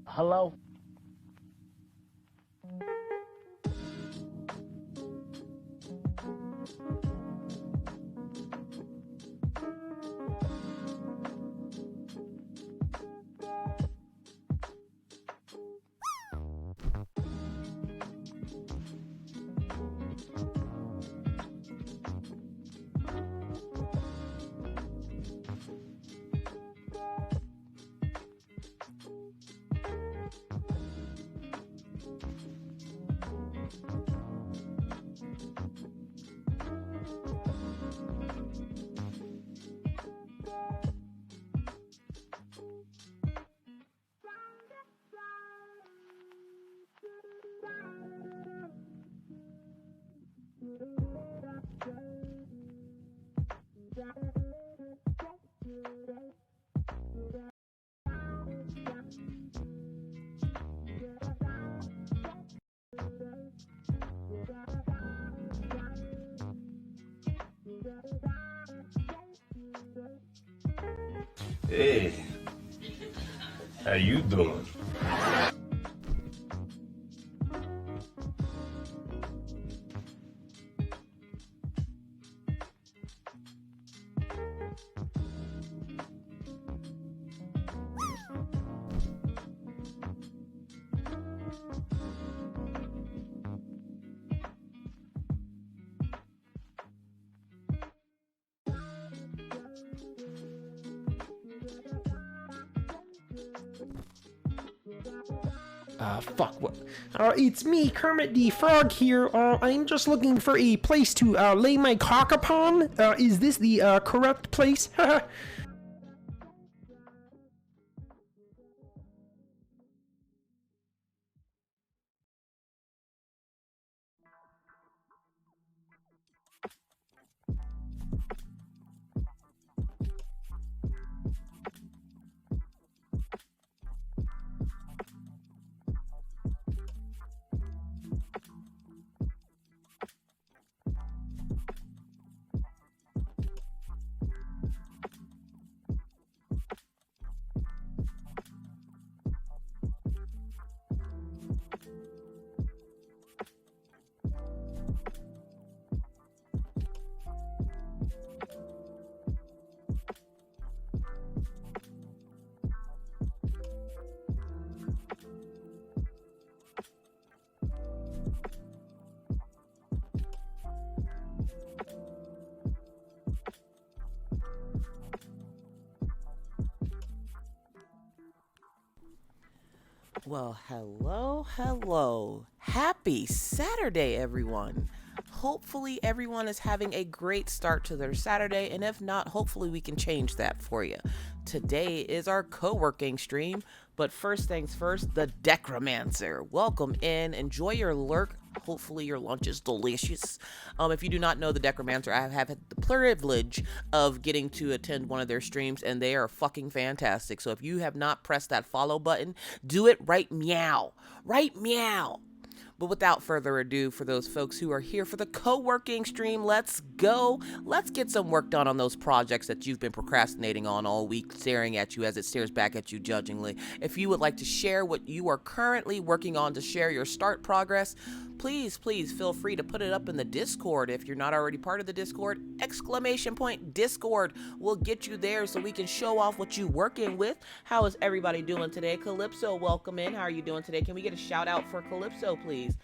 Hello? Hey, how you doing? Fuck, what? It's me, Kermit the Frog here. I'm just looking for a place to, lay my cock upon. Is this the, correct place? Well, hello. Happy Saturday, everyone. Hopefully everyone is having a great start to their Saturday, and if not, hopefully we can change that for you. Today is our co-working stream, but first things first, the Decromancer. Welcome in, enjoy your lurk. Hopefully your lunch is delicious. If you do not know the Decromancer, I have had the privilege of getting to attend one of their streams, and they are fucking fantastic. So if you have not pressed that follow button, do it right meow. Right meow. But without further ado, for those folks who are here for the co-working stream, let's go. Let's get some work done on those projects that you've been procrastinating on all week, staring at you as it stares back at you judgingly. If you would like to share what you are currently working on, to share your start progress, please feel free to put it up in the Discord. If you're not already part of the Discord, !Discord will get you there so we can show off what you're working with. How is everybody doing today? Calypso, welcome in. How are you doing today? Can we get a shout out for Calypso, please?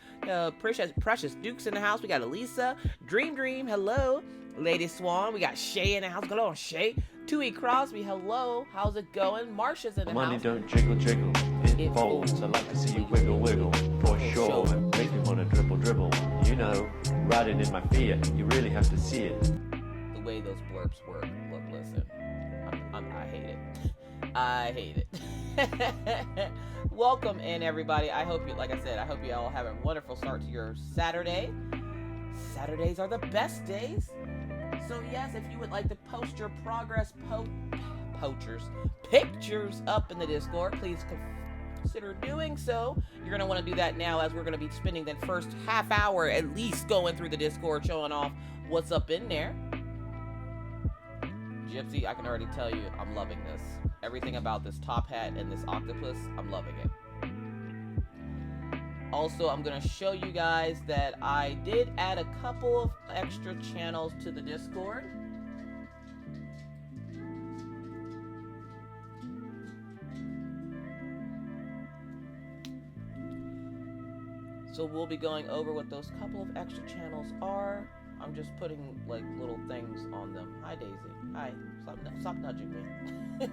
Precious Duke's in the house. We got Elisa, Dream, hello. Lady Swan, we got Shay in the house. Go on, Shay. Tui Crosby, hello. How's it going? Marsha's in the Money house. don't jiggle, it folds. I like to see you wiggle, for sure. Make me wanna dribble. You know, riding in my Fiat, you really have to see it. The way those blurps work. Look, listen. I hate it. I hate it. Welcome in, everybody. I hope you, like I said, I hope you all have a wonderful start to your Saturday. Saturdays are the best days. So yes, if you would like to post your progress pictures up in the Discord, please consider doing so. You're going to want to do that now, as we're going to be spending the first half hour at least going through the Discord, showing off what's up in there. Gypsy, I can already tell you, I'm loving this. Everything about this top hat and this octopus, I'm loving it. Also, I'm going to show you guys that I did add a couple of extra channels to the Discord. So we'll be going over what those couple of extra channels are. I'm just putting like little things on them. Hi, Daisy. Hi. Stop nudging me.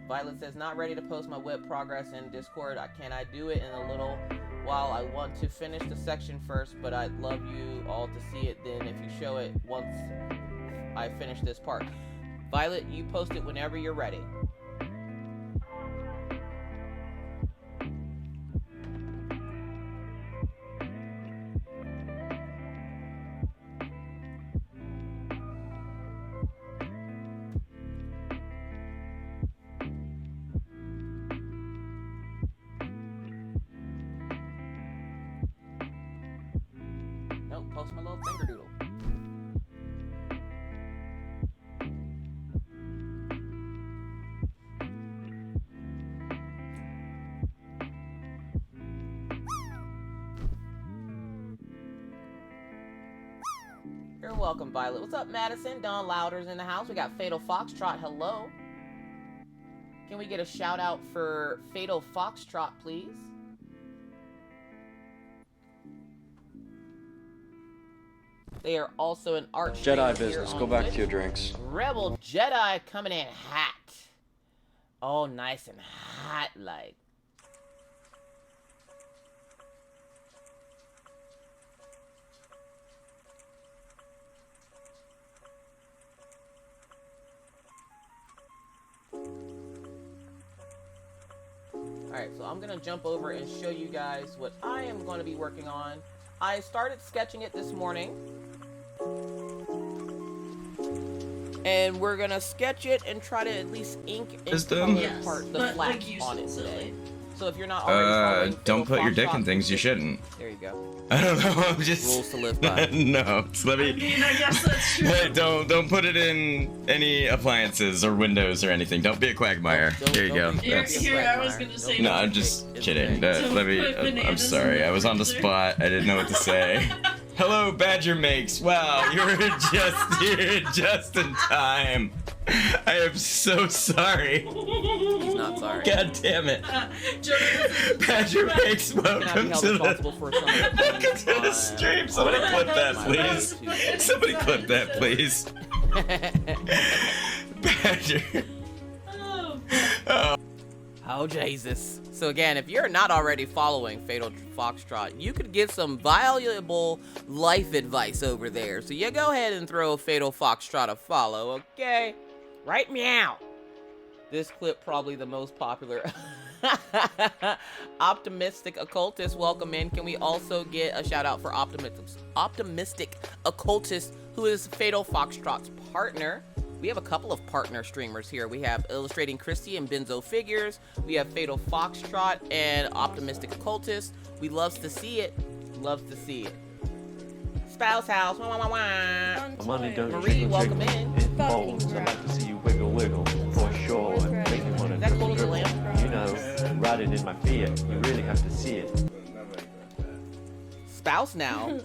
Violet says, not ready to post my web progress in Discord. Can I do it in a little while? I want to finish the section first, but I'd love you all to see it then if you show it once I finish this part. Violet, you post it whenever you're ready. Post my little finger doodle. You're welcome, Violet. What's up, Madison? Don Louder's in the house. We got Fatal Foxtrot. Hello. Can we get a shout out for Fatal Foxtrot, please? They are also an art Jedi business. Go back to your drinks. Rebel Jedi coming in hot. Oh, nice and hot like. Alright, so I'm going to jump over and show you guys what I am going to be working on. I started sketching it this morning. And we're gonna sketch it and try to at least ink and color part the flash on it today. So if you're not already don't put your dick in things you shouldn't. There you go. I don't know. I'm just rules to live by. No, let me. I mean, I guess that's true. Hey, don't put it in any appliances or windows or anything. Don't be a quagmire. There you go. Here, I was gonna say. No, I'm just kidding. Let me. I'm sorry. I was on the spot. I didn't know what to say. Hello, Badger Makes. Wow, you're just in time. I am so sorry. He's not sorry. God damn it. Badger Makes, welcome to the stream. Somebody clip that, please. Somebody clip that, please. Badger. Oh, Jesus. So again, if you're not already following Fatal Foxtrot, you could get some valuable life advice over there. So you go ahead and throw Fatal Foxtrot a follow, okay? Right meow. This clip probably the most popular. Optimistic Occultist, welcome in. Can we also get a shout out for Optimistic Occultist, who is Fatal Foxtrot's partner? We have a couple of partner streamers here. We have Illustrating Christie and Benzo Figures. We have Fatal Foxtrot and Optimistic Occultist. We loves to see it. Loves to see it. Spouse house. Wah, wah, wah, wah. Money don't Marie, jiggle, welcome jiggle. in. It folds. I like to see you wiggle, wiggle, for sure. And make me want to Is that dribble, cool as a dribble. lamp? You know, riding in my Fiat. You really have to see it. Spouse now.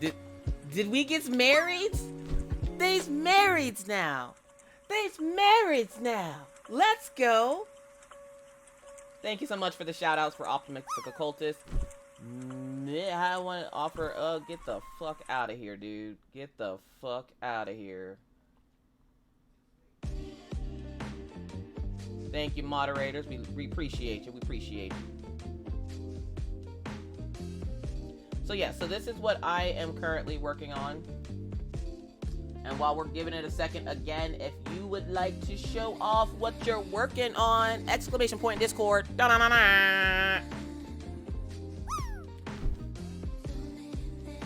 Did we get married? They's married now. They's married now. Let's go. Thank you so much for the shout outs for Optimistic Occultist. I want to offer, get the fuck out of here, dude. Get the fuck out of here. Thank you, moderators. We appreciate you. We appreciate you. So yeah, so this is what I am currently working on. And while we're giving it a second, again, if you would like to show off what you're working on, exclamation point Discord. Da-na-na-na.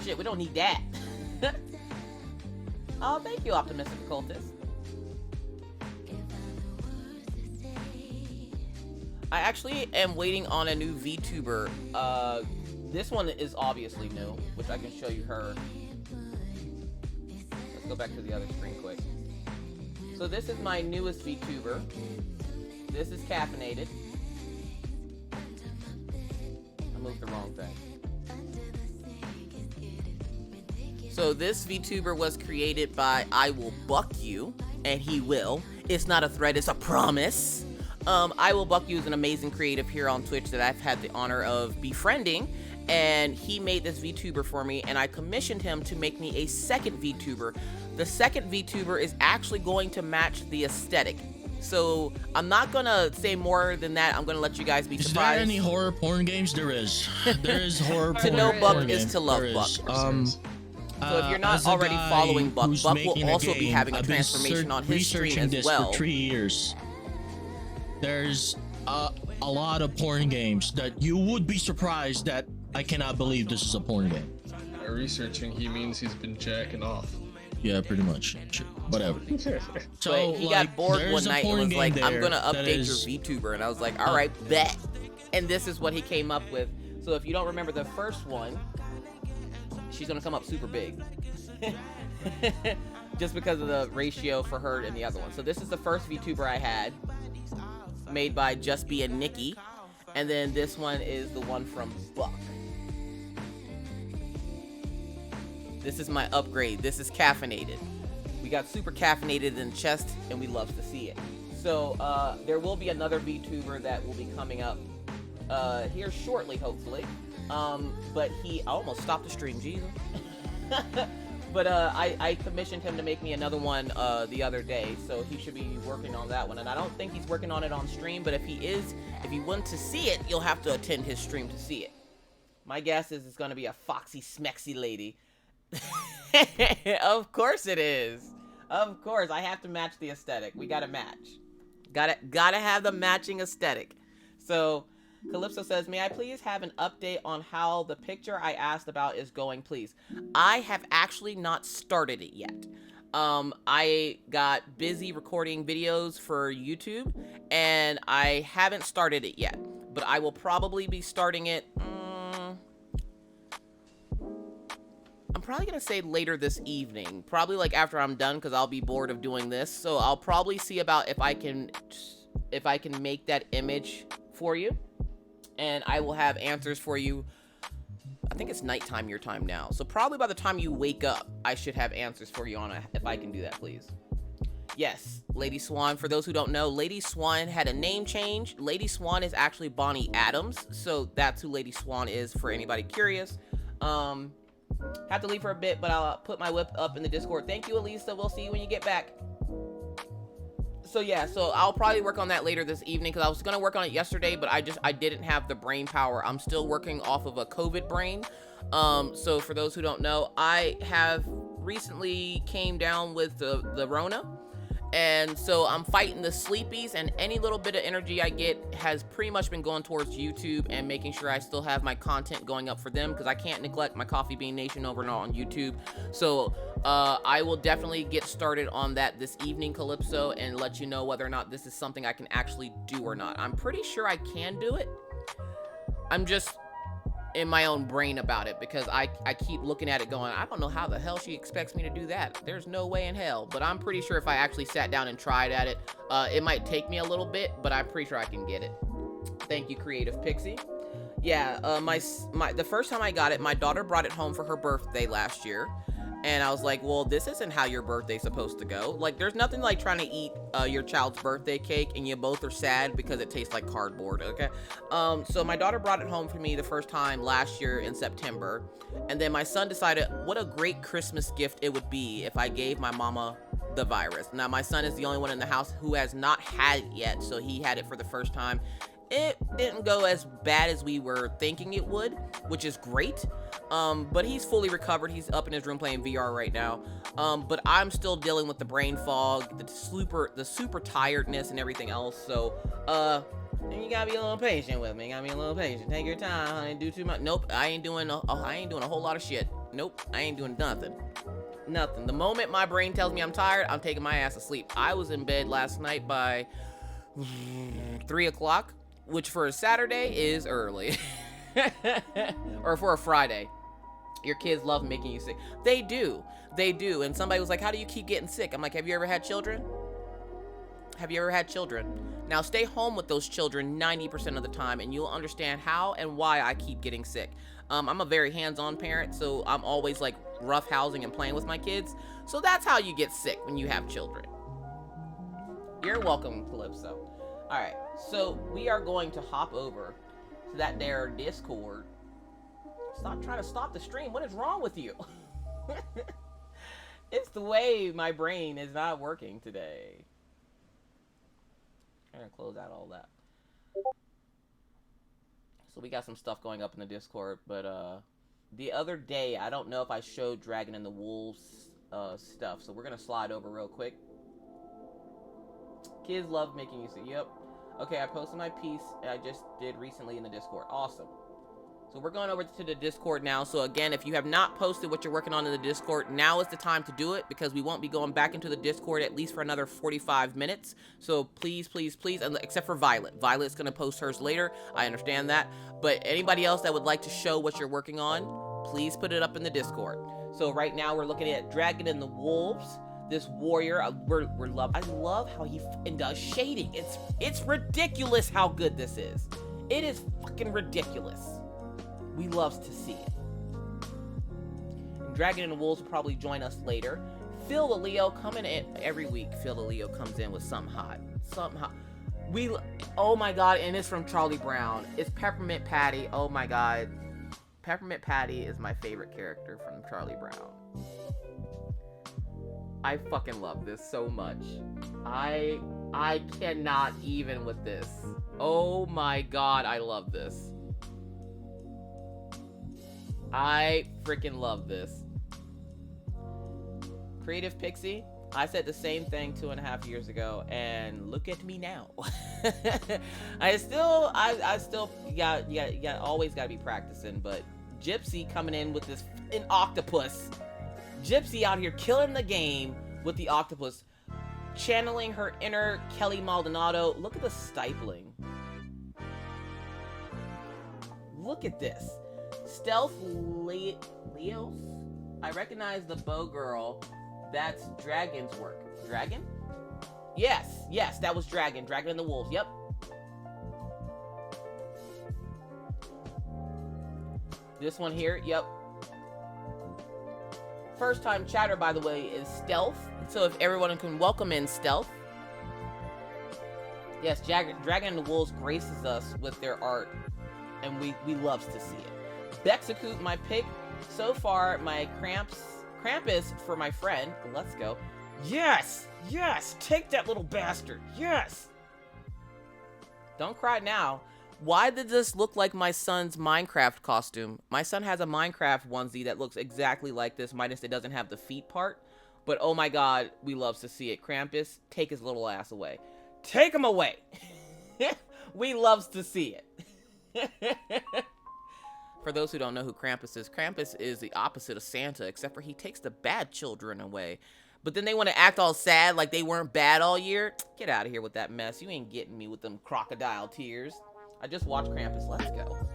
Shit, we don't need that. Oh, thank you, Optimistic Occultist. I actually am waiting on a new VTuber. This one is obviously new, which I can show you her. Let's go back to the other screen quick. So this is my newest VTuber. This is Caffeinated. I moved the wrong thing. So this VTuber was created by I Will Buck You, and he will. It's not a threat, it's a promise. I Will Buck You is an amazing creative here on Twitch that I've had the honor of befriending, and he made this VTuber for me, and I commissioned him to make me a second VTuber. The second VTuber is actually going to match the aesthetic. So I'm not gonna say more than that. I'm gonna let you guys be surprised. Is there any horror porn games? There is. There is horror porn. To know Buck porn is game. to love There Buck. is. So if you're not as a already guy following Buck, who's Buck will making a also be game, having a I've been transformation on his stream researching as this well. for 3 years. There's a lot of porn games that you would be surprised that I cannot believe this is a porn game. By researching, he means he's been jacking off. Yeah, pretty much. Sure. Whatever. So But he like, got bored there's one a night and porn was game like, I'm there gonna that update is- your VTuber. And I was like, all right, bet. And this is what he came up with. So if you don't remember the first one, she's gonna come up super big. Just because of the ratio for her and the other one. So this is the first VTuber I had, made by Just Be a Nikki. And then this one is the one from Buck. This is my upgrade. This is caffeinated. We got super caffeinated in the chest, and we love to see it. So there will be another VTuber that will be coming up here shortly, hopefully. But I almost stopped the stream, Jesus. But I commissioned him to make me another one the other day, so he should be working on that one. And I don't think he's working on it on stream, but if he is, if you want to see it, you'll have to attend his stream to see it. My guess is it's going to be a foxy, smexy lady. Of course it is. Of course, I have to match the aesthetic. We gotta match. Gotta have the matching aesthetic. So, Calypso says, may I please have an update on how the picture I asked about is going, please? I have actually not started it yet. I got busy recording videos for YouTube, and I haven't started it yet. But I will probably be starting it... I'm probably gonna say later this evening, probably like after I'm done, because I'll be bored of doing this. So I'll probably see about if I can make that image for you, and I will have answers for you. I think it's nighttime your time now, so probably by the time you wake up, I should have answers for you on it, if I can do that, please. Yes, Lady Swan. For those who don't know, Lady Swan had a name change. Lady Swan is actually Bonnie Adams, so that's who Lady Swan is for anybody curious. Have to leave for a bit, but I'll put my whip up in the Discord. Thank you, Elisa. We'll see you when you get back. So yeah, so I'll probably work on that later this evening, because I was going to work on it yesterday, but I didn't have the brain power. I'm still working off of a COVID brain. So for those who don't know, I have recently came down with the Rona. And so I'm fighting the sleepies, and any little bit of energy I get has pretty much been going towards YouTube and making sure I still have my content going up for them, because I can't neglect my Coffee Bean Nation over and on YouTube. So I will definitely get started on that this evening, Calypso, and let you know whether or not this is something I can actually do or not. I'm pretty sure I can do it. I'm just in my own brain about it because I keep looking at it going, I don't know how the hell she expects me to do that. There's no way in hell. But I'm pretty sure if I actually sat down and tried at it, it might take me a little bit, but I'm pretty sure I can get it. Thank you, Creative Pixie. Yeah, the first time I got it, my daughter brought it home for her birthday last year. And I was like, well, this isn't how your birthday's supposed to go. Like, there's nothing like trying to eat your child's birthday cake and you both are sad because it tastes like cardboard, okay? So my daughter brought it home for me the first time last year in September. And then my son decided what a great Christmas gift it would be if I gave my mama the virus. Now, my son is the only one in the house who has not had it yet, so he had it for the first time. It didn't go as bad as we were thinking it would, which is great. But he's fully recovered. He's up in his room playing VR right now. But I'm still dealing with the brain fog, the super tiredness and everything else. So, you gotta be a little patient with me. You gotta be a little patient. Take your time, honey. Do too much. Nope, I ain't doing a whole lot of shit. Nope, I ain't doing nothing. Nothing. The moment my brain tells me I'm tired, I'm taking my ass to sleep. I was in bed last night by 3 o'clock. Which for a Saturday is early. Or for a Friday. Your kids love making you sick. They do. They do. And somebody was like, how do you keep getting sick? I'm like, have you ever had children? Have you ever had children? Now stay home with those children 90% of the time and you'll understand how and why I keep getting sick. I'm a very hands-on parent, so I'm always like roughhousing and playing with my kids. So that's how you get sick when you have children. You're welcome, Calypso. Alright, so we are going to hop over to that there Discord. Stop trying to stop the stream. What is wrong with you? It's the way my brain is not working today. I'm gonna close out all that. So we got some stuff going up in the Discord, but the other day, I don't know if I showed Dragon and the Wolves stuff, so we're gonna slide over real quick. Kids love making you see. Yep. Okay, I posted my piece I just did recently in the Discord. Awesome. So we're going over to the Discord now. So again, if you have not posted what you're working on in the Discord, now is the time to do it because we won't be going back into the Discord at least for another 45 minutes. So please, please, please, except for Violet. Violet's going to post hers later. I understand that. But anybody else that would like to show what you're working on, please put it up in the Discord. So right now we're looking at Dragon and the Wolves. This warrior, I love how he does shading. It's ridiculous how good this is. It is fucking ridiculous. We love to see it. And Dragon and the Wolves will probably join us later. Phil the Leo coming in every week. Phil the Leo comes in with something hot. Something hot. Oh my god, and it's from Charlie Brown. It's Peppermint Patty. Oh my god. Peppermint Patty is my favorite character from Charlie Brown. I fucking love this so much. I cannot even with this. Oh my god, I love this. I freaking love this. Creative Pixie, I said the same thing 2.5 years ago, and look at me now. I still always gotta be practicing, but Gypsy coming in with this an octopus. Gypsy out here killing the game with the octopus, channeling her inner Kelly Maldonado. Look at the stifling. Look at this. Stealth Leos. I recognize the bow girl. That's Dragon's work. Dragon? Yes, that was Dragon. Dragon and the Wolves. Yep. This one here. Yep. First time chatter, by the way, is Stealth. So if everyone can welcome in Stealth. Yes, Dragon and the Wolves graces us with their art, and we loves to see it. Bexacoot, my pick. So far, my Krampus for my friend. Let's go. Yes! Yes! Take that little bastard! Yes! Don't cry now. Why did this look like my son's Minecraft costume? My son has a Minecraft onesie that looks exactly like this, minus it doesn't have the feet part. But oh my god, we loves to see it. Krampus, take his little ass away. Take him away! We loves to see it. For those who don't know who Krampus is the opposite of Santa, except for he takes the bad children away. But then they want to act all sad like they weren't bad all year. Get out of here with that mess. You ain't getting me with them crocodile tears. I just watched Krampus. Let's go.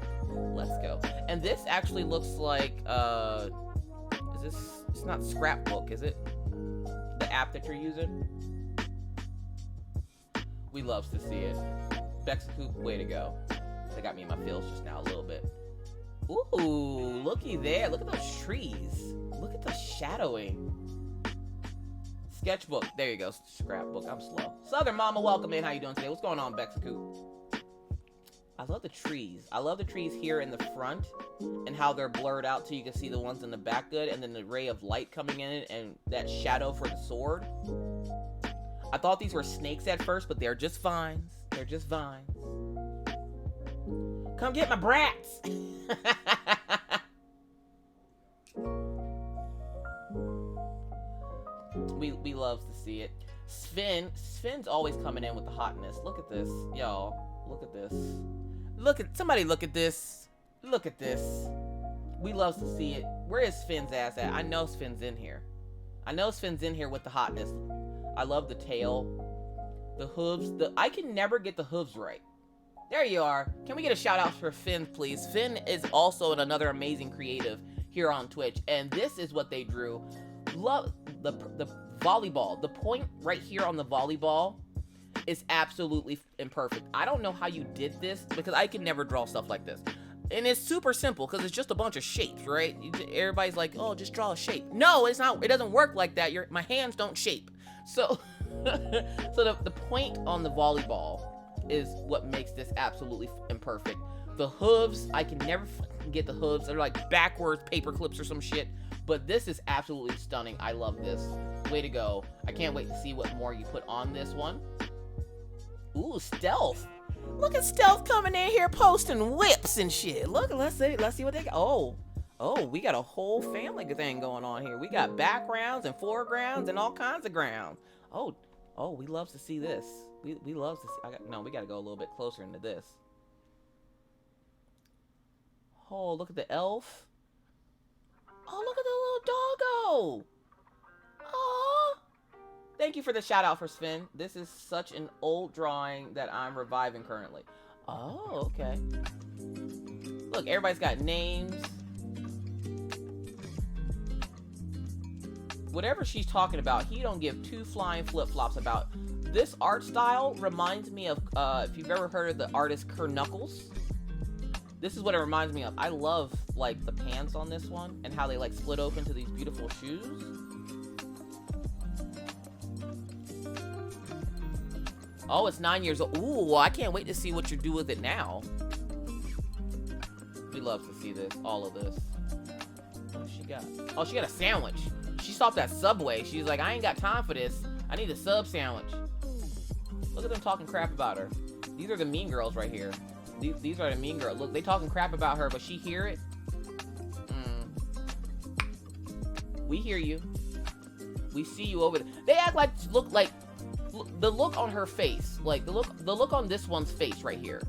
Let's go. And this actually looks like, is this, it's not Scrapbook, is it? The app that you're using? We loves to see it. Bexacoop, way to go. They got me in my feels just now a little bit. Ooh, looky there. Look at those trees. Look at the shadowing. Sketchbook. There you go. Scrapbook. I'm slow. Southern Mama, welcome in. How you doing today? What's going on, Bexacoop? I love the trees. I love the trees here in the front and how they're blurred out so you can see the ones in the back good, and then the ray of light coming in it and that shadow for the sword. I thought these were snakes at first, but they're just vines. They're just vines. Come get my brats. we loves to see it. Sven's always coming in with the hotness. Look at this, y'all. Look at this. Somebody look at this. Look at this. We loves to see it. Where is Sven's ass at? I know Sven's in here. I know Sven's in here with the hotness. I love the tail, the hooves. I can never get the hooves right. There you are. Can we get a shout out for Finn, please? Finn is also another amazing creative here on Twitch, and this is what they drew. Love the volleyball. The point right here on the volleyball is absolutely imperfect. I don't know how you did this because I can never draw stuff like this. And it's super simple because it's just a bunch of shapes, right? Everybody's like, oh, just draw a shape. No, it's not. It doesn't work like that. My hands don't shape. So, the point on the volleyball is what makes this absolutely imperfect. The hooves, I can never get the hooves. They're like backwards paper clips or some shit. But this is absolutely stunning. I love this. Way to go. I can't wait to see what more you put on this one. Ooh, Stealth. Look at Stealth coming in here posting whips and shit. Look, let's see what they got. Oh, we got a whole family thing going on here. We got backgrounds and foregrounds and all kinds of grounds. Oh, we love to see this. We love to see. We got to go a little bit closer into this. Oh, look at the elf. Oh, look at the little doggo. Oh. Thank you for the shout out for Sven. This is such an old drawing that I'm reviving currently. Oh, okay. Look, everybody's got names. Whatever she's talking about, he don't give two flying flip-flops about. This art style reminds me of, if you've ever heard of the artist Knuckles. This is what it reminds me of. I love, like, the pants on this one and how they, like, split open to these beautiful shoes. Oh, it's 9 years old. Ooh, I can't wait to see what you do with it now. We love to see this, all of this. What she got? Oh, she got a sandwich. She stopped at Subway. She's like, I ain't got time for this. I need a sub sandwich. Look at them talking crap about her. These are the mean girls right here. These are the mean girls. Look, they talking crap about her, but she hear it. We hear you. We see you over there. They act like, the look on her face, like the look on this one's face right here.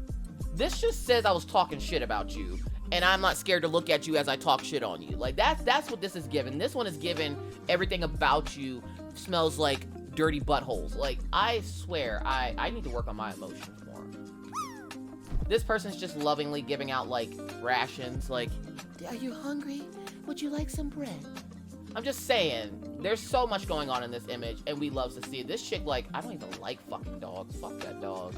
This just says I was talking shit about you, and I'm not scared to look at you as I talk shit on you. Like that's what this is given. This one is given everything about you smells like dirty buttholes. Like I swear, I need to work on my emotions more. This person's just lovingly giving out like rations. Like, are you hungry? Would you like some bread? I'm just saying, there's so much going on in this image, and we love to see it. This chick, like, I don't even like fucking dogs. Fuck that dog.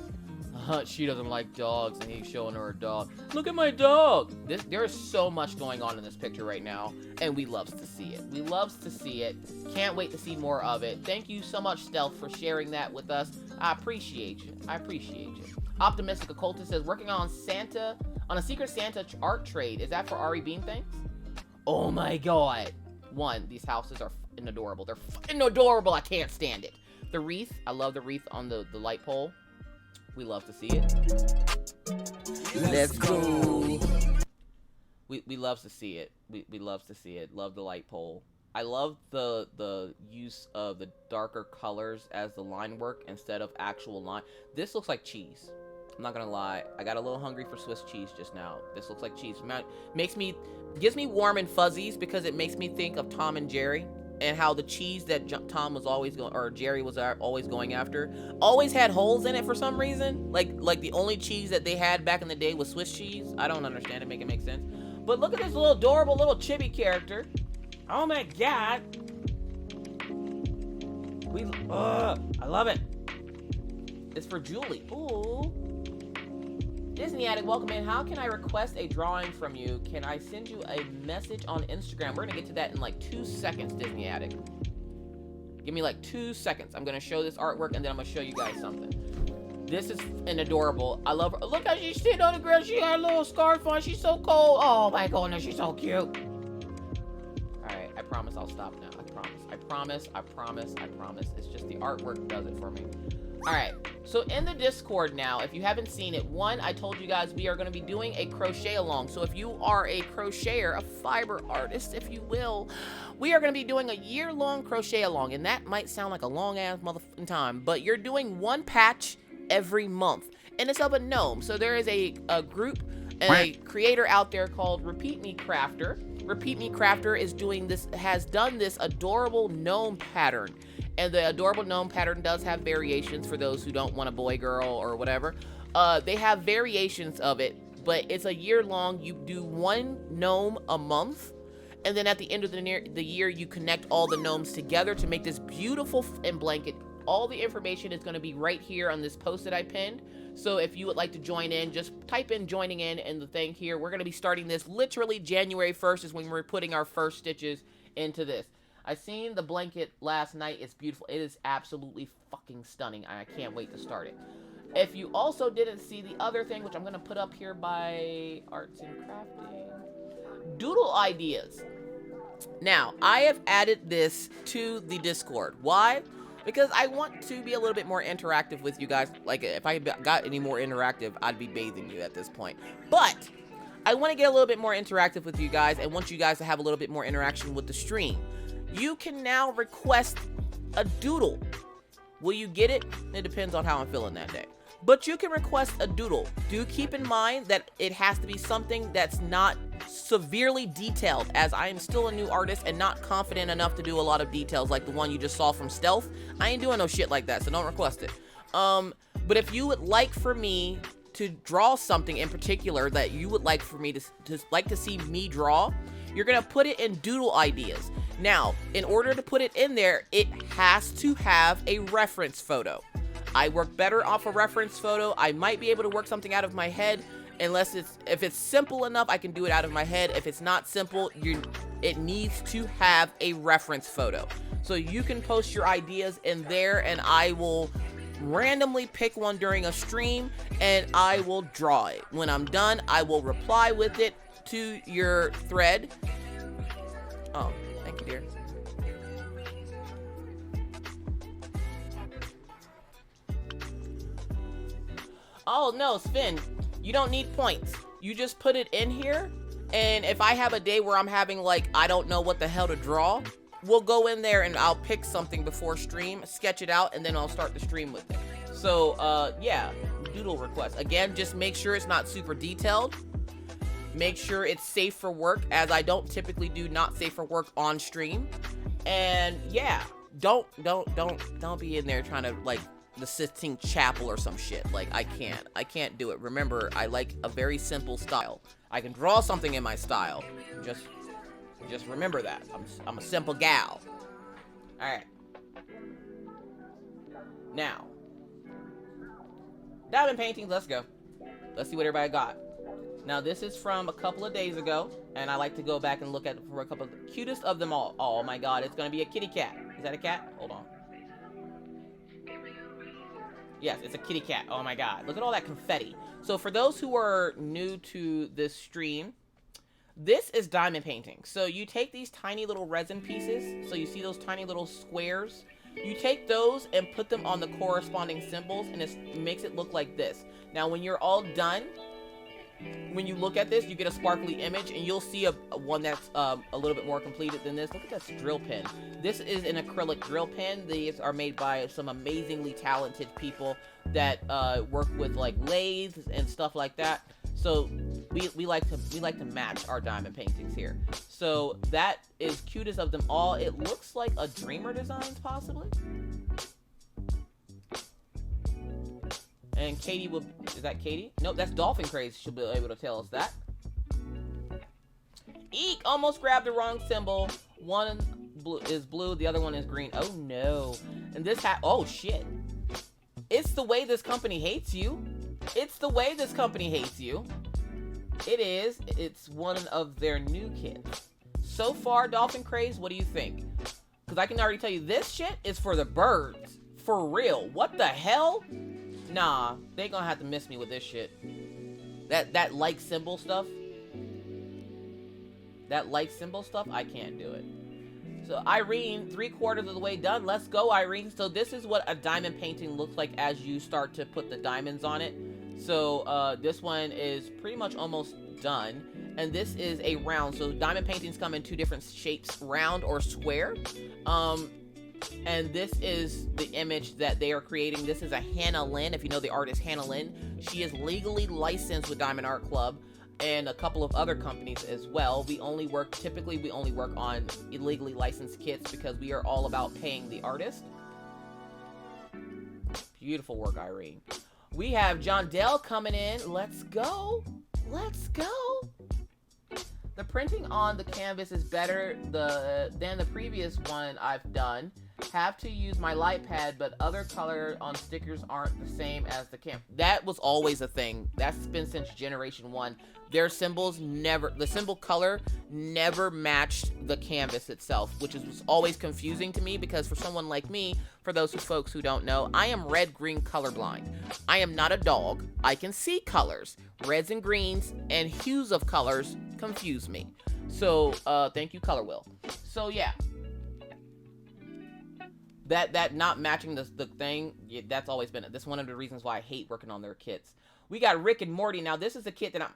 She doesn't like dogs, and he's showing her a dog. Look at my dog. There is so much going on in this picture right now, and we loves to see it. We loves to see it. Can't wait to see more of it. Thank you so much, Stealth, for sharing that with us. I appreciate you. I appreciate you. Optimistic Occultist says, working on a Secret Santa art trade. Is that for Ari Bean things? Oh my god. One, these houses are fucking adorable. They're fucking adorable. I can't stand it. The wreath. I love the wreath on the light pole. We love to see it. Let's go. We love to see it. We love to see it. Love the light pole. I love the use of the darker colors as the line work instead of actual line. This looks like cheese. I'm not gonna lie. I got a little hungry for Swiss cheese just now. This looks like cheese. Gives me warm and fuzzies because it makes me think of Tom and Jerry and how the cheese that Tom was always going, or Jerry was always going after, always had holes in it for some reason. Like the only cheese that they had back in the day was Swiss cheese. I don't understand it. Make it make sense. But look at this little adorable little chibi character. Oh my god. I love it. It's for Julie. Ooh. Disney Addict, welcome in. How can I request a drawing from you? Can I send you a message on Instagram? We're gonna get to that in like 2 seconds, Disney Addict. Give me like 2 seconds. I'm gonna show this artwork and then I'm gonna show you guys something. This is an adorable. I love her. Look how she's sitting on the ground. She got a little scarf on. She's so cold. Oh my goodness, she's so cute. All right, I promise I'll stop now. I promise. I promise. I promise. I promise. It's just the artwork does it for me. All right, so in the Discord now, if you haven't seen it, one, I told you guys we are going to be doing a crochet along. So if you are a crocheter, a fiber artist, if you will, we are going to be doing a year-long crochet along. And that might sound like a long-ass motherfucking time, but you're doing one patch every month. And it's of a gnome. So there is a group, a creator out there called Repeat Me Crafter. Repeat Me Crafter is doing this, has done this adorable gnome pattern. And the adorable gnome pattern does have variations for those who don't want a boy, girl, or whatever. They have variations of it, but it's a year long. You do one gnome a month, and then at the end of the year, you connect all the gnomes together to make this beautiful blanket. All the information is going to be right here on this post that I pinned. So if you would like to join in, just type in joining in the thing here. We're going to be starting this literally January 1st is when we're putting our first stitches into this. I seen the blanket last night. It's beautiful. It is absolutely fucking stunning. I can't wait to start it. If you also didn't see the other thing, which I'm going to put up here by Arts and Crafting, doodle ideas. Now, I have added this to the Discord. Why? Because I want to be a little bit more interactive with you guys. Like, if I got any more interactive, I'd be bathing you at this point. But I want to get a little bit more interactive with you guys and want you guys to have a little bit more interaction with the stream. You can now request a doodle. Will you get it? It depends on how I'm feeling that day. But you can request a doodle. Do keep in mind that it has to be something that's not severely detailed, as I am still a new artist and not confident enough to do a lot of details like the one you just saw from Stealth. I ain't doing no shit like that, so don't request it. But if you would like for me to draw something in particular that you would like for me to see me draw, you're gonna put it in doodle ideas. Now, in order to put it in there, it has to have a reference photo. I work better off a reference photo. I might be able to work something out of my head, if it's simple enough, I can do it out of my head. If it's not simple, it needs to have a reference photo. So you can post your ideas in there, and I will randomly pick one during a stream, and I will draw it. When I'm done, I will reply with it to your thread. Oh, thank you, dear. Oh no, Sven, you don't need points. You just put it in here, and if I have a day where I'm having like, I don't know what the hell to draw, we'll go in there and I'll pick something before stream, sketch it out, and then I'll start the stream with it. So, yeah, doodle request. Again, just make sure it's not super detailed. Make sure it's safe for work, as I don't typically do not safe for work on stream. And yeah, don't be in there trying to like the Sistine Chapel or some shit. Like, I can't do it. Remember, I like a very simple style. I can draw something in my style. Just remember that. I'm a simple gal. All right. Now, diamond paintings. Let's go. Let's see what everybody got. Now, this is from a couple of days ago, and I like to go back and look at for a couple of the cutest of them all. Oh my god, it's gonna be a kitty cat. Is that a cat? Hold on. Yes, it's a kitty cat. Oh my god, look at all that confetti. So for those who are new to this stream, this is diamond painting. So you take these tiny little resin pieces, so you see those tiny little squares, you take those and put them on the corresponding symbols, and it makes it look like this. Now when you're all done, when you look at this, you get a sparkly image, and you'll see a one that's a little bit more completed than this. Look at this drill pen. This is an acrylic drill pen. These are made by some amazingly talented people that work with like lathes and stuff like that. So we like to match our diamond paintings here. So that is cutest of them all. It looks like a Dreamer Designs possibly. And Katie will, is that Katie? Nope, that's Dolphin Craze. She'll be able to tell us that. Eek! Almost grabbed the wrong symbol. One is blue, the other one is green. Oh no. And this oh shit. It's the way this company hates you. It's the way this company hates you. It is. It's one of their new kits. So far, Dolphin Craze, what do you think? Because I can already tell you, this shit is for the birds. For real. What the hell? Nah, they gonna have to miss me with this shit. That like symbol stuff. That like symbol stuff, I can't do it. So Irene, 3/4 of the way done. Let's go, Irene. So this is what a diamond painting looks like as you start to put the diamonds on it. So this one is pretty much almost done. And this is a round. So diamond paintings come in 2 different shapes, round or square. And this is the image that they are creating. This is a Hannah Lynn. If you know the artist Hannah Lynn, she is legally licensed with Diamond Art Club and a couple of other companies as well. Typically we only work on illegally licensed kits because we are all about paying the artist. Beautiful work, Irene. We have John Dell coming in. Let's go. Let's go. The printing on the canvas is better than the previous one I've done. Have to use my light pad, but other color on stickers aren't the same as the That was always a thing. That's been since generation 1. Their symbols the symbol color never matched the canvas itself, which was always confusing to me because for someone like me, for those folks who don't know, I am red-green colorblind. I am not a dog. I can see colors. Reds and greens and hues of colors confuse me. So, thank you, Color Will. So, yeah. That not matching the thing, yeah, that's always been it. That's one of the reasons why I hate working on their kits. We got Rick and Morty. Now, this is the kit that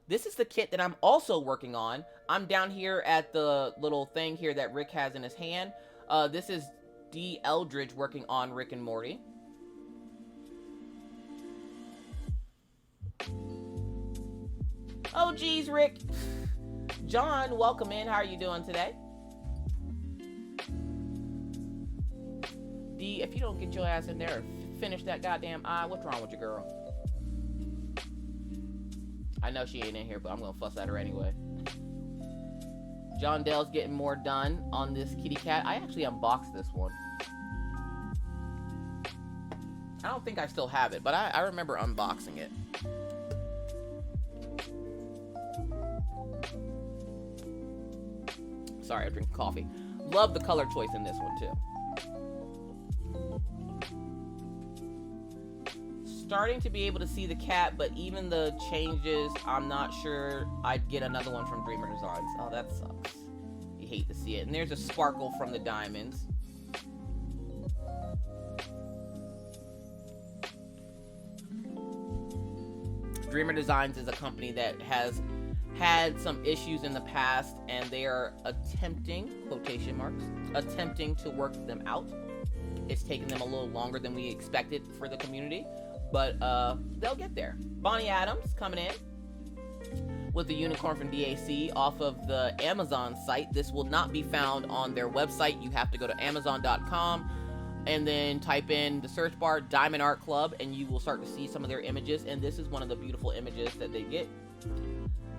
this is the kit that I'm also working on. I'm down here at the little thing here that Rick has in his hand. This is D. Eldridge working on Rick and Morty. Oh, geez, Rick. John, welcome in. How are you doing today? D, if you don't get your ass in there and finish that goddamn eye, what's wrong with you, girl? I know she ain't in here, but I'm gonna fuss at her anyway. John Dell's getting more done on this kitty cat. I actually unboxed this one. I don't think I still have it, but I remember unboxing it. Sorry, I'm drinking coffee. Love the color choice in this one, too. Starting to be able to see the cat, but even the changes, I'm not sure I'd get another one from Dreamer Designs. Oh, that sucks. You hate to see it. And there's a sparkle from the diamonds. Dreamer Designs is a company that has had some issues in the past, and they are attempting, quotation marks, attempting to work them out. It's taken them a little longer than we expected for the community, but they'll get there. Bonnie Adams coming in with the unicorn from DAC off of the Amazon site. This will not be found on their website. You have to go to Amazon.com and then type in the search bar Diamond Art Club, and you will start to see some of their images, and this is one of the beautiful images that they get.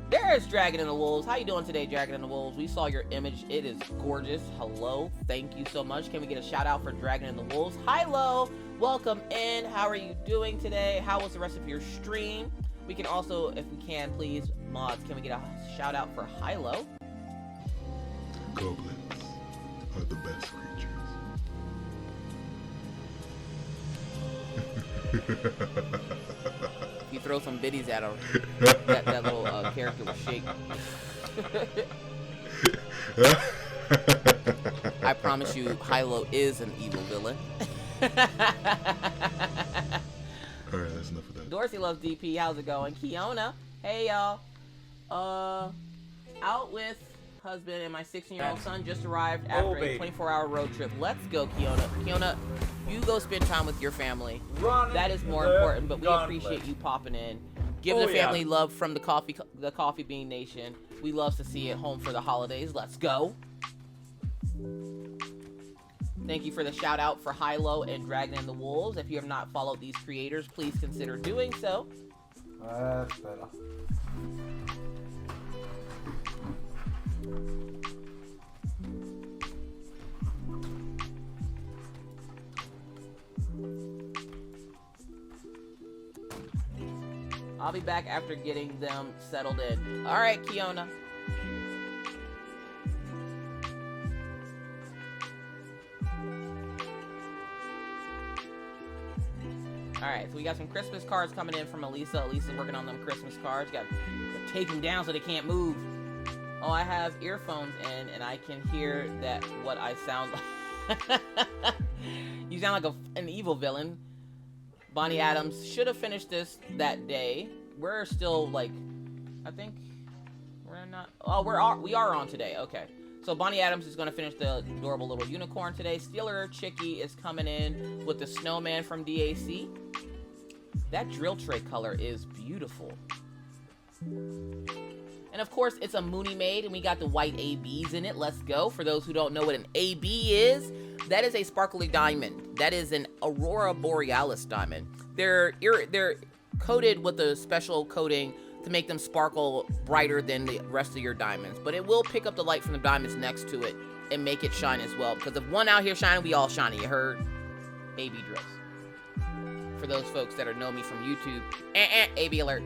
There's Dragon and the Wolves. How you doing today, Dragon and the Wolves? We saw your image. It is gorgeous. Hello. Thank you so much. Can we get a shout out for Dragon and the Wolves? Hi-lo. Welcome in. How are you doing today? How was the rest of your stream? We can also, if we can, please, mods, can we get a shout out for Hilo? Goblins are the best creatures. If you throw some biddies at him, that little character will shake. I promise you, Hilo is an evil villain. Alright, that's enough of that. Dorsey loves DP. How's it going? Kiona. Hey, y'all. Out with husband and my 16-year-old son just arrived after a 24-hour road trip. Let's go, Kiona. Kiona, you go spend time with your family. That is more important, but we appreciate you popping in. Give the family love from the Coffee Bean Nation. We love to see it home for the holidays. Let's go. Thank you for the shout out for Hilo and Dragon and the Wolves. If you have not followed these creators, please consider doing so. That's better. I'll be back after getting them settled in. All right, Kiona. Alright, so we got some Christmas cards coming in from Elisa. Elisa's working on them Christmas cards. Got to tape them down so they can't move. Oh, I have earphones in, and I can hear that what I sound like. You sound like an evil villain. Bonnie Adams should have finished this that day. We're still, like, I think we're not... Oh, we are on today. Okay. So Bonnie Adams is going to finish the adorable little unicorn today. Steeler Chicky is coming in with the snowman from DAC. That drill tray color is beautiful. And of course, it's a Mooney made, and we got the white ABs in it. Let's go. For those who don't know what an AB is, that is a sparkly diamond. That is an Aurora Borealis diamond. They're coated with a special coating to make them sparkle brighter than the rest of your diamonds. But it will pick up the light from the diamonds next to it and make it shine as well. Because if one out here shining, we all shiny. You heard? AB drills. For those folks that know me from YouTube, AB alert.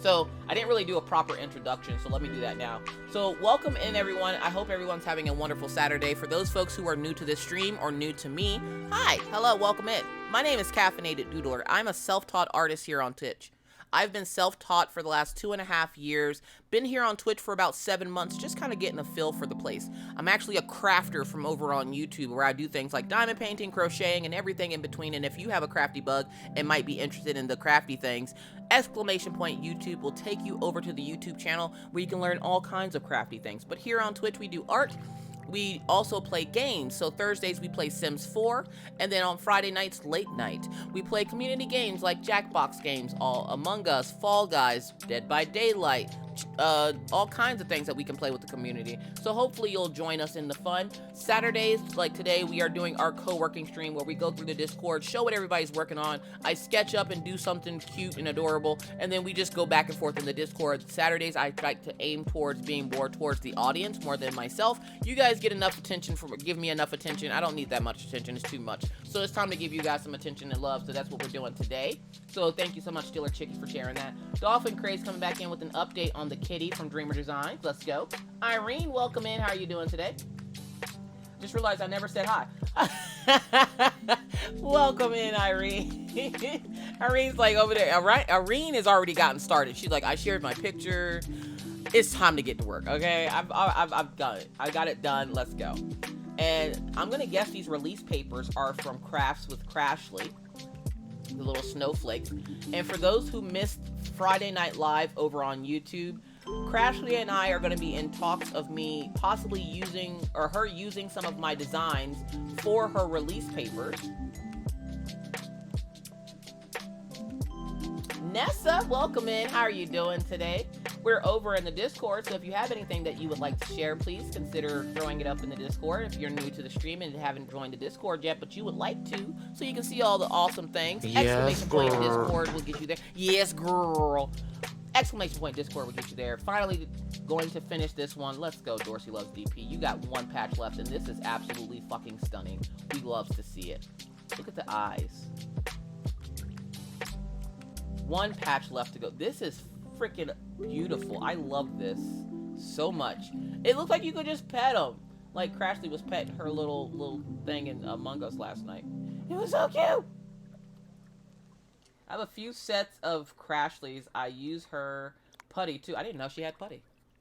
So I didn't really do a proper introduction, so let me do that now. So welcome in, everyone. I hope everyone's having a wonderful Saturday. For those folks who are new to this stream or new to me, hi, hello, welcome in. My name is Caffeinated Doodler. I'm a self-taught artist here on Twitch. I've been self-taught for the last 2.5 years. Been here on Twitch for about 7 months, just kind of getting a feel for the place. I'm actually a crafter from over on YouTube, where I do things like diamond painting, crocheting, and everything in between. And if you have a crafty bug and might be interested in the crafty things, ! YouTube will take you over to the YouTube channel where you can learn all kinds of crafty things. But here on Twitch, we do art. We also play games. So Thursdays we play Sims 4, and then on Friday nights, late night, we play community games like Jackbox games, all Among Us, Fall Guys, Dead by Daylight, all kinds of things that we can play with the community. So hopefully you'll join us in the fun. Saturdays, like today, we are doing our co-working stream where we go through the Discord, show what everybody's working on. I sketch up and do something cute and adorable, and then we just go back and forth in the Discord. Saturdays, I try to aim towards being more towards the audience more than myself. You guys get enough attention give me enough attention. I don't need that much attention. It's too much. So it's time to give you guys some attention and love. So that's what we're doing today. So thank you so much, Steeler Chicky, for sharing that. Dolphin Craze coming back in with an update on the kitty from Dreamer Designs. Let's go. Irene, welcome in. How are you doing today? Just realized I never said hi. Welcome in, Irene. Irene's like over there. Irene has already gotten started. She's like, I shared my picture. It's time to get to work, okay? I've done it. I got it done. Let's go. And I'm gonna guess these release papers are from Crafts with Crashly, the little snowflakes. And for those who missed Friday Night Live over on YouTube, Crashly and I are going to be in talks of me possibly using, or her using, some of my designs for her release papers. Nessa, welcome in. How are you doing today? We're over in the Discord, so if you have anything that you would like to share, please consider throwing it up in the Discord. If you're new to the stream and haven't joined the Discord yet, but you would like to, so you can see all the awesome things. Yes, Exclamation point Discord will get you there. Yes, girl. Exclamation point Discord will get you there. Finally going to finish this one. Let's go, Dorsey Loves DP. You got one patch left, and this is absolutely fucking stunning. We love to see it. Look at the eyes. One patch left to go. This is freaking beautiful. I love this so much. It looks like you could just pet him, like Crashly was petting her little thing in Among Us last night. It was so cute. I have a few sets of Crashly's. I use her putty too. I didn't know she had putty.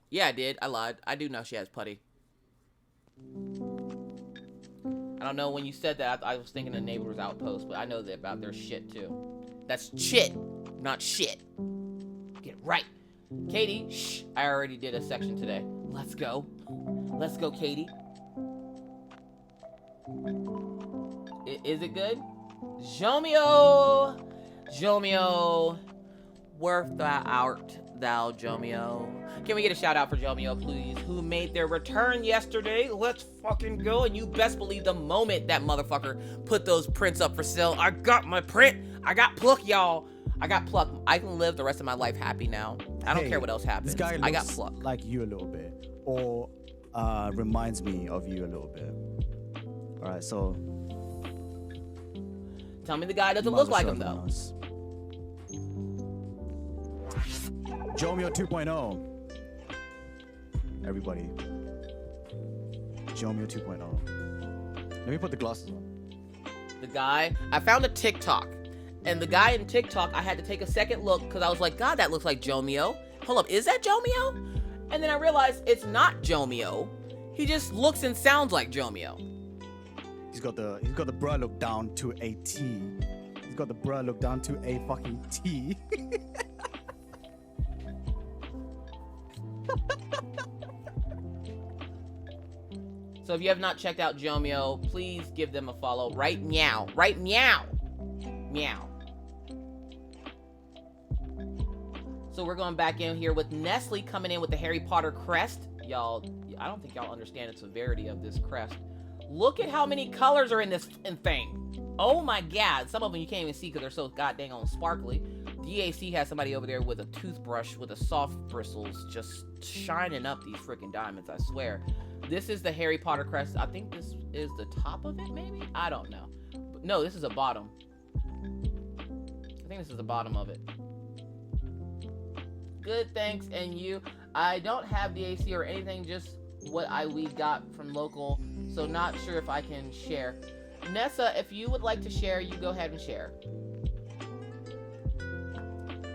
Yeah, I did. I lied. I do know she has putty. I don't know, when you said that, I was thinking of Neighbor's Outpost, but I know that about their shit too. That's chit, not shit. Get it right. Katie, shh, I already did a section today. Let's go. Let's go, Katie. Is it good? Jomio! Jomio. Worth thou art, thou Jomio. Can we get a shout out for Jomio, please? Who made their return yesterday? Let's fucking go. And you best believe the moment that motherfucker put those prints up for sale, I got my print. I got pluck, y'all. I got pluck. I can live the rest of my life happy now. I don't care what else happens. This guy I got looks pluck. like you a little bit, or reminds me of you a little bit. All right, so tell me the guy doesn't look like him though. Jomio 2.0. Everybody. Jomio 2.0. Let me put the glasses on. The guy, I found a TikTok, and the guy in TikTok, I had to take a second look because I was like, God, that looks like Jomio. Hold up, is that Jomio? And then I realized it's not Jomio. He just looks and sounds like Jomio. He's got the bruh look down to a T. He's got the bruh look down to a fucking T. So if you have not checked out Jomio, please give them a follow right meow. Right meow. Meow. So we're going back in here with Nestle coming in with the Harry Potter crest. Y'all, I don't think y'all understand the severity of this crest. Look at how many colors are in this thing. Oh my God. Some of them you can't even see because they're so goddamn on sparkly. DAC has somebody over there with a toothbrush with the soft bristles just shining up these freaking diamonds, I swear. This is the Harry Potter crest. I think this is the top of it, maybe? I don't know. But no, this is the bottom. I think this is the bottom of it. Good, thanks, and you. I don't have the AC or anything, just what we got from local, so not sure if I can share. Nessa, if you would like to share, you go ahead and share.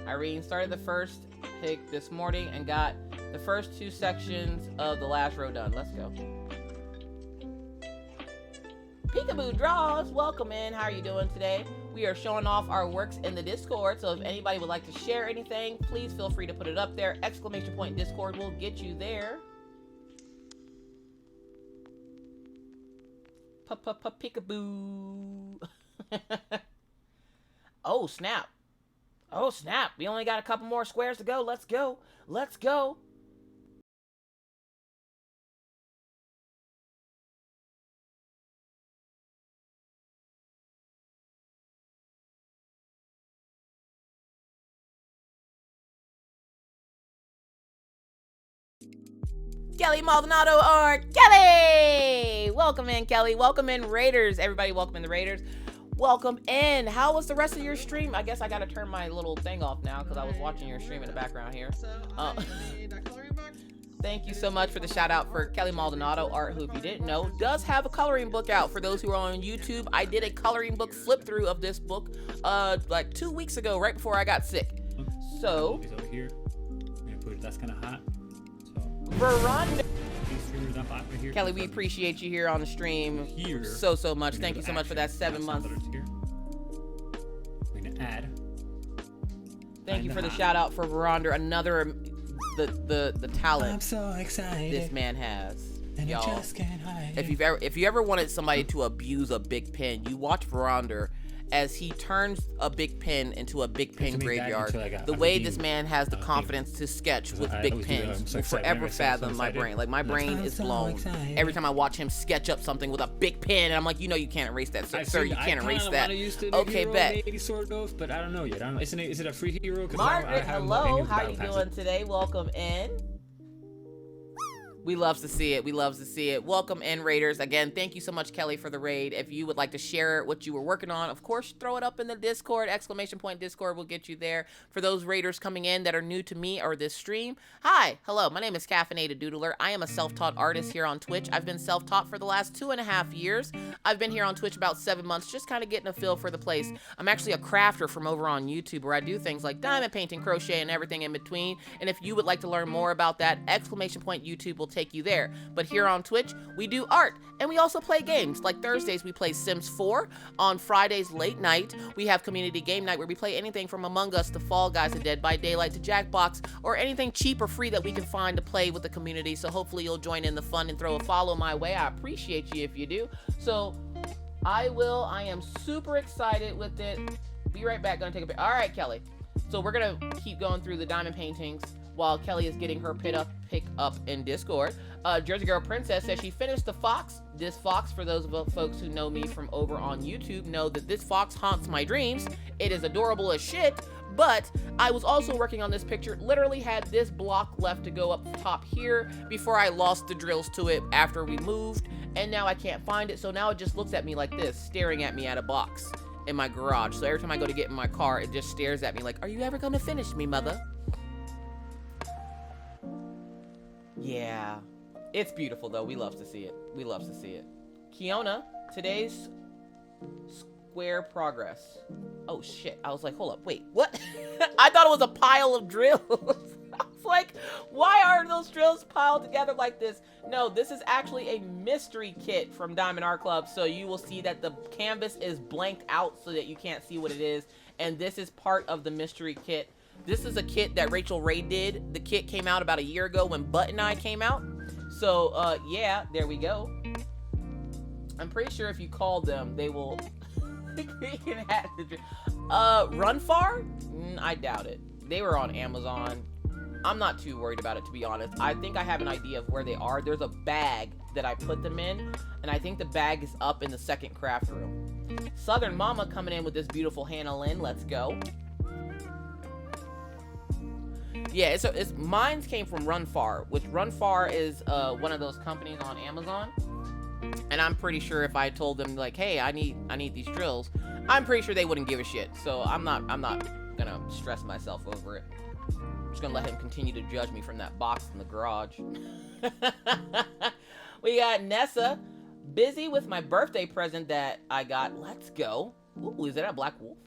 Irene started the first pick this morning and got the first 2 sections of the last row done. Let's go. Peekaboo Draws, welcome in. How are you doing today? We are showing off our works in the Discord, so if anybody would like to share anything, please feel free to put it up there. Exclamation point Discord will get you there. Peekaboo. Oh, snap. Oh, snap. We only got a couple more squares to go. Let's go. Let's go. Kelly Maldonado or Kelly! Welcome in, Kelly. Welcome in, Raiders. Everybody, welcome in the Raiders. Welcome in. How was the rest of your stream? I guess I gotta turn my little thing off now because I was watching your stream in the background here. Thank you so much for the shout out for Kelly Maldonado Art, who, if you didn't know, does have a coloring book out. For those who are on YouTube, I did a coloring book flip through of this book like 2 weeks ago, right before I got sick. So, over here. That's kind of hot. Veronica. Kelly, we appreciate you here on the stream so much. Thank you so much for that 7 months. We're gonna add. Thank you for the shout out for Veranda. Another the talent. I'm so excited. This man has. And y'all. I just can't hide. If you ever wanted somebody to abuse a big pen, you watch Veranda as he turns a big pen into a big pen graveyard. The way this man has the confidence to sketch with big pens will forever fathom my brain. Like, my brain is blown every time I watch him sketch up something with a big pen, and I'm like, you know, you can't erase that, sir. You can't erase that. Okay, bet. Sort of, but I don't know yet. I don't know. Is it a free hero? Margaret, hello. How you doing today? Welcome in. We love to see it. We love to see it. Welcome in, Raiders. Again, thank you so much, Kelly, for the raid. If you would like to share what you were working on, of course, throw it up in the Discord. Exclamation point Discord will get you there. For those Raiders coming in that are new to me or this stream, hi, hello. My name is Caffeinated Doodler. I am a self-taught artist here on Twitch. I've been self-taught for the last 2.5 years. I've been here on Twitch about 7 months, just kind of getting a feel for the place. I'm actually a crafter from over on YouTube, where I do things like diamond painting, crochet, and everything in between. And if you would like to learn more about that, exclamation point YouTube will take you there. But here on Twitch, we do art, and we also play games. Like Thursdays, we play Sims 4. On Fridays, late night, we have community game night, where we play anything from Among Us to Fall Guys to Dead by Daylight to Jackbox, or anything cheap or free that we can find to play with the community. So hopefully you'll join in the fun and throw a follow my way. I appreciate you if you do. So I am super excited with it. Be right back. Gonna take a bit. All right, Kelly. So we're gonna keep going through the diamond paintings while Kelly is getting her pick up in Discord. Jersey Girl Princess says she finished the fox. This fox, for those of folks who know me from over on YouTube, know that this fox haunts my dreams. It is adorable as shit, but I was also working on this picture. Literally had this block left to go up top here before I lost the drills to it after we moved, and now I can't find it. So now it just looks at me like this, staring at me at a box in my garage. So every time I go to get in my car, it just stares at me like, are you ever gonna finish me, mother? Yeah. It's beautiful, though. We love to see it. We love to see it. Kiona, today's square progress. Oh, shit. I was like, hold up. Wait, what? I thought it was a pile of drills. I was like, why are those drills piled together like this? No, this is actually a mystery kit from Diamond Art Club. So you will see that the canvas is blanked out so that you can't see what it is. And this is part of the mystery kit. This is a kit that Rachel Ray did. The kit came out about a year ago when Butt and I came out. So, yeah, there we go. I'm pretty sure if you call them, they will... Run Far? I doubt it. They were on Amazon. I'm not too worried about it, to be honest. I think I have an idea of where they are. There's a bag that I put them in, and I think the bag is up in the second craft room. Southern Mama coming in with this beautiful Hannah Lynn. Let's go. Yeah, it's mine came from Run Far, which Run Far is one of those companies on Amazon. And I'm pretty sure if I told them like, hey, I need these drills, I'm pretty sure they wouldn't give a shit. So I'm not gonna stress myself over it. I'm just gonna let him continue to judge me from that box in the garage. We got Nessa, busy with my birthday present that I got. Let's go. Ooh, is that a black wolf?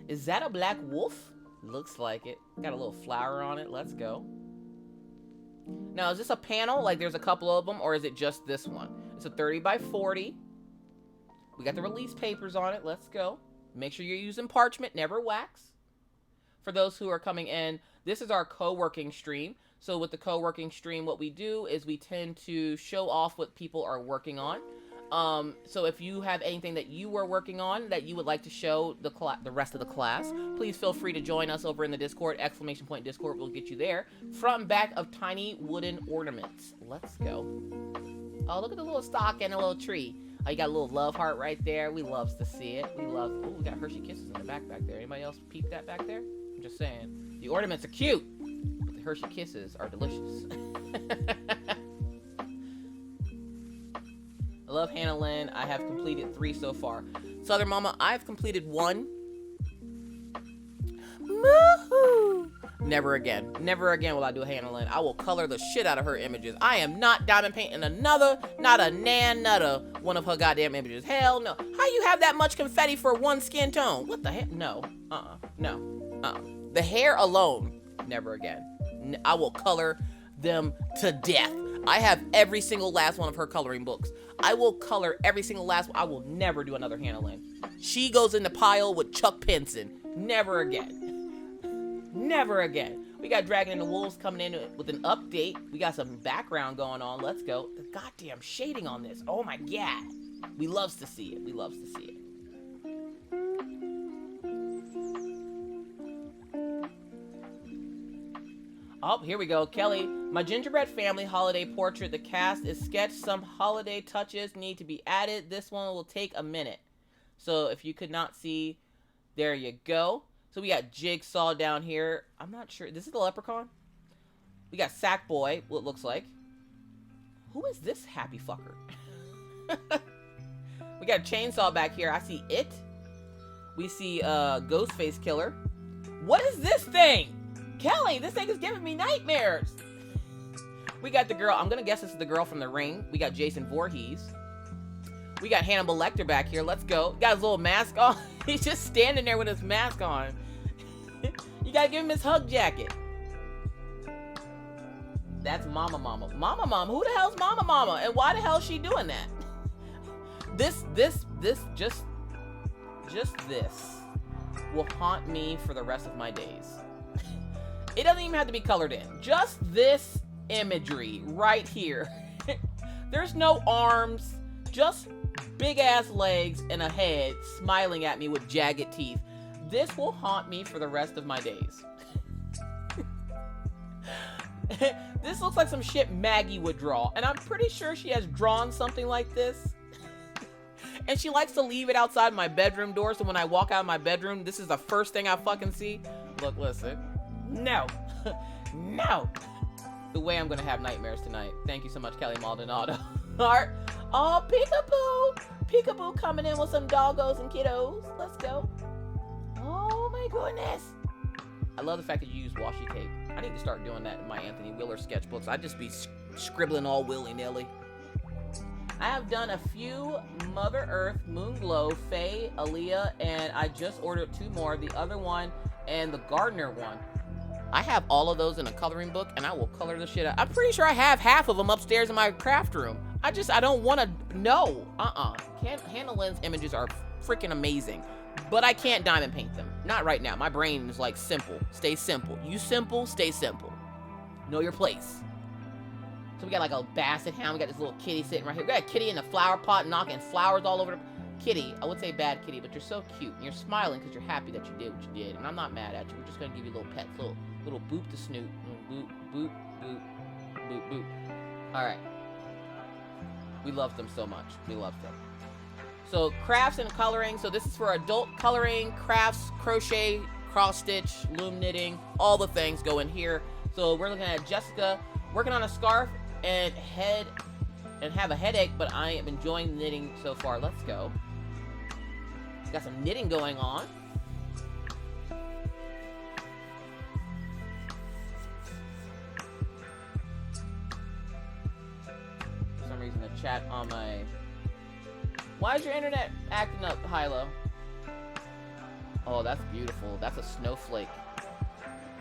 Is that a black wolf? Looks like it. Got a little flower on it. Let's go. Now, is this a panel? Like, there's a couple of them, or is it just this one? It's a 30 by 40. We got the release papers on it. Let's go. Make sure you're using parchment, never wax. For those who are coming in, this is our co-working stream. So with the co-working stream, what we do is we tend to show off what people are working on. So if you have anything that you were working on that you would like to show the rest of the class, please feel free to join us over in the Discord. !Discord will get you there. Front and back of tiny wooden ornaments. Let's go. Oh, look at the little stalk and a little tree. Oh, you got a little love heart right there. We loves to see it. We love... Oh, we got Hershey Kisses in the back there. Anybody else peep that back there? I'm just saying. The ornaments are cute, but the Hershey Kisses are delicious. I love Hannah Lynn. I have completed 3 so far. Southern Mama, I've completed 1. Woohoo! Never again. Never again will I do Hannah Lynn. I will color the shit out of her images. I am not diamond painting not a nan-nutter one of her goddamn images. Hell no. How you have that much confetti for one skin tone? What the heck? No. No. The hair alone, never again. I will color them to death. I have every single last one of her coloring books. I will color every single last one. I will never do another Hannah Lynn. She goes in the pile with Chuck Pinson. Never again. Never again. We got Dragon and the Wolves coming in with an update. We got some background going on. Let's go. The goddamn shading on this. Oh my god. We loves to see it. We loves to see it. Oh, here we go. Kelly, my gingerbread family holiday portrait. The cast is sketched. Some holiday touches need to be added. This one will take a minute. So if you could not see, there you go. So we got Jigsaw down here. I'm not sure. This is the leprechaun. We got Sackboy, what it looks like. Who is this happy fucker? We got Chainsaw back here. I see it. We see Ghostface Killer. What is this thing? Kelly, this thing is giving me nightmares. We got the girl. I'm going to guess this is the girl from The Ring. We got Jason Voorhees. We got Hannibal Lecter back here. Let's go. Got his little mask on. He's just standing there with his mask on. You got to give him his hug jacket. That's Mama Mama. Mama Mama? Who the hell's Mama Mama? And why the hell is she doing that? This will haunt me for the rest of my days. It doesn't even have to be colored in. Just this imagery right here. There's no arms, just big ass legs and a head smiling at me with jagged teeth. This will haunt me for the rest of my days. This looks like some shit Maggie would draw, and I'm pretty sure she has drawn something like this. And she likes to leave it outside my bedroom door, so when I walk out of my bedroom, this is the first thing I fucking see. Look, listen. No. No. The way I'm gonna have nightmares tonight. Thank you so much, Kelly Maldonado. Art. Oh, Peekaboo. Peekaboo coming in with some doggos and kiddos. Let's go. Oh my goodness. I love the fact that you use washi tape. I need to start doing that in my Anthony Wheeler sketchbooks. I'd just be scribbling all willy-nilly. I have done a few Mother Earth, Moonglow, Faye, Aaliyah, and I just ordered 2 more. The other one and the Gardener one. I have all of those in a coloring book, and I will color the shit out. I'm pretty sure I have half of them upstairs in my craft room. I don't want to know. Hannah Lynn's images are freaking amazing, but I can't diamond paint them. Not right now. My brain is like simple. Stay simple. You simple, stay simple. Know your place. So we got like a basset hound. We got this little kitty sitting right here. We got a kitty in the flower pot knocking flowers all over the... Kitty, I would say bad kitty, but you're so cute. And you're smiling because you're happy that you did what you did. And I'm not mad at you. We're just going to give you little pets. Little boop to snoot. Boop, boop, boop, boop, boop. Alright. We love them so much. We love them. So, crafts and coloring. So this is for adult coloring, crafts, crochet, cross stitch, loom knitting. All the things go in here. So we're looking at Jessica working on a scarf and have a headache, but I am enjoying knitting so far. Let's go. Got some knitting going on. For some reason, the chat on my... Why is your internet acting up, Hilo? Oh, that's beautiful. That's a snowflake.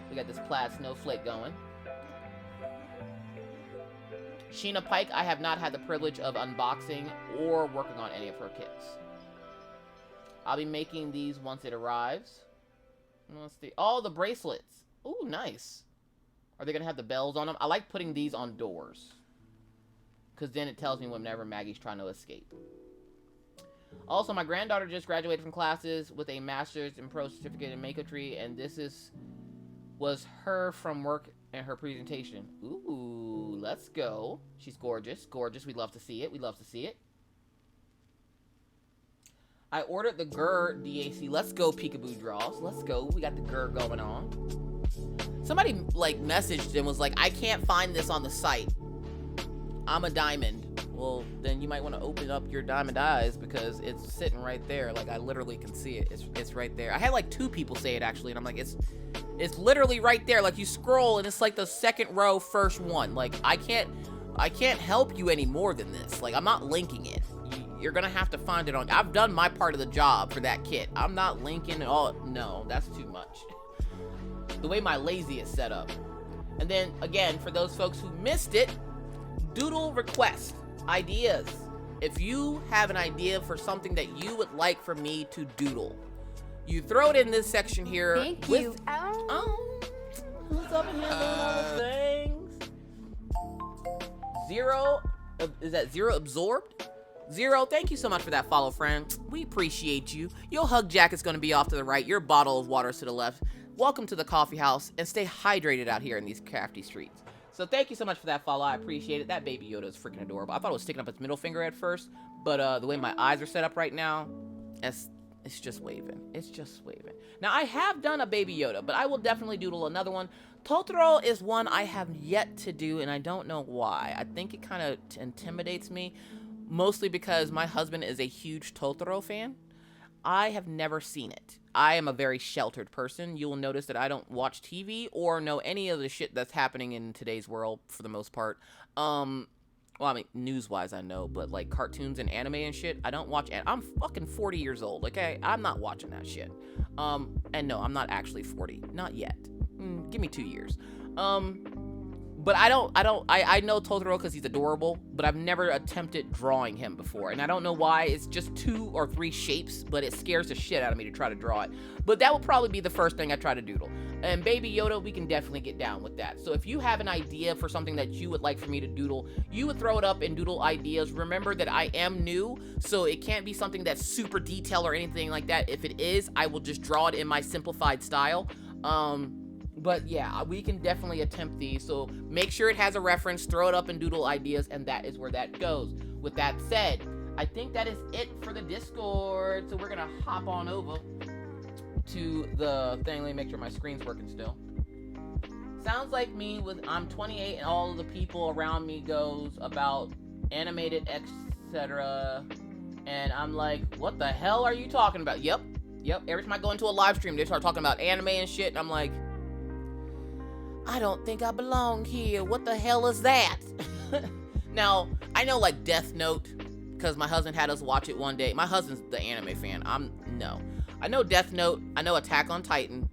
We got this plaid snowflake going. Sheena Pike, I have not had the privilege of unboxing or working on any of her kits. I'll be making these once it arrives. Let's see. Oh, the bracelets. Ooh, nice. Are they going to have the bells on them? I like putting these on doors, because then it tells me whenever Maggie's trying to escape. Also, my granddaughter just graduated from classes with a master's in pro certificate in makeometry, and this was her from work and her presentation. Ooh, let's go. She's gorgeous. Gorgeous. We love to see it. We love to see it. I ordered the GUR DAC. Let's go, peekaboo draws. Let's go. We got the GUR going on. Somebody, like, messaged and was like, I can't find this on the site. I'm a diamond. Well, then you might want to open up your diamond eyes, because it's sitting right there. Like, I literally can see it. It's right there. I had, like, 2 people say it, actually, and I'm like, it's literally right there. Like, you scroll, and it's, like, the second row, first one. Like, I can't help you any more than this. Like, I'm not linking it. You're gonna have to find it on... I've done my part of the job for that kit. I'm not linking it all. No, that's too much. The way my lazy is set up. And then, again, for those folks who missed it, doodle request. Ideas. If you have an idea for something that you would like for me to doodle, you throw it in this section here. Thank you. Who's up in here doing all the things? Zero, is that Zero Absorbed? Zero, thank you so much for that follow, friend. We appreciate you. Your hug jacket's gonna be off to the right. Your bottle of water's to the left. Welcome to the coffee house, and stay hydrated out here in these crafty streets. So thank you so much for that follow. I appreciate it. That baby Yoda is freaking adorable. I thought it was sticking up its middle finger at first, but the way my eyes are set up right now, it's just waving. It's just waving. Now, I have done a baby Yoda, but I will definitely doodle another one. Totoro is one I have yet to do, and I don't know why. I think it kind of intimidates me, mostly because my husband is a huge Totoro fan. I have never seen it. I am a very sheltered person. You will notice that I don't watch TV or know any of the shit that's happening in today's world for the most part. Well, I mean, news-wise I know, but like cartoons and anime and shit, I don't watch. I'm fucking 40 years old, okay? I'm not watching that shit. And no, I'm not actually 40. Not yet. Give me 2 years. But I know Totoro because he's adorable, but I've never attempted drawing him before. And I don't know why. It's just 2 or 3 shapes, but it scares the shit out of me to try to draw it. But that will probably be the first thing I try to doodle. And Baby Yoda, we can definitely get down with that. So if you have an idea for something that you would like for me to doodle, you would throw it up in Doodle Ideas. Remember that I am new, so it can't be something that's super detailed or anything like that. If it is, I will just draw it in my simplified style. But yeah, we can definitely attempt these. So make sure it has a reference, throw it up in Doodle Ideas, and that is where that goes. With that said, I think that is it for the Discord. So we're gonna hop on over to the thing. Let me make sure my screen's working still. Sounds like me with I'm 28 and all of the people around me goes about animated, etc. And I'm like, what the hell are you talking about? Yep. Every time I go into a live stream, they start talking about anime and shit, and I'm like, I don't think I belong here. What the hell is that? Now, I know like Death Note, because my husband had us watch it one day. My husband's the anime fan. No. I know Death Note. I know Attack on Titan.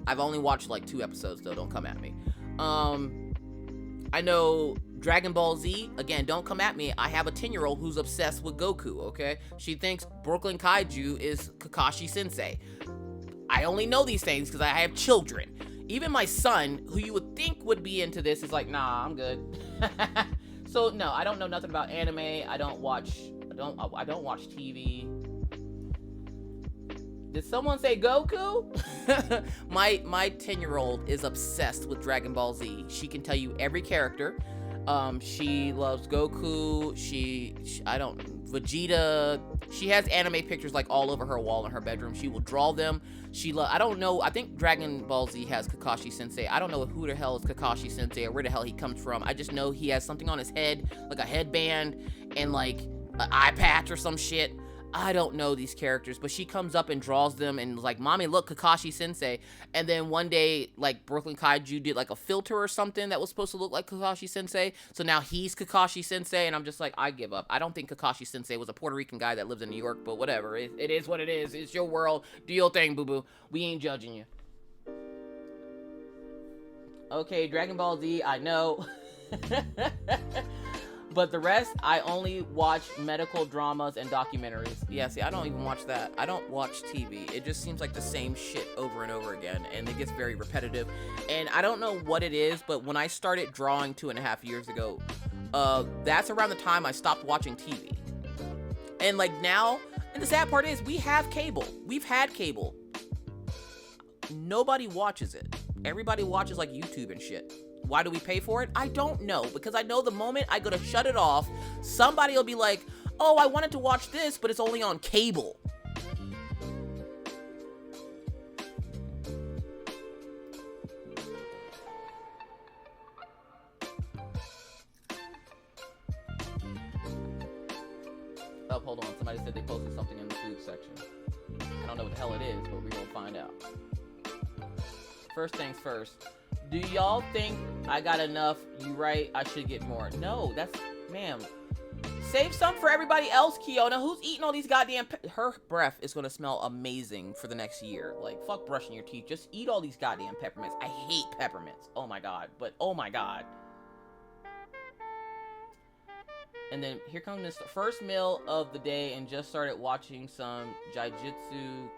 I've only watched like 2 episodes though. Don't come at me. I know Dragon Ball Z. Again, don't come at me. I have a 10-year-old who's obsessed with Goku, okay? She thinks Brooklyn Kaiju is Kakashi Sensei. I only know these things because I have children. Even my son, who you would think would be into this, is like, nah, I'm good. So no, I don't know nothing about anime. I don't watch TV. Did someone say Goku? My 10-year-old is obsessed with Dragon Ball Z. She can tell you every character. She loves Goku. Vegeta. She has anime pictures like all over her wall in her bedroom. She will draw them. I don't know. I think Dragon Ball Z has Kakashi Sensei. I don't know who the hell is Kakashi Sensei or where the hell he comes from. I just know he has something on his head, like a headband and like an eye patch or some shit. I don't know these characters, but she comes up and draws them and like, mommy, look, Kakashi Sensei. And then one day, like Brooklyn Kaiju did like a filter or something that was supposed to look like Kakashi Sensei. So now he's Kakashi Sensei, and I'm just like, I give up. I don't think Kakashi Sensei was a Puerto Rican guy that lives in New York, but whatever. It is what it is. It's your world. Do your thing, boo-boo. We ain't judging you. Okay, Dragon Ball Z, I know. But the rest, I only watch medical dramas and documentaries. Yeah, see, I don't even watch that. I don't watch TV. It just seems like the same shit over and over again, and it gets very repetitive. And I don't know what it is, but when I started drawing 2.5 years ago, that's around the time I stopped watching TV. And like now, and the sad part is, we have cable. We've had cable. Nobody watches it. Everybody watches like YouTube and shit. Why do we pay for it? I don't know, because I know the moment I go to shut it off, somebody will be like, oh, I wanted to watch this, but it's only on cable. Oh, hold on. Somebody said they posted something in the food section. I don't know what the hell it is, but we're gonna find out. First things first. Do y'all think I got enough? You right, I should get more. No, that's, ma'am. Save some for everybody else, Kiona. Who's eating all these goddamn her breath is gonna smell amazing for the next year. Like, fuck brushing your teeth. Just eat all these goddamn peppermints. I hate peppermints. Oh my god. But, oh my god. And then, here comes this first meal of the day and just started watching some Jiu-Jitsu.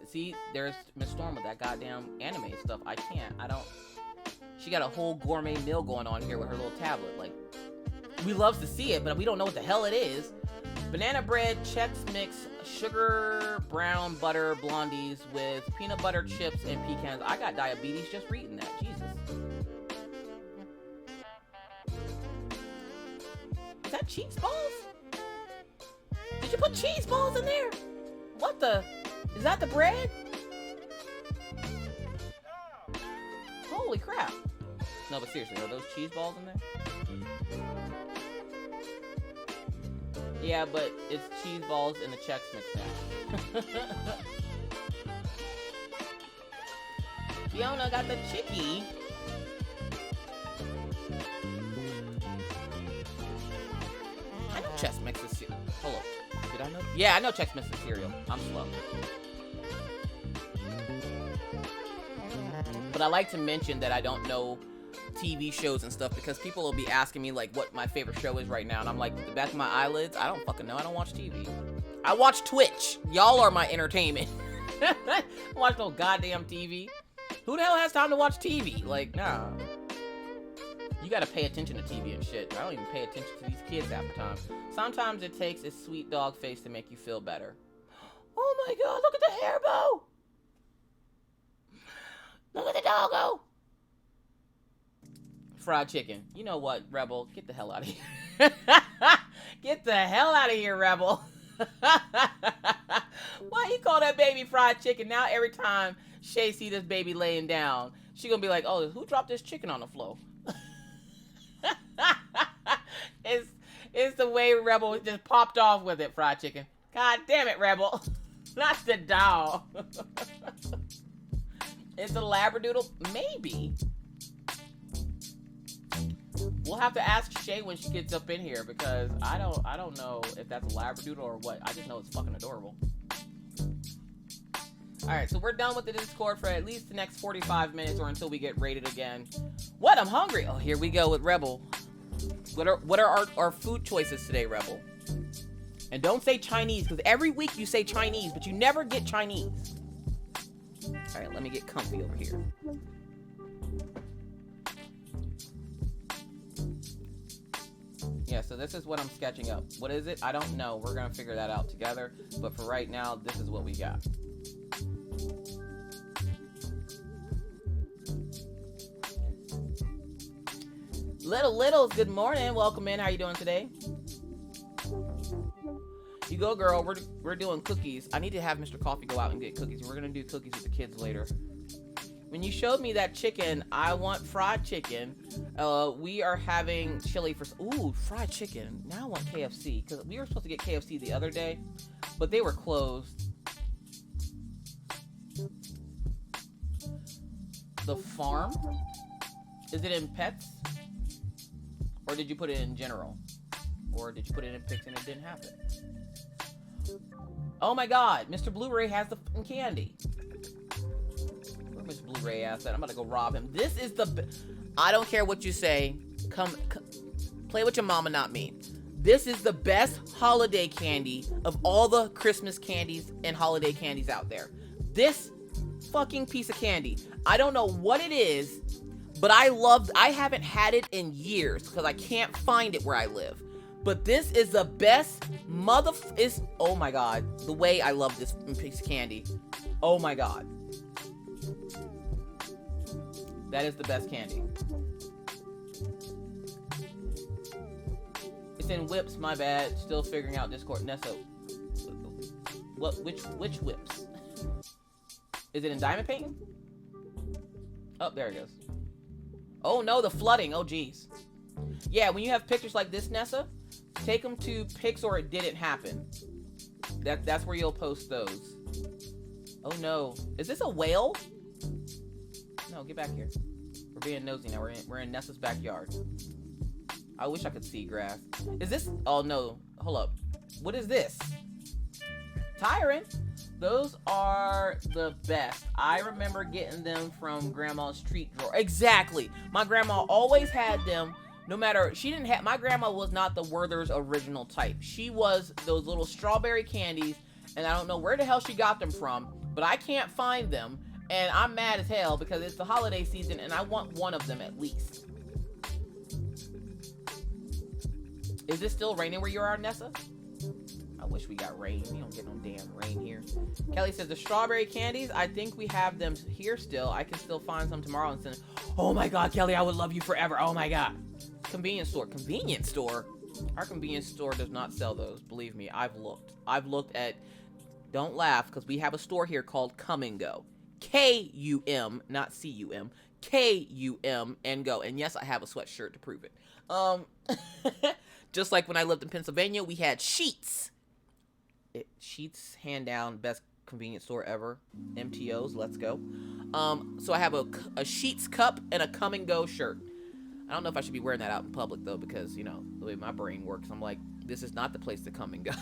See, there's Miss Storm with that goddamn anime stuff. I can't. I don't... She got a whole gourmet meal going on here with her little tablet. Like, we love to see it, but we don't know what the hell it is. Banana bread, Chex Mix, sugar, brown butter, blondies with peanut butter chips and pecans. I got diabetes just reading that. Jesus. Is that cheese balls? Did you put cheese balls in there? What the? Is that the bread? Holy crap. No, but seriously, are those cheese balls in there? Yeah, but it's cheese balls in the Chex Mix now. Fiona got the chickie. I know Chex Mix is cereal. Hold up. Did I know? Yeah, I know Chex Mix is cereal. I'm slow. But I like to mention that I don't know TV shows and stuff because people will be asking me like what my favorite show is right now, and I'm like, the back of my eyelids, I don't fucking know. I don't watch TV. I watch Twitch. Y'all are my entertainment. I watch no goddamn TV. Who the hell has time to watch TV? Like, nah. You gotta pay attention to TV and shit. I don't even pay attention to these kids half the time. Sometimes it takes a sweet dog face to make you feel better. Oh my god, look at the hair bow! Look at the doggo! Fried chicken. You know what, Rebel? Get the hell out of here. Get the hell out of here, Rebel. Why you call that baby fried chicken? Now every time Shay see this baby laying down, she gonna be like, oh, who dropped this chicken on the floor? It's the way Rebel just popped off with it, fried chicken. God damn it, Rebel. Not the dog. It's a Labradoodle? Maybe. We'll have to ask Shay when she gets up in here because I don't know if that's a labradoodle or what. I just know it's fucking adorable. Alright, so we're done with the Discord for at least the next 45 minutes or until we get rated again. What? I'm hungry. Oh, here we go with Rebel. What are our food choices today, Rebel? And don't say Chinese, because every week you say Chinese, but you never get Chinese. Alright, let me get comfy over here. Yeah, so this is what I'm sketching up. What is it? I don't know. We're going to figure that out together. But for right now, this is what we got. Littles, good morning. Welcome in. How you doing today? You go, girl. We're doing cookies. I need to have Mr. Coffee go out and get cookies. We're going to do cookies with the kids later. When you showed me that chicken, I want fried chicken. We are having chili for... Ooh, fried chicken. Now I want KFC. Because we were supposed to get KFC the other day, but they were closed. The farm? Is it in pets? Or did you put it in general? Or did you put it in pics and it didn't happen? Oh my god, Mr. Blu-ray has the fucking candy. Where Mr. Blu-ray ass at? I'm about to go rob him. This is the... I don't care what you say. Come play with your mama, not me. This is the best holiday candy of all the Christmas candies and holiday candies out there. This fucking piece of candy. I don't know what it is, but I haven't had it in years because I can't find it where I live. But this is the best oh my god, the way I love this piece of candy. Oh my god. That is the best candy. It's in whips, my bad. Still figuring out Discord. Nessa. Which whips? Is it in diamond painting? Oh, there it goes. Oh no, the flooding. Oh geez. Yeah, when you have pictures like this, Nessa, take them to pics or it didn't happen. That's where you'll post those. Oh no. Is this a whale? No, get back here. We're being nosy now. We're in Nessa's backyard. I wish I could see grass. Is this... Oh no. Hold up. What is this? Tyrant. Those are the best. I remember getting them from Grandma's treat drawer. Exactly. My grandma always had them. No matter, she didn't have, my grandma was not the Werther's original type. She was those little strawberry candies, and I don't know where the hell she got them from, but I can't find them, and I'm mad as hell because it's the holiday season, and I want one of them at least. Is it still raining where you are, Nessa? I wish we got rain. We don't get no damn rain here. Kelly says, the strawberry candies, I think we have them here still. I can still find some tomorrow and send. Oh my god, Kelly, I would love you forever. Oh my god. Convenience store. Convenience store? Our convenience store does not sell those. Believe me, I've looked. I've looked at... Don't laugh, because we have a store here called Come and Go. K-U-M, not C-U-M. K-U-M and Go. And yes, I have a sweatshirt to prove it. Just like when I lived in Pennsylvania, we had Sheets. Sheets, hand down, best convenience store ever. MTOs, let's go. So I have a Sheets cup and a Come and Go shirt. I don't know if I should be wearing that out in public though, because you know the way my brain works, I'm like, this is not the place to come and go.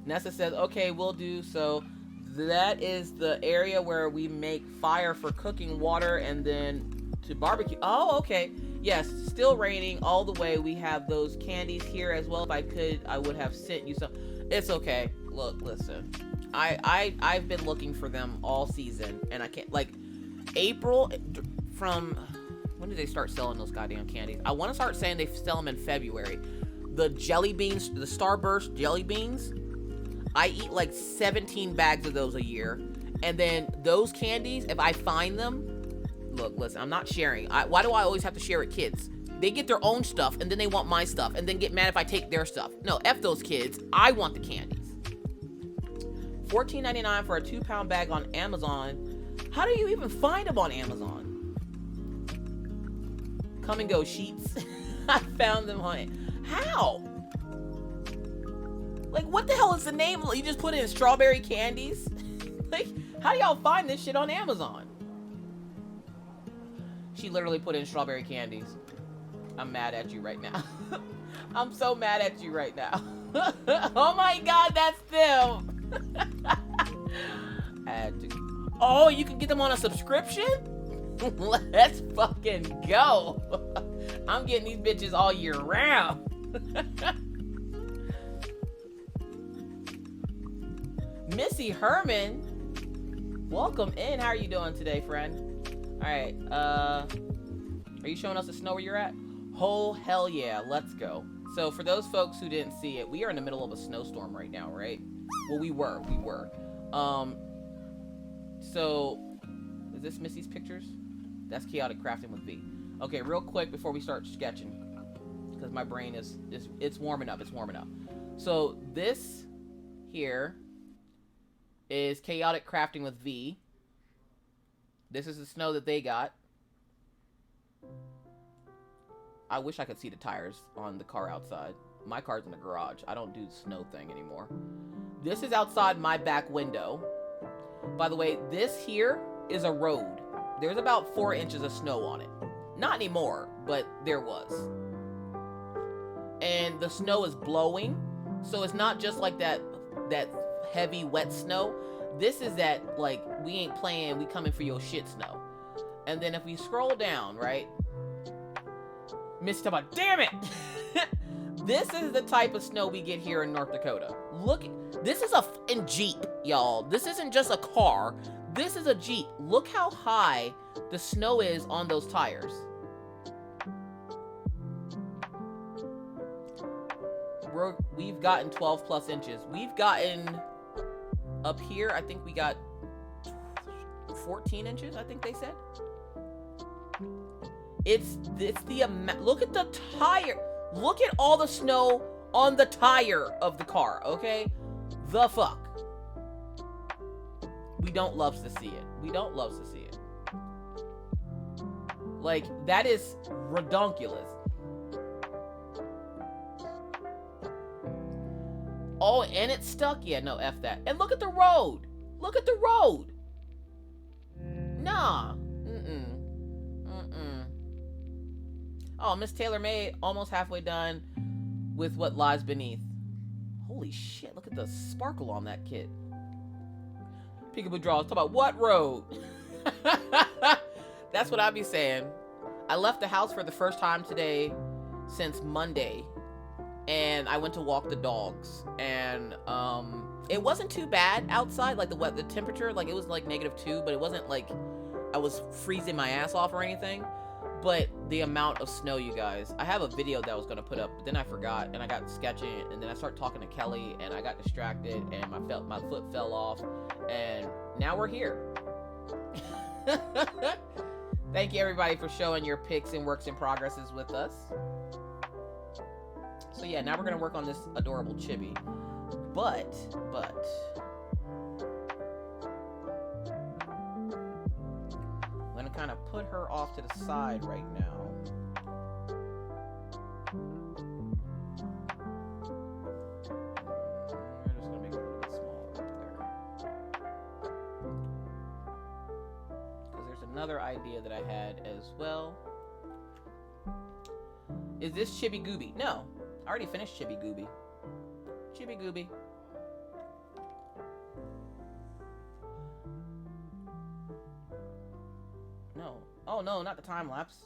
Nessa says, okay, we'll do. So that is the area where we make fire for cooking water and then to barbecue. Oh, okay. Yes, still raining all the way. We have those candies here as well. If I could, I would have sent you some. It's okay. Look, listen. I've been looking for them all season, and I can't, like, April, from, when did they start selling those goddamn candies? I want to start saying they sell them in February. The jelly beans, the Starburst jelly beans, I eat like 17 bags of those a year. And then those candies, if I find them, look, listen, I'm not sharing. Why do I always have to share with kids? They get their own stuff, and then they want my stuff, and then get mad if I take their stuff. No, F those kids. I want the candies. $14.99 for a 2-pound bag on Amazon. How do you even find them on Amazon? Come and Go Sheets. I found them on... How? Like, what the hell is the name? You just put in strawberry candies? Like, How do y'all find this shit on Amazon? She literally put in strawberry candies. I'm mad at you right now. I'm so mad at you right now. Oh my god, that's them. Add to. Oh, you can get them on a subscription? Let's fucking go. I'm getting these bitches all year round. Missy Herman, welcome in. How are you doing today, friend? All right, are you showing us the snow where you're at? Oh, hell yeah, let's go. So for those folks who didn't see it, we are in the middle of a snowstorm right now, right? Well, we were. So is this Missy's pictures? That's chaotic crafting with V. Okay, real quick before we start sketching, because my brain is it's warming up. It's warming up. So this here is chaotic crafting with V. This is the snow that they got. I wish I could see the tires on the car outside. My car's in the garage. I don't do the snow thing anymore. This is outside my back window. By the way, this here is a road. There's about 4 inches of snow on it. Not anymore, but there was. And the snow is blowing. So it's not just like that heavy wet snow. This is that, like, we ain't playing, we coming for your shit snow. And then if we scroll down, right? Missy talking about, damn it! This is the type of snow we get here in North Dakota. Look, this is a f***ing Jeep, y'all. This isn't just a car. This is a Jeep. Look how high the snow is on those tires. We've gotten 12 plus inches. We've gotten up here, I think we got 14 inches, I think they said. It's the amount. Look at the tire. Look at all the snow on the tire of the car, okay? The fuck. We don't love to see it. We don't love to see it. Like, that is redonkulous. Oh, and it's stuck? Yeah, no, F that. And look at the road. Look at the road. Nah. Oh, Miss Taylor May almost halfway done with what lies beneath. Holy shit, look at the sparkle on that kit. Peekaboo Draws, talk about what road? That's what I be saying. I left the house for the first time today since Monday. And I went to walk the dogs. And it wasn't too bad outside. Like the temperature, like it was like -2, but it wasn't like I was freezing my ass off or anything. But the amount of snow, you guys. I have a video that I was going to put up, but then I forgot, and I got sketching, and then I started talking to Kelly, and I got distracted, and my foot fell off, and now we're here. Thank you, everybody, for showing your pics and works in progresses with us. So yeah, now we're going to work on this adorable chibi. But... I'm gonna kind of put her off to the side right now. We're just gonna make it a little bit smaller right there. Because there's another idea that I had as well. Is this Chibi Gooby? No, I already finished Chibi Gooby. Chibi Gooby. No. Oh no, not the time lapse.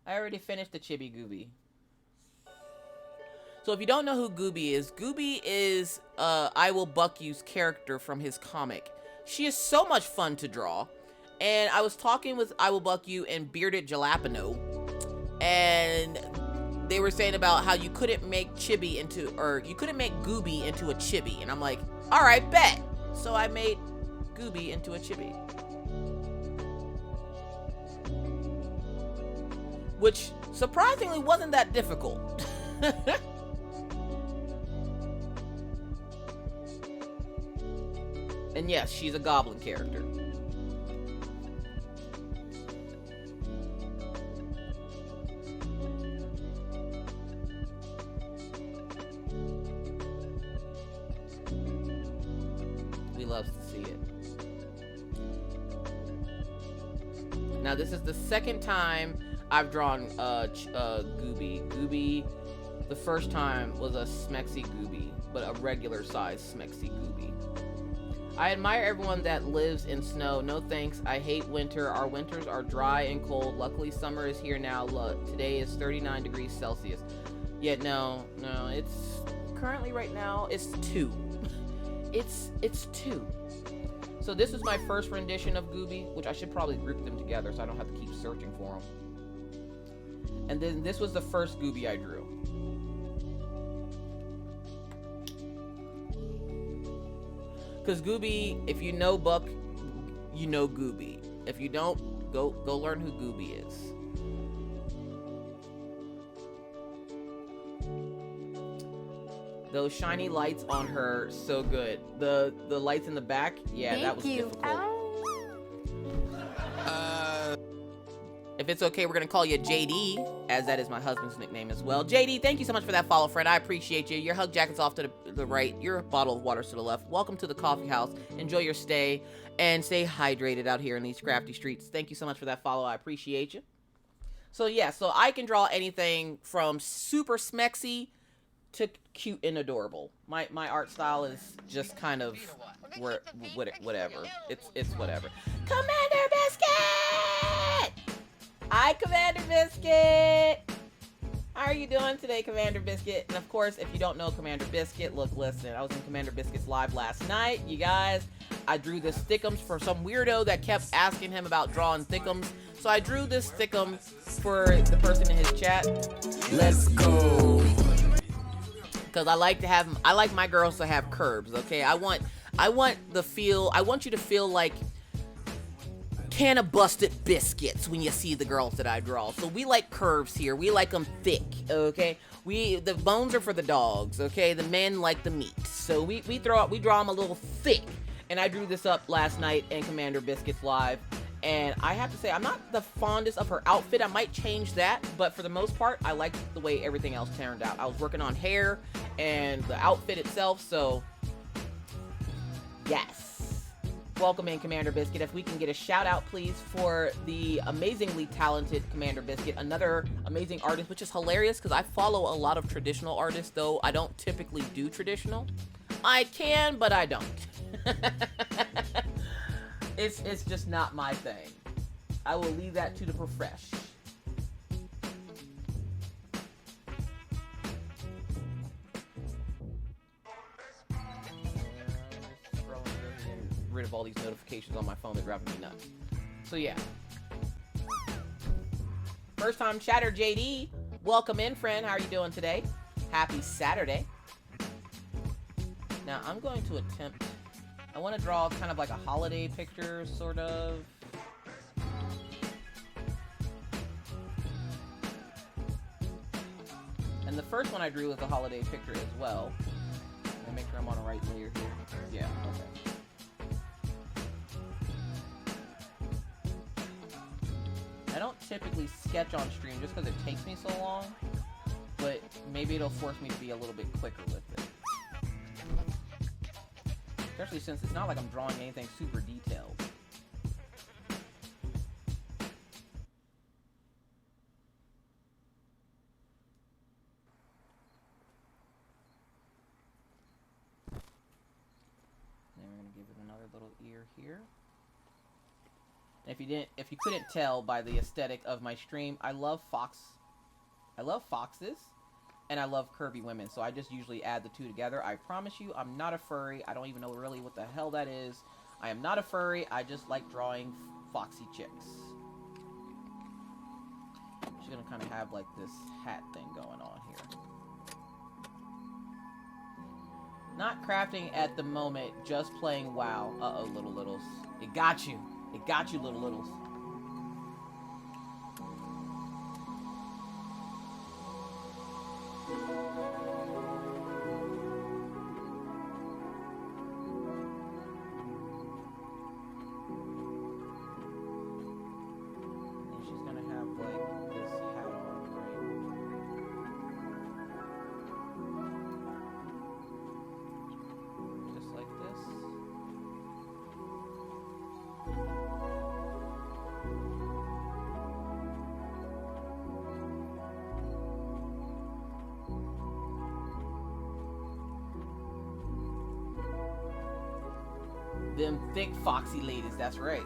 I already finished the Chibi Gooby. So if you don't know who Gooby is I Will Buck You's character from his comic. She is so much fun to draw. And I was talking with I Will Buck You and Bearded Jalapeno, and they were saying about how you couldn't make Chibi into, or you couldn't make Gooby into a Chibi. And I'm like, all right, bet. So I made Gooby into a Chibi. Which surprisingly wasn't that difficult. And yes, she's a goblin character. Gooby loves to see it. Now this is the second time I've drawn Gooby. Gooby, the first time was a Smexy Gooby, but a regular size Smexy Gooby. I admire everyone that lives in snow. No thanks. I hate winter. Our winters are dry and cold. Luckily, summer is here now. Look, today is 39 degrees Celsius. Yet no, it's currently right now it's 2. It's 2. So this is my first rendition of Gooby, which I should probably group them together so I don't have to keep searching for them. And then this was the first Gooby I drew. Because Gooby, if you know Buck, you know Gooby. If you don't, go learn who Gooby is. Those shiny lights on her, so good. The lights in the back, yeah, that was difficult. If it's okay, we're gonna call you JD, as that is my husband's nickname as well. JD, thank you so much for that follow, friend. I appreciate you. Your hug jacket's off to the right. Your bottle of water's to the left. Welcome to the coffee house. Enjoy your stay and stay hydrated out here in these crafty streets. Thank you so much for that follow. I appreciate you. So yeah, so I can draw anything from super smexy to cute and adorable. My art style is just kind of whatever. It's whatever. Commander Biscuit! Hi, Commander Biscuit! How are you doing today, Commander Biscuit? And of course, if you don't know Commander Biscuit, look, listen, I was in Commander Biscuit's live last night. You guys, I drew this thickums for some weirdo that kept asking him about drawing thickums. So I drew this thickum for the person in his chat. Let's go! Because I like my girls to have curves, okay? I want you to feel like can of busted biscuits when you see the girls that I draw. So we like curves here. We like them thick, okay? The bones are for the dogs, okay? The men like the meat. So we draw them a little thick. And I drew this up last night in Commander Biscuit's live. And I have to say, I'm not the fondest of her outfit. I might change that, but for the most part, I like the way everything else turned out. I was working on hair and the outfit itself, so yes. Welcome in, Commander Biscuit. If we can get a shout out, please, for the amazingly talented Commander Biscuit, another amazing artist, which is hilarious because I follow a lot of traditional artists, though I don't typically do traditional. I can, but I don't. It's just not my thing. I will leave that to the profesh. Rid of all these notifications on my phone that driving me nuts. So yeah. First time chatter, JD. Welcome in, friend. How are you doing today? Happy Saturday. Now I'm going to attempt. I want to draw kind of like a holiday picture, sort of. And the first one I drew was a holiday picture as well. Let me make sure I'm on the right layer here. Yeah, okay. I don't typically sketch on stream just because it takes me so long, but maybe it'll force me to be a little bit quicker with it. Especially since it's not like I'm drawing anything super detailed. Then we're gonna give it another little ear here. And if you couldn't tell by the aesthetic of my stream, I love foxes, and I love curvy women, so I just usually add the two together. I promise you, I'm not a furry. I don't even know really what the hell that is. I am not a furry. I just like drawing foxy chicks. She's gonna kind of have like this hat thing going on here. Not crafting at the moment, just playing WoW. Uh-oh, little littles. It got you. It got you, little littles. And she's gonna have like this hat on, right? Just like this. Them thick foxy ladies, that's right.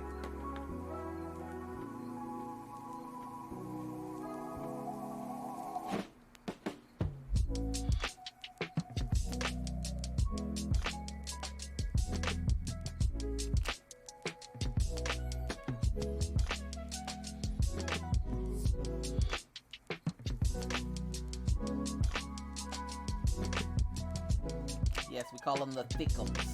Yes, we call them the thickums.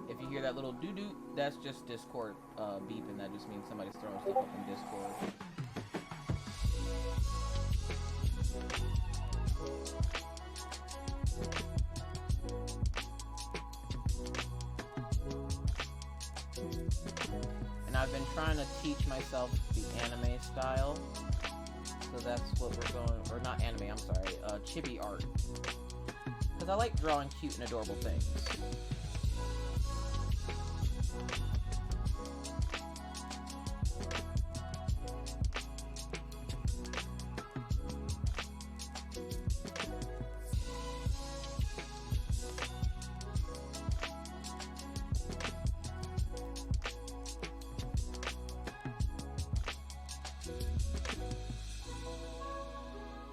If you hear that little doo-doo, that's just Discord beeping. That just means somebody's throwing stuff up in Discord. And I've been trying to teach myself the anime style. So that's what we're going, or not anime, I'm sorry, chibi art. Because I like drawing cute and adorable things.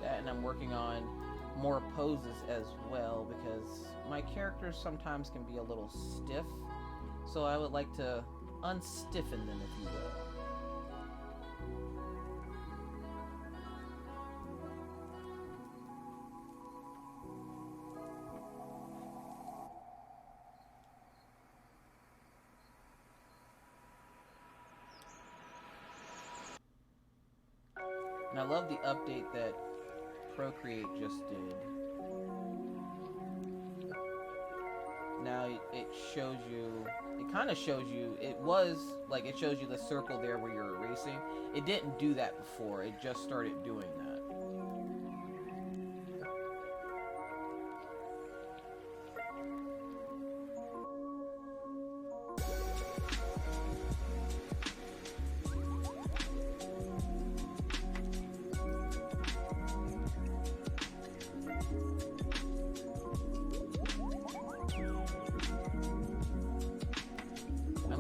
And I'm working on more poses as well because my characters sometimes can be a little stiff, so I would like to unstiffen them, if you will. And I love the update that Procreate just did. Now it shows you, it kind of shows you, it was like it shows you the circle there where you're erasing. It didn't do that before, it just started doing that.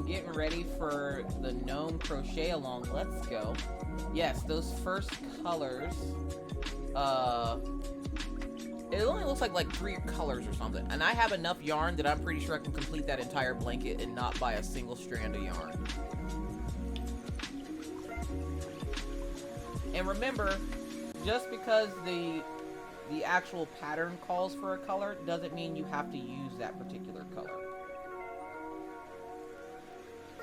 Getting ready for the gnome crochet along. Let's go. Yes, those first colors, it only looks like 3 colors or something, and I have enough yarn that I'm pretty sure I can complete that entire blanket and not buy a single strand of yarn. And remember, just because the actual pattern calls for a color doesn't mean you have to use that particular color.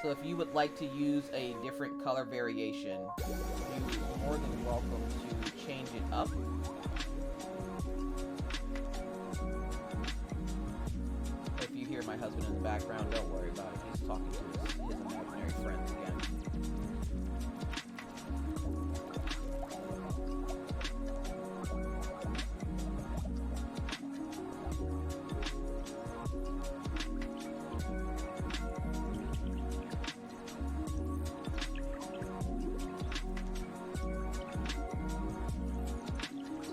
So if you would like to use a different color variation, you're more than welcome to change it up. If you hear my husband in the background, don't worry about it. He's talking to his imaginary friends again.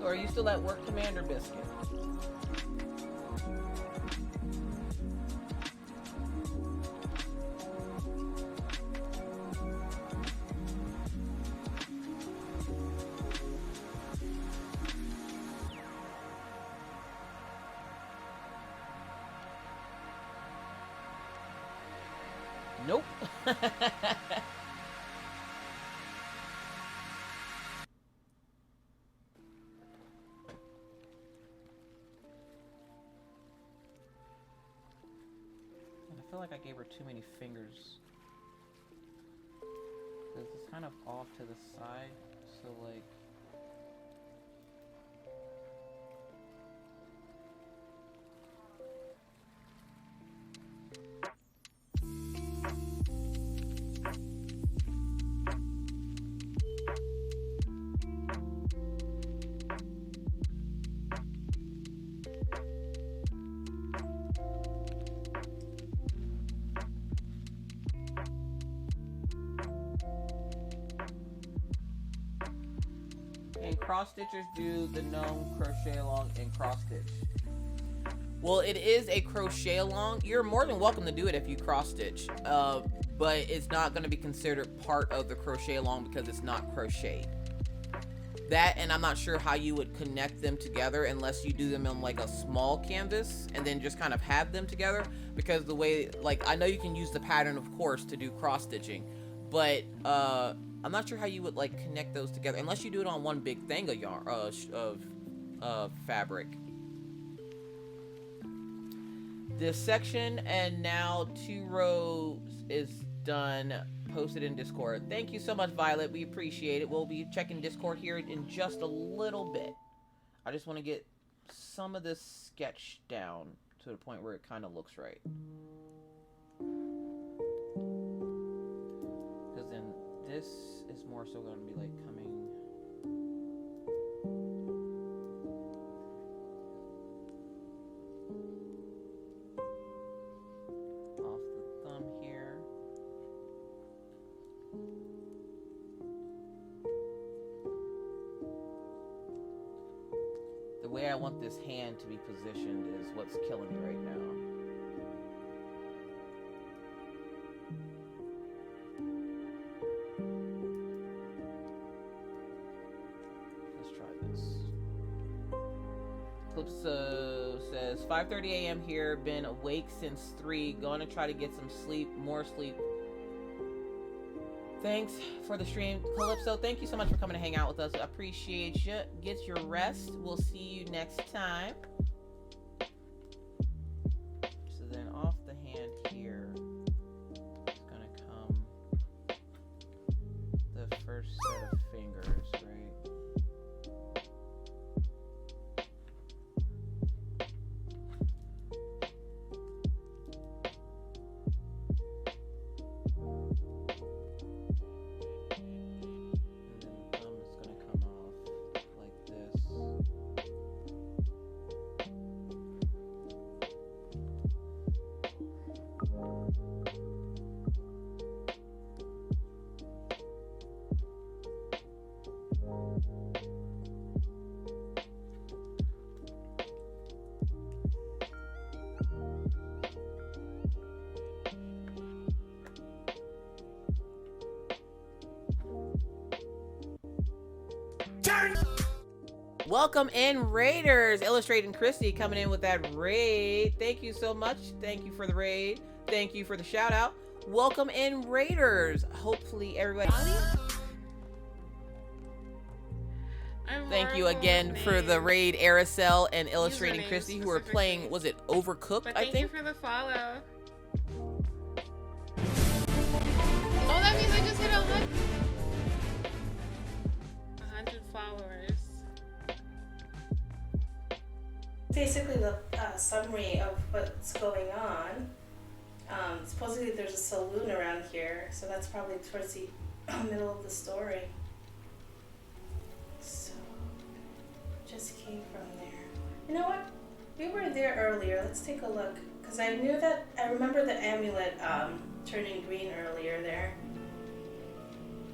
Are you still at work, Commander Biscuit? Nope. I feel like I gave her too many fingers. Because it's kind of off to the side, so like... Cross stitchers do the gnome crochet along and cross stitch. Well, it is a crochet along. You're more than welcome to do it if you cross stitch, but it's not going to be considered part of the crochet along because it's not crocheted. That, and I'm not sure how you would connect them together unless you do them on like a small canvas and then just kind of have them together, because the way, like, I know you can use the pattern of course to do cross stitching, but I'm not sure how you would like connect those together unless you do it on one big thing of yarn of fabric. This section and now 2 rows is done. Posted in Discord. Thank you so much, Violet. We appreciate it. We'll be checking Discord here in just a little bit. I just want to get some of this sketch down to the point where it kind of looks right. Because then this is more so going to be like coming off the thumb here. The way I want this hand to be positioned is what's killing me right now. Calypso says 5:30 a.m. here, been awake since 3, going to try to get some sleep, more sleep. Thanks for the stream, Calypso. Thank you so much for coming to hang out with us. I appreciate you. Get your rest. We'll see you next time. So then off the hand here, it's gonna come the first set of fingers, right? Welcome in, Raiders. Illustrating Christy coming in with that raid. Thank you so much. Thank you for the raid. Thank you for the shout out. Welcome in, Raiders. Hopefully everybody. Thank you again for the raid, Aracel and Illustrating Christy, who are playing, was it Overcooked, But I thank think? you for the follow. Oh, that means I just hit 100. 100 followers. Basically the summary of what's going on. Supposedly there's a saloon around here, so that's probably towards the middle of the story. So, just came from there. You know what? We were there earlier. Let's take a look. Because I knew that, I remember the amulet turning green earlier there.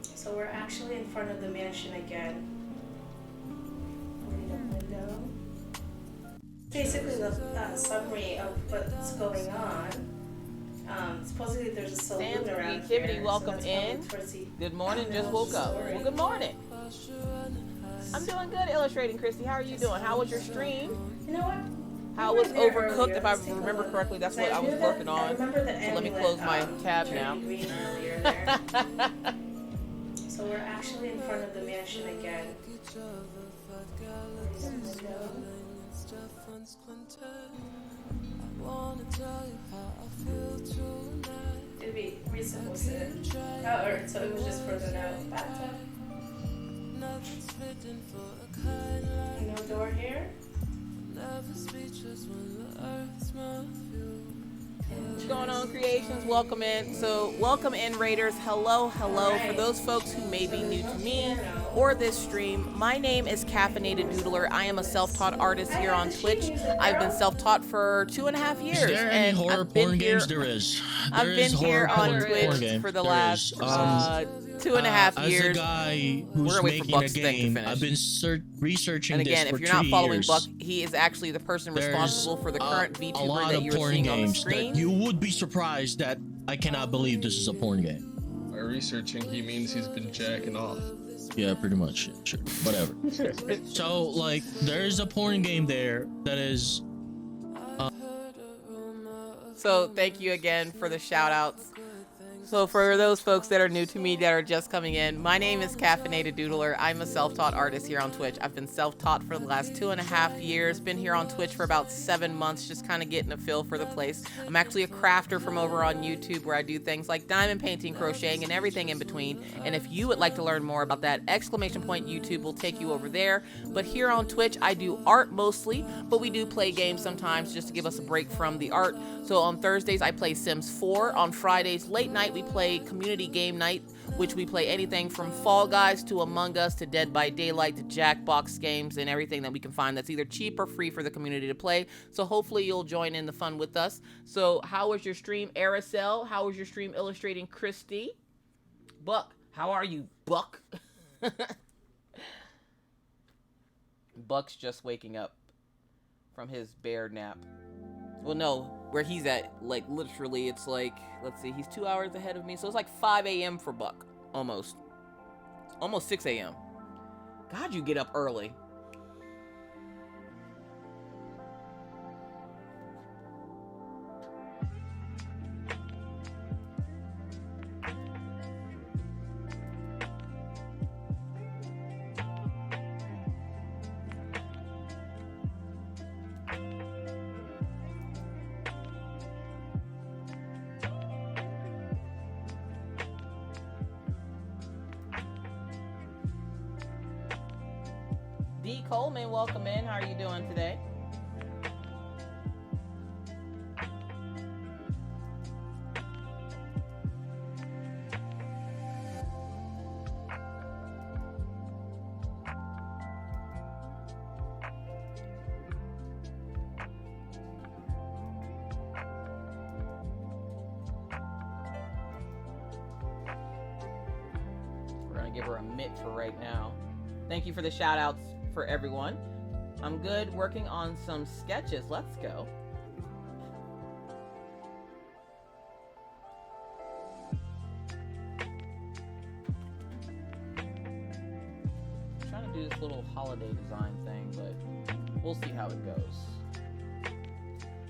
So we're actually in front of the mansion again. Read a window. Basically the summary of what's going on. Supposedly there's a saloon around Creativity, here. welcome so in. Good morning, just woke up. Well, good morning. I'm doing good, Illustrating Christy. How are you doing? How was your stream? You know what? How was Overcooked? If I remember correctly, that's what I was working on. So let me close my tab now. So we're actually in front of the mansion again. Did we supposed to? Oh, alright, so it was just further out. Bathtub. No door here. What's going on, Creations? Welcome in. So, welcome in, Raiders. Hello, hello. For those folks who may be new to me or this stream, my name is Caffeinated Doodler. I am a self-taught artist here on Twitch. I've been self-taught for 2.5 years. Is there any horror porn games? There is. I've been here on Twitch for the last 2.5 years. As a guy who's making a game, I've been researching and again, this for if you're not 2 following years. Buck, he is actually the person responsible for the current a VTuber lot that of you're porn seeing on the games screen. that you would be surprised that I cannot believe this is a porn game. By researching, he means he's been jacking off. Yeah, pretty much. Sure, whatever. So, like, there's a porn game there that is. So thank you again for the shout outs. So for those folks that are new to me that are just coming in, my name is Caffeinated Doodler. I'm a self-taught artist here on Twitch. I've been self-taught for the last 2.5 years. Been here on Twitch for about 7 months, just kind of getting a feel for the place. I'm actually a crafter from over on YouTube where I do things like diamond painting, crocheting, and everything in between. And if you would like to learn more about that, YouTube will take you over there. But here on Twitch, I do art mostly, but we do play games sometimes just to give us a break from the art. So on Thursdays, I play Sims 4. On Fridays, late night, we play community game night, which we play anything from Fall Guys to Among Us to Dead by Daylight to Jackbox games and everything that we can find that's either cheap or free for the community to play. So hopefully you'll join in the fun with us. So how was your stream, Aracel? How was your stream illustrating Christy? Buck, how are you, Buck? Buck's just waking up from his bear nap. Well, no, where he's at, like, literally, it's like, let's see, he's 2 hours ahead of me, so it's like 5 a.m. for Buck, almost. Almost 6 a.m. God, you get up early. D. Coleman, welcome in. How are you doing today? We're gonna give her a mitt for right now. Thank you for the shout outs for everyone. I'm good working on some sketches. Let's go. I'm trying to do this little holiday design thing, but we'll see how it goes.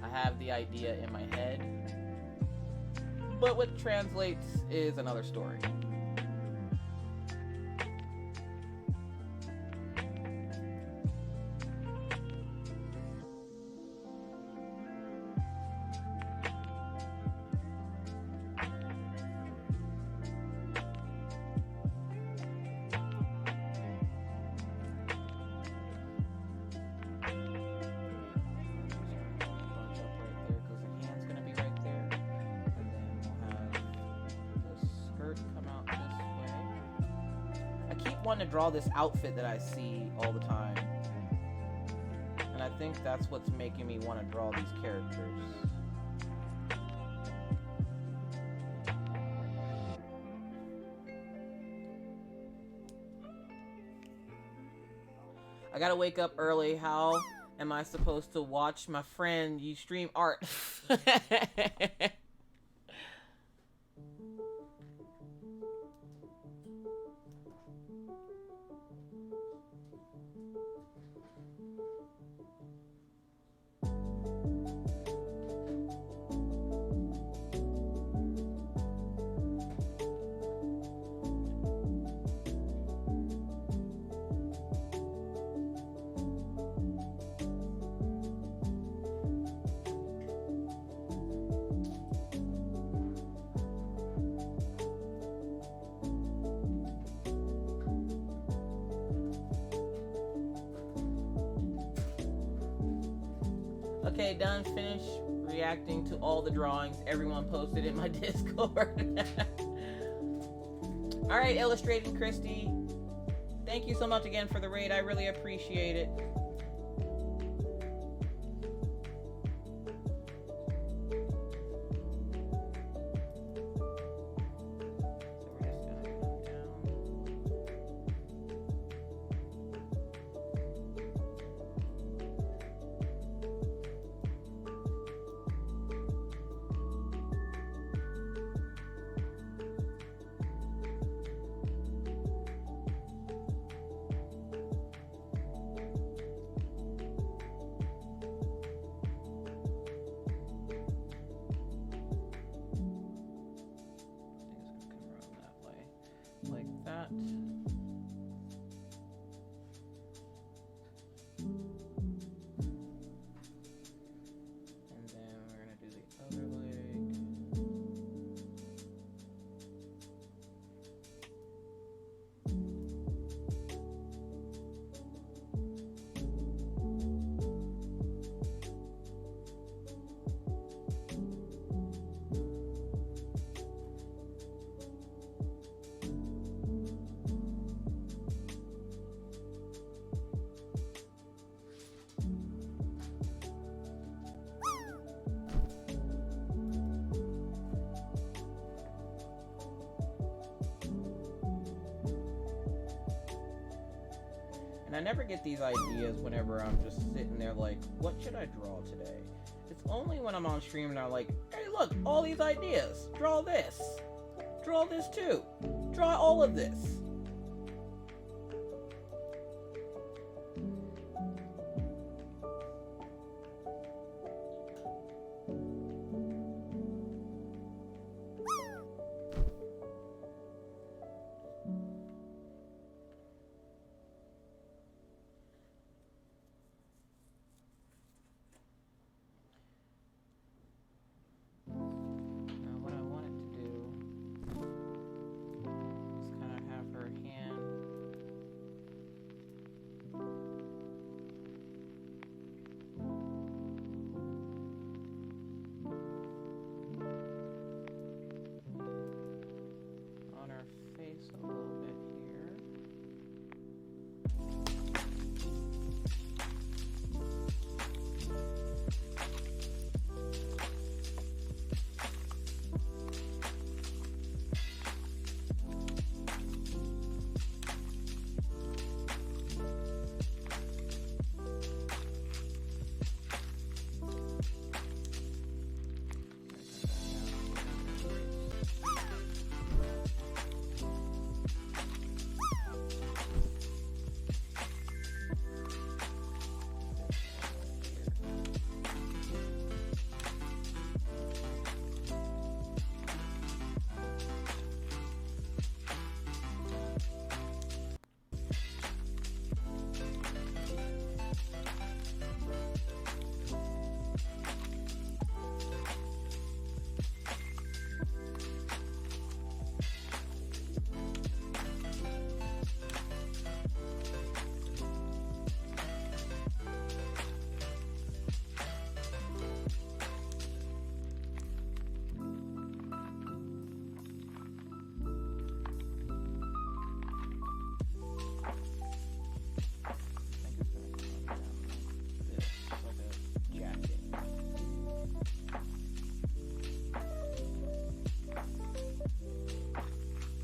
I have the idea in my head, but what translates is another story. To draw this outfit that I see all the time, and I think that's what's making me want to draw these characters. I gotta wake up early. How am I supposed to watch my friend you stream art? Okay, done. Finish reacting to all the drawings everyone posted in my Discord. All right, Illustrating Christy. Thank you so much again for the raid. I really appreciate it. And I never get these ideas whenever I'm just sitting there like, what should I draw today? It's only when I'm on stream and I'm like, hey look, all these ideas. Draw this. Draw this too. Draw all of this.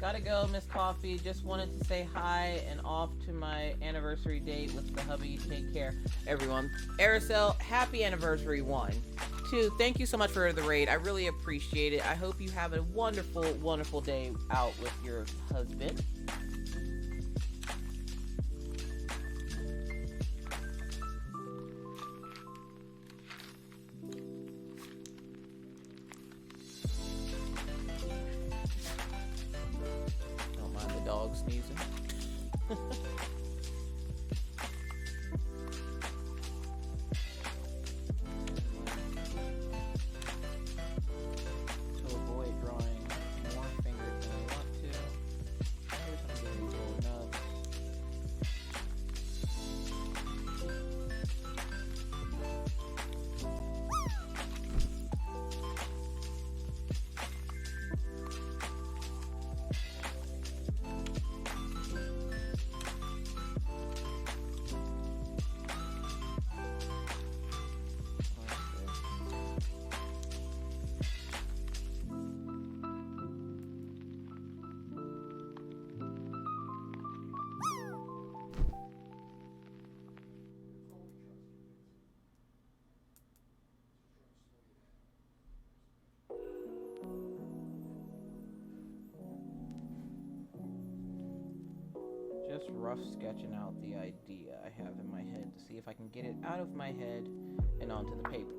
Gotta go, Miss Coffee. Just wanted to say hi and off to my anniversary date with the hubby. Take care, everyone. Aracel, happy anniversary, 1. 2, thank you so much for the raid. I really appreciate it. I hope you have a wonderful, wonderful day out with your husband. Dog sneezing. To avoid drawing more fingers than I want to, here's some rough sketching out the idea I have in my head to see if I can get it out of my head and onto the paper.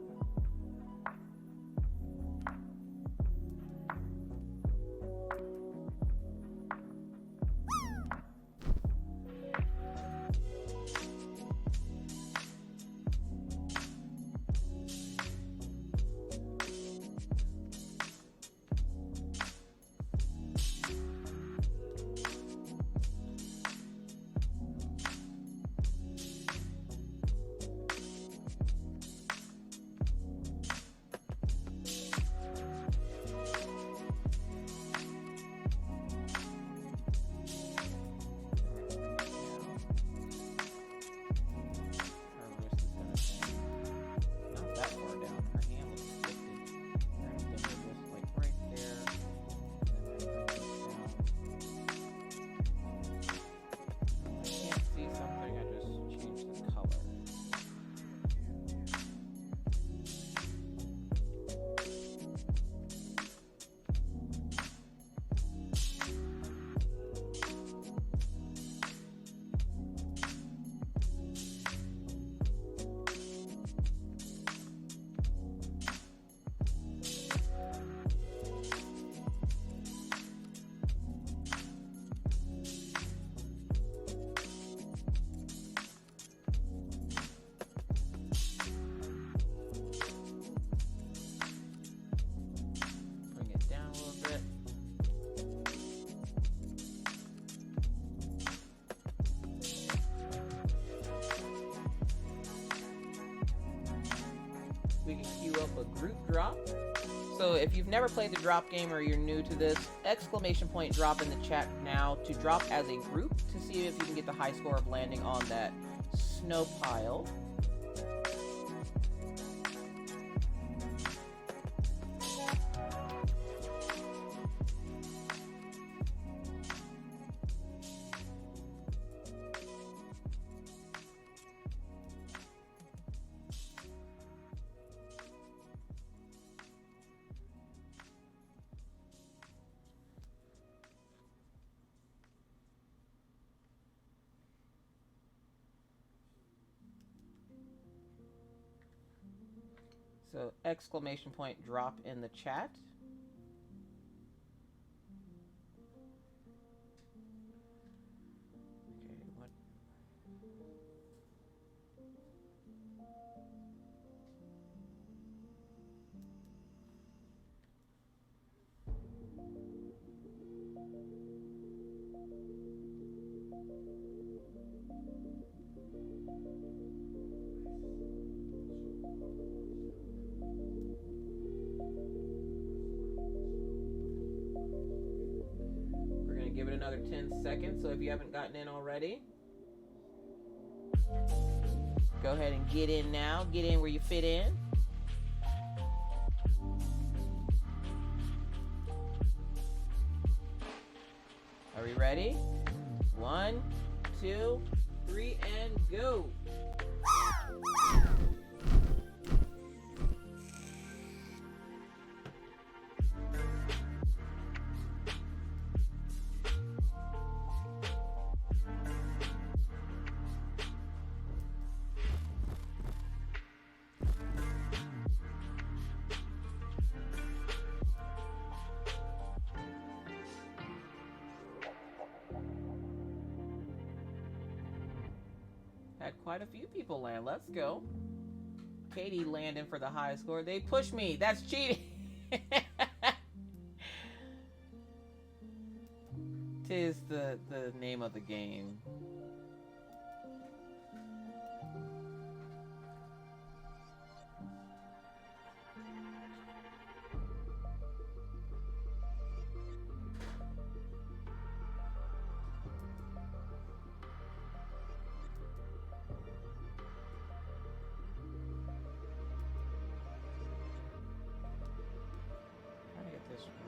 We can queue up a group drop. So if you've never played the drop game or you're new to this, exclamation point drop in the chat now to drop as a group to see if you can get the high score of landing on that snow pile. So exclamation point drop in the chat. Okay, what? Give it another 10 seconds, so if you haven't gotten in already, go ahead and get in now. Get in where you fit in. Are we ready? 1, 2, 3, and go! Had quite a few people land. Let's go. Katie landing for the high score. They pushed me. That's cheating. Tis the name of the game.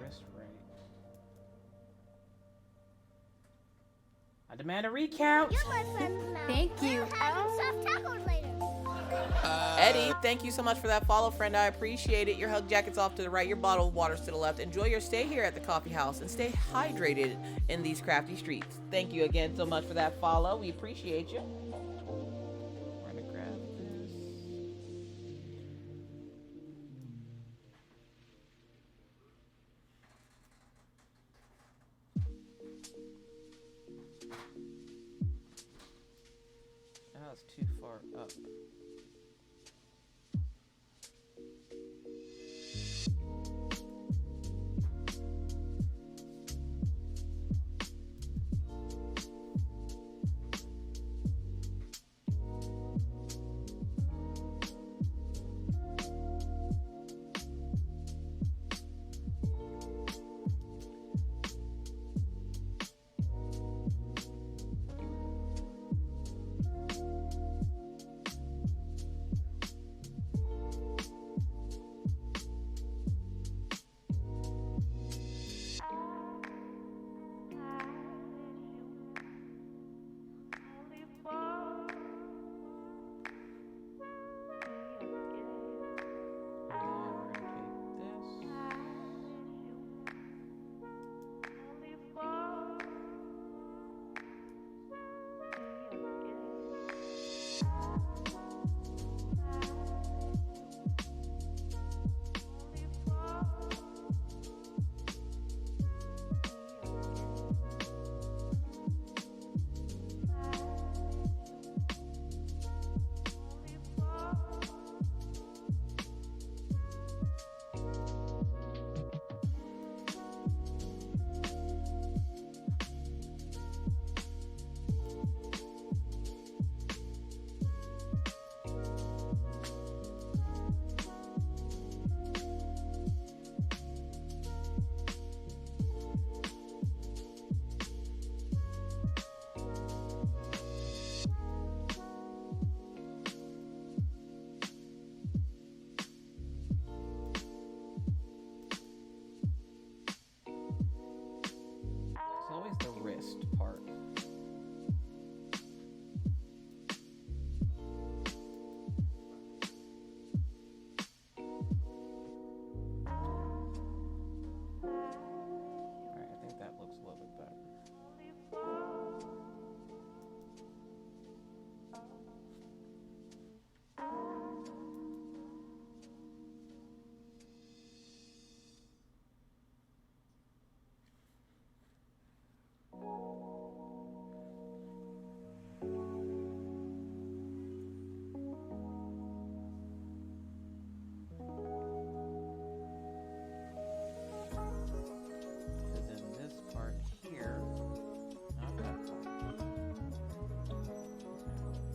Wrist right. I demand a recount. You're my friend now. Thank you. We're having soft tacos later. Eddie, thank you so much for that follow, friend. I appreciate it. Your hug jacket's off to the right, your bottle of water's to the left. Enjoy your stay here at the coffee house and stay hydrated in these crafty streets. Thank you again so much for that follow. We appreciate you. We're gonna grab this. Oh, it's too far up. It's always the wrist part. Alright, I think that looks a little bit better. And then this part here, not that part.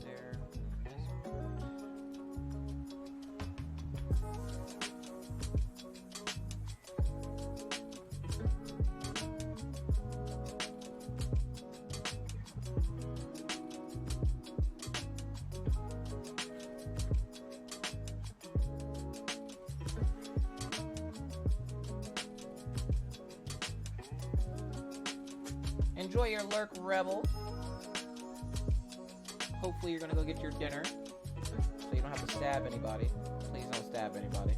There, this part. Enjoy your lurk, Rebel. Hopefully you're gonna go get your dinner, so you don't have to stab anybody. Please don't stab anybody.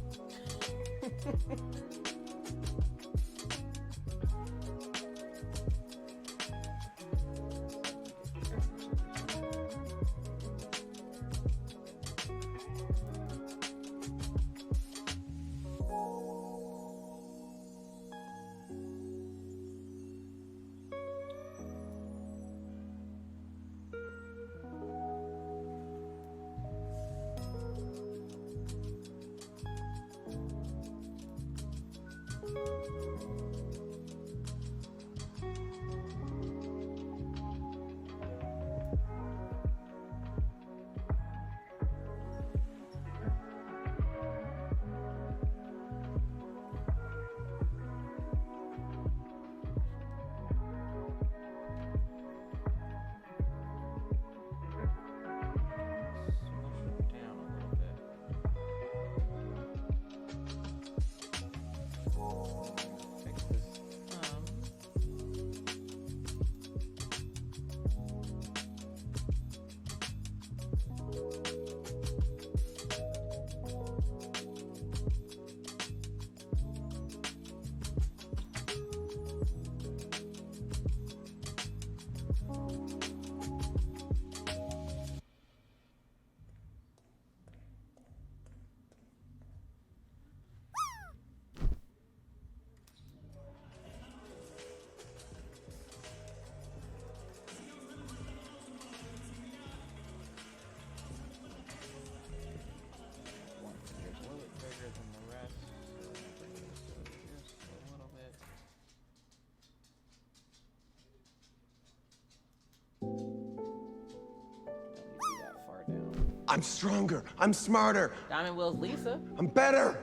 I'm stronger. I'm smarter. Diamond Will's Lisa. I'm better.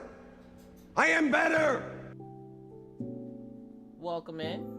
I am better. Welcome in.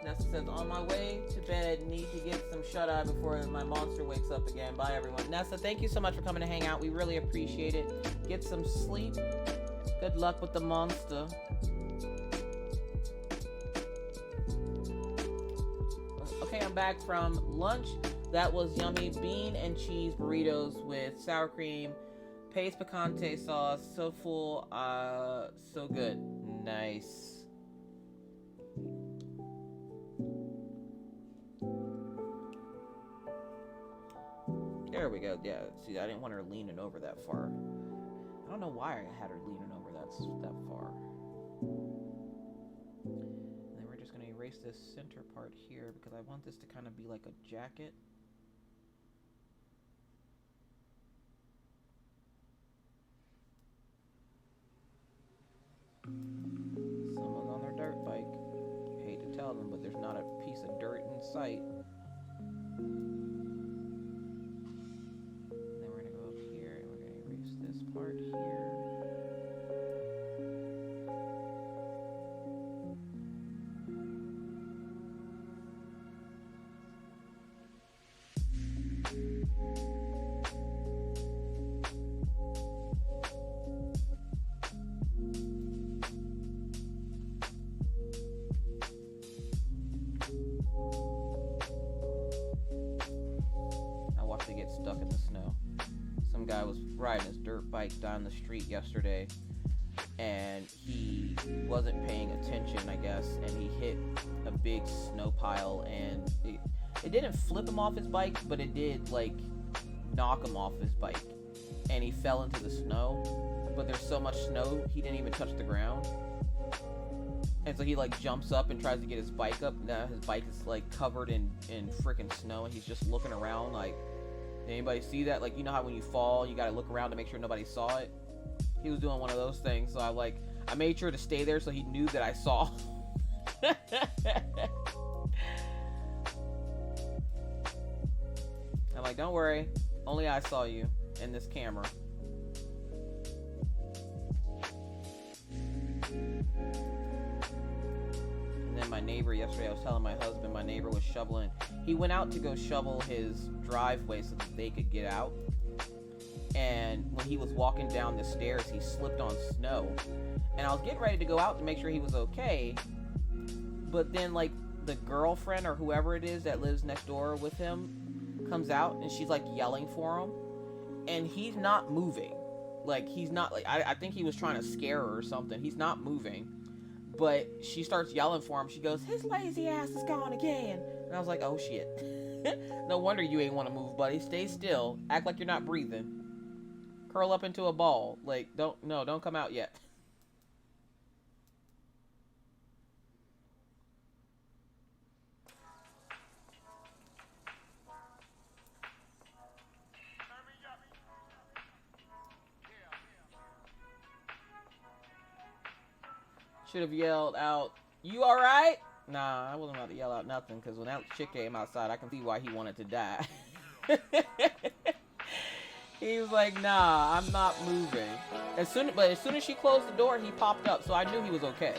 Nessa says, on my way to bed, need to get some shut-eye before my monster wakes up again. Bye, everyone. Nessa, thank you so much for coming to hang out. We really appreciate it. Get some sleep. Good luck with the monster. Okay, I'm back from lunch. That was yummy bean and cheese burritos with sour cream, paste picante sauce. So full, so good. Nice. There we go. Yeah, see, I didn't want her leaning over that far. I don't know why I had her leaning over that far. And then we're just going to erase this center part here because I want this to kind of be like a jacket. Someone's on their dirt bike. I hate to tell them, but there's not a piece of dirt in sight. Part here. I watched it get stuck in the snow. Some guy was riding his dirt bike down the street yesterday and he wasn't paying attention, I guess, and he hit a big snow pile and it didn't flip him off his bike, but it did like knock him off his bike and he fell into the snow, but there's so much snow he didn't even touch the ground. And so he like jumps up and tries to get his bike up. Now his bike is like covered in freaking snow and he's just looking around like, did anybody see that? Like, you know how when you fall, you gotta look around to make sure nobody saw it? He was doing one of those things, so I made sure to stay there so he knew that I saw. I'm like, don't worry, only I saw you in this camera. And then my neighbor yesterday, I was telling my husband, my neighbor was shoveling. He went out to go shovel his driveway so that they could get out. And when he was walking down the stairs, he slipped on snow. And I was getting ready to go out to make sure he was okay. But then, like, the girlfriend or whoever it is that lives next door with him comes out and she's, like, yelling for him. And he's not moving. Like, he's not, like, I think he was trying to scare her or something. He's not moving. But she starts yelling for him. She goes, his lazy ass is gone again. And I was like, oh shit. No wonder you ain't want to move, buddy. Stay still. Act like you're not breathing. Curl up into a ball. Like, don't come out yet. Should have yelled out, "You alright?" Nah, I wasn't about to yell out nothing, because when that chick came outside, I can see why he wanted to die. He was like, nah, I'm not moving. But as soon as she closed the door, he popped up, so I knew he was okay.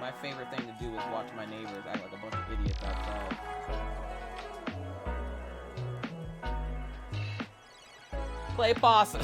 My favorite thing to do is watch my neighbors act like a bunch of idiots outside. Play possum.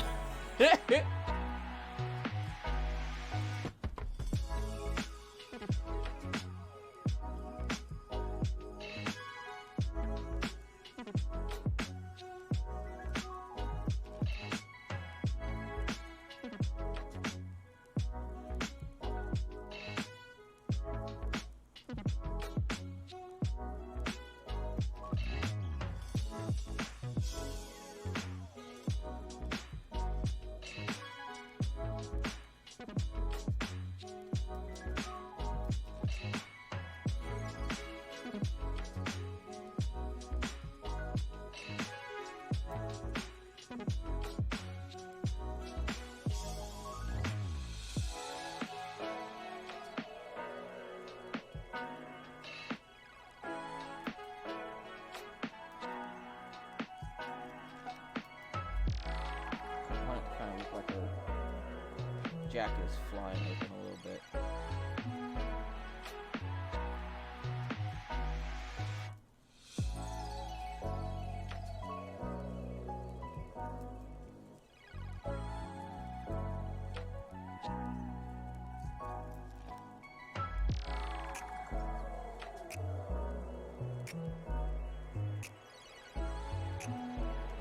Jack is flying open a little bit.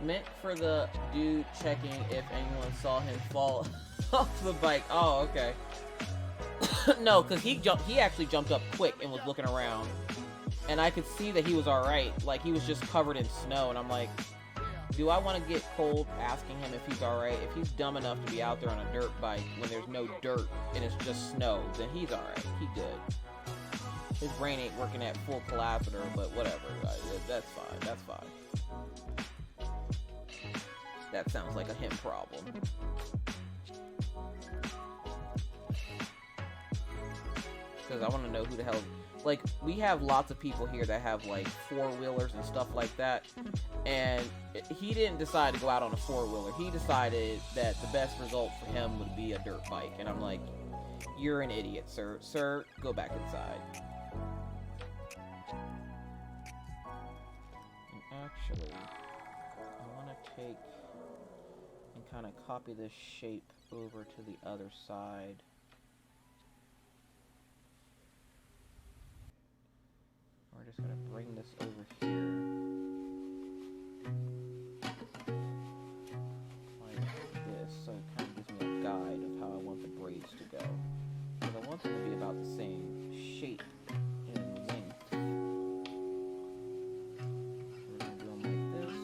Meant for the dude checking if anyone saw him fall off the bike. Oh, okay. No, because he actually jumped up quick and was looking around. And I could see that he was alright. Like, he was just covered in snow. And I'm like, do I want to get cold asking him if he's alright? If he's dumb enough to be out there on a dirt bike when there's no dirt and it's just snow, then he's alright. He good. His brain ain't working at full capacitor, but whatever. That's fine. That's fine. That sounds like a him problem. Because I want to know who the hell... Like, we have lots of people here that have, like, four-wheelers and stuff like that. And he didn't decide to go out on a four-wheeler. He decided that the best result for him would be a dirt bike. And I'm like, you're an idiot, sir. Sir, go back inside. And actually, I want to take... and kind of copy this shape over to the other side. We're just going to bring this over here. Like this, so it kind of gives me a guide of how I want the braids to go. Because I want them to be about the same shape and length. We're going to do them like this.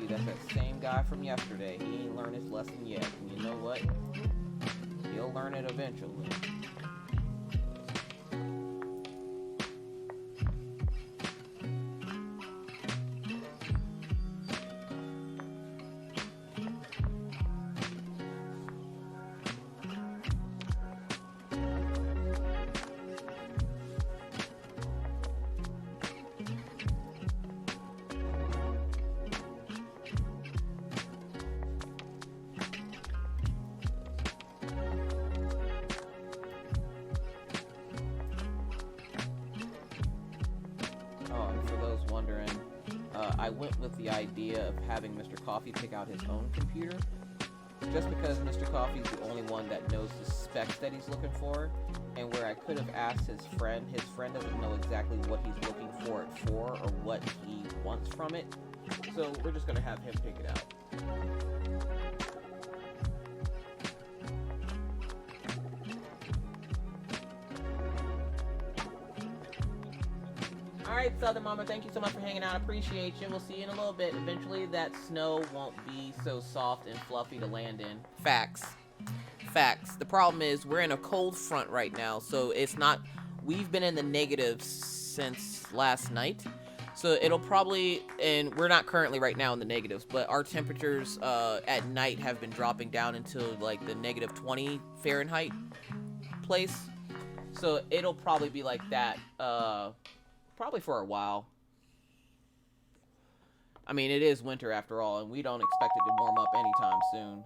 That's that same guy from yesterday. He ain't learned his lesson yet. And you know what? He'll learn it eventually. I went with the idea of having Mr. Coffee pick out his own computer, just because Mr. Coffee's the only one that knows the specs that he's looking for, and where I could have asked his friend doesn't know exactly what he's looking for it for, or what he wants from it, so we're just going to have him pick it out. All right, Southern Mama, thank you so much for hanging out. Appreciate you. We'll see you in a little bit. Eventually, that snow won't be so soft and fluffy to land in. Facts. Facts. The problem is we're in a cold front right now, so it's not... We've been in the negatives since last night, so it'll probably... And we're not currently right now in the negatives, but our temperatures at night have been dropping down into, like, the negative 20 Fahrenheit place. So it'll probably be like that, probably for a while. I mean, it is winter after all, and we don't expect it to warm up anytime soon.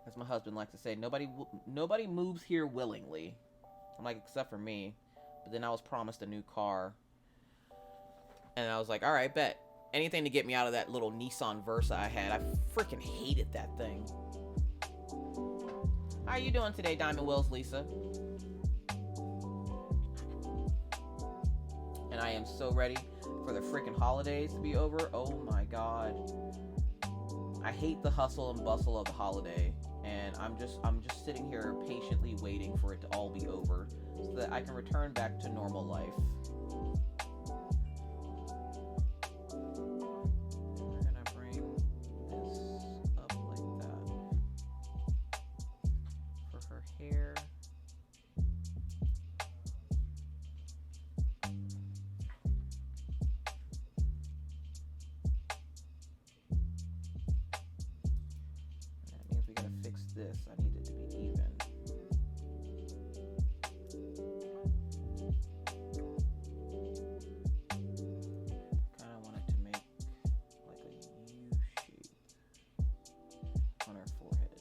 As my husband likes to say, nobody moves here willingly. I'm like, except for me. But then I was promised a new car. And I was like, alright, bet. Anything to get me out of that little Nissan Versa I had. I freaking hated that thing. How are you doing today, Diamond Wills, Lisa? And I am so ready for the freaking holidays to be over. Oh my god. I hate the hustle and bustle of the holiday. And I'm just sitting here patiently waiting for it to all be over so that I can return back to normal life. We're gonna bring this up like that for her hair. This. I need it to be even. Kind of want it to make like a U shape on her forehead.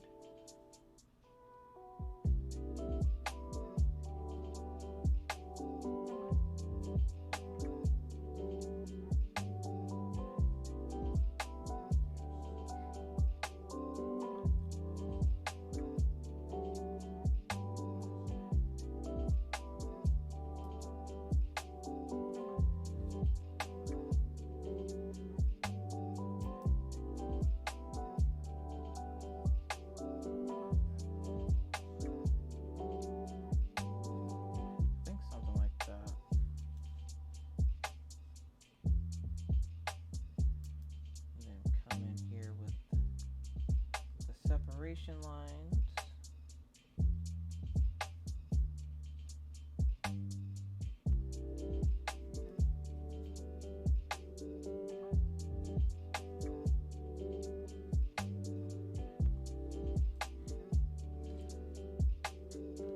Lines.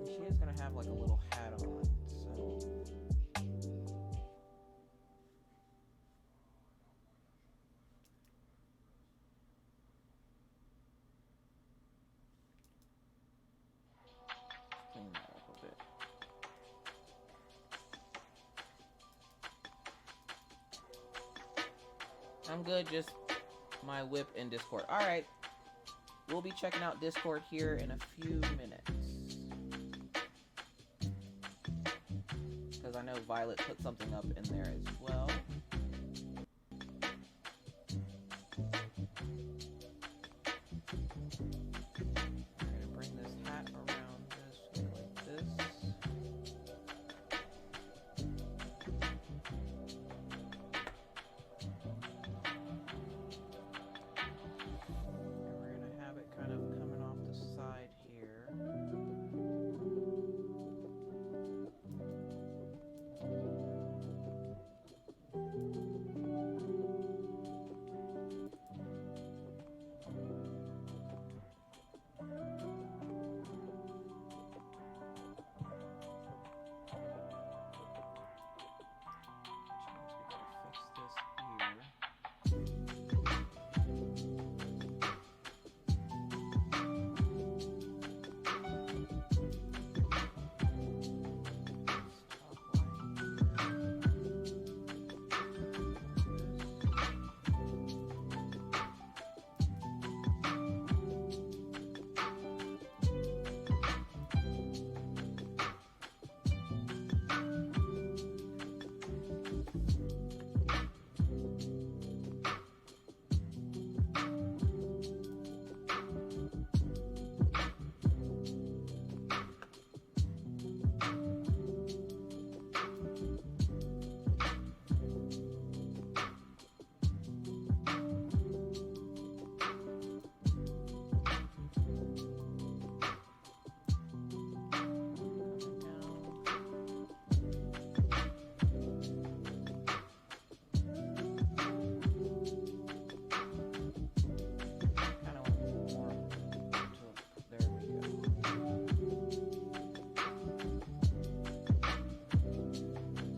She is gonna have like a little hat on, so. Clean that up a bit. I'm good, just my whip in Discord. Alright. We'll be checking out Discord here in a few minutes. Because I know Violet put something up in there as well.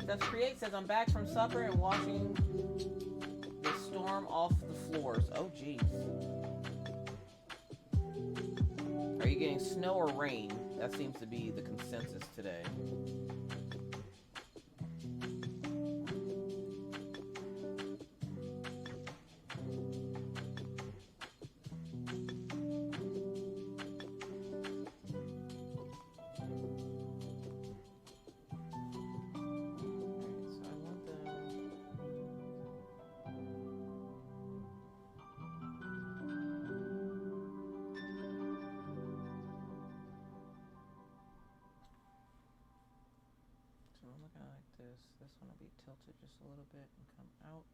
Chef's Create says, I'm back from supper and washing the storm off the floors. Oh, jeez. Are you getting snow or rain? That seems to be the consensus today. This one will be tilted just a little bit and come out.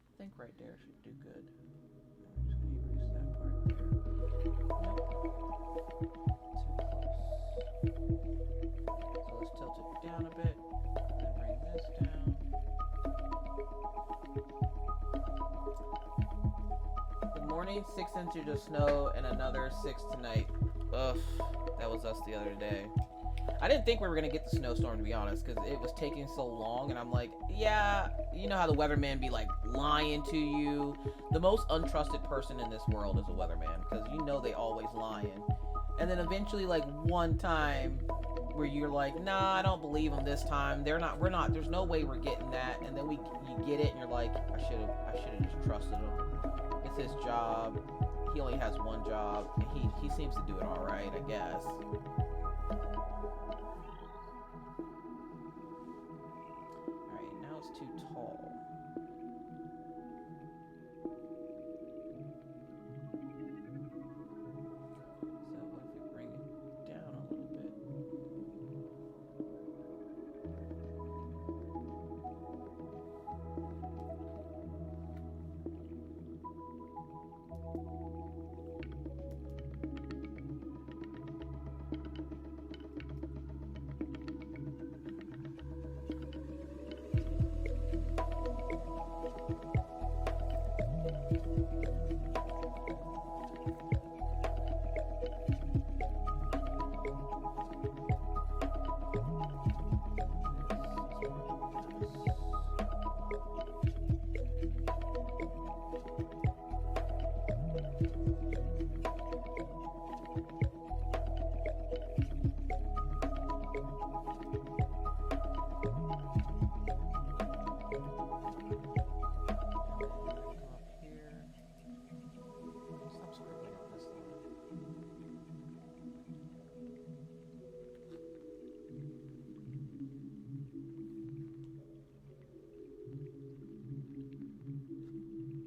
I think right there should do good. I'm just going to erase that part there. Nope. Too close. So let's tilt it down a bit. And then bring this down. Good morning. 6 inches of snow and another 6 tonight. Ugh, that was us the other day. I didn't think we were gonna get the snowstorm, to be honest, because it was taking so long, and I'm like, yeah, you know how the weatherman be like lying to you. The most untrusted person in this world is a weatherman, because you know they always lying. And then eventually, like one time, where you're like, nah, I don't believe them this time. We're not. There's no way we're getting that. And then you get it, and you're like, I should have just trusted him. It's his job. He only has one job, and he seems to do it all right, I guess. Alright, now it's too tall. So what if we bring it down a little bit?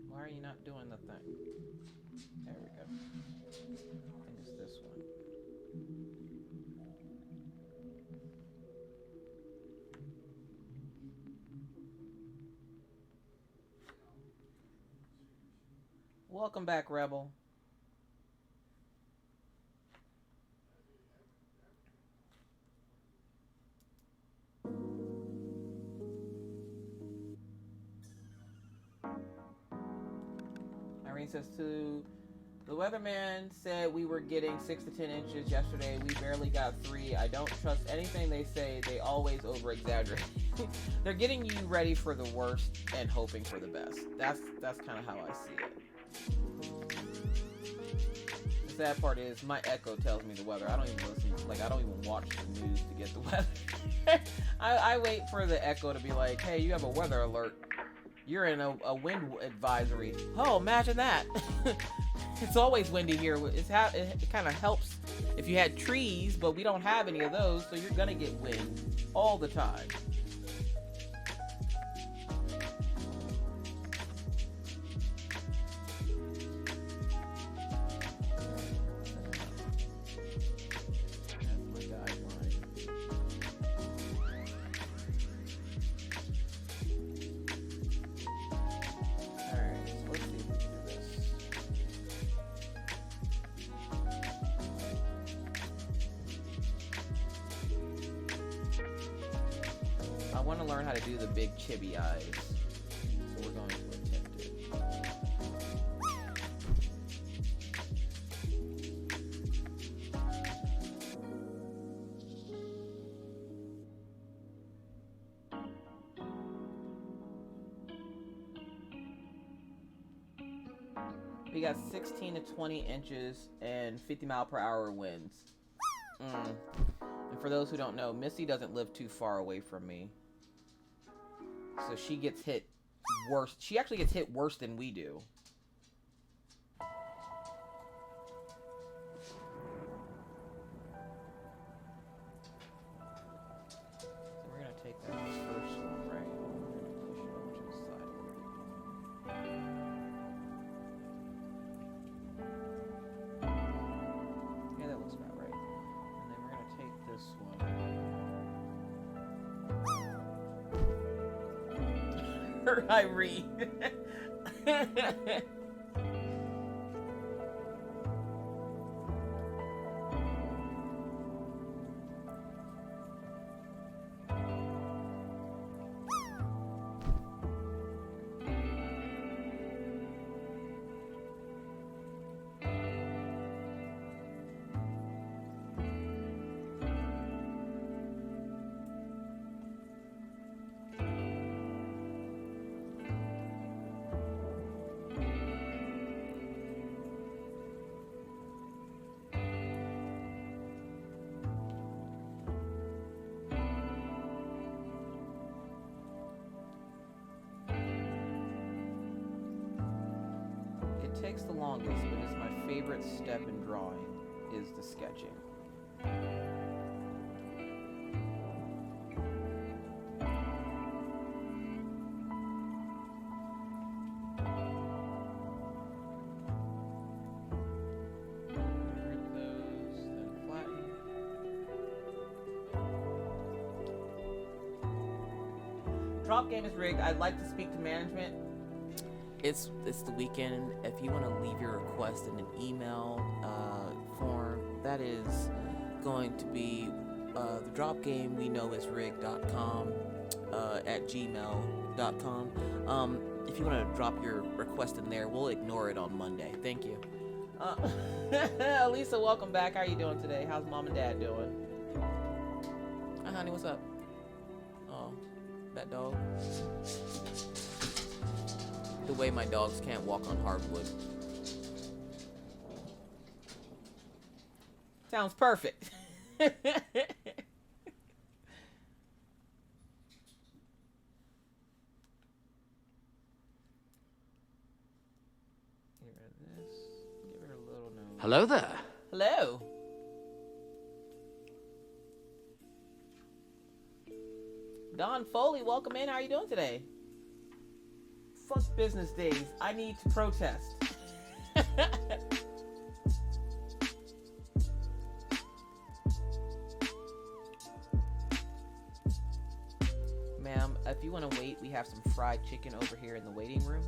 Why are you not doing the thing? There we go. I think it's this one. Welcome back, Rebel. Irene says, the weatherman said we were getting 6 to 10 inches yesterday. We barely got 3. I don't trust anything they say. They always over-exaggerate. They're getting you ready for the worst and hoping for the best. That's kind of how I see it. The sad part is my Echo tells me the weather. I don't even listen. Like, I don't even watch the news to get the weather. I wait for the Echo to be like, hey, you have a weather alert. You're in a wind advisory. Oh, imagine that. It's always windy here. It kind of helps if you had trees, but we don't have any of those, so you're going to get wind all the time. I want to learn how to do the big chibi eyes, so we're going to attempt it. We got 16 to 20 inches and 50-mile-per-hour winds. And for those who don't know, Missy doesn't live too far away from me. So she gets hit worse. She actually gets hit worse than we do. So we're gonna take that first one, right? Push it over to the side. Yeah, that looks about right. And then we're gonna take this one. I read. It takes the longest, but it's my favorite step in drawing is the sketching. Group those, then flatten. Drop game is rigged. I'd like to speak to management. It's the weekend. If you want to leave your request in an email form, that is going to be the drop game we know is rigged.com at gmail.com. If you want to drop your request in there, we'll ignore it on Monday. Thank you. Lisa, welcome back. How are you doing today? How's mom and dad doing? Hi, honey. What's up? Oh, that dog. The way my dogs can't walk on hardwood. Sounds perfect. Get rid of this. Give her a little nose. Hello there. Hello. Don Foley, welcome in. How are you doing today? Fuck business days. I need to protest. Ma'am, if you want to wait, we have some fried chicken over here in the waiting room.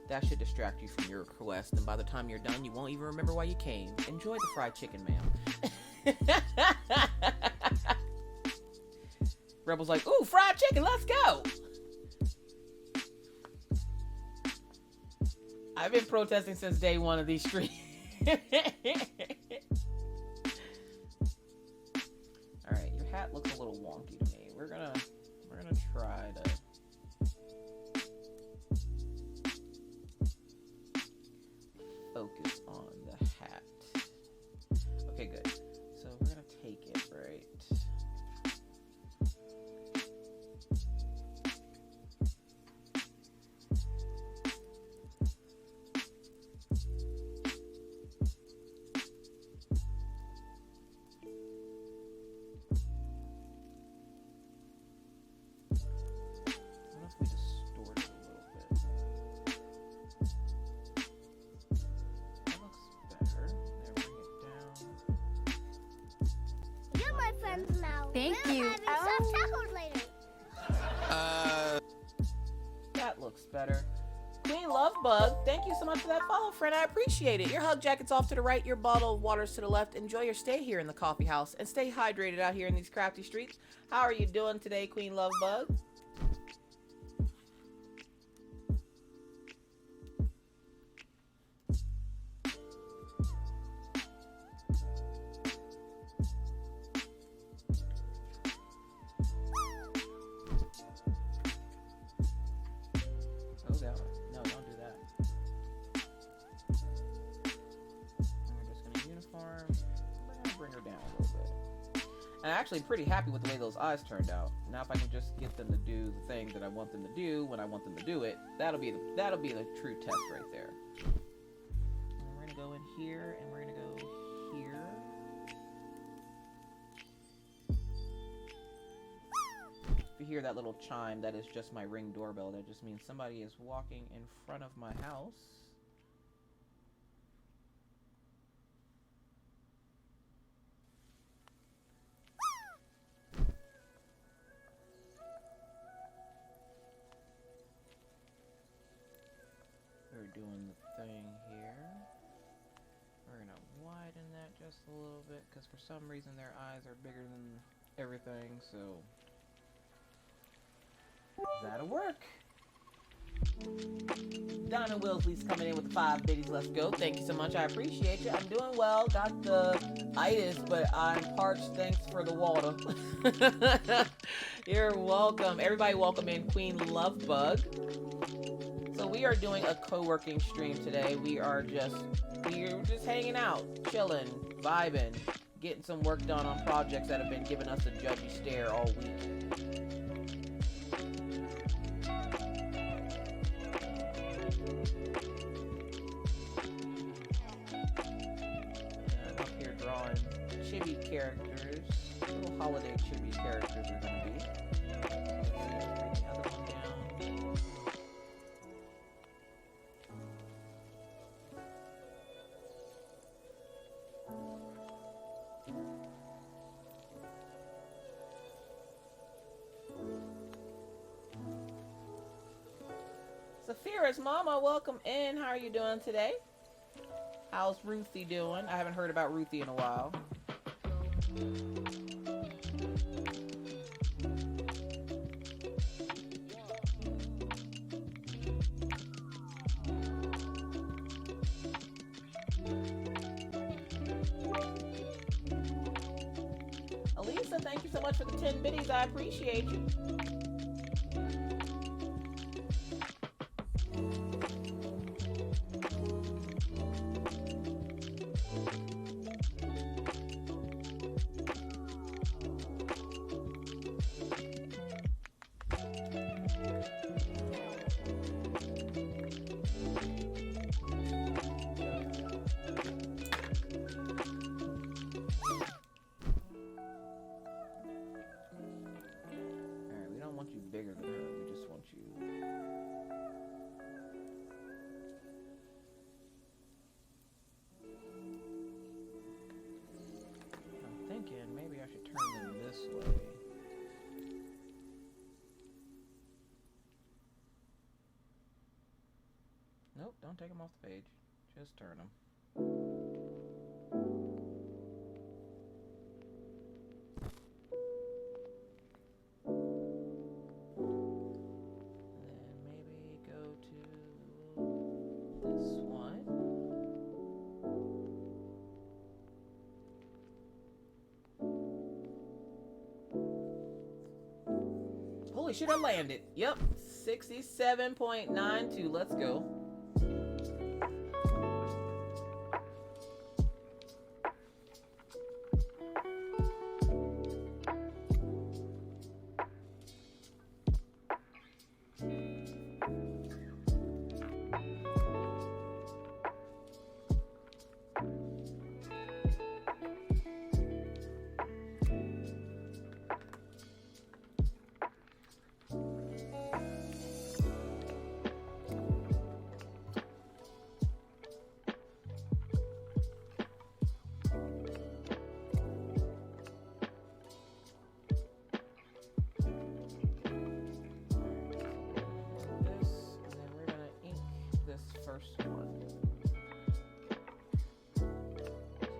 That should distract you from your request, and by the time you're done, you won't even remember why you came. Enjoy the fried chicken, ma'am. Rebel's like, ooh, fried chicken, let's go! I've been protesting since day one of these streams. Alright, your hat looks a little wonky to me. We're gonna try to focus on the hat. Okay, good. So we're gonna take it, right? Thank you. That looks better. Queen Lovebug, thank you so much for that follow, friend. I appreciate it. Your hug jacket's off to the right, your bottle of water's to the left. Enjoy your stay here in the coffee house and stay hydrated out here in these crafty streets. How are you doing today, Queen Lovebug? I'm actually pretty happy with the way those eyes turned out. Now if I can just get them to do the thing that I want them to do when I want them to do it, that'll be the true test right there. And we're gonna go in here, and we're gonna go here. If you hear that little chime, that is just my Ring doorbell. That just means somebody is walking in front of my house. We're doing the thing here. We're gonna widen that just a little bit because for some reason their eyes are bigger than everything, so that'll work. Donna Wilsley's coming in with the 5 biddies. Let's go. Thank you so much. I appreciate you. I'm doing well. Got the itis, but I'm parched. Thanks for the water. You're welcome. Everybody welcome in Queen Lovebug. So we are doing a co-working stream today. We're just hanging out, chilling, vibing, getting some work done on projects that have been giving us a judgy stare all week. I'm up here drawing chibi characters. Little holiday chibi characters are going to be. Let's see, bring the other one down. Saphira's mama, welcome in. How are you doing today? How's Ruthie doing? I haven't heard about Ruthie in a while. Elisa, thank you so much for the 10 biddies. I appreciate you. Nope, don't take them off the page. Just turn them. And then maybe go to this one. Holy shit, I landed. Yep, 67.92. Let's go. First one. So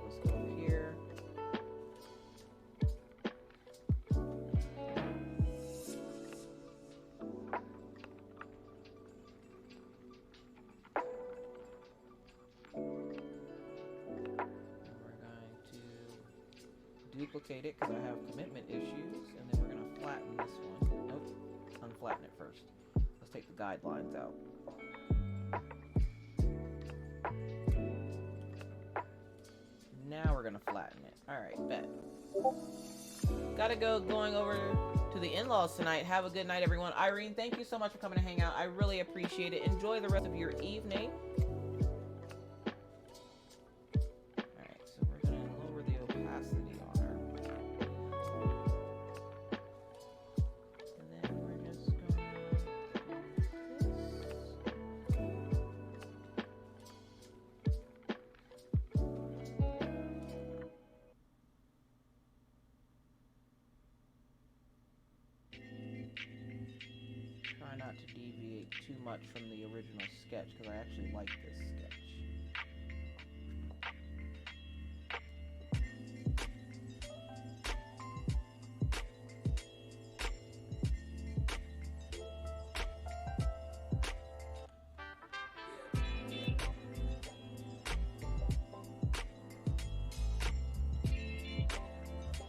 let's go here. We're going to duplicate it because I have commitment issues, and then we're going to flatten this one. Nope, unflatten it first. Let's take the guidelines out. Now we're gonna flatten it. Alright, bet. Gotta going over to the in-laws tonight. Have a good night, everyone. Irene, thank you so much for coming to hang out. I really appreciate it. Enjoy the rest of your evening. Alright, so we're gonna lower the opacity on her. And then we're just gonna do try not to deviate too much from the original sketch because I actually like this sketch.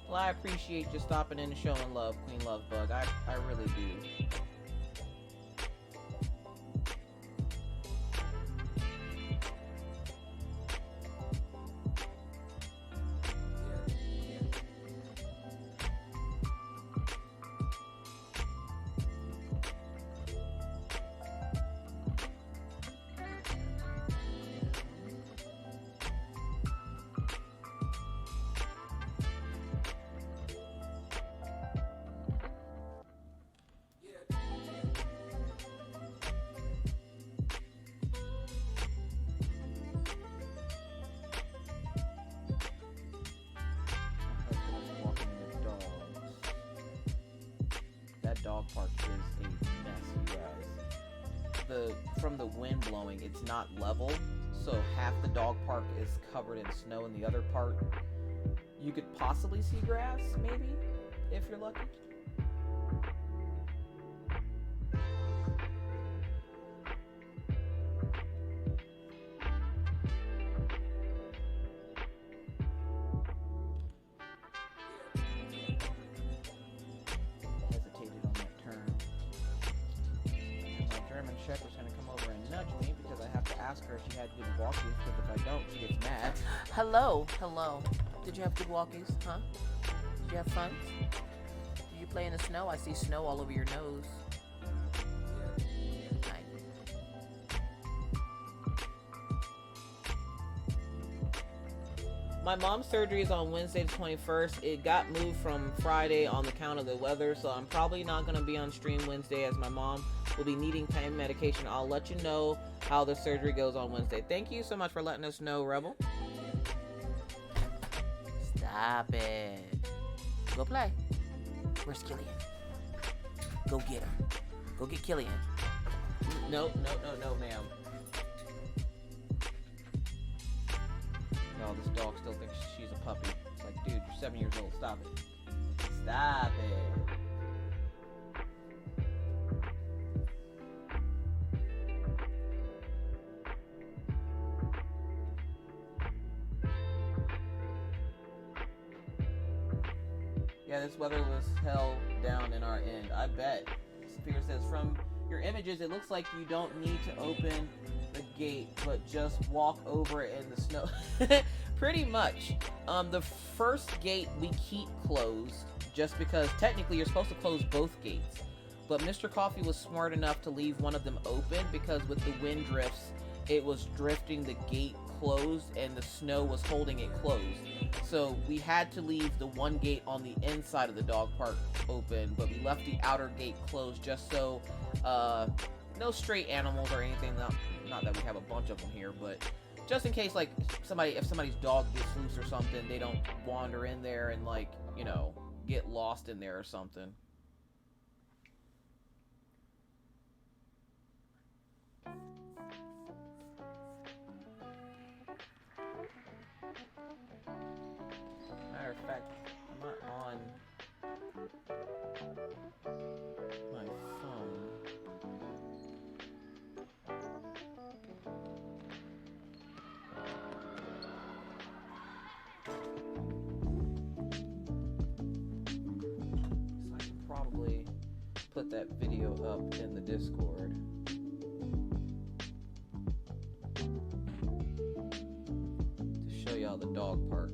Well, I appreciate you stopping in and showing love, Queen Lovebug. I really do. Dog park is a mess, you guys. From the wind blowing, it's not level, so half the dog park is covered in snow and the other part you could possibly see grass, maybe, if you're lucky. Hello. Did you have good walkies, huh? Did you have fun? Did you play in the snow? I see snow all over your nose. My mom's surgery is on Wednesday the 21st. It got moved from Friday on account of the weather, so I'm probably not going to be on stream Wednesday as my mom will be needing pain medication. I'll let you know how the surgery goes on Wednesday. Thank you so much for letting us know, Rebel. Stop it. Go play. Where's Killian? Go get him. Go get Killian. No, ma'am. No, this dog still thinks she's a puppy. It's like, dude, you're 7 years old. Stop it. Stop it. Yeah, this weather was hell down in our end. I bet. Speaker says, from your images, it looks like you don't need to open the gate, but just walk over it in the snow. Pretty much. The first gate we keep closed, just because technically you're supposed to close both gates. But Mr. Coffee was smart enough to leave one of them open, because with the wind drifts, it was drifting the gate closed and the snow was holding it closed. So we had to leave the one gate on the inside of the dog park open, but we left the outer gate closed just so no stray animals or anything. Not that we have a bunch of them here, but just in case, like, if somebody's dog gets loose or something, they don't wander in there and, like, you know, get lost in there or something. Matter of fact, I'm not on my phone. So I can probably put that video up in the Discord. To show y'all the dog park.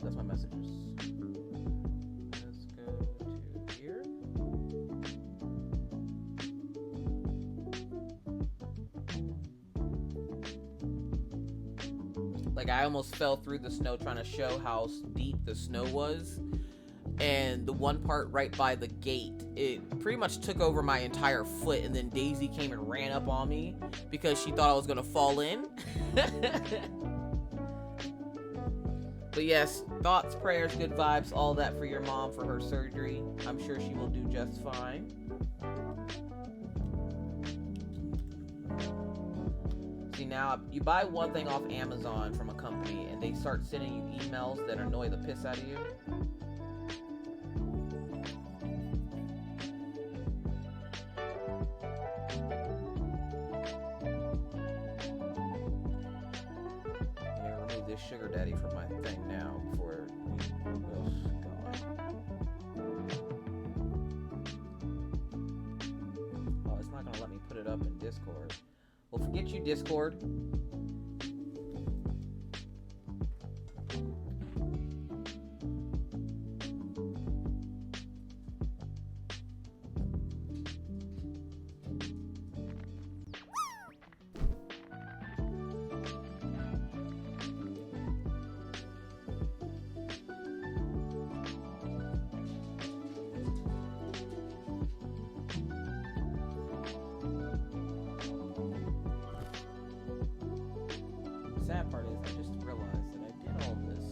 that's my messages. Let's go to here. Like, I almost fell through the snow trying to show how deep the snow was. And the one part right by the gate, it pretty much took over my entire foot, and then Daisy came and ran up on me because she thought I was gonna fall in. But yes, thoughts, prayers, good vibes, all that for your mom for her surgery. I'm sure she will do just fine. See, now you buy one thing off Amazon from a company and they start sending you emails that annoy the piss out of you. Sugar daddy for my thing now before oh god. Oh, it's not gonna let me put it up in Discord. Well, forget you, Discord. Sad part is I just realized that I did all this.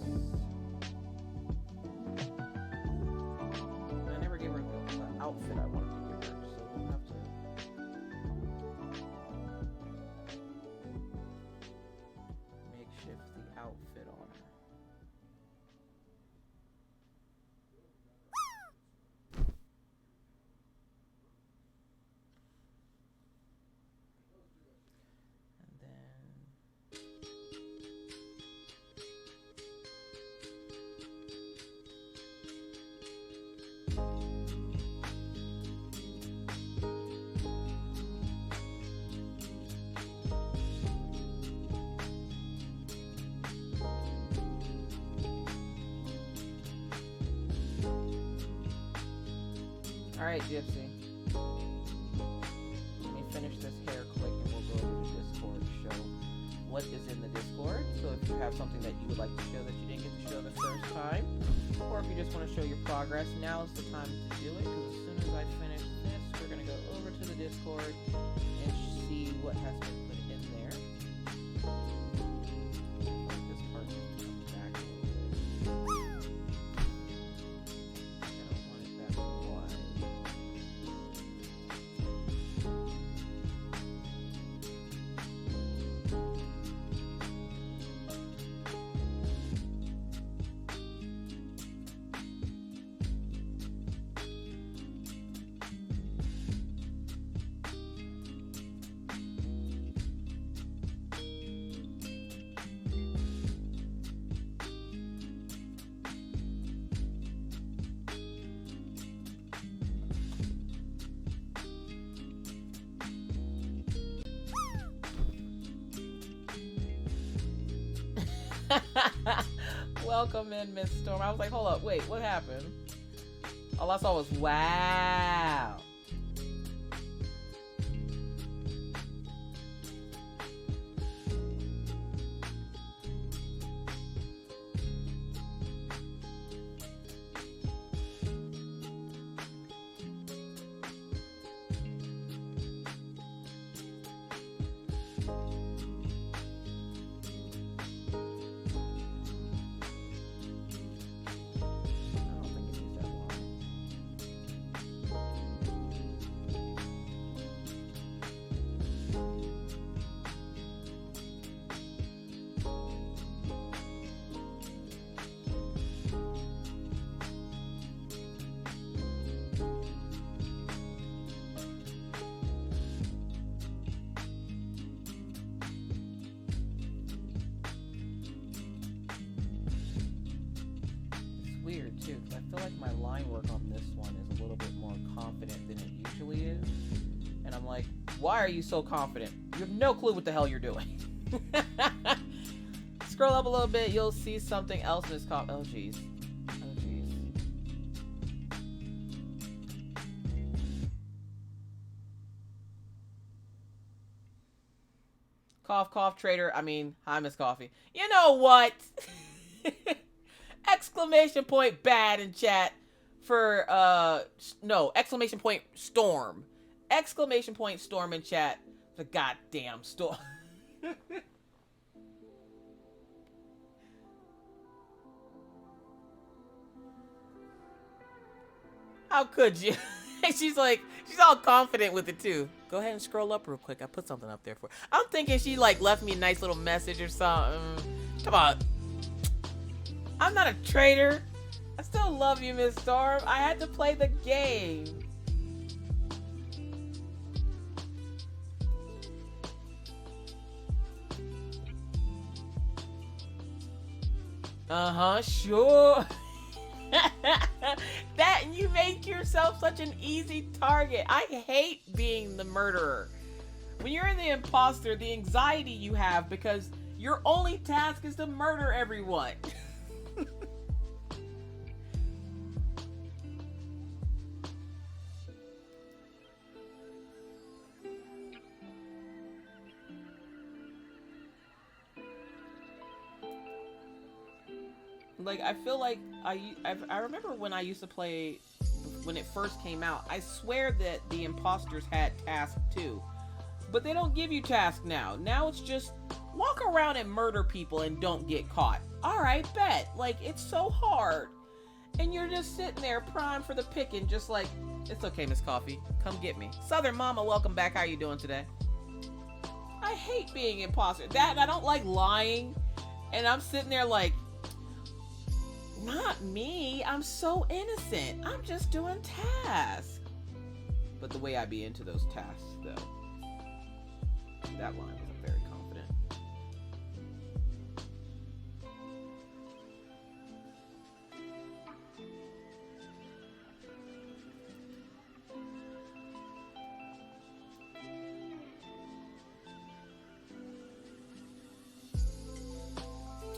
And I never gave her the outfit I wanted to give her, so we'll have to makeshift the outfit on her. Alright, Gypsy. Let me finish this hair quick and we'll go over to Discord to show what is in the Discord. So if you have something that you would like to show that you didn't get to show the first time, or if you just want to show your progress, now is the time to do it, because as soon as I finish this, we're going to go over to the Discord and see what has been put in there. This part just comes back a little bit. I don't want it that wide. Welcome in, Miss Storm. I was like, hold up, wait, what happened? All I saw was wow. Weird too, because I feel like my line work on this one is a little bit more confident than it usually is. And I'm like, why are you so confident? You have no clue what the hell you're doing. Scroll up a little bit, you'll see something else in this call. Oh, jeez. Oh, jeez. Cough, cough, trader. I mean, hi, Miss Coffee. You know what? Exclamation point bad in chat for, no, exclamation point storm. Exclamation point storm in chat. The goddamn storm. How could you? She's like, she's all confident with it too. Go ahead and scroll up real quick. I put something up there for her. I'm thinking she like left me a nice little message or something. Come on. I'm not a traitor. I still love you, Miss Storm. I had to play the game. Uh-huh, sure. That you make yourself such an easy target. I hate being the murderer. When you're the imposter, the anxiety you have because your only task is to murder everyone. Like, I feel like I remember when I used to play, when it first came out, I swear that the imposters had tasks too. But they don't give you tasks now. Now it's just walk around and murder people and don't get caught. Alright, bet. Like, it's so hard. And you're just sitting there primed for the picking, just like, it's okay, Miss Coffee. Come get me. Southern Mama, welcome back. How you doing today? I hate being imposter. That, I don't like lying. And I'm sitting there like, not me. I'm so innocent. I'm just doing tasks. But the way I be into those tasks, though, that line wasn't very confident.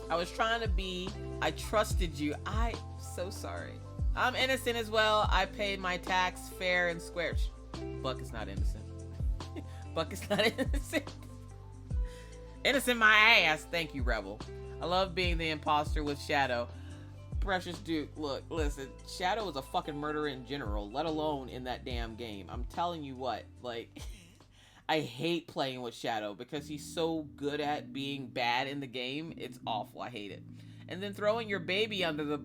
I was trying to be, I trusted you. I'm so sorry. I'm innocent as well. I paid my tax fair and square. Buck is not innocent. Buck is not innocent. Innocent my ass. Thank you, Rebel. I love being the imposter with Shadow. Precious Duke, look, listen. Shadow is a fucking murderer in general, let alone in that damn game. I'm telling you what, like... I hate playing with Shadow because he's so good at being bad in the game. It's awful. I hate it. And then throwing your baby under the...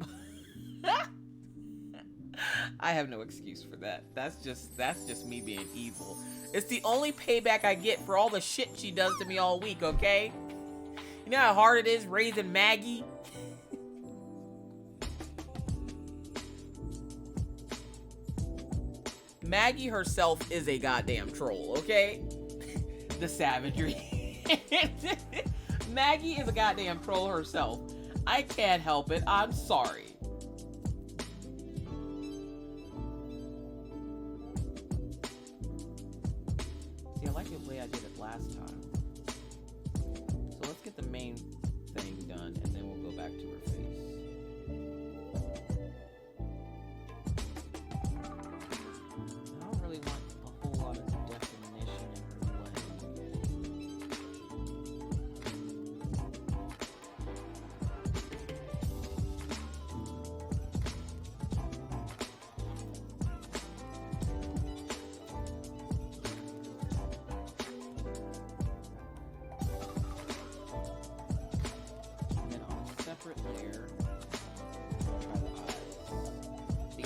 I have no excuse for that. That's just me being evil. It's the only payback I get for all the shit she does to me all week, okay? You know how hard it is raising Maggie? Maggie herself is a goddamn troll, okay? The savagery. Maggie is a goddamn troll herself. I can't help it. I'm sorry. See, I like the way I did it last time. So let's get the main thing done, and then we'll go back to her face.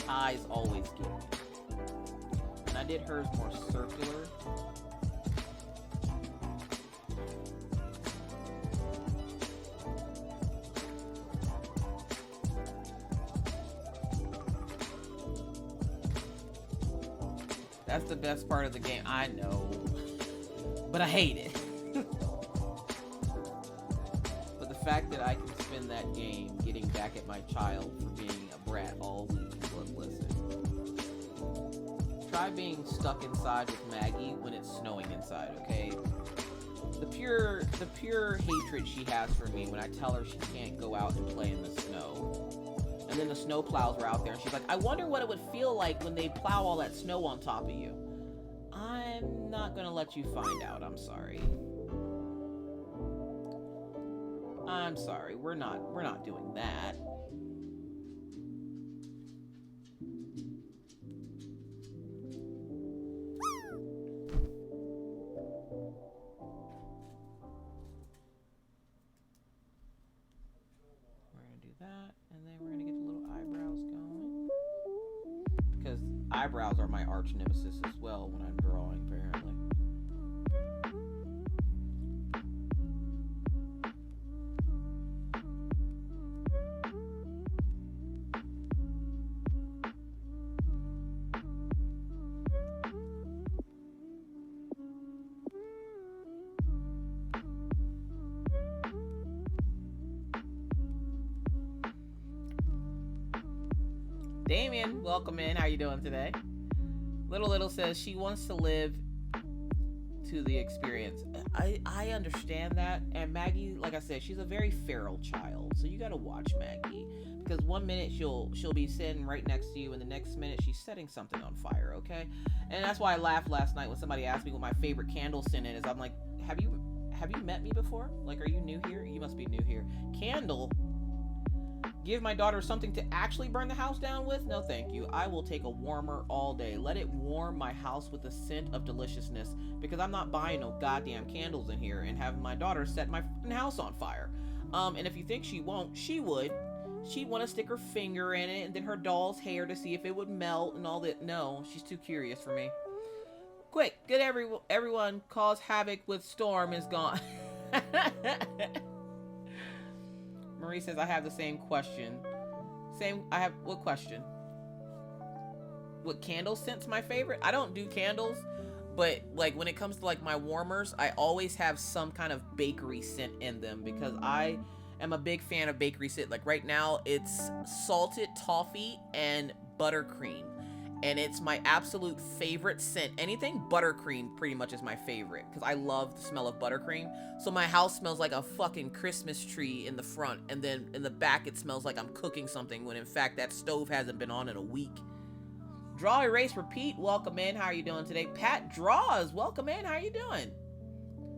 Eyes always get me. And I did hers more circular. That's the best part of the game. I know. But I hate it. But the fact that I can spend that game getting back at my child for being a brat all week. Listen. Try being stuck inside with Maggie when it's snowing inside, okay? The pure hatred she has for me when I tell her she can't go out and play in the snow. And then the snow plows were out there, and she's like, I wonder what it would feel like when they plow all that snow on top of you. I'm not gonna let you find out, I'm sorry. I'm sorry, we're not doing that. Eyebrows are my arch nemesis as well when I'm drawing, apparently. Damien, welcome in. How you doing today? Little says she wants to live to the experience. I understand that. And Maggie, like I said, she's a very feral child. So you gotta watch Maggie. Because one minute she'll be sitting right next to you, and the next minute she's setting something on fire, okay? And that's why I laughed last night when somebody asked me what my favorite candle scent is. I'm like, have you met me before? Like, are you new here? You must be new here. Candle? Give my daughter something to actually burn the house down with? No, thank you. I will take a warmer all day. Let it warm my house with a scent of deliciousness, because I'm not buying no goddamn candles in here and having my daughter set my house on fire. And if you think she won't, she would. She'd want to stick her finger in it and then her doll's hair to see if it would melt and all that. No, she's too curious for me. Quick, get everyone, cause havoc with Storm is gone. Marie says, I have the same question. What question? What candle scent's my favorite? I don't do candles, but like when it comes to like my warmers, I always have some kind of bakery scent in them because I am a big fan of bakery scent. Like right now, it's salted toffee and buttercream. And it's my absolute favorite scent. Anything buttercream pretty much is my favorite because I love the smell of buttercream. So my house smells like a fucking Christmas tree in the front, and then in the back it smells like I'm cooking something when in fact that stove hasn't been on in a week. Draw, erase, repeat. Welcome in. How are you doing today? Pat Draws. Welcome in. How are you doing?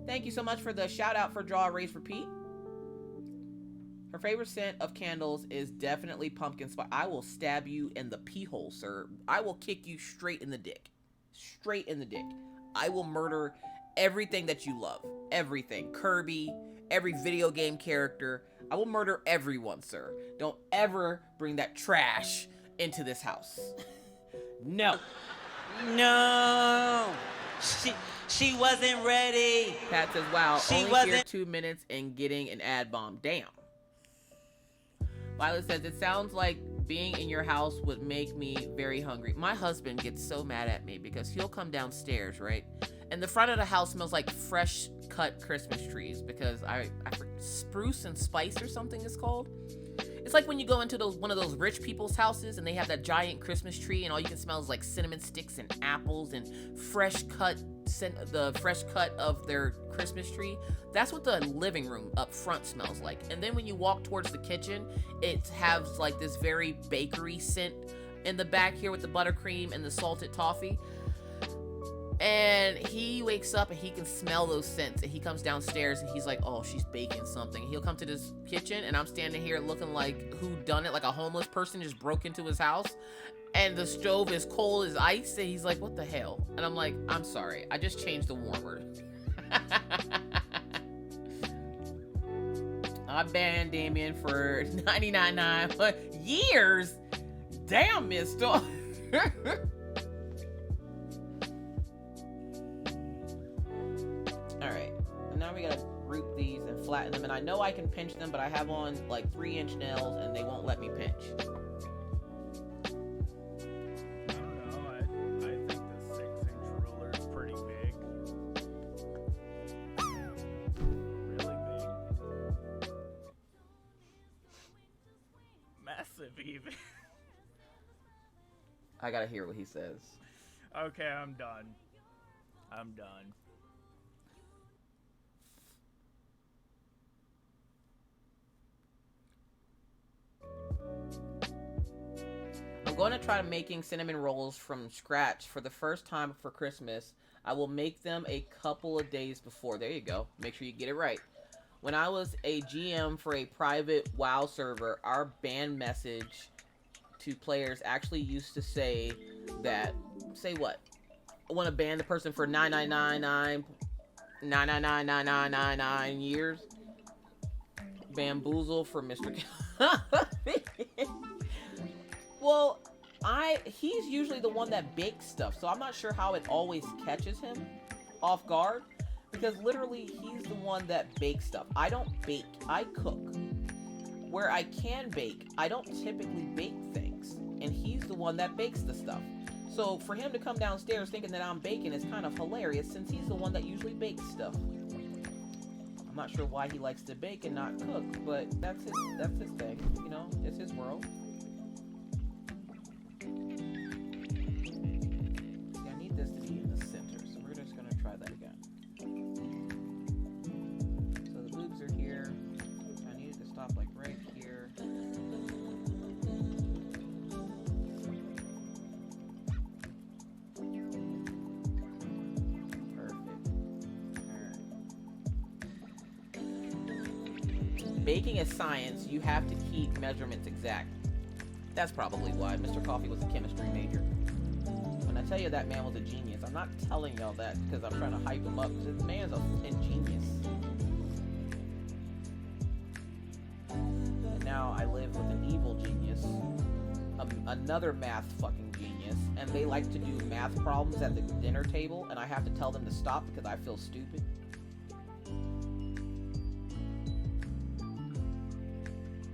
Thank you so much for the shout out for Draw, erase, repeat. Her favorite scent of candles is definitely pumpkin spice. I will stab you in the pee hole, sir. I will kick you straight in the dick. Straight in the dick. I will murder everything that you love. Everything. Kirby, every video game character. I will murder everyone, sir. Don't ever bring that trash into this house. No. No. She wasn't ready. Pat says, wow, She only wasn't. here 2 minutes and getting an ad bomb. Damn. Violet says, it sounds like being in your house would make me very hungry. My husband gets so mad at me because he'll come downstairs, right? And the front of the house smells like fresh cut Christmas trees because I spruce and spice or something is called. It's like when you go into one of those rich people's houses and they have that giant Christmas tree and all you can smell is like cinnamon sticks and apples and the fresh cut of their Christmas tree. That's what the living room up front smells like. And then when you walk towards the kitchen, it has like this very bakery scent in the back here with the buttercream and the salted toffee. And he wakes up and he can smell those scents, and he comes downstairs and he's like, oh, she's baking something. He'll come to this kitchen and I'm standing here looking like who done it, like a homeless person just broke into his house, and the stove is cold as ice, and he's like, what the hell? And I'm like, I'm sorry, I just changed the warmer. I banned Damien for 99.9 years. Damn, mister. Alright, and now we gotta group these and flatten them, and I know I can pinch them, but I have on like 3-inch nails and they won't let me pinch. I don't know, I think the 6-inch ruler is pretty big. Really big. Massive even. I gotta hear what he says. Okay, I'm done. I'm done. going to try making cinnamon rolls from scratch for the first time for Christmas. I will make them a couple of days before. There you go. Make sure you get it right. When I was a GM for a private WoW server, our ban message to players actually used to say that, say what? I want to ban the person for 999 years. Bamboozle for Mr. Well, he's usually the one that bakes stuff, so I'm not sure how it always catches him off guard, because literally he's the one that bakes stuff. I don't bake, I cook. Where I can bake, I don't typically bake things, and he's the one that bakes the stuff. So for him to come downstairs thinking that I'm baking is kind of hilarious, since he's the one that usually bakes stuff. I'm not sure why he likes to bake and not cook, but that's his thing, you know, it's his world. I need this to be in the center, so we're just gonna try that again. So the boobs are here. I need it to stop like right here. Baking is science. You have to keep measurements exact. That's probably why Mr. Coffee was a chemistry major. When I tell you that man was a genius, I'm not telling y'all that because I'm trying to hype him up. This man's a genius. And now I live with an evil genius, another math fucking genius, and they like to do math problems at the dinner table, and I have to tell them to stop because I feel stupid.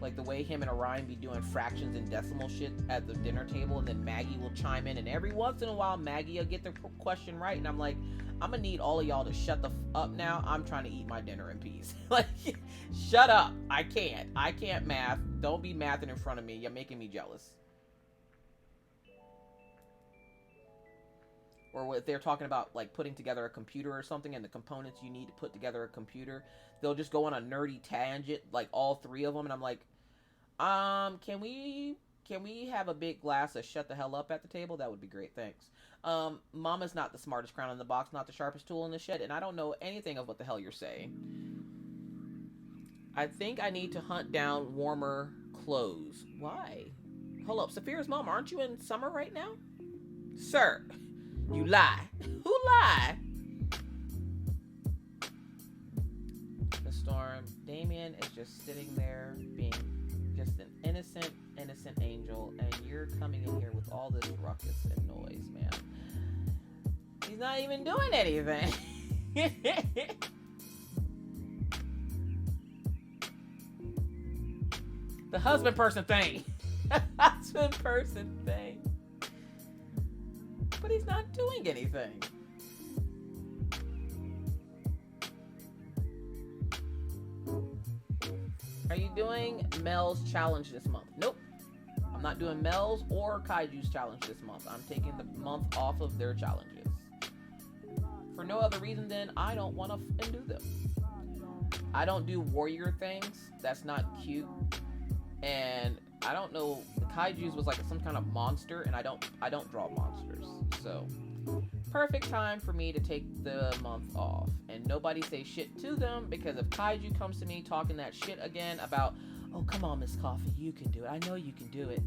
Like the way him and Orion be doing fractions and decimal shit at the dinner table, and then Maggie will chime in, and every once in a while Maggie will get the question right, and I'm like, I'm gonna need all of y'all to shut the up now. I'm trying to eat my dinner in peace. Like, shut up. I can't math. Don't be mathing in front of me. You're making me jealous. Or if they're talking about like putting together a computer or something, and the components you need to put together a computer, they'll just go on a nerdy tangent, like all three of them, and I'm like, can we have a big glass of shut the hell up at the table? That would be great, thanks. Mama's not the smartest crown in the box, not the sharpest tool in the shed, and I don't know anything of what the hell you're saying. I think I need to hunt down warmer clothes. Why? Hold up, Saphira's mom, aren't you in summer right now? Sir, you lie. Who lie? The storm. Damien is just sitting there being just an innocent angel, and you're coming in here with all this ruckus and noise, man. He's not even doing anything. The husband person thing. Husband person thing. But he's not doing anything. Are you doing Mel's challenge this month? Nope. I'm not doing Mel's or Kaiju's challenge this month. I'm taking the month off of their challenges. For no other reason than I don't want to do them. I don't do warrior things. That's not cute. And I don't know, the Kaiju's was like some kind of monster, and I don't draw monsters. So, perfect time for me to take the month off. And nobody say shit to them, because if Kaiju comes to me talking that shit again about, oh, come on, Miss Coffee, you can do it. I know you can do it.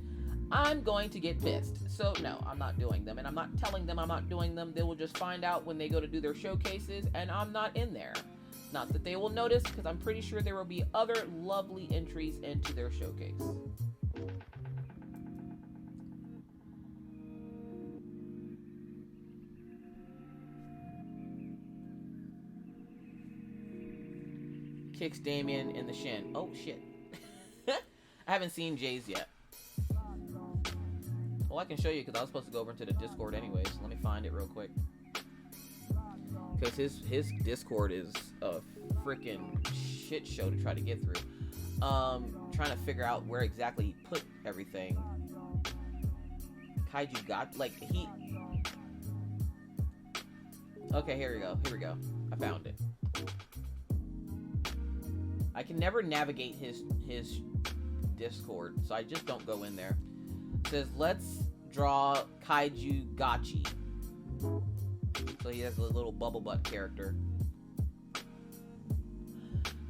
I'm going to get pissed. So, no, I'm not doing them. And I'm not telling them I'm not doing them. They will just find out when they go to do their showcases, and I'm not in there. Not that they will notice, because I'm pretty sure there will be other lovely entries into their showcase. Kicks Damien in the shin. Oh, shit. I haven't seen Jay's yet. Well, I can show you because I was supposed to go over into the Discord anyways. Let me find it real quick. Because his Discord is a freaking shit show to try to get through. Trying to figure out where exactly he put everything. Kaiju got, like, he... Okay, here we go. I found it. I can never navigate his Discord, so I just don't go in there. It says, let's draw Kaiju Gachi. So he has a little bubble butt character.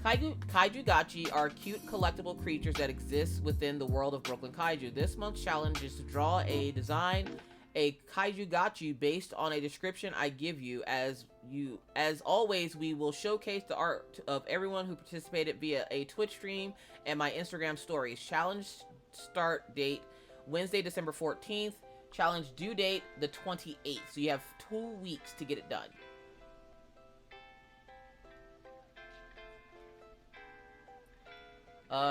Kaiju Gachi are cute collectible creatures that exist within the world of Brooklyn Kaiju. This month's challenge is to draw a design, a Kaiju Gachi based on a description I give you. As always, we will showcase the art of everyone who participated via a Twitch stream and my Instagram stories. Challenge start date Wednesday, December 14th. Challenge due date the 28th. So you have 2 weeks to get it done.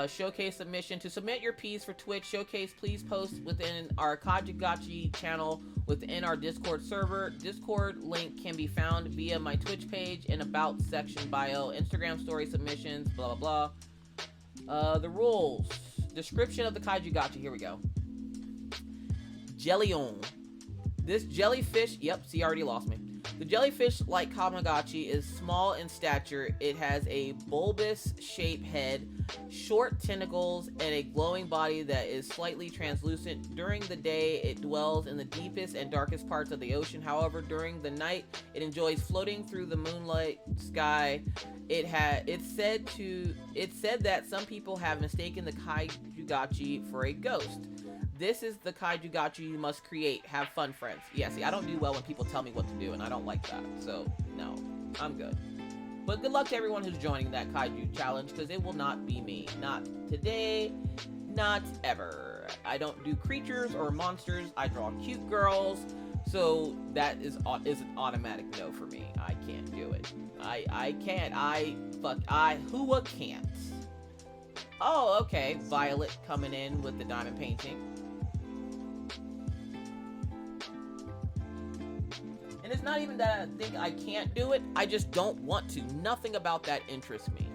Showcase submission. To submit your piece for Twitch Showcase, please post within our Kaiju Gachi channel within our Discord server. Discord link can be found via my Twitch page and About section bio. Instagram story submissions, blah, blah, blah. The rules. Description of the Kaiju Gachi. Here we go. Jellion. This jellyfish... Yep, see, already lost me. The jellyfish-like Tamagotchi is small in stature. It has a bulbous-shaped head, short tentacles, and a glowing body that is slightly translucent. During the day, it dwells in the deepest and darkest parts of the ocean. However, during the night, it enjoys floating through the moonlight sky. It's said that some people have mistaken the Kaiju-Gachi for a ghost. This is the Kaiju Gachi you must create. Have fun, friends. Yeah, see, I don't do well when people tell me what to do, and I don't like that. So, no, I'm good. But good luck to everyone who's joining that Kaiju challenge, because it will not be me. Not today, not ever. I don't do creatures or monsters. I draw cute girls, so that is an automatic no for me. I can't do it. I can't. Whoa can't. Oh, okay. Violet coming in with the diamond painting. And it's not even that I think I can't do it. I just don't want to. Nothing about that interests me.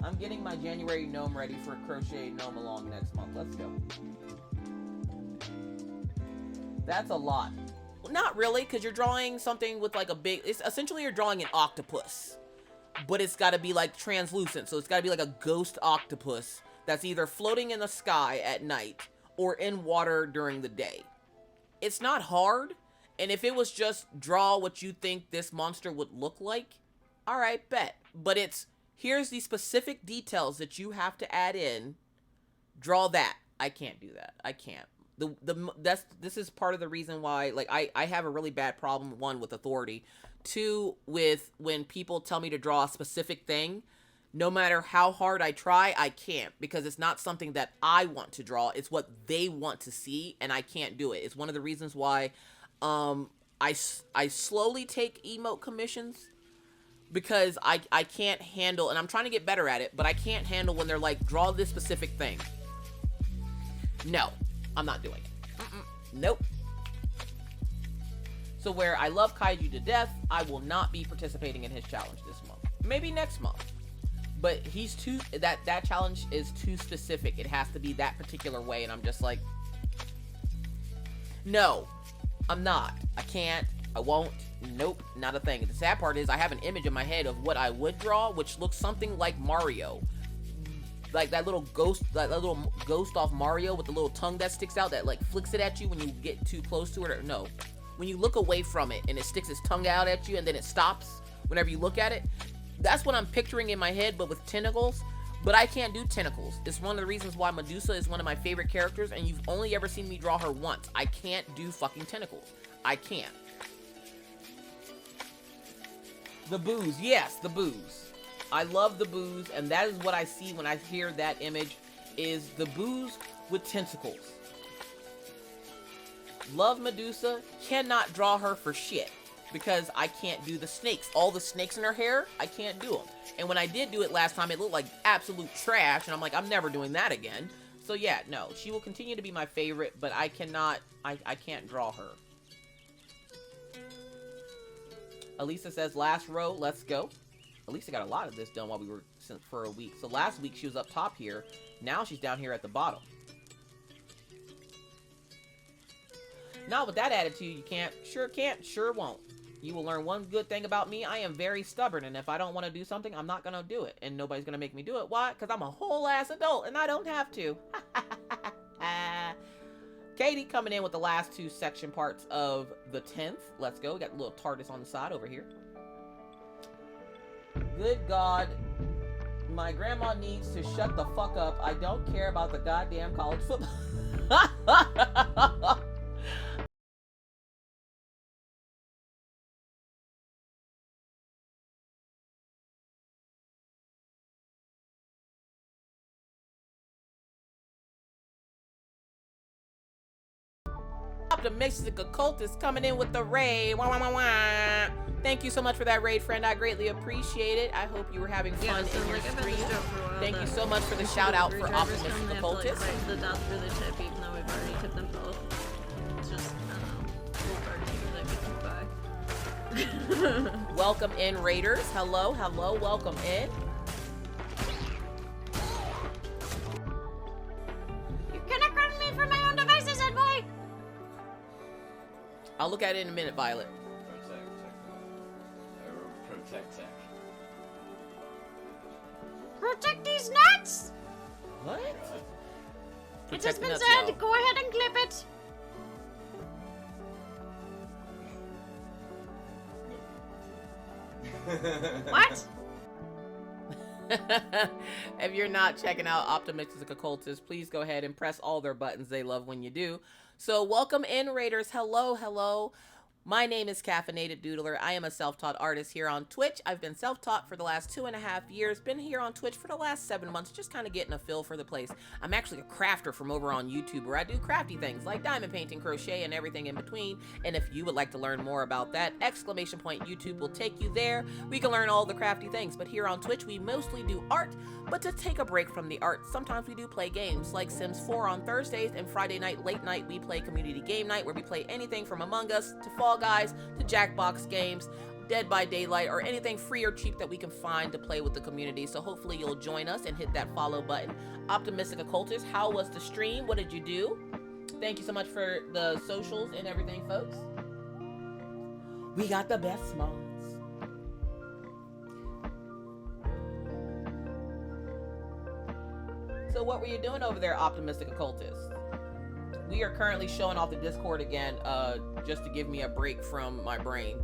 I'm getting my January gnome ready for a crochet gnome along next month. Let's go. That's a lot. Well, not really, because you're drawing something with like a big... It's essentially you're drawing an octopus. But it's got to be like translucent. So it's got to be like a ghost octopus that's either floating in the sky at night or in water during the day. It's not hard. And if it was just draw what you think this monster would look like, all right, bet. But it's, here's the specific details that you have to add in. Draw that. I can't do that. I can't. This is part of the reason why, like, I have a really bad problem, one, with authority. Two, with when people tell me to draw a specific thing, no matter how hard I try, I can't, because it's not something that I want to draw. It's what they want to see, and I can't do it. It's one of the reasons why I slowly take emote commissions, because I can't handle, and I'm trying to get better at it, but I can't handle when they're like, draw this specific thing. No, I'm not doing it. Nope. So where I love Kaiju to death, I will not be participating in his challenge this month. Maybe next month. But he's too, that challenge is too specific. It has to be that particular way, and I'm just like, no, I'm not. I can't, I won't, nope, not a thing. The sad part is I have an image in my head of what I would draw, which looks something like Mario. Like that little ghost off Mario with the little tongue that sticks out that like flicks it at you when you get too close to it, or no. When you look away from it and it sticks its tongue out at you and then it stops whenever you look at it. That's what I'm picturing in my head, but with tentacles. But I can't do tentacles. It's one of the reasons why Medusa is one of my favorite characters, and you've only ever seen me draw her once. I can't do fucking tentacles. I can't. The booze. Yes, the booze. I love the booze, and that is what I see when I hear that image, is the booze with tentacles. Love Medusa, cannot draw her for shit, because I can't do the snakes. All the snakes in her hair, I can't do them. And when I did do it last time, it looked like absolute trash, and I'm like, I'm never doing that again. So yeah, no, she will continue to be my favorite, but I cannot, I can't draw her. Elisa says, last row, let's go. Elisa got a lot of this done while we were for a week. So last week she was up top here. Now she's down here at the bottom. Not with that attitude, you can't, sure won't. You will learn one good thing about me. I am very stubborn, and if I don't want to do something, I'm not going to do it. And nobody's going to make me do it. Why? Because I'm a whole ass adult, and I don't have to. Katie coming in with the last two section parts of the 10th. Let's go. We got a little TARDIS on the side over here. Good God. My grandma needs to shut the fuck up. I don't care about the goddamn college football. Optimistic occultist coming in with the raid. Wah, wah, wah, wah. Thank you so much for that raid, friend. I greatly appreciate it. I hope you were having fun in your stream. Thank you so much for the shout out for optimistic occultist. The dots for the tip, even though we've already tipped them both. It's just, I don't know, we'll party that we can buy. Welcome in, raiders. Hello, hello, welcome in. You cannot grab me from my own devices, Ed boy! I'll look at it in a minute, Violet. Protect. Protect these nuts! What? It has been nuts, said, y'all. go ahead and clip it! What? If you're not checking out Optimistic Occultist, please go ahead and press all their buttons. They love when you do. So welcome in, raiders. Hello, hello. My name is Caffeinated Doodler. I am a self-taught artist here on Twitch. I've been self-taught for the last 2.5 years. Been here on Twitch for the last 7 months, just kind of getting a feel for the place. I'm actually a crafter from over on YouTube, where I do crafty things like diamond painting, crochet, and everything in between. And if you would like to learn more about that, ! YouTube will take you there. We can learn all the crafty things. But here on Twitch, we mostly do art. But to take a break from the art, sometimes we do play games like Sims 4 on Thursdays, and Friday night, late night, we play Community Game Night, where we play anything from Among Us to Fall Guys to Jackbox games, Dead by Daylight, or anything free or cheap that we can find to play with the community. So hopefully you'll join us and hit that follow button. Optimistic Occultist, how was the stream? What did you do? Thank you so much for the socials and everything, folks. We got the best mods. So what were you doing over there, Optimistic Occultist? We are currently showing off the Discord again, just to give me a break from my brain.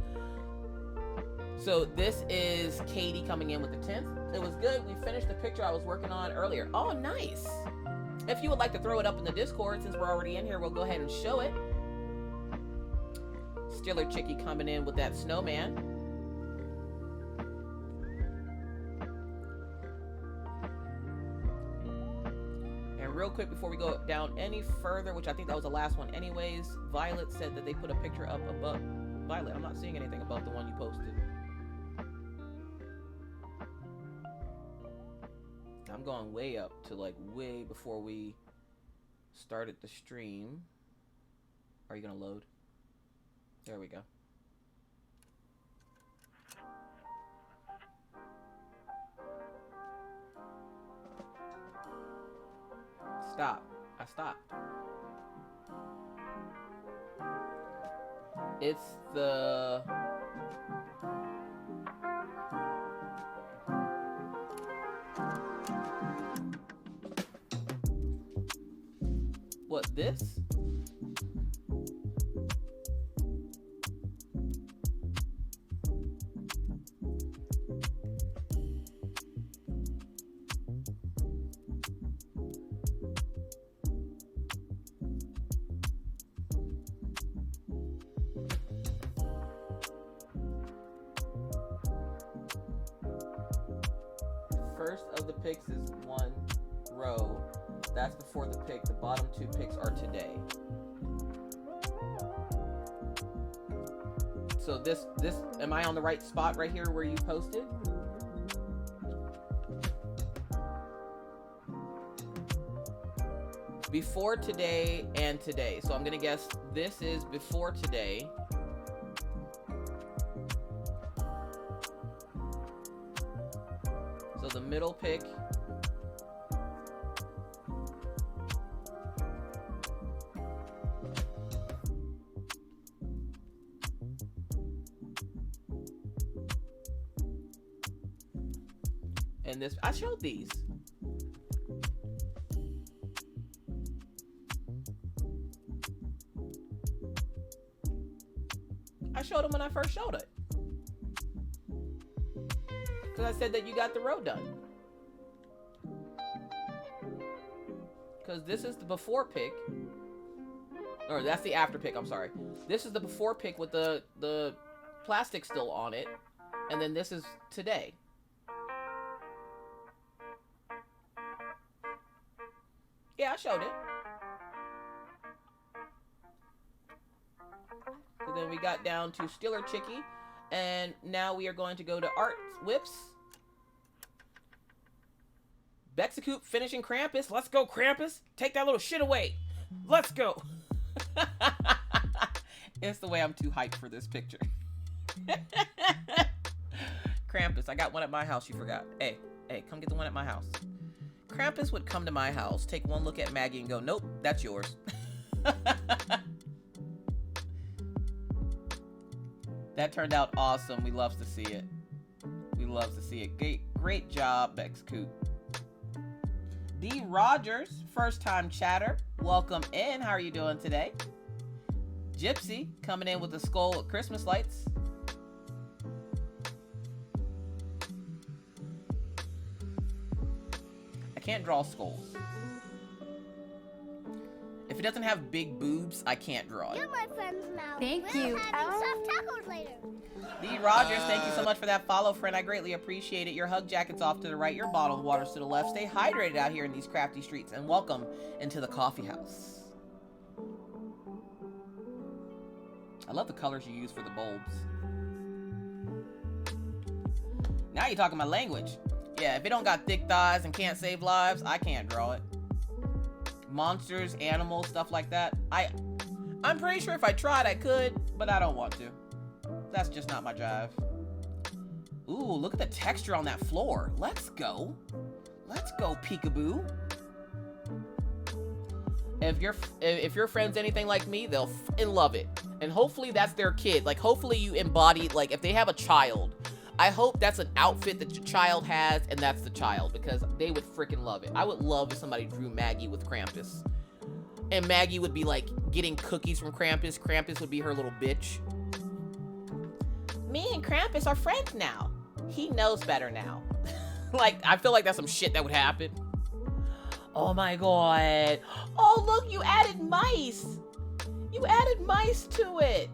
So this is Katie coming in with the 10th. It was good. We finished the picture I was working on earlier. Oh, nice. If you would like to throw it up in the Discord, since we're already in here, we'll go ahead and show it. Stiller Chicky coming in with that snowman. Real quick before we go down any further, which I think that was the last one anyways, Violet said that they put a picture up above. Violet, I'm not seeing anything about the one you posted. I'm going way up to like way before we started the stream. Are you gonna load? There we go. Stop. I stopped. It's the... What, this? First of the picks is one row. That's before the pick. The bottom two picks are today. So this, am I on the right spot right here where you posted? Before today and today. So I'm gonna guess this is before today. So the middle pick. And this, I showed these. I showed him when I first showed it. Because I said that you got the road done. Because this is the before pic. Or that's the after pic, I'm sorry. This is the before pic with the plastic still on it. And then this is today. Yeah, I showed it. So then we got down to Stiller Chicky. And now we are going to go to Art Whips. Bexacoop finishing Krampus. Let's go, Krampus. Take that little shit away. Let's go. It's the way I'm too hyped for this picture. Krampus, I got one at my house, you forgot. Hey, come get the one at my house. Krampus would come to my house, take one look at Maggie and go, nope, that's yours. That turned out awesome. We love to see it. We love to see it. Great job, Bexacoop. D. Rogers, first time chatter. Welcome in. How are you doing today? Gypsy coming in with the skull with Christmas lights. I can't draw skulls. If it doesn't have big boobs, I can't draw it. You're my friends now. Thank We're you. having soft tacos later. D. Rogers, thank you so much for that follow, friend. I greatly appreciate it. Your hug jacket's off to the right, your bottle of water's to the left. Stay hydrated out here in these crafty streets, and welcome into the coffee house. I love the colors you use for the bulbs. Now you're talking my language. Yeah, if it don't got thick thighs and can't save lives, I can't draw it. Monsters, animals, stuff like that. I'm pretty sure if I tried, I could, but I don't want to. That's just not my jive. Ooh, look at the texture on that floor. Let's go. Let's go, peekaboo. If your friend's anything like me, they'll love it. And hopefully that's their kid. Like, hopefully you embody, like, if they have a child, I hope that's an outfit that your child has, and that's the child, because they would freaking love it. I would love if somebody drew Maggie with Krampus. And Maggie would be, like, getting cookies from Krampus. Krampus would be her little bitch. Me and Krampus are friends now. He knows better now. Like, I feel like that's some shit that would happen. Oh my god. Oh, look, you added mice. You added mice to it.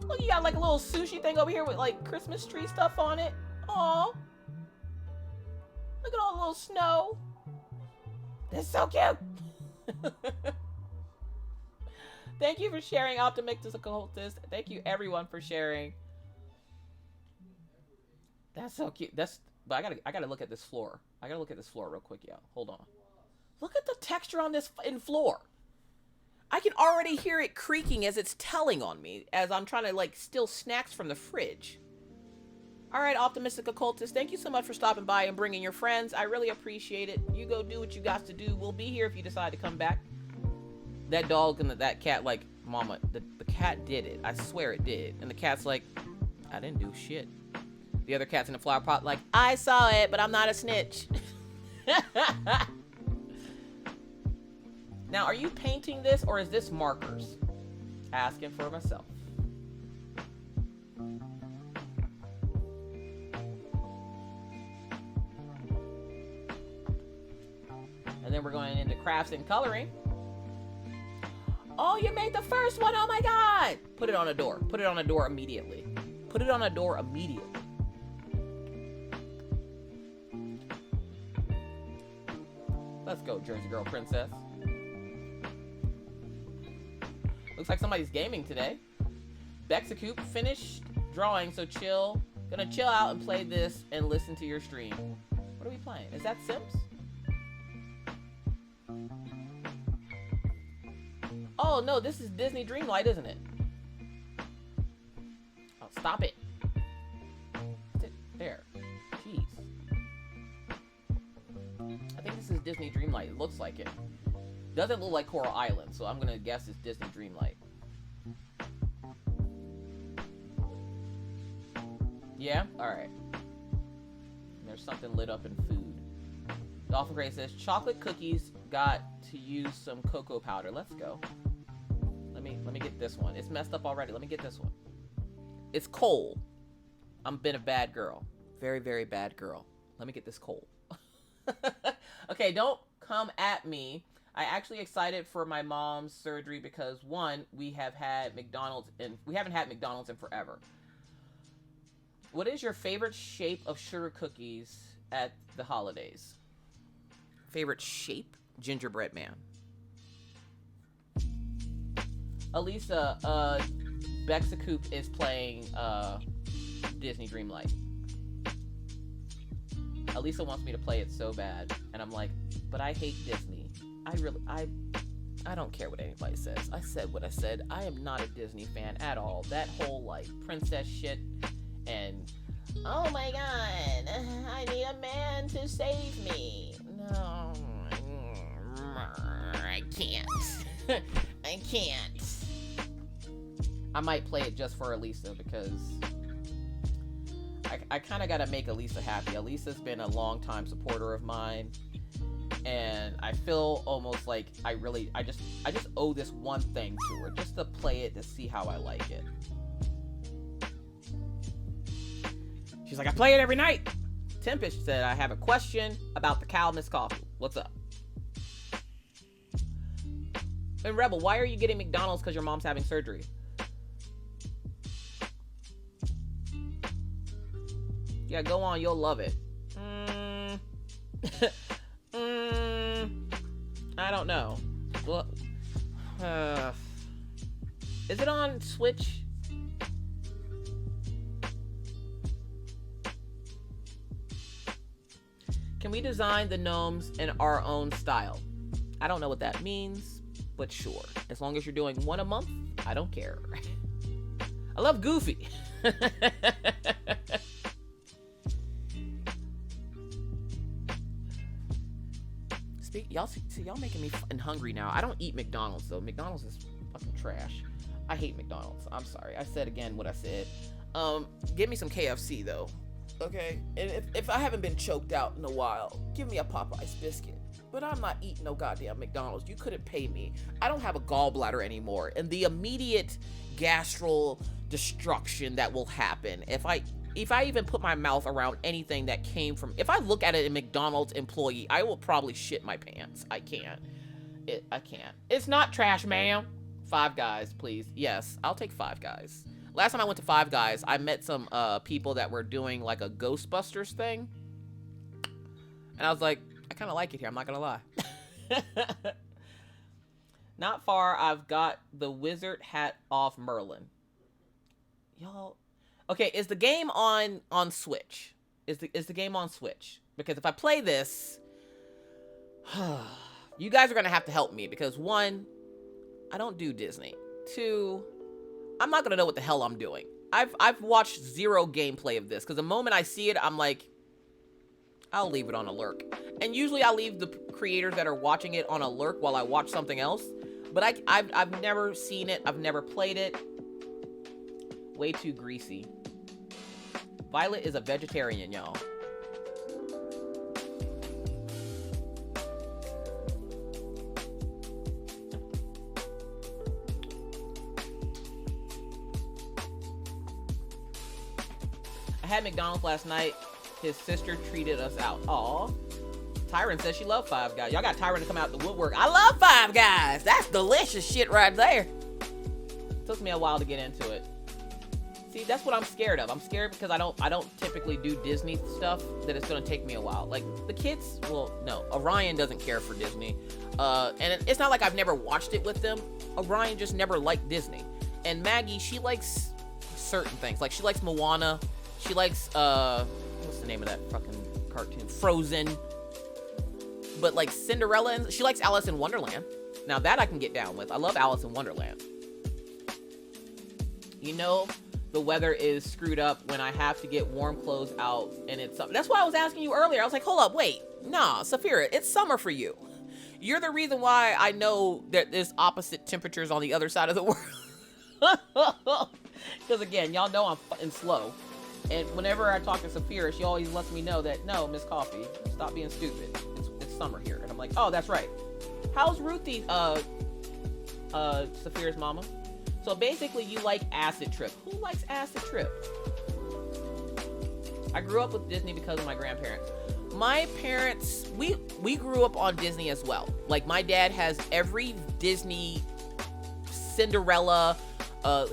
Look, you got like a little sushi thing over here with like Christmas tree stuff on it. Aw. Look at all the little snow. That's so cute. Thank you for sharing, Optimictus Occultist. Thank you everyone for sharing. That's so cute. But I gotta look at this floor. I gotta look at this floor real quick, y'all. Hold on. Look at the texture on this floor. I can already hear it creaking as it's telling on me, as I'm trying to like steal snacks from the fridge. All right, Optimistic Occultist, thank you so much for stopping by and bringing your friends. I really appreciate it. You go do what you got to do. We'll be here if you decide to come back. That dog and that cat, like, mama, the cat did it. I swear it did. And the cat's like, I didn't do shit. The other cat's in the flower pot like, I saw it, but I'm not a snitch. Now, are you painting this or is this markers? Asking for myself. And then we're going into crafts and coloring. Oh, you made the first one. Oh my god. Put it on a door. Put it on a door immediately. Put it on a door immediately. Let's go, Jersey Girl Princess. Looks like somebody's gaming today. Bexacoop finished drawing, so chill. Gonna chill out and play this and listen to your stream. What are we playing? Is that Sims? Oh no, this is Disney Dreamlight, isn't it? Oh, stop it. There. Jeez. I think this is Disney Dreamlight. It looks like it. Doesn't look like Coral Island, so I'm gonna guess it's Disney Dreamlight. Yeah? Alright. There's something lit up in food. Dolphin Gray says, chocolate cookies got to use some cocoa powder. Let's go. Let me get this one. It's messed up already. Let me get this one. It's coal. I'm been a bad girl. Very, very bad girl. Let me get this coal. Okay, don't come at me. I actually excited for my mom's surgery because one, we haven't had McDonald's in forever. What is your favorite shape of sugar cookies at the holidays? Favorite shape? Gingerbread man. Elisa, Bexacoop is playing Disney Dreamlight. Elisa wants me to play it so bad, and I'm like, but I hate Disney. I don't care what anybody says. I said what I said. I am not a Disney fan at all. That whole like princess shit and oh my god, I need a man to save me. No, I can't. I can't. I might play it just for Elisa because I kind of got to make Elisa happy. Elisa's been a long-time supporter of mine, and I feel almost like I just owe this one thing to her, just to play it to see how I like it. She's like, I play it every night. Tempish said, I have a question about the cow Miss Coffee. What's up? And Rebel, why are you getting McDonald's because your mom's having surgery? Yeah, go on. You'll love it. I don't know. Well, is it on Switch? Can we design the gnomes in our own style? I don't know what that means, but sure. As long as you're doing one a month, I don't care. I love Goofy. Y'all making me fucking hungry now. I don't eat McDonald's though. McDonald's is fucking trash. I hate McDonald's. I'm sorry. I said again what I said. Give me some KFC though. Okay? And if I haven't been choked out in a while, give me a Popeye's biscuit. But I'm not eating no goddamn McDonald's. You couldn't pay me. I don't have a gallbladder anymore. And the immediate gastral destruction that will happen if I even put my mouth around anything that came from... If I look at it, a McDonald's employee, I will probably shit my pants. I can't. I can't. It's not trash, ma'am. Five Guys, please. Yes, I'll take Five Guys. Last time I went to Five Guys, I met some people that were doing like a Ghostbusters thing. And I was like, I kind of like it here. I'm not going to lie. Not far, I've got the wizard hat off Merlin. Y'all... Okay, is the game on Switch? Is the game on Switch? Because if I play this, you guys are gonna have to help me because one, I don't do Disney. Two, I'm not gonna know what the hell I'm doing. I've watched zero gameplay of this because the moment I see it, I'm like, I'll leave it on a lurk. And usually I leave the creators that are watching it on a lurk while I watch something else. But I've never seen it. I've never played it. Way too greasy. Violet is a vegetarian, y'all. I had McDonald's last night. His sister treated us out. Aw. Tyron says she loved Five Guys. Y'all got Tyron to come out the woodwork. I love Five Guys. That's delicious shit right there. Took me a while to get into it. See, that's what I'm scared of. I'm scared because I don't typically do Disney stuff, that it's going to take me a while. Like, the kids, well, no. Orion doesn't care for Disney. And it's not like I've never watched it with them. Orion just never liked Disney. And Maggie, she likes certain things. Like, she likes Moana. She likes, what's the name of that fucking cartoon? Frozen. But, like, Cinderella, and she likes Alice in Wonderland. Now, that I can get down with. I love Alice in Wonderland. You know... The weather is screwed up when I have to get warm clothes out, and it's summer. That's why I was asking you earlier. I was like, hold up, wait. Nah, Saphira, it's summer for you. You're the reason why I know that there's opposite temperatures on the other side of the world. Because, again, y'all know I'm fucking slow. And whenever I talk to Saphira, she always lets me know that, no, Miss Coffee, stop being stupid. It's summer here. And I'm like, oh, that's right. How's Ruthie Saphira's mama. So basically, you like Acid Trip. Who likes Acid Trip? I grew up with Disney because of my grandparents. My parents, we grew up on Disney as well. Like, my dad has every Disney, Cinderella,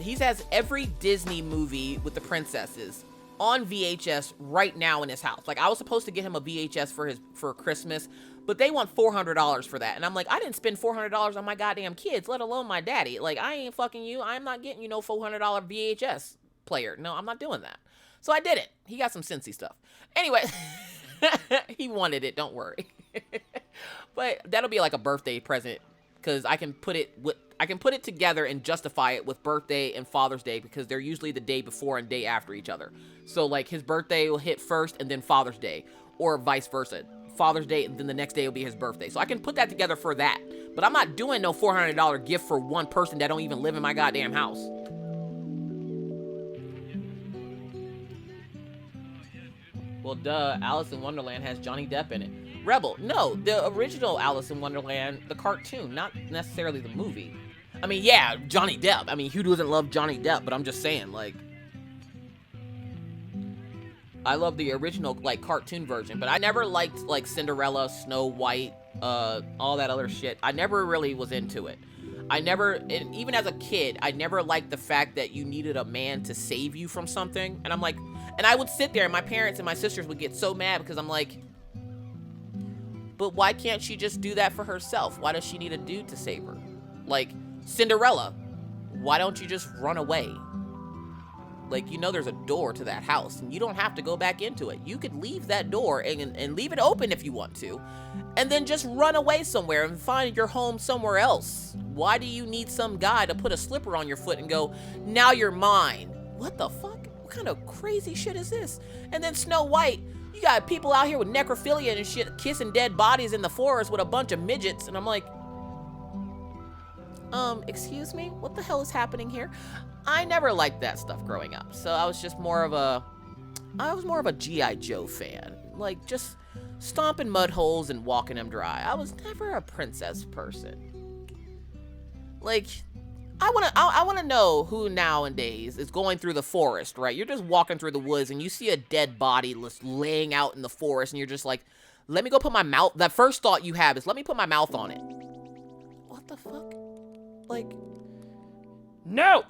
he has every Disney movie with the princesses on VHS right now in his house. Like, I was supposed to get him a VHS for Christmas, but they want $400 for that. And I'm like, I didn't spend $400 on my goddamn kids, let alone my daddy. Like, I ain't fucking you. I'm not getting you no $400 VHS player. No, I'm not doing that. So I did it. He got some Cincy stuff. Anyway, he wanted it. Don't worry. But that'll be like a birthday present, because I can put it together and justify it with birthday and Father's Day, because they're usually the day before and day after each other. So like his birthday will hit first and then Father's Day, or vice versa. Father's Day and then the next day will be his birthday. So I can put that together for that. But I'm not doing no $400 gift for one person that don't even live in my goddamn house. Well, duh, Alice in Wonderland has Johnny Depp in it. Rebel, no, the original Alice in Wonderland, the cartoon, not necessarily the movie. I mean, yeah, Johnny Depp. I mean, who doesn't love Johnny Depp? But I'm just saying, like, I love the original, like, cartoon version. But I never liked, like, Cinderella, Snow White, all that other shit. I never really was into it. And even as a kid, I never liked the fact that you needed a man to save you from something. And I'm like, and I would sit there and my parents and my sisters would get so mad because I'm like, but why can't she just do that for herself? Why does she need a dude to save her? Like, Cinderella, why don't you just run away? Like, you know there's a door to that house and you don't have to go back into it. You could leave that door and leave it open if you want to, and then just run away somewhere and find your home somewhere else. Why do you need some guy to put a slipper on your foot and go, now you're mine? What the fuck? What kind of crazy shit is this? And then Snow White, you got people out here with necrophilia and shit, kissing dead bodies in the forest with a bunch of midgets, and I'm like, excuse me? What the hell is happening here? I never liked that stuff growing up, so I was just more of a G.I. Joe fan. Like, just stomping mud holes and walking them dry. I was never a princess person. Like, I wanna know who nowadays is going through the forest, right? You're just walking through the woods and you see a dead body just laying out in the forest and you're just like, let me go put my mouth, that first thought you have is, let me put my mouth on it. What the fuck? Like, no!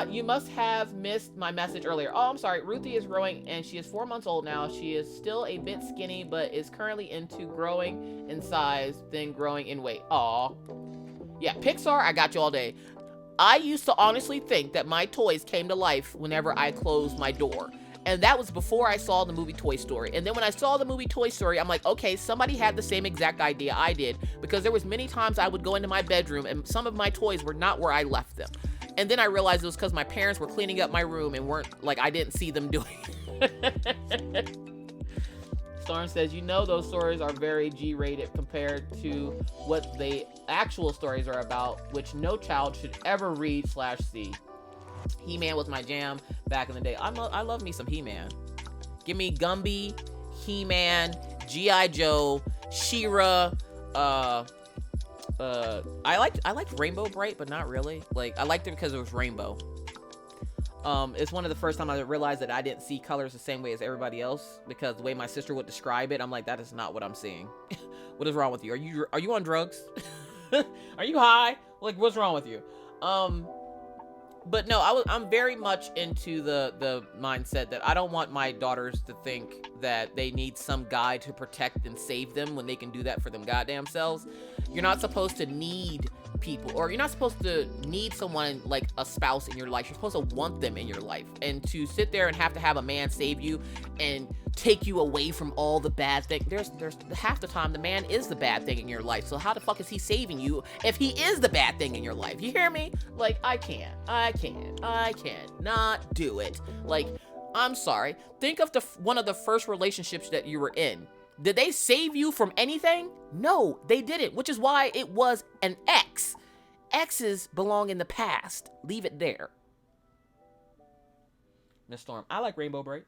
You must have missed my message earlier. Oh, I'm sorry. Ruthie is growing and she is 4 months old now. She is still a bit skinny, but is currently into growing in size, then growing in weight. Aw. Yeah, Pixar, I got you all day. I used to honestly think that my toys came to life whenever I closed my door. And that was before I saw the movie Toy Story. And then when I saw the movie Toy Story, I'm like, okay, somebody had the same exact idea I did. Because there was many times I would go into my bedroom and some of my toys were not where I left them. And then I realized it was because my parents were cleaning up my room and weren't, like, I didn't see them doing it. Storm says, you know those stories are very G-rated compared to what the actual stories are about, which no child should ever read/see. He-Man was my jam back in the day. I love me some He-Man. Give me Gumby, He-Man, G.I. Joe, She-Ra, I liked Rainbow Bright, but not really. Like, I liked it because it was rainbow. It's one of the first time I realized that I didn't see colors the same way as everybody else, because the way my sister would describe it, I'm like, that is not what I'm seeing. What is wrong with you? Are you on drugs? Are you high? Like, what's wrong with you? But no, I'm very much into the mindset that I don't want my daughters to think that they need some guy to protect and save them when they can do that for them goddamn selves. You're not supposed to need people, or you're not supposed to need someone like a spouse in your life. You're supposed to want them in your life, and to sit there and have to have a man save you and take you away from all the bad things. There's half the time the man is the bad thing in your life. So how the fuck is he saving you if he is the bad thing in your life? You hear me? Like, I can't not do it. Like, I'm sorry. Think of one of the first relationships that you were in. Did they save you from anything? No, they didn't, which is why it was an ex. Exes belong in the past. Leave it there. Miss Storm, I like Rainbow Bright.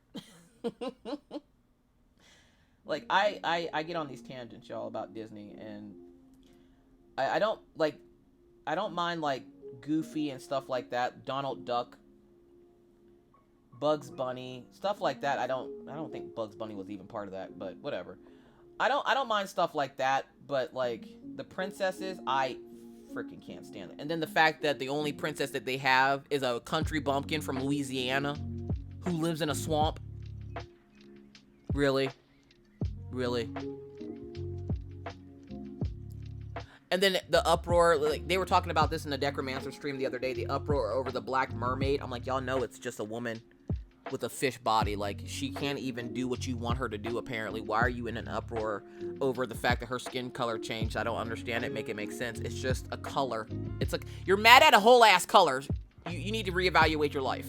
Like, I get on these tangents, y'all, about Disney, and I don't, like, I don't mind like Goofy and stuff like that. Donald Duck, Bugs Bunny, stuff like that. I don't think Bugs Bunny was even part of that, but whatever. I don't mind stuff like that, but like the princesses, I freaking can't stand it. And then the fact that the only princess that they have is a country bumpkin from Louisiana who lives in a swamp. Really? Really? And then the uproar, like they were talking about this in the Decromancer stream the other day, the uproar over the Black Mermaid. I'm like, y'all know it's just a woman with a fish body. Like, she can't even do what you want her to do, apparently. Why are you in an uproar over the fact that her skin color changed? I don't understand it. Make it make sense. It's just a color. It's like, you're mad at a whole ass color. You need to reevaluate your life.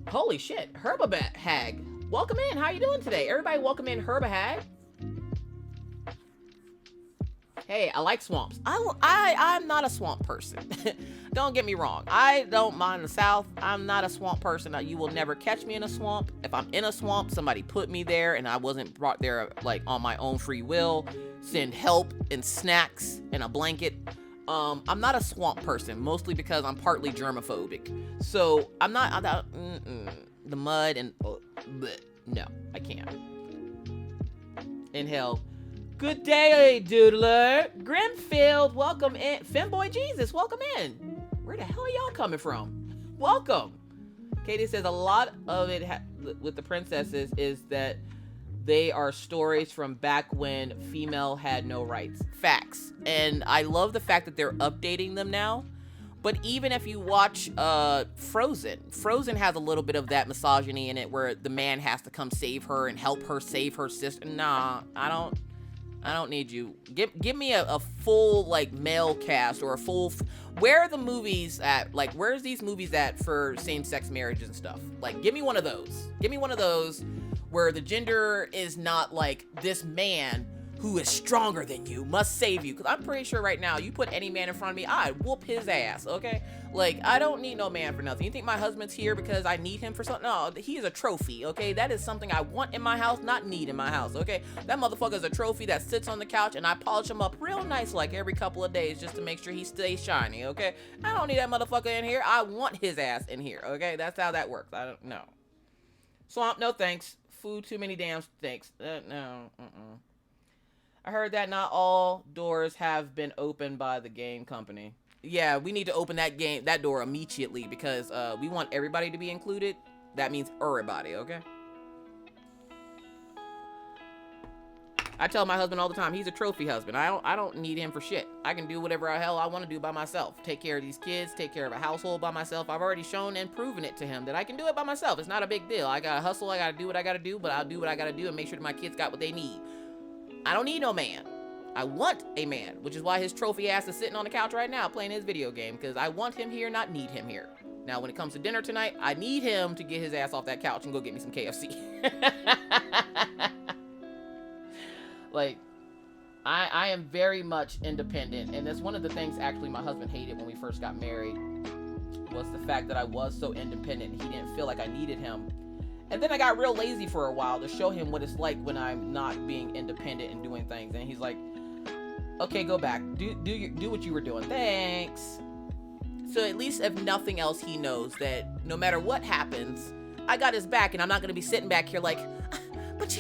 Holy shit. Herbahag. Welcome in. How you doing today? Everybody welcome in Herbahag. Hey, I like swamps. I'm not a swamp person. Don't get me wrong. I don't mind the South. I'm not a swamp person. You will never catch me in a swamp. If I'm in a swamp, somebody put me there and I wasn't brought there like on my own free will. Send help and snacks and a blanket. I'm not a swamp person, mostly because I'm partly germophobic. So I'm not the mud and no, I can't. Inhale. Good day, Doodler. Grimfield, welcome in. Femboy Jesus, welcome in. Where the hell are y'all coming from? Welcome. Katie says a lot of it with the princesses is that they are stories from back when female had no rights. Facts. And I love the fact that they're updating them now. But even if you watch Frozen has a little bit of that misogyny in it where the man has to come save her and help her save her sister. Nah, I don't need you. Give me a full like male cast or a full. Where are the movies at? Like, where's these movies at for same-sex marriages and stuff? Like, give me one of those. Give me one of those where the gender is not like this man who is stronger than you must save you. Because I'm pretty sure right now you put any man in front of me, I'd whoop his ass. Okay. Like, I don't need no man for nothing. You think my husband's here because I need him for something? No, he is a trophy, okay? That is something I want in my house, not need in my house, okay? That motherfucker is a trophy that sits on the couch and I polish him up real nice like every couple of days just to make sure he stays shiny, okay? I don't need that motherfucker in here. I want his ass in here, okay? That's how that works. I don't know. Swamp, no thanks. Food, too many damn thanks. No, I heard that not all doors have been opened by the game company. Yeah, we need to open that door immediately because we want everybody to be included. That means everybody, okay? I tell my husband all the time, he's a trophy husband. I don't need him for shit. I can do whatever the hell I want to do by myself. Take care of these kids, take care of a household by myself. I've already shown and proven it to him that I can do it by myself. It's not a big deal. I gotta hustle, I gotta do what I gotta do, but I'll do what I gotta do and make sure that my kids got what they need. I don't need no man. I want a man, which is why his trophy ass is sitting on the couch right now playing his video game, because I want him here, not need him here. Now, when it comes to dinner tonight, I need him to get his ass off that couch and go get me some KFC. Like, I am very much independent, and that's one of the things actually my husband hated when we first got married, was the fact that I was so independent and he didn't feel like I needed him. And then I got real lazy for a while to show him what it's like when I'm not being independent and doing things. And he's like, okay, go back. Do what you were doing. Thanks. So at least if nothing else, he knows that no matter what happens, I got his back and I'm not going to be sitting back here like, but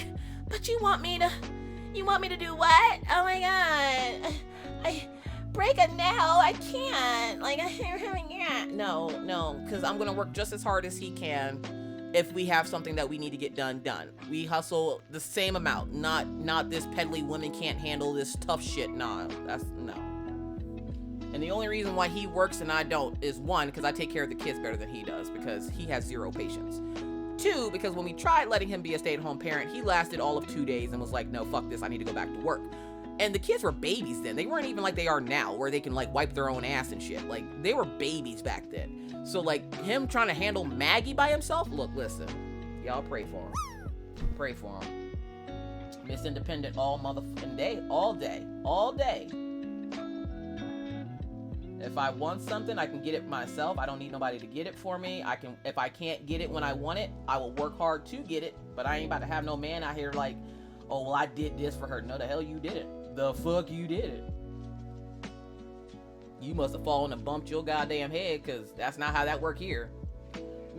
you want me to do what? Oh my God. I break a nail. I can't. Like, no, because I'm going to work just as hard as he can. If we have something that we need to get done. We hustle the same amount, not this peddly women can't handle this tough shit. No. And the only reason why he works and I don't is one, because I take care of the kids better than he does, because he has zero patience. Two, because when we tried letting him be a stay-at-home parent, he lasted all of 2 days and was like, no, fuck this, I need to go back to work. And the kids were babies then. They weren't even like they are now, where they can like wipe their own ass and shit. Like, they were babies back then. So like, him trying to handle Maggie by himself, look, listen, y'all pray for him. Pray for him. Miss Independent all motherfucking day, all day. If I want something, I can get it myself. I don't need nobody to get it for me. If I can't get it when I want it, I will work hard to get it. But I ain't about to have no man out here like, oh, well, I did this for her. No, the hell you did it. The fuck you did it. You must have fallen and bumped your goddamn head, because that's not how that worked here.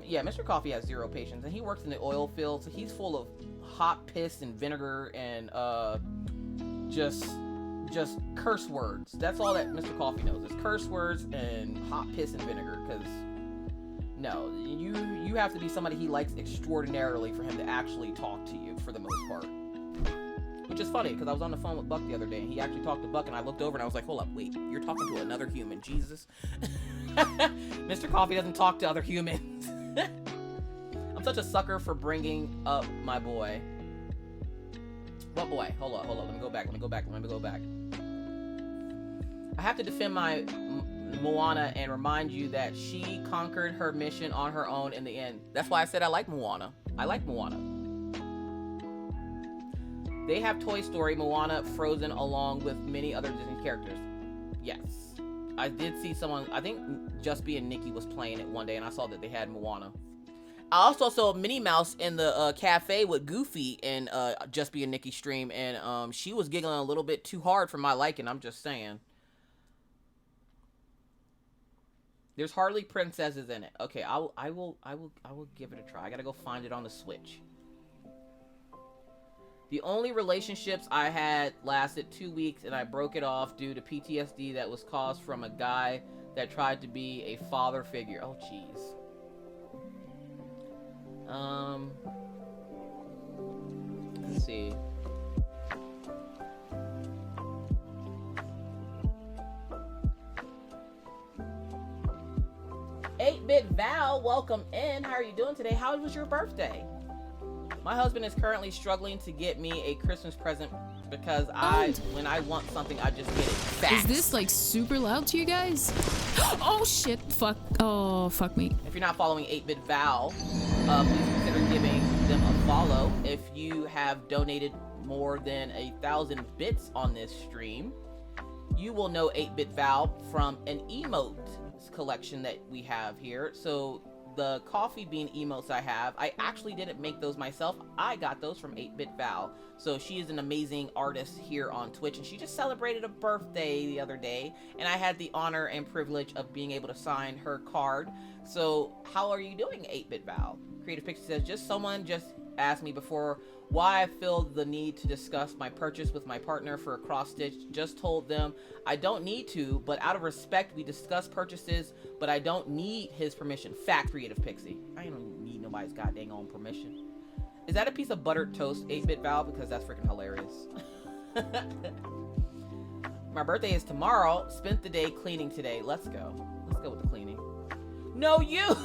Yeah, Mr. Coffee has zero patience, and he works in the oil field, so he's full of hot piss and vinegar and just curse words. That's all that Mr. Coffee knows, is curse words and hot piss and vinegar, because no, you have to be somebody he likes extraordinarily for him to actually talk to you, for the most part. Which is funny, because I was on the phone with Buck the other day, and he actually talked to Buck, and I looked over and I was like, hold up, wait, you're talking to another human, Jesus. Mr. Coffee doesn't talk to other humans. I'm such a sucker for bringing up my boy. What boy? Hold on, let me go back. I have to defend my Moana and remind you that she conquered her mission on her own in the end. That's why I said I like Moana. They have Toy Story, Moana, Frozen, along with many other Disney characters. Yes. I did see someone, I think Just Be and Nikki was playing it one day, and I saw that they had Moana. I also saw Minnie Mouse in the cafe with Goofy in Just Be and Nikki stream, and she was giggling a little bit too hard for my liking, I'm just saying. There's hardly princesses in it. Okay, I will give it a try. I gotta go find it on the Switch. The only relationships I had lasted 2 weeks, and I broke it off due to PTSD that was caused from a guy that tried to be a father figure. Oh, jeez. Let's see. Bit Val, welcome in. How are you doing today? How was your birthday? My husband is currently struggling to get me a Christmas present because when I want something, I just get it fast. Is this like super loud to you guys? Oh shit, fuck. Oh, fuck me. If you're not following 8-Bit Val, please consider giving them a follow. If you have donated more than 1,000 bits on this stream, you will know 8-Bit Val from an emote collection that we have here. So the coffee bean emotes I have, I actually didn't make those myself. I got those from 8-Bit Val. So she is an amazing artist here on Twitch, and she just celebrated a birthday the other day, and I had the honor and privilege of being able to sign her card. So how are you doing, 8-Bit Val? Creative Pixie says, someone just asked me before why I feel the need to discuss my purchase with my partner for a cross stitch. Just told them I don't need to, but out of respect we discuss purchases, but I don't need his permission. Fact, Creative Pixie. I don't need nobody's goddamn own permission. Is that a piece of buttered toast, 8-Bit Val? Because that's freaking hilarious. My birthday is tomorrow. Spent the day cleaning today. Let's go with the cleaning. No, you.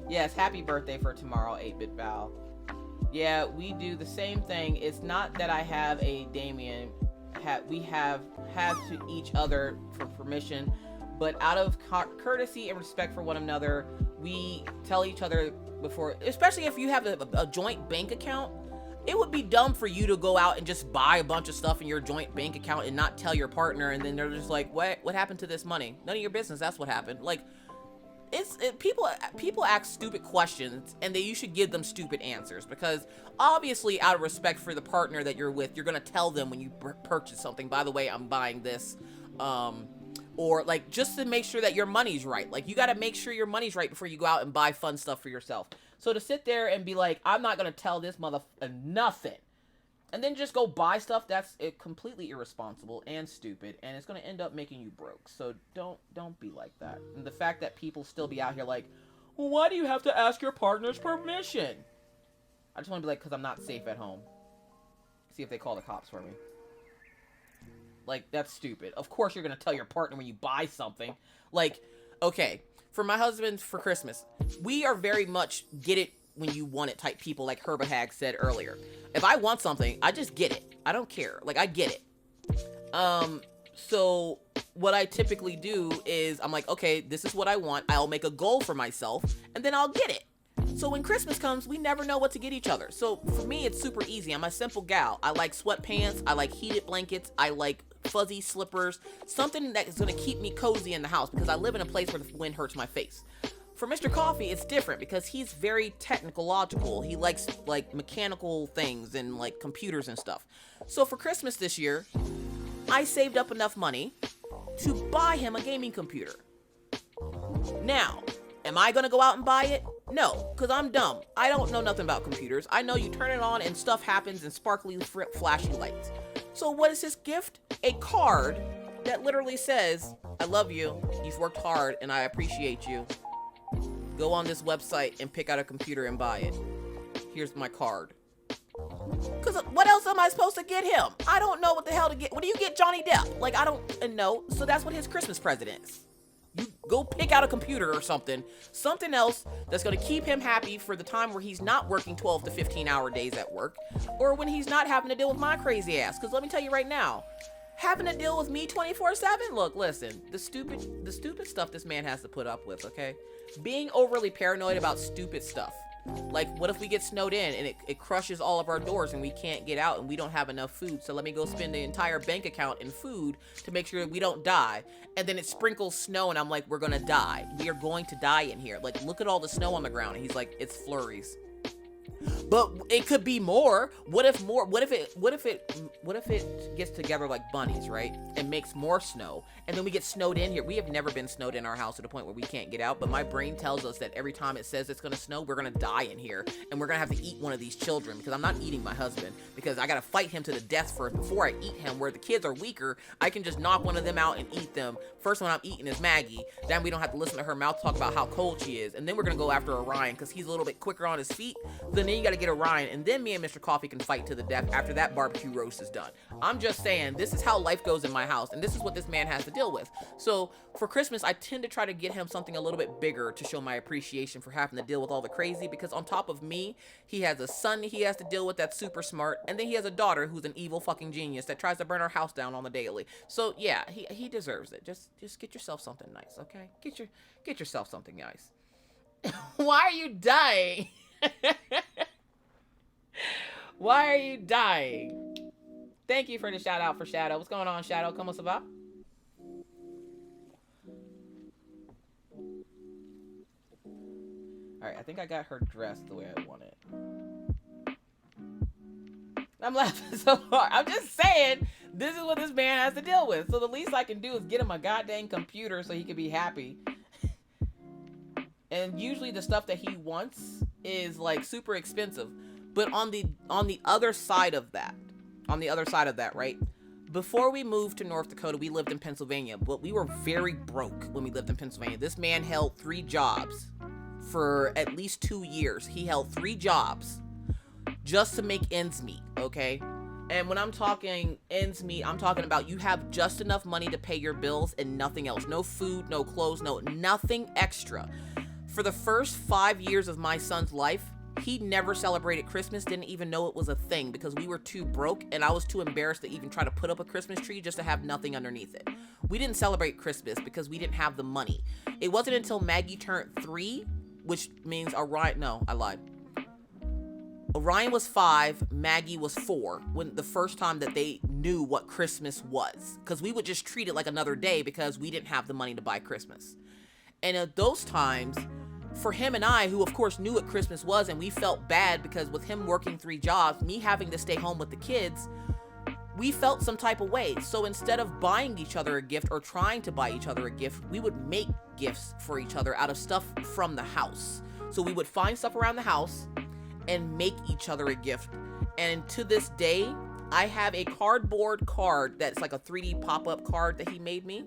Yes, happy birthday for tomorrow, 8-Bit Val. Yeah, we do the same thing. It's not that I have a Damien. We have to each other for permission, but out of courtesy and respect for one another, we tell each other before, especially if you have a joint bank account. It would be dumb for you to go out and just buy a bunch of stuff in your joint bank account and not tell your partner, and then they're just like, what happened to this money? None of your business. That's what happened. Like, people ask stupid questions, and you should give them stupid answers, because obviously out of respect for the partner that you're with, you're gonna tell them when you purchase something, by the way, I'm buying this, or like just to make sure that your money's right. Like, you gotta make sure your money's right before you go out and buy fun stuff for yourself. So to sit there and be like, I'm not gonna tell this nothing, and then just go buy stuff, that's completely irresponsible and stupid, and it's gonna end up making you broke. So don't be like that. And the fact that people still be out here like, well, why do you have to ask your partner's permission? I just want to be like, because I'm not safe at home. See if they call the cops for me. Like, that's stupid. Of course you're gonna tell your partner when you buy something. Like, okay, for my husband for Christmas, we are very much get it when you want it type people, like Herbahag said earlier. If I want something, I just get it. I don't care. Like, I get it. So what I typically do is I'm like, okay, this is what I want. I'll make a goal for myself, and then I'll get it. So when Christmas comes, we never know what to get each other. So for me, it's super easy. I'm a simple gal. I like sweatpants. I like heated blankets. I like fuzzy slippers. Something that is going to keep me cozy in the house, because I live in a place where the wind hurts my face. For Mr. Coffee, it's different because he's very technological. He likes like mechanical things and like computers and stuff. So for Christmas this year, I saved up enough money to buy him a gaming computer. Now, am I gonna go out and buy it? No, because I'm dumb. I don't know nothing about computers. I know you turn it on and stuff happens and sparkly, flashy lights. So what is his gift? A card that literally says, I love you, you've worked hard, and I appreciate you. Go on this website and pick out a computer and buy it. Here's my card. Because what else am I supposed to get him? I don't know what the hell to get. What do you get Johnny Depp? Like, I don't know. So that's what his Christmas present is. You go pick out a computer or something else that's going to keep him happy for the time where he's not working 12 to 15 hour days at work, or when he's not having to deal with my crazy ass. Because let me tell you right now, having to deal with me 24/7, look, listen, the stupid stuff this man has to put up with, okay? Being overly paranoid about stupid stuff. Like, what if we get snowed in and it crushes all of our doors and we can't get out and we don't have enough food? So let me go spend the entire bank account in food to make sure we don't die. And then it sprinkles snow and I'm like, we're gonna die. We are going to die in here. Like, look at all the snow on the ground. And he's like, it's flurries. But it could be more. What if it gets together like bunnies, right? And makes more snow. And then we get snowed in here. We have never been snowed in our house to the point where we can't get out. But my brain tells us that every time it says it's gonna snow, we're gonna die in here. And we're gonna have to eat one of these children, because I'm not eating my husband, because I gotta fight him to the death first before I eat him. Where the kids are weaker, I can just knock one of them out and eat them. First one I'm eating is Maggie. Then we don't have to listen to her mouth talk about how cold she is. And then we're gonna go after Orion, because he's a little bit quicker on his feet. Then you gotta get Orion, and then me and Mr. Coffee can fight to the death after that barbecue roast is done. I'm just saying, this is how life goes in my house, and this is what this man has to deal with. So for Christmas, I tend to try to get him something a little bit bigger to show my appreciation for having to deal with all the crazy, because on top of me, he has a son he has to deal with that's super smart, and then he has a daughter who's an evil fucking genius that tries to burn our house down on the daily. So yeah, he deserves it. Just get yourself something nice, okay? Get yourself something nice. Why are you dying? Why are you dying? Thank you for the shout out for Shadow. What's going on, Shadow? Como se va? Alright, I think I got her dressed the way I want it. I'm laughing so hard. I'm just saying, this is what this man has to deal with. So the least I can do is get him a goddamn computer so he can be happy. And usually the stuff that he wants is like super expensive. But on the other side of that, right? Before we moved to North Dakota, we lived in Pennsylvania, but we were very broke when we lived in Pennsylvania. This man held 3 jobs for at least 2 years. He held 3 jobs just to make ends meet, okay? And when I'm talking ends meet, I'm talking about you have just enough money to pay your bills and nothing else. No food, no clothes, nothing extra. For the first 5 years of my son's life, he never celebrated Christmas, didn't even know it was a thing, because we were too broke and I was too embarrassed to even try to put up a Christmas tree just to have nothing underneath it. We didn't celebrate Christmas because we didn't have the money. It wasn't until Maggie turned 3, which means Orion, no, I lied. Orion was 5, Maggie was 4, when the first time that they knew what Christmas was, because we would just treat it like another day because we didn't have the money to buy Christmas. And at those times, for him and I, who of course knew what Christmas was, and we felt bad because with him working 3 jobs, me having to stay home with the kids, we felt some type of way. So instead of buying each other a gift or trying to buy each other a gift, we would make gifts for each other out of stuff from the house. So we would find stuff around the house and make each other a gift. And to this day, I have a cardboard card that's like a 3D pop-up card that he made me.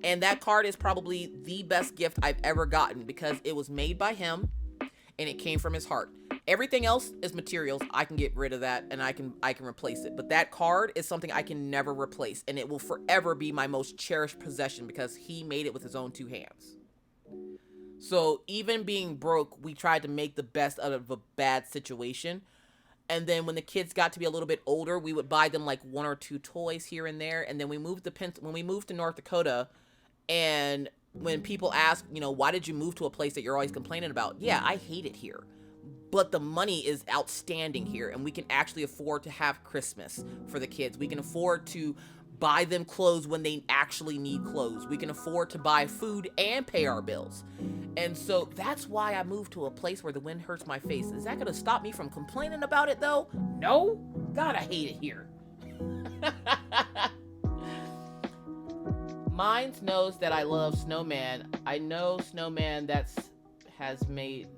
And that card is probably the best gift I've ever gotten because it was made by him and it came from his heart. Everything else is materials. I can get rid of that and I can replace it. But that card is something I can never replace, and it will forever be my most cherished possession because he made it with his own 2 hands. So even being broke, we tried to make the best out of a bad situation. And then when the kids got to be a little bit older, we would buy them like 1 or 2 toys here and there. And then when we moved to North Dakota, and when people ask, you know, why did you move to a place that you're always complaining about? Yeah, I hate it here. But the money is outstanding here, and we can actually afford to have Christmas for the kids. We can afford to buy them clothes when they actually need clothes. We can afford to buy food and pay our bills. And so that's why I moved to a place where the wind hurts my face. Is that gonna stop me from complaining about it though? No? God, I hate it here. Mine knows that I love snowman. I know snowman has made.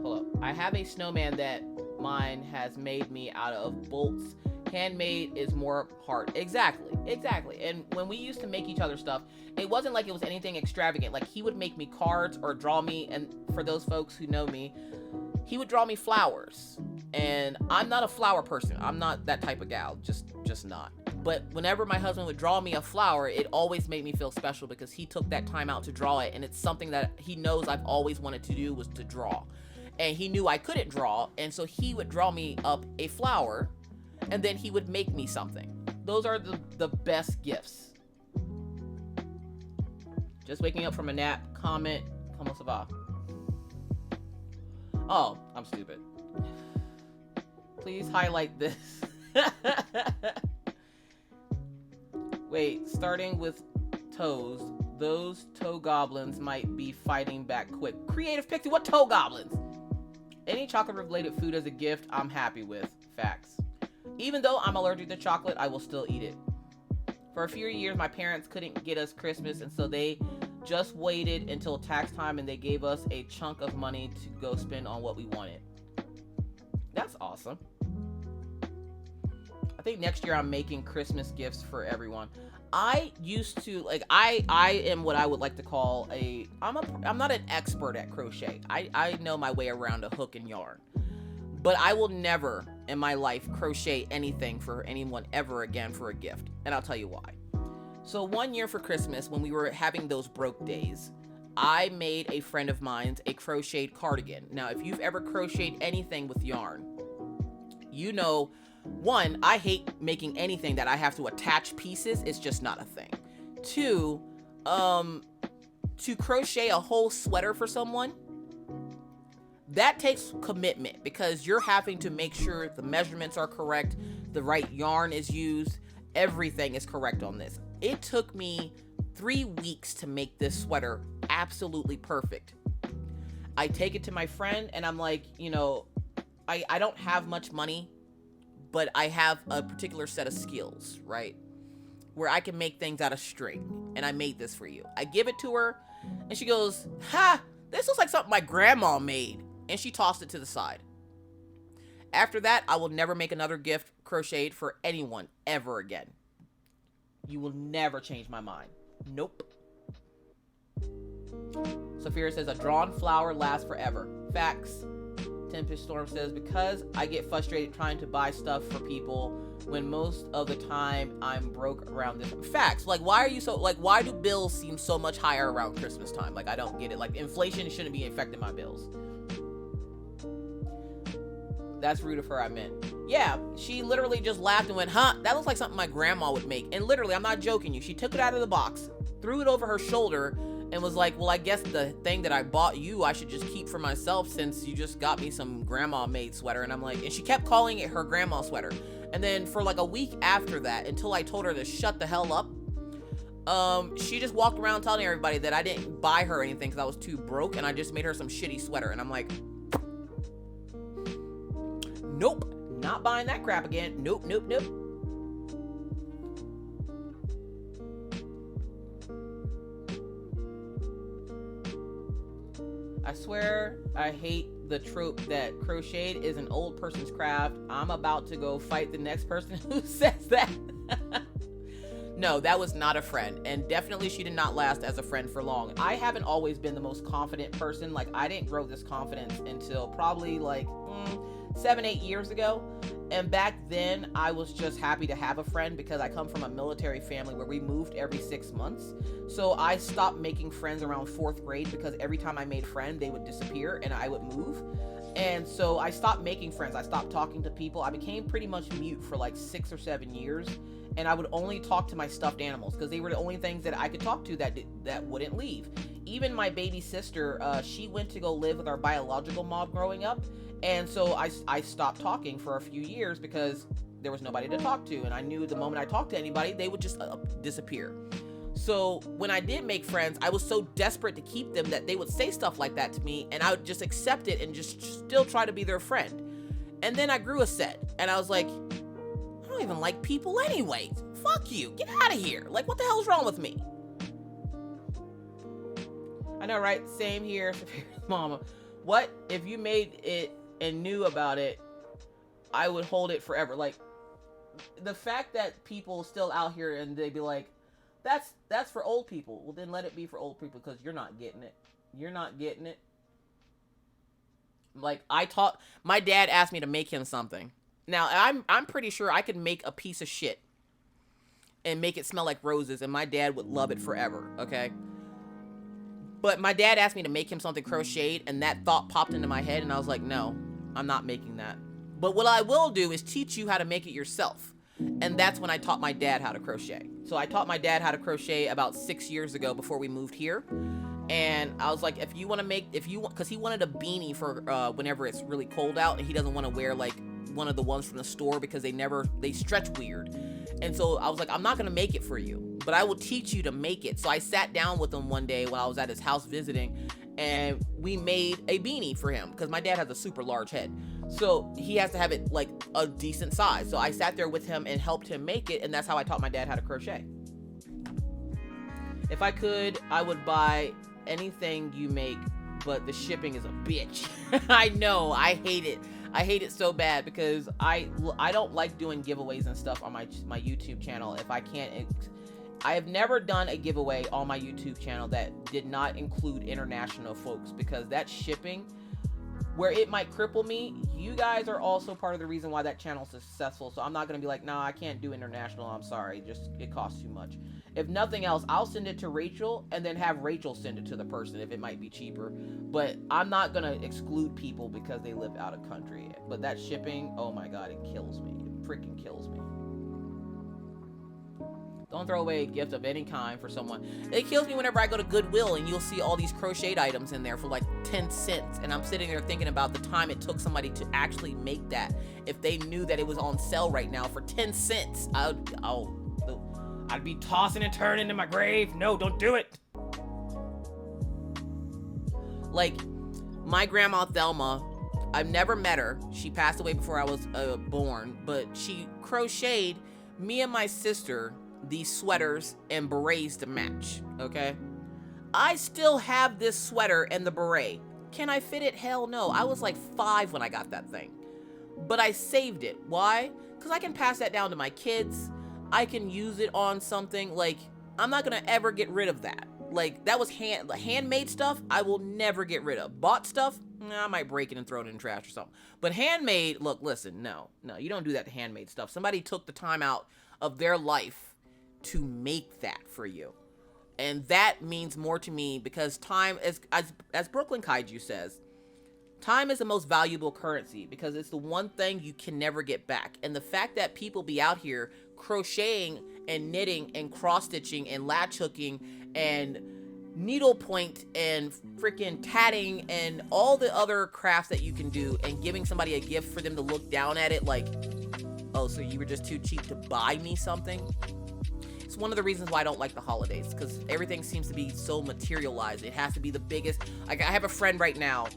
Hold up. I have a snowman that mine has made me out of bolts. Handmade is more heart. Exactly. And when we used to make each other stuff, it wasn't like it was anything extravagant. Like he would make me cards or draw me, and for those folks who know me, he would draw me flowers. And I'm not a flower person. I'm not that type of gal. Just not. But whenever my husband would draw me a flower, it always made me feel special because he took that time out to draw it, and it's something that he knows I've always wanted to do was to draw. And he knew I couldn't draw, and so he would draw me up a flower, and then he would make me something. Those are the best gifts. Just waking up from a nap. Comment. Comment ça va? Oh, I'm stupid. Please highlight this. Wait, starting with toes. Those toe goblins might be fighting back quick. Creative Pixie, what toe goblins? Any chocolate-related food as a gift, I'm happy with. Facts. Even though I'm allergic to chocolate, I will still eat it. For a few years, my parents couldn't get us Christmas, and so they just waited until tax time, and they gave us a chunk of money to go spend on what we wanted. That's awesome. I think next year I'm making Christmas gifts for everyone. I used to, like, I am what I would like to call I'm not an expert at crochet. I know my way around a hook and yarn. But I will never in my life crochet anything for anyone ever again for a gift. And I'll tell you why. So one year for Christmas, when we were having those broke days, I made a friend of mine's a crocheted cardigan. Now, if you've ever crocheted anything with yarn, you know, one, I hate making anything that I have to attach pieces. It's just not a thing. Two, to crochet a whole sweater for someone, that takes commitment because you're having to make sure the measurements are correct, the right yarn is used, everything is correct on this. It took me 3 weeks to make this sweater absolutely perfect. I take it to my friend and I'm like, you know, I don't have much money, but I have a particular set of skills, right? Where I can make things out of string. And I made this for you. I give it to her and she goes, ha, this looks like something my grandma made. And she tossed it to the side. After that, I will never make another gift crocheted for anyone ever again. You will never change my mind. Nope. Sophia says, a drawn flower lasts forever. Facts. Tempest Storm says, because I get frustrated trying to buy stuff for people when most of the time I'm broke around this. Facts. Like, why are you so, like, why do bills seem so much higher around Christmas time? Like, I don't get it. Like, inflation shouldn't be affecting my bills. That's rude of her, I meant. Yeah, she literally just laughed and went, huh, that looks like something my grandma would make. And literally, I'm not joking you. She took it out of the box, threw it over her shoulder, and was like, well, I guess the thing that I bought you, I should just keep for myself since you just got me some grandma-made sweater. And I'm like, and she kept calling it her grandma sweater. And then for like a week after that, until I told her to shut the hell up, she just walked around telling everybody that I didn't buy her anything because I was too broke, and I just made her some shitty sweater. And I'm like, nope, not buying that crap again. Nope, nope, nope. I swear I hate the trope that crocheted is an old person's craft. I'm about to go fight the next person who says that. No, that was not a friend. And definitely she did not last as a friend for long. I haven't always been the most confident person. Like, I didn't grow this confidence until probably like 7-8 years ago. And back then I was just happy to have a friend because I come from a military family where we moved every 6 months. So I stopped making friends around 4th grade because every time I made friends, they would disappear and I would move. And so I stopped making friends. I stopped talking to people. I became pretty much mute for like 6 or 7 years. And I would only talk to my stuffed animals because they were the only things that I could talk to that wouldn't leave. Even my baby sister, she went to go live with our biological mom growing up. And so I stopped talking for a few years because there was nobody to talk to. And I knew the moment I talked to anybody, they would just disappear. So when I did make friends, I was so desperate to keep them that they would say stuff like that to me. And I would just accept it and just still try to be their friend. And then I grew a set. And I was like, I don't even like people anyway. Fuck you. Get out of here. Like, what the hell's wrong with me? I know, right? Same here, Mama. What if you made it and knew about it? I would hold it forever. Like, the fact that people still out here and they be like, that's for old people. Well, then let it be for old people, because you're not getting it. You're not getting it. Like, my dad asked me to make him something. Now, I'm pretty sure I could make a piece of shit and make it smell like roses, and my dad would love it forever, okay? But my dad asked me to make him something crocheted, and that thought popped into my head, and I was like, no, I'm not making that. But what I will do is teach you how to make it yourself. And that's when I taught my dad how to crochet. So I taught my dad how to crochet about 6 years ago before we moved here. And I was like, if you want to make, because he wanted a beanie for whenever it's really cold out, and he doesn't want to wear like one of the ones from the store because they stretch weird. And so I was like, I'm not going to make it for you, but I will teach you to make it. So I sat down with him one day while I was at his house visiting, and we made a beanie for him because my dad has a super large head. So he has to have it like a decent size. So I sat there with him and helped him make it, and that's how I taught my dad how to crochet. If I could, I would buy anything you make, but the shipping is a bitch. I know, I hate it. I hate it so bad because I don't like doing giveaways and stuff on my YouTube channel if I can't. I have never done a giveaway on my YouTube channel that did not include international folks, because that shipping, where it might cripple me, you guys are also part of the reason why that channel is successful. So I'm not going to be like, nah, I can't do international. I'm sorry. Just, it costs too much. If nothing else, I'll send it to Rachel and then have Rachel send it to the person if it might be cheaper. But I'm not going to exclude people because they live out of country. But that shipping, oh my God, it kills me. It freaking kills me. Don't throw away a gift of any kind for someone. It kills me whenever I go to Goodwill and you'll see all these crocheted items in there for like 10 cents. And I'm sitting there thinking about the time it took somebody to actually make that. If they knew that it was on sale right now for 10 cents, I'd be tossing and turning in my grave. No, don't do it. Like, my grandma Thelma, I've never met her. She passed away before I was born, but she crocheted me and my sister these sweaters and berets to match, okay? I still have this sweater and the beret. Can I fit it? Hell no. I was like 5 when I got that thing. But I saved it. Why? Because I can pass that down to my kids. I can use it on something. Like, I'm not gonna ever get rid of that. Like, that was handmade stuff, I will never get rid of. Bought stuff, I might break it and throw it in the trash or something. But handmade, look, listen, no, you don't do that to handmade stuff. Somebody took the time out of their life to make that for you. And that means more to me because time, as Brooklyn Kaiju says, time is the most valuable currency because it's the one thing you can never get back. And the fact that people be out here crocheting and knitting and cross-stitching and latch hooking and needlepoint and freaking tatting and all the other crafts that you can do and giving somebody a gift for them to look down at it like, oh, so you were just too cheap to buy me something? It's one of the reasons why I don't like the holidays, because everything seems to be so materialized. It has to be the biggest. Like, I have a friend right now.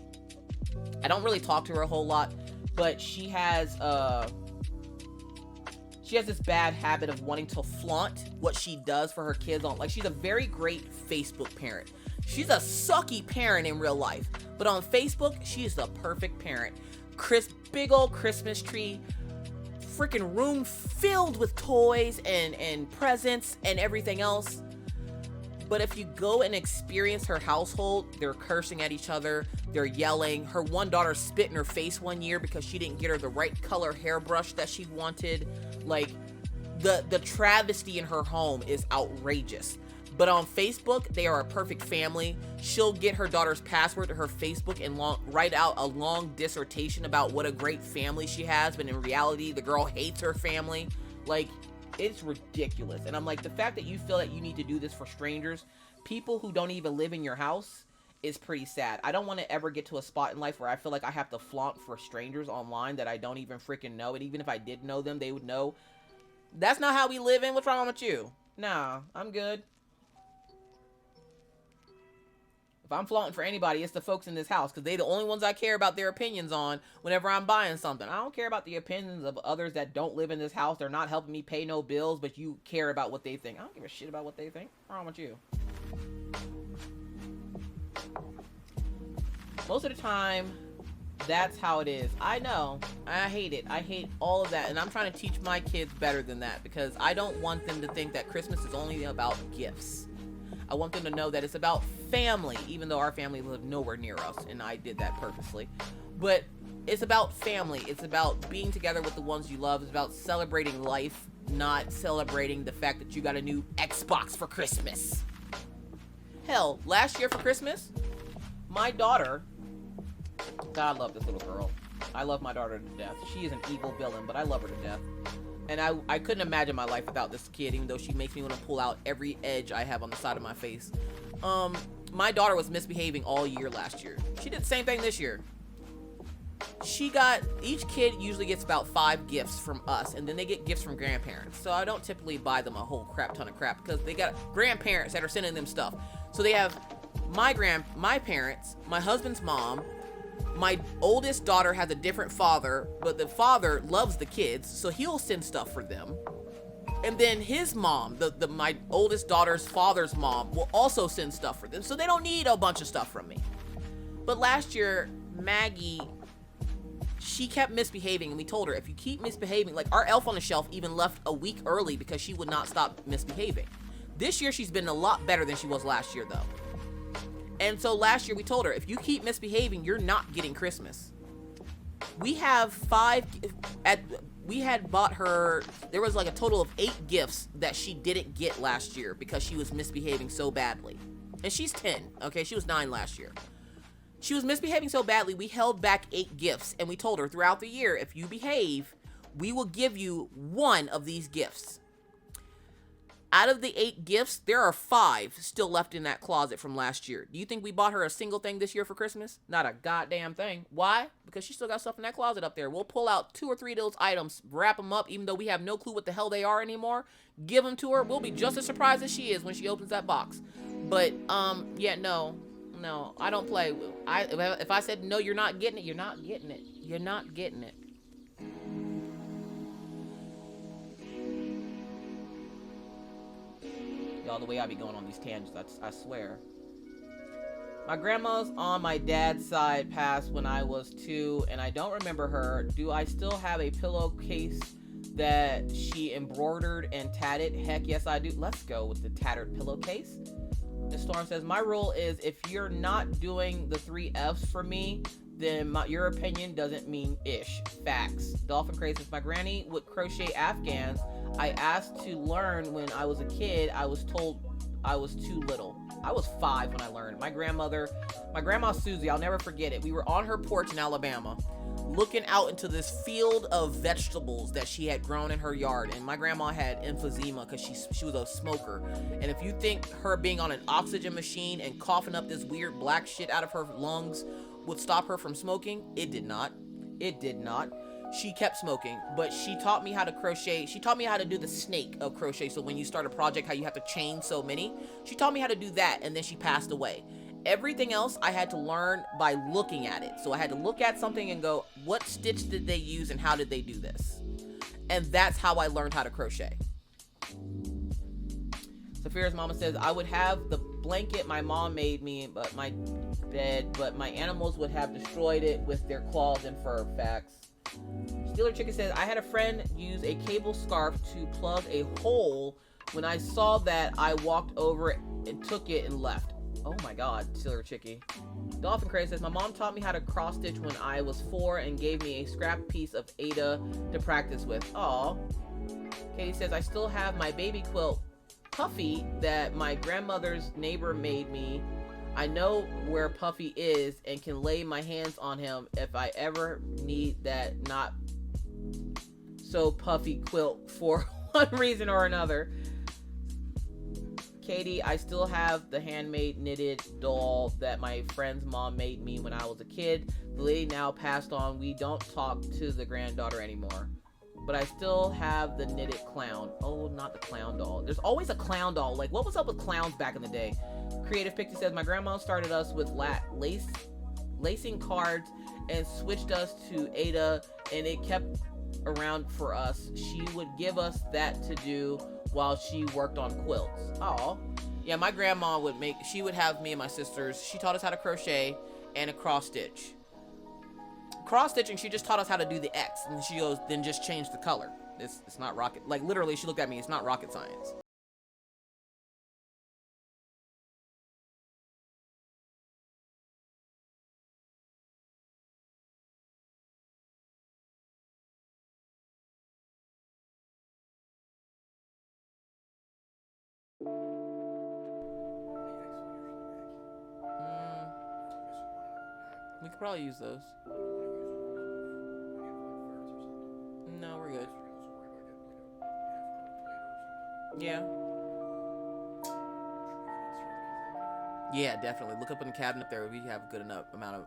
I don't really talk to her a whole lot, but she has this bad habit of wanting to flaunt what she does for her kids on. Like, she's a very great Facebook parent. She's a sucky parent in real life, but on Facebook, she is the perfect parent. Big old Christmas tree, freaking room filled with toys and presents and everything else. But if you go and experience her household, they're cursing at each other, they're yelling. Her one daughter spit in her face one year because she didn't get her the right color hairbrush that she wanted. Like, the travesty in her home is outrageous. But on Facebook, they are a perfect family. She'll get her daughter's password to her Facebook and write out a long dissertation about what a great family she has, but in reality, the girl hates her family. Like, it's ridiculous. And I'm like, the fact that you feel that you need to do this for strangers, people who don't even live in your house, is pretty sad. I don't want to ever get to a spot in life where I feel like I have to flaunt for strangers online that I don't even freaking know. And even if I did know them, they would know. That's not how we live in. What's wrong with you? Nah, I'm good. If I'm flaunting for anybody, it's the folks in this house, because they're the only ones I care about their opinions on whenever I'm buying something. I don't care about the opinions of others that don't live in this house. They're not helping me pay no bills, but you care about what they think. I don't give a shit about what they think. What's wrong with you? Most of the time, that's how it is. I know. I hate it. I hate all of that. And I'm trying to teach my kids better than that because I don't want them to think that Christmas is only about gifts. I want them to know that it's about family, even though our family lived nowhere near us, and I did that purposely. But it's about family. It's about being together with the ones you love. It's about celebrating life, not celebrating the fact that you got a new Xbox for Christmas. Hell, last year for Christmas, my daughter, God, I love this little girl. I love my daughter to death. She is an evil villain, but I love her to death. And I couldn't imagine my life without this kid, even though she makes me want to pull out every edge I have on the side of my face. My daughter was misbehaving all year last year. She did the same thing this year. Each kid usually gets about 5 gifts from us, and then they get gifts from grandparents. So I don't typically buy them a whole crap ton of crap because they got grandparents that are sending them stuff. So they have my parents, my husband's mom. My oldest daughter has a different father, but the father loves the kids, so he'll send stuff for them. And then his mom, my oldest daughter's father's mom, will also send stuff for them, so they don't need a bunch of stuff from me. But last year, Maggie, she kept misbehaving, and we told her, if you keep misbehaving, like our elf on the shelf even left a week early because she would not stop misbehaving. This year, she's been a lot better than she was last year, though. And so last year we told her, if you keep misbehaving, you're not getting Christmas. We had bought her, there was like a total of 8 gifts that she didn't get last year because she was misbehaving so badly. And she's 10, okay? She was 9 last year. She was misbehaving so badly, we held back 8 gifts, and we told her throughout the year, if you behave, we will give you 1 of these gifts. Out of the 8 gifts, there are 5 still left in that closet from last year. Do you think we bought her a single thing this year for Christmas? Not a goddamn thing. Why? Because she still got stuff in that closet up there. We'll pull out 2 or 3 of those items, wrap them up, even though we have no clue what the hell they are anymore. Give them to her. We'll be just as surprised as she is when she opens that box. But, yeah, no, I don't play. If I said, no, you're not getting it, you're not getting it. You're not getting it. Y'all, the way I be going on these tangents, I swear. My grandma's on my dad's side passed when I was 2, and I don't remember her. Do I still have a pillowcase that she embroidered and tatted? Heck yes, I do. Let's go with the tattered pillowcase. Miss Storm says, my rule is if you're not doing the 3 F's for me, then your opinion doesn't mean ish. Facts. Dolphin Craze says, my granny would crochet Afghans. I asked to learn when I was a kid. I was told I was too little. I was 5 when I learned. My grandma Susie, I'll never forget it. We were on her porch in Alabama, looking out into this field of vegetables that she had grown in her yard. And my grandma had emphysema because she was a smoker. And if you think her being on an oxygen machine and coughing up this weird black shit out of her lungs would stop her from smoking, it did not. It did not. She kept smoking, but she taught me how to crochet. She taught me how to do the snake of crochet. So when you start a project, how you have to chain so many. She taught me how to do that, and then she passed away. Everything else I had to learn by looking at it. So I had to look at something and go, what stitch did they use and how did they do this? And that's how I learned how to crochet. Saphira's mama says, I would have the blanket my mom made me, but my animals would have destroyed it with their claws and fur. Facts. Steeler Chicken says, I had a friend use a cable scarf to plug a hole. When I saw that, I walked over it and took it and left. Oh my god, Steeler Chicky. Dolphin Craze says, my mom taught me how to cross stitch when I was 4 and gave me a scrap piece of Ada to practice with. Aw. Katie says, I still have my baby quilt Puffy that my grandmother's neighbor made me. I know where Puffy is and can lay my hands on him if I ever need that not so puffy quilt for one reason or another. Katie, I still have the handmade knitted doll that my friend's mom made me when I was a kid. The lady now passed on. We don't talk to the granddaughter anymore. But I still have the knitted clown. Oh, not the clown doll. There's always a clown doll. Like, what was up with clowns back in the day? Creative Pixie says, my grandma started us with lacing cards and switched us to Ada, and it kept around for us. She would give us that to do while she worked on quilts. Oh, yeah, my grandma would have me and my sisters. She taught us how to crochet, and a cross stitch. Cross stitching, she just taught us how to do the X, and she goes, then just change the color. It's not rocket, like literally she looked at me, it's not rocket science. We could probably use those. No, we're good. Yeah. Yeah, definitely. Look up in the cabinet there. We have a good enough amount of...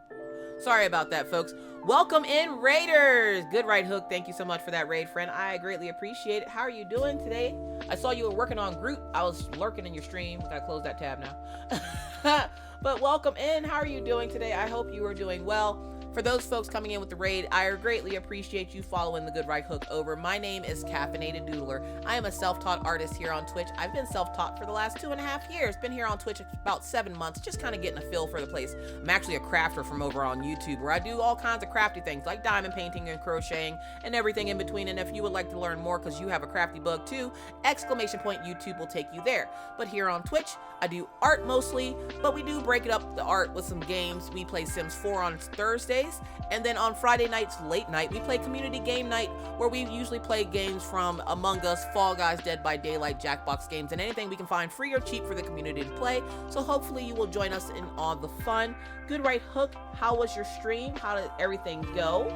Sorry about that, folks. Welcome in, Raiders! Good right hook. Thank you so much for that raid, friend. I greatly appreciate it. How are you doing today? I saw you were working on Groot. I was lurking in your stream. Gotta close that tab now. But welcome in. How are you doing today? I hope you are doing well. For those folks coming in with the raid, I greatly appreciate you following the Good Right Hook over. My name is Caffeinated Doodler. I am a self-taught artist here on Twitch. I've been self-taught for the last 2.5 years. Been here on Twitch about 7 months, just kind of getting a feel for the place. I'm actually a crafter from over on YouTube, where I do all kinds of crafty things like diamond painting and crocheting and everything in between. And if you would like to learn more because you have a crafty bug too, ! YouTube will take you there. But here on Twitch, I do art mostly, but we do break it up, the art, with some games. We play Sims 4 on Thursdays. And then on Friday nights, late night, we play community game night, where we usually play games from Among Us, Fall Guys, Dead by Daylight, Jackbox games, and anything we can find free or cheap for the community to play. So hopefully you will join us in all the fun. Good Right Hook, how was your stream? How did everything go?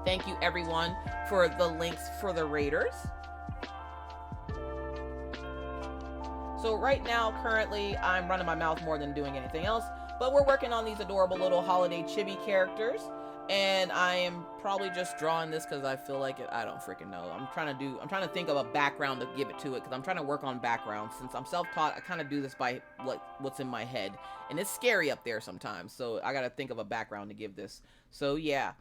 Thank you everyone for the links for the Raiders. So right now, currently, I'm running my mouth more than doing anything else. But we're working on these adorable little holiday chibi characters, and I am probably just drawing this because I feel like it. I don't freaking know. I'm trying to think of a background to give it to it, because I'm trying to work on background. Since I'm self-taught, I kind of do this by what's in my head, and it's scary up there sometimes. So I gotta think of a background to give this. So yeah.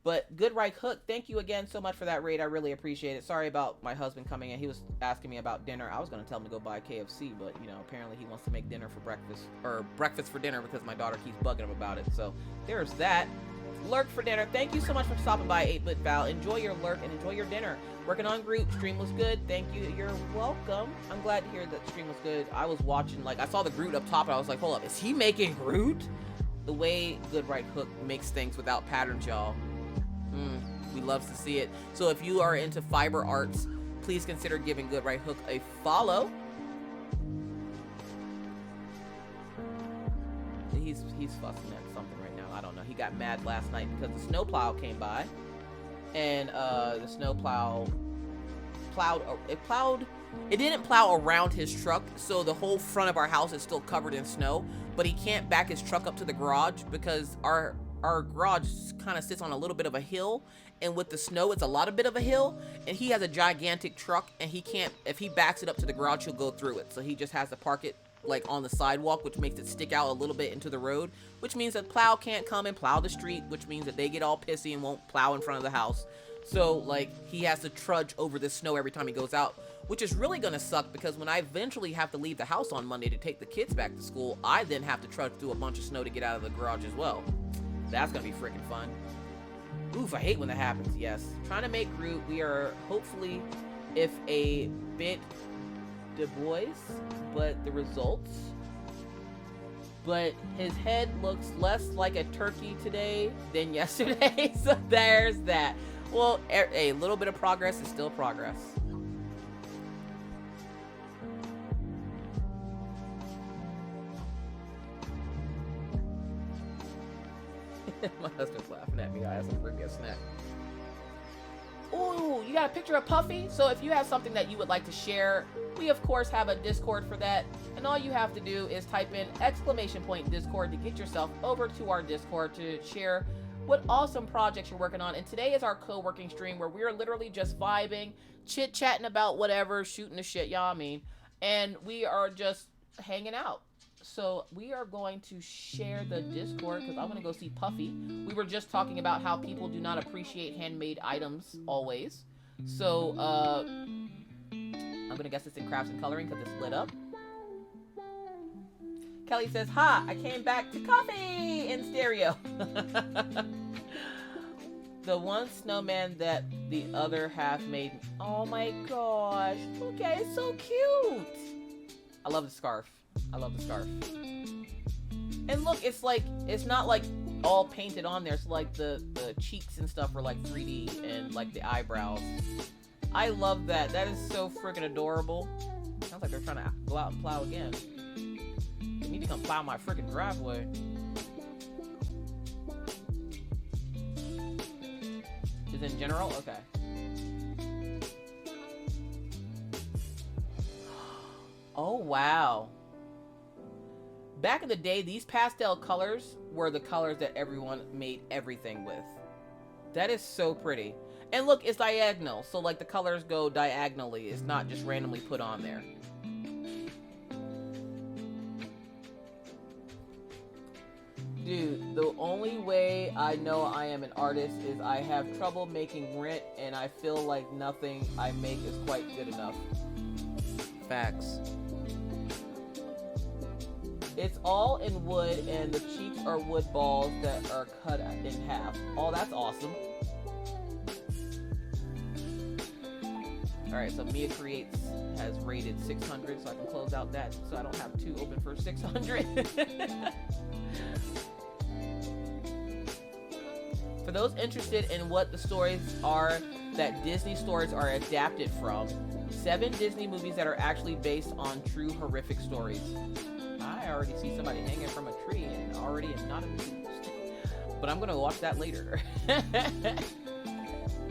But Good Right Hook, thank you again so much for that raid. I really appreciate it. Sorry about my husband coming in. He was asking me about dinner. I was going to tell him to go buy KFC, but, you know, apparently he wants to make dinner for breakfast, or breakfast for dinner, because my daughter keeps bugging him about it. So there's that. Lurk for dinner. Thank you so much for stopping by, 8-Bit Val. Enjoy your lurk and enjoy your dinner. Working on Groot. Stream was good. Thank you. You're welcome. I'm glad to hear that stream was good. I was watching, like, I saw the Groot up top, and I was like, hold up, is he making Groot? The way Good Right Hook makes things without patterns, y'all. We love to see it. So if you are into fiber arts, please consider giving Good Right Hook a follow. He's fussing at something right now. I don't know. He got mad last night because the snowplow came by, and the snowplow it didn't plow around his truck, so the whole front of our house is still covered in snow, but he can't back his truck up to the garage because our garage kind of sits on a little bit of a hill, and with the snow, it's a lot of bit of a hill, and he has a gigantic truck, and he can't, if he backs it up to the garage, he'll go through it. So he just has to park it like on the sidewalk, which makes it stick out a little bit into the road, which means that plow can't come and plow the street, which means that they get all pissy and won't plow in front of the house. So like he has to trudge over the snow every time he goes out, which is really gonna suck, because when I eventually have to leave the house on Monday to take the kids back to school, I then have to trudge through a bunch of snow to get out of the garage as well. That's gonna be freaking fun. Oof, I hate when that happens. Yes. Trying to make Groot. We are hopefully, if a bit Du Bois, but the results. But his head looks less like a turkey today than yesterday. So there's that. Well, a little bit of progress is still progress. My husband's laughing at me. I asked him for a snack. Ooh, you got a picture of Puffy? So if you have something that you would like to share, we of course have a Discord for that. And all you have to do is type in !Discord to get yourself over to our Discord to share what awesome projects you're working on. And today is our co-working stream where we're literally just vibing, chit-chatting about whatever, shooting the shit, y'all, I mean. And we are just hanging out. So we are going to share the Discord because I want to go see Puffy. We were just talking about how people do not appreciate handmade items always. So I'm going to guess it's in crafts and coloring because it's lit up. Kelly says, "Ha! I came back to coffee in stereo." The one snowman that the other half made. Oh my gosh! Look at it, it's so cute. I love the scarf. I love the scarf. And look, it's like it's not like all painted on there. It's like the cheeks and stuff are like 3D and like the eyebrows. I love that. That is so freaking adorable. Sounds like they're trying to go out and plow again. They need to come plow my freaking driveway. Is it in general? Okay. Oh, wow. Back in the day, these pastel colors were the colors that everyone made everything with. That is so pretty. And look, it's diagonal. So like the colors go diagonally. It's not just randomly put on there. Dude, the only way I know I am an artist is I have trouble making rent and I feel like nothing I make is quite good enough. Facts. It's all in wood and the cheeks are wood balls that are cut in half. Oh, that's awesome. Alright, so Mia Creates has rated 600, so I can close out that so I don't have two open for 600. For those interested in what the stories are that Disney stories are adapted from, 7 Disney movies that are actually based on true horrific stories. I already see somebody hanging from a tree and already am not amused. But I'm gonna watch that later.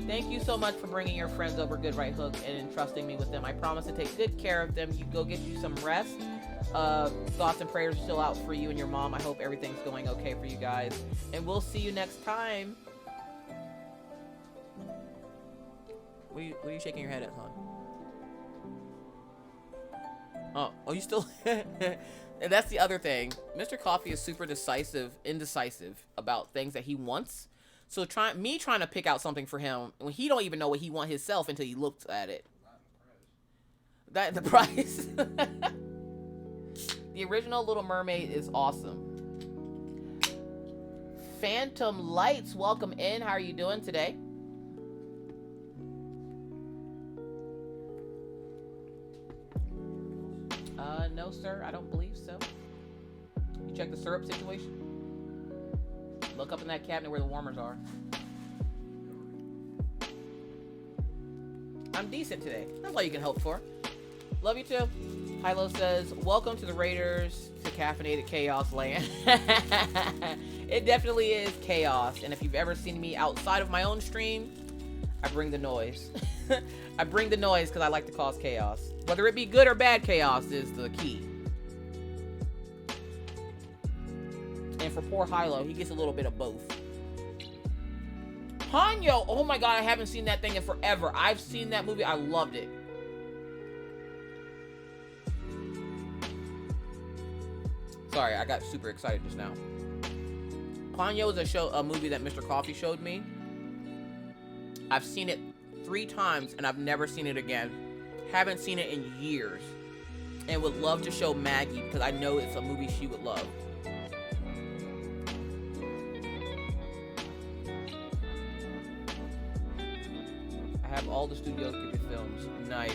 Thank you so much for bringing your friends over Good Right Hook and entrusting me with them. I promise to take good care of them. You go get you some rest. Thoughts and prayers are still out for you and your mom. I hope everything's going okay for you guys. And we'll see you next time. What are you shaking your head at, hon? Oh, you still... And that's the other thing. Mr. Coffee is super indecisive about things that he wants. So me trying to pick out something for him when he don't even know what he wants himself until he looks at it. That the price. The original Little Mermaid is awesome. Phantom Lights, welcome in. How are you doing today? No, sir. I don't believe so. You check the syrup situation? Look up in that cabinet where the warmers are. I'm decent today. That's all you can hope for. Love you too. Hilo says, welcome to the Raiders to Caffeinated Chaos Land. It definitely is chaos. And if you've ever seen me outside of my own stream, I bring the noise. I bring the noise because I like to cause chaos. Whether it be good or bad chaos is the key. And for poor Hilo, he gets a little bit of both. Hanyo! Oh my god, I haven't seen that thing in forever. I've seen that movie. I loved it. Sorry, I got super excited just now. Hanyo is a movie that Mr. Coffee showed me. I've seen it 3 times and I've never seen it again. Haven't seen it in years. And would love to show Maggie because I know it's a movie she would love. I have all the Studio Ghibli films. Nice.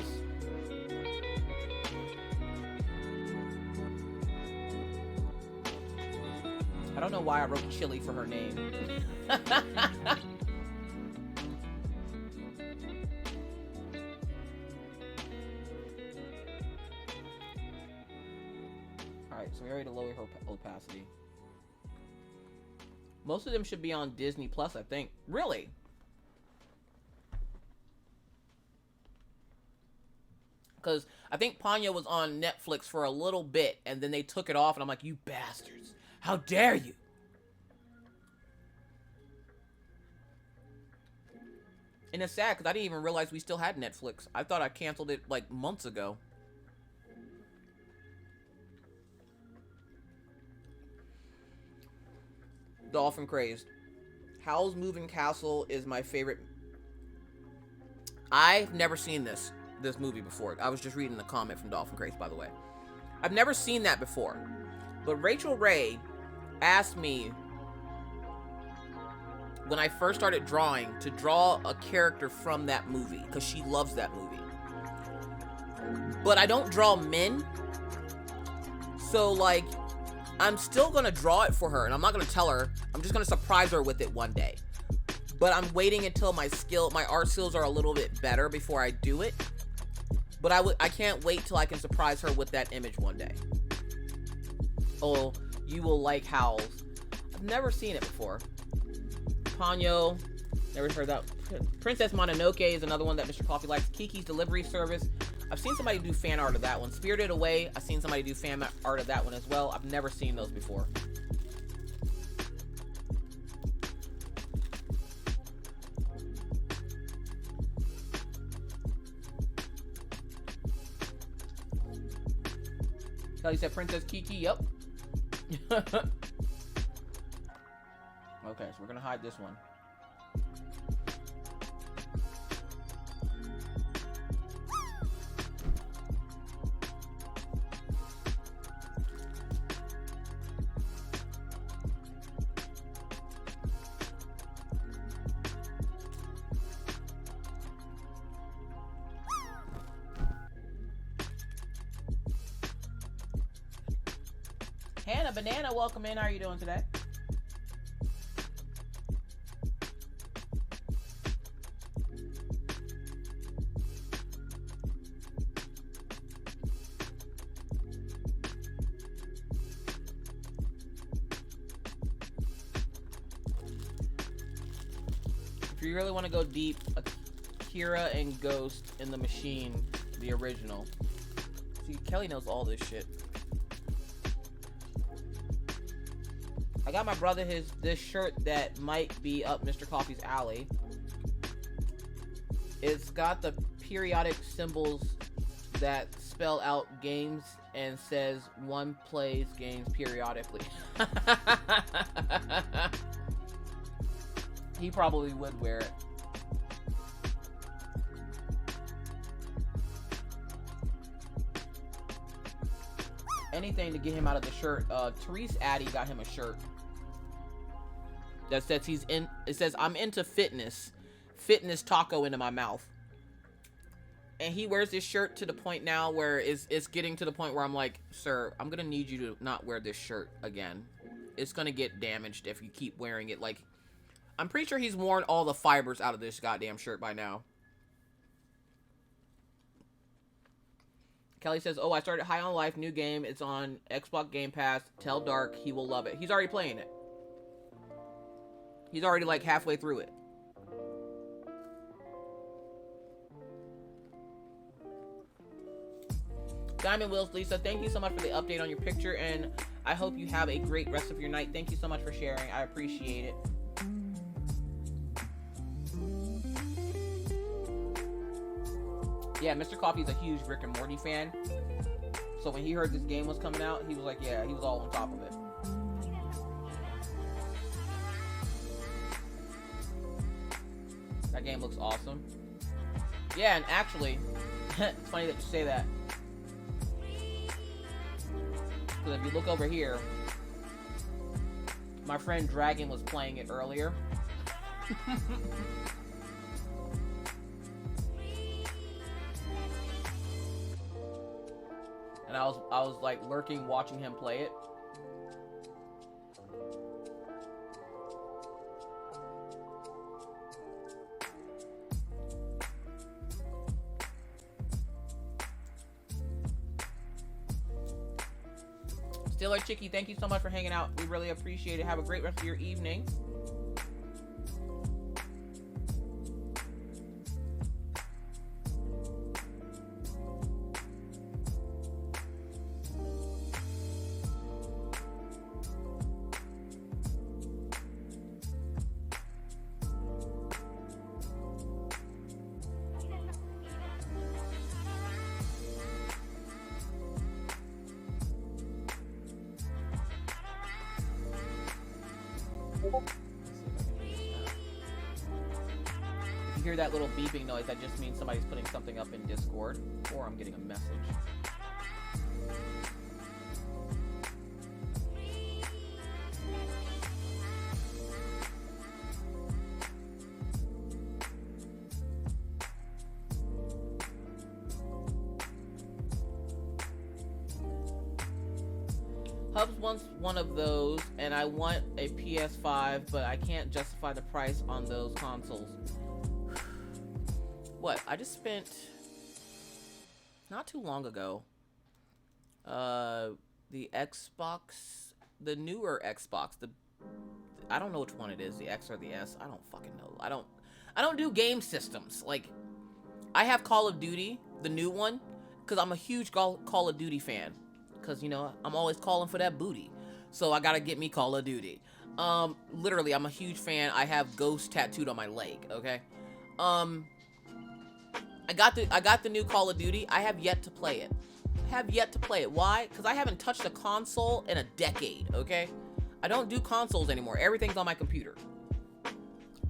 I don't know why I wrote Chili for her name. Alright, so we already lowered her opacity. Most of them should be on Disney Plus, I think. Really? Because I think Ponyo was on Netflix for a little bit, and then they took it off, and I'm like, you bastards. How dare you? And it's sad, because I didn't even realize we still had Netflix. I thought I canceled it, like, months ago. Dolphin Crazed. Howl's Moving Castle is my favorite. I've never seen this movie before. I was just reading the comment from Dolphin Crazed, by the way. I've never seen that before. But Rachel Ray asked me when I first started drawing to draw a character from that movie because she loves that movie. But I don't draw men. So like, I'm still gonna draw it for her and I'm not gonna tell her. I'm just gonna surprise her with it one day. But I'm waiting until my art skills are a little bit better before I do it. But I can't wait till I can surprise her with that image one day. Oh, you will like Howls. I've never seen it before. Ponyo, never heard that. Princess Mononoke is another one that Mr. Coffee likes. Kiki's Delivery Service. I've seen somebody do fan art of that one. Spirited Away, I've seen somebody do fan art of that one as well. I've never seen those before. Kelly said Princess Kiki, yep. Okay, so we're gonna hide this one. Hannah Banana, welcome in. How are you doing today? If you really want to go deep, Akira and Ghost in the Machine, the original. See, Kelly knows all this shit. I got my brother this shirt that might be up Mr. Coffee's alley. It's got the periodic symbols that spell out games and says one plays games periodically. He probably would wear it. Anything to get him out of the shirt. Therese Addy got him a shirt that says it says I'm into fitness taco into my mouth. And he wears this shirt to the point now where it's getting to the point where I'm like, sir, I'm gonna need you to not wear this shirt again. It's gonna get damaged if you keep wearing it. Like, I'm pretty sure he's worn all the fibers out of this goddamn shirt by now. Kelly says, oh, I started High on Life, new game. It's on Xbox Game Pass. Tell Dark he will love it. He's already playing it. He's already like halfway through it. Diamond Wills, Lisa, thank you so much for the update on your picture, and I hope you have a great rest of your night. Thank you so much for sharing. I appreciate it. Yeah, Mr. Coffee's a huge Rick and Morty fan. So when he heard this game was coming out, he was like, yeah, he was all on top of it. That game looks awesome. Yeah, and actually, it's funny that you say that. Because if you look over here, my friend Dragon was playing it earlier. And I was like lurking, watching him play it. Stiller Chicky, thank you so much for hanging out. We really appreciate it. Have a great rest of your evening. If you hear that little beeping noise, that just means somebody's putting something up in Discord, or I'm getting a message. Hubs wants one of those, and I want a PS5, but I can't justify the price on those consoles. What? I just spent not too long ago. The Xbox, the newer Xbox, I don't know which one it is, the X or the S. I don't fucking know. I don't do game systems. Like, I have Call of Duty, the new one, because I'm a huge Call of Duty fan. Because, you know, I'm always calling for that booty. So I gotta get me Call of Duty. Literally, I'm a huge fan. I have Ghost tattooed on my leg, okay? I got the new Call of Duty. I have yet to play it. Why? Because I haven't touched a console in a decade, okay? I don't do consoles anymore. Everything's on my computer.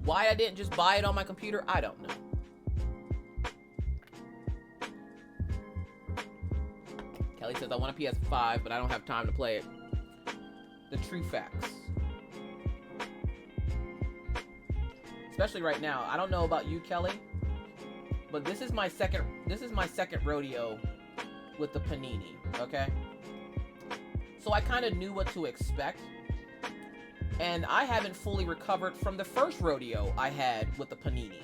Why I didn't just buy it on my computer, I don't know. Kelly says, I want a PS5, but I don't have time to play it. The true facts. Especially right now. I don't know about you, Kelly, but this is my second rodeo with the Panini, okay? So I kind of knew what to expect. And I haven't fully recovered from the first rodeo I had with the Panini.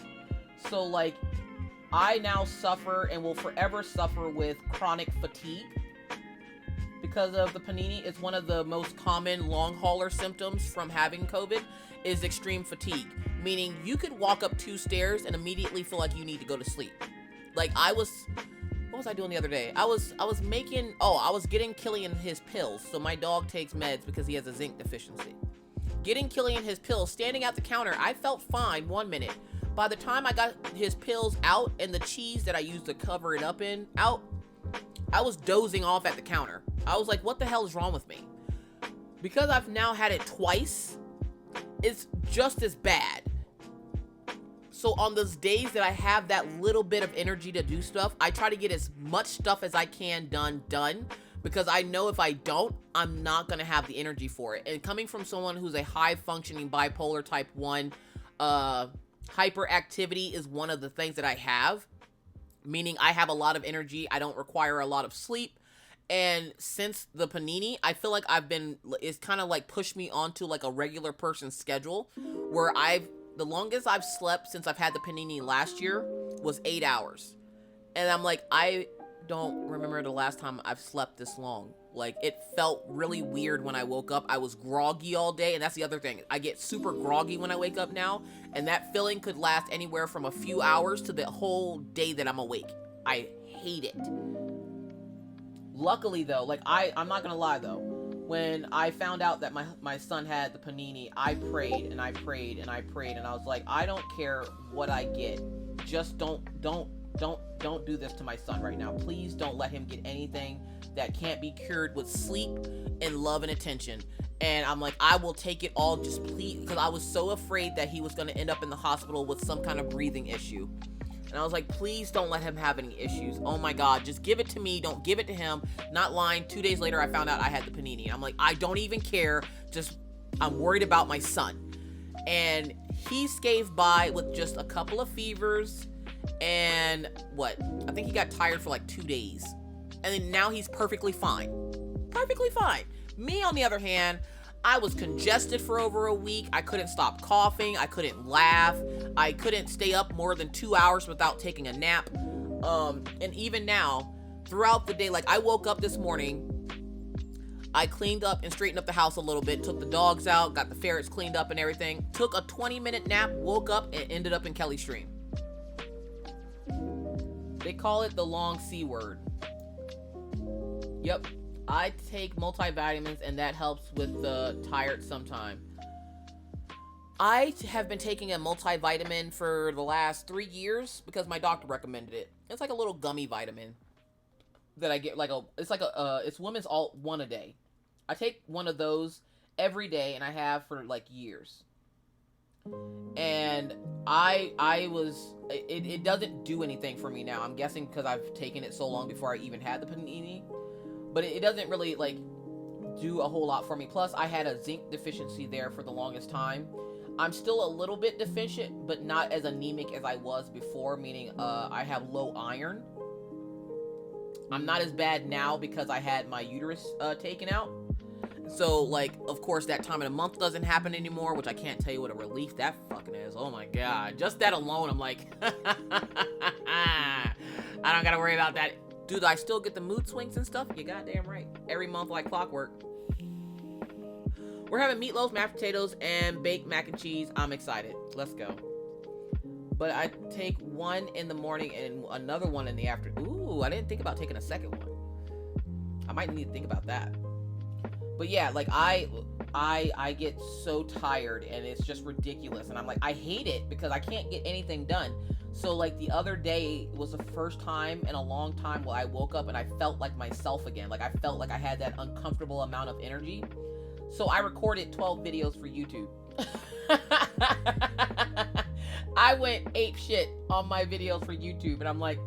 So, like, I now suffer and will forever suffer with chronic fatigue because of the Panini. It's one of the most common long hauler symptoms from having COVID is extreme fatigue. Meaning you could walk up 2 stairs and immediately feel like you need to go to sleep. Like what was I doing the other day? I was getting Killian his pills. So my dog takes meds because he has a zinc deficiency. Getting Killian his pills, standing at the counter, I felt fine 1 minute. By the time I got his pills out and the cheese that I used to cover it up out, I was dozing off at the counter. I was like, what the hell is wrong with me? Because I've now had it twice, it's just as bad. So on those days that I have that little bit of energy to do stuff, I try to get as much stuff as I can done. Because I know if I don't, I'm not going to have the energy for it. And coming from someone who's a high-functioning bipolar type 1, hyperactivity is one of the things that I have. Meaning I have a lot of energy. I don't require a lot of sleep. And since the Panini, I feel like it's kind of like pushed me onto like a regular person's schedule. Where the longest I've slept since I've had the Panini last year was 8 hours. And I'm like, I don't remember the last time I've slept this long. Like, it felt really weird when I woke up. I was groggy all day, and that's the other thing. I get super groggy when I wake up now, and that feeling could last anywhere from a few hours to the whole day that I'm awake. I hate it. Luckily, though, like, I'm not gonna lie, though. When I found out that my son had the Panini, I prayed, and I prayed, and I prayed, and I was like, I don't care what I get. Just don't do this to my son right now. Please don't let him get anything that can't be cured with sleep and love and attention. And I'm like, I will take it all, just please, because I was so afraid that he was going to end up in the hospital with some kind of breathing issue. And I was like, please don't let him have any issues. Oh my God, just give it to me. Don't give it to him. Not lying. 2 days later, I found out I had the Panini. And I'm like, I don't even care. I'm worried about my son. And he scathed by with just a couple of fevers. And I think he got tired for like 2 days. And then now he's perfectly fine. Perfectly fine. Me, on the other hand, I was congested for over a week. I couldn't stop coughing. I couldn't laugh. I couldn't stay up more than 2 hours without taking a nap. And even now, throughout the day, like I woke up this morning, I cleaned up and straightened up the house a little bit, took the dogs out, got the ferrets cleaned up and everything, took a 20-minute nap, woke up, and ended up in Kelly's stream. They call it the long C word. Yep. I take multivitamins and that helps with the tired sometime. I have been taking a multivitamin for the last 3 years because my doctor recommended it. It's like a little gummy vitamin that I get it's Women's Alt 1 a day. I take one of those every day and I have for like years. And it doesn't do anything for me now. I'm guessing because I've taken it so long before I even had the Panini. But it doesn't really like do a whole lot for me. Plus, I had a zinc deficiency there for the longest time. I'm still a little bit deficient, but not as anemic as I was before, meaning I have low iron. I'm not as bad now because I had my uterus taken out. So, like, of course, that time of the month doesn't happen anymore, which I can't tell you what a relief that fucking is. Oh my god. Just that alone, I'm like, I don't gotta worry about that. Do I still get the mood swings and stuff? You're goddamn right. Every month like clockwork. We're having meatloaf, mashed potatoes, and baked mac and cheese. I'm excited. Let's go. But I take one in the morning and another one in the afternoon. Ooh, I didn't think about taking a second one. I might need to think about that. But yeah, like I get so tired and it's just ridiculous. And I'm like, I hate it because I can't get anything done. So like the other day was the first time in a long time where I woke up and I felt like myself again. Like I felt like I had that uncomfortable amount of energy. So I recorded 12 videos for YouTube. I went ape shit on my videos for YouTube, and I'm like,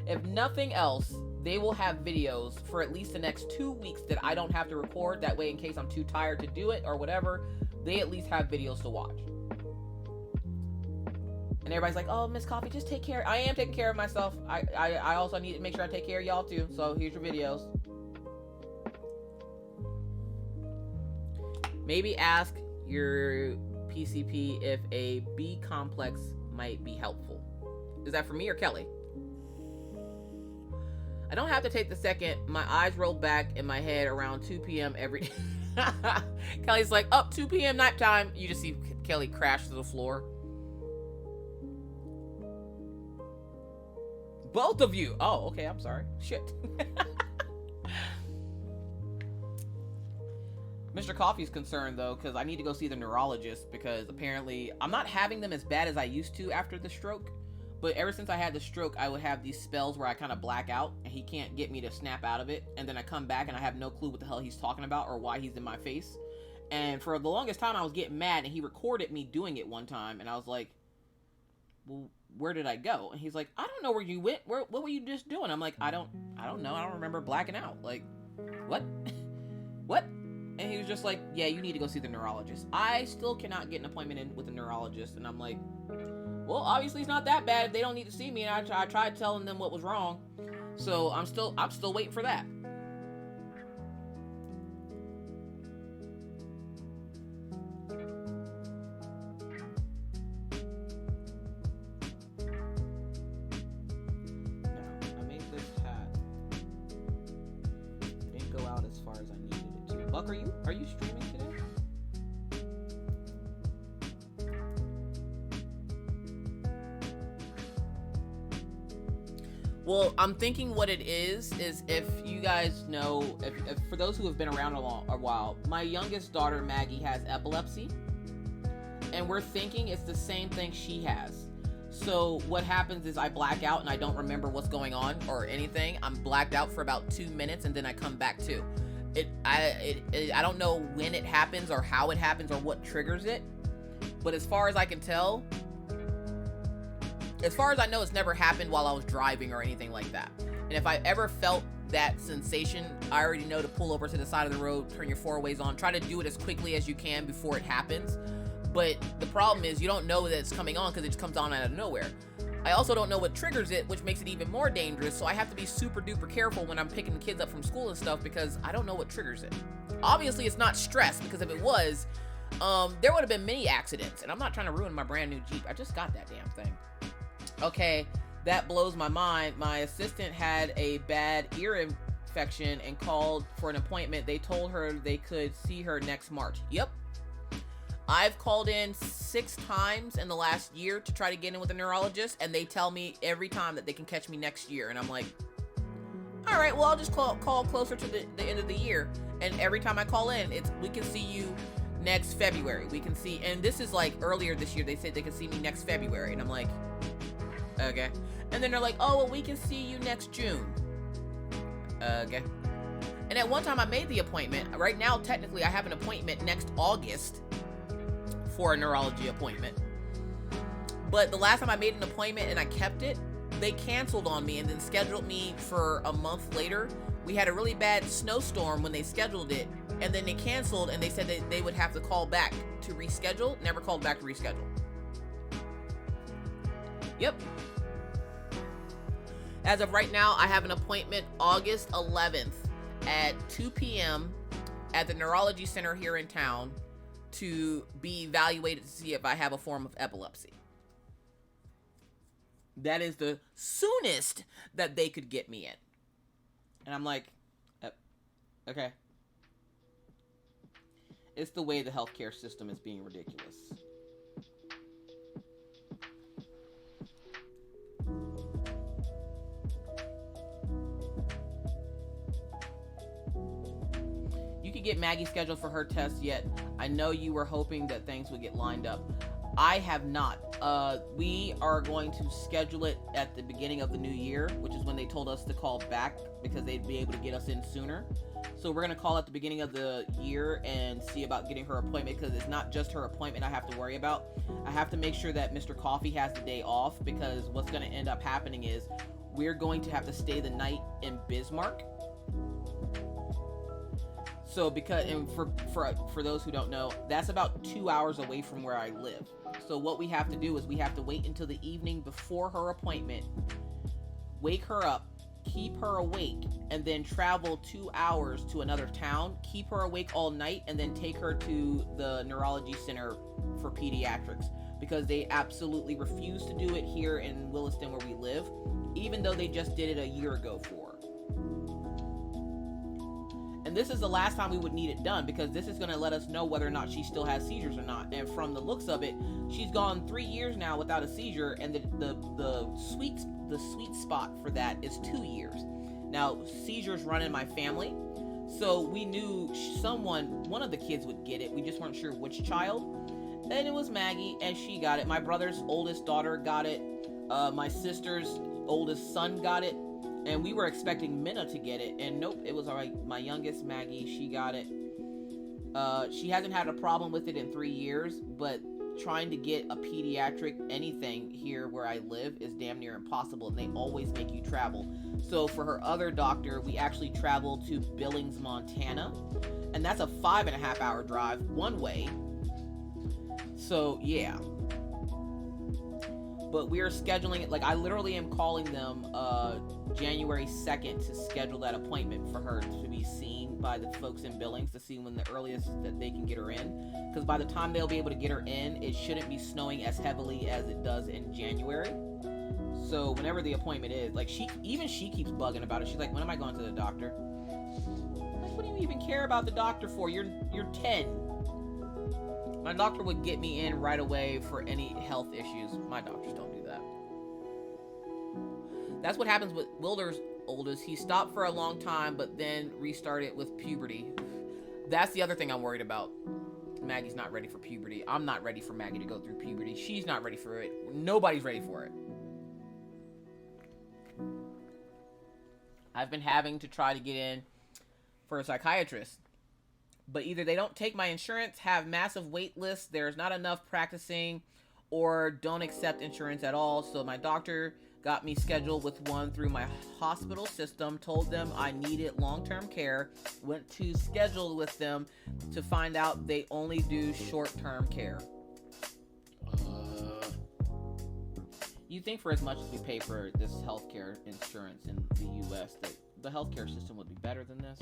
if nothing else, they will have videos for at least the next 2 weeks that I don't have to record. That way, in case I'm too tired to do it or whatever, they at least have videos to watch. And everybody's like, oh, Miss Coffee, just take care. I am taking care of myself. I also need to make sure I take care of y'all too. So here's your videos. Maybe ask your PCP if a B complex might be helpful. Is that for me or Kelly? I don't have to take the second. My eyes roll back in my head around 2 p.m. every day. Kelly's like, up 2 p.m. nighttime. You just see Kelly crash to the floor. Both of you. Oh, okay. I'm sorry. Shit. Mr. Coffee's concerned though, because I need to go see the neurologist because apparently I'm not having them as bad as I used to after the stroke. But ever since I had the stroke, I would have these spells where I kind of black out and he can't get me to snap out of it. And then I come back and I have no clue what the hell he's talking about or why he's in my face. And for the longest time, I was getting mad and he recorded me doing it one time. And I was like, well, where did I go? And he's like, I don't know where you went. What were you just doing? I'm like, I don't know. I don't remember blacking out. Like, what? What? And he was just like, yeah, you need to go see the neurologist. I still cannot get an appointment in with the neurologist. And I'm like, well, obviously it's not that bad. They don't need to see me. And I tried telling them what was wrong. So I'm still waiting for that. Now, I made this hat. It didn't go out as far as I needed it to. Buck, are you streaming today? Well, I'm thinking what it is if you guys know, if for those who have been around a while, my youngest daughter, Maggie, has epilepsy. And we're thinking it's the same thing she has. So what happens is I black out and I don't remember what's going on or anything. I'm blacked out for about 2 minutes and then I come back to. I don't know when it happens or how it happens or what triggers it. But as far as I can tell, as far as I know, it's never happened while I was driving or anything like that. And if I ever felt that sensation, I already know to pull over to the side of the road, turn your four-ways on, try to do it as quickly as you can before it happens. But the problem is you don't know that it's coming on because it just comes on out of nowhere. I also don't know what triggers it, which makes it even more dangerous, so I have to be super duper careful when I'm picking kids up from school and stuff because I don't know what triggers it. Obviously, it's not stress, because if it was, there would have been many accidents, and I'm not trying to ruin my brand new Jeep. I just got that damn thing. Okay, that blows my mind. My assistant had a bad ear infection and called for an appointment. They told her they could see her next March. Yep. I've called in 6 times in the last year to try to get in with a neurologist, and they tell me every time that they can catch me next year. And I'm like, all right, well, I'll just call closer to the end of the year. And every time I call in, we can see you next February. We can see, and this is like earlier this year, they said they could see me next February. And I'm like, okay. And then they're like, oh, well, we can see you next June. Okay. And at one time I made the appointment. Right now, technically, I have an appointment next August for a neurology appointment. But the last time I made an appointment and I kept it, they canceled on me and then scheduled me for a month later. We had a really bad snowstorm when they scheduled it, and then they canceled and they said that they would have to call back to reschedule. Never called back to reschedule. Yep. As of right now, I have an appointment August 11th at 2 p.m. at the neurology center here in town to be evaluated to see if I have a form of epilepsy. That is the soonest that they could get me in. And I'm like, okay. It's the way the healthcare system is being ridiculous. You could get Maggie scheduled for her test yet. I know you were hoping that things would get lined up. I have not. We are going to schedule it at the beginning of the new year, which is when they told us to call back because they'd be able to get us in sooner. So we're going to call at the beginning of the year and see about getting her appointment, because it's not just her appointment I have to worry about. I have to make sure that Mr. Coffee has the day off, because what's going to end up happening is we're going to have to stay the night in Bismarck. So because, and for those who don't know, that's about 2 hours away from where I live. So what we have to do is we have to wait until the evening before her appointment, wake her up, keep her awake, and then travel 2 hours to another town, keep her awake all night, and then take her to the neurology center for pediatrics, because they absolutely refuse to do it here in Williston where we live, even though they just did it a year ago for her. And this is the last time we would need it done, because this is going to let us know whether or not she still has seizures or not. And from the looks of it, she's gone 3 years now without a seizure, and the sweet spot for that is 2 years. Now, seizures run in my family, so we knew one of the kids would get it. We just weren't sure which child. And it was Maggie, and she got it. My brother's oldest daughter got it. My sister's oldest son got it. And we were expecting Minna to get it, and nope, it was my youngest, Maggie, she got it. She hasn't had a problem with it in 3 years, but trying to get a pediatric anything here where I live is damn near impossible, and they always make you travel. So for her other doctor, we actually traveled to Billings, Montana, and that's a 5.5 hour drive one way. So yeah. But we are scheduling it, like I literally am calling them January 2nd to schedule that appointment for her to be seen by the folks in Billings, to see when the earliest that they can get her in. Because by the time they'll be able to get her in, it shouldn't be snowing as heavily as it does in January. So whenever the appointment is, like she keeps bugging about it. She's like, when am I going to the doctor? I'm like, what do you even care about the doctor for? You're 10. My doctor would get me in right away for any health issues. My doctors don't do that. That's what happens with Wilder's oldest. He stopped for a long time, but then restarted with puberty. That's the other thing I'm worried about. Maggie's not ready for puberty. I'm not ready for Maggie to go through puberty. She's not ready for it. Nobody's ready for it. I've been having to try to get in for a psychiatrist. But either they don't take my insurance, have massive wait lists, there's not enough practicing, or don't accept insurance at all. So my doctor got me scheduled with one through my hospital system, told them I needed long-term care, went to schedule with them to find out they only do short-term care. You think for as much as we pay for this healthcare insurance in the US that the healthcare system would be better than this?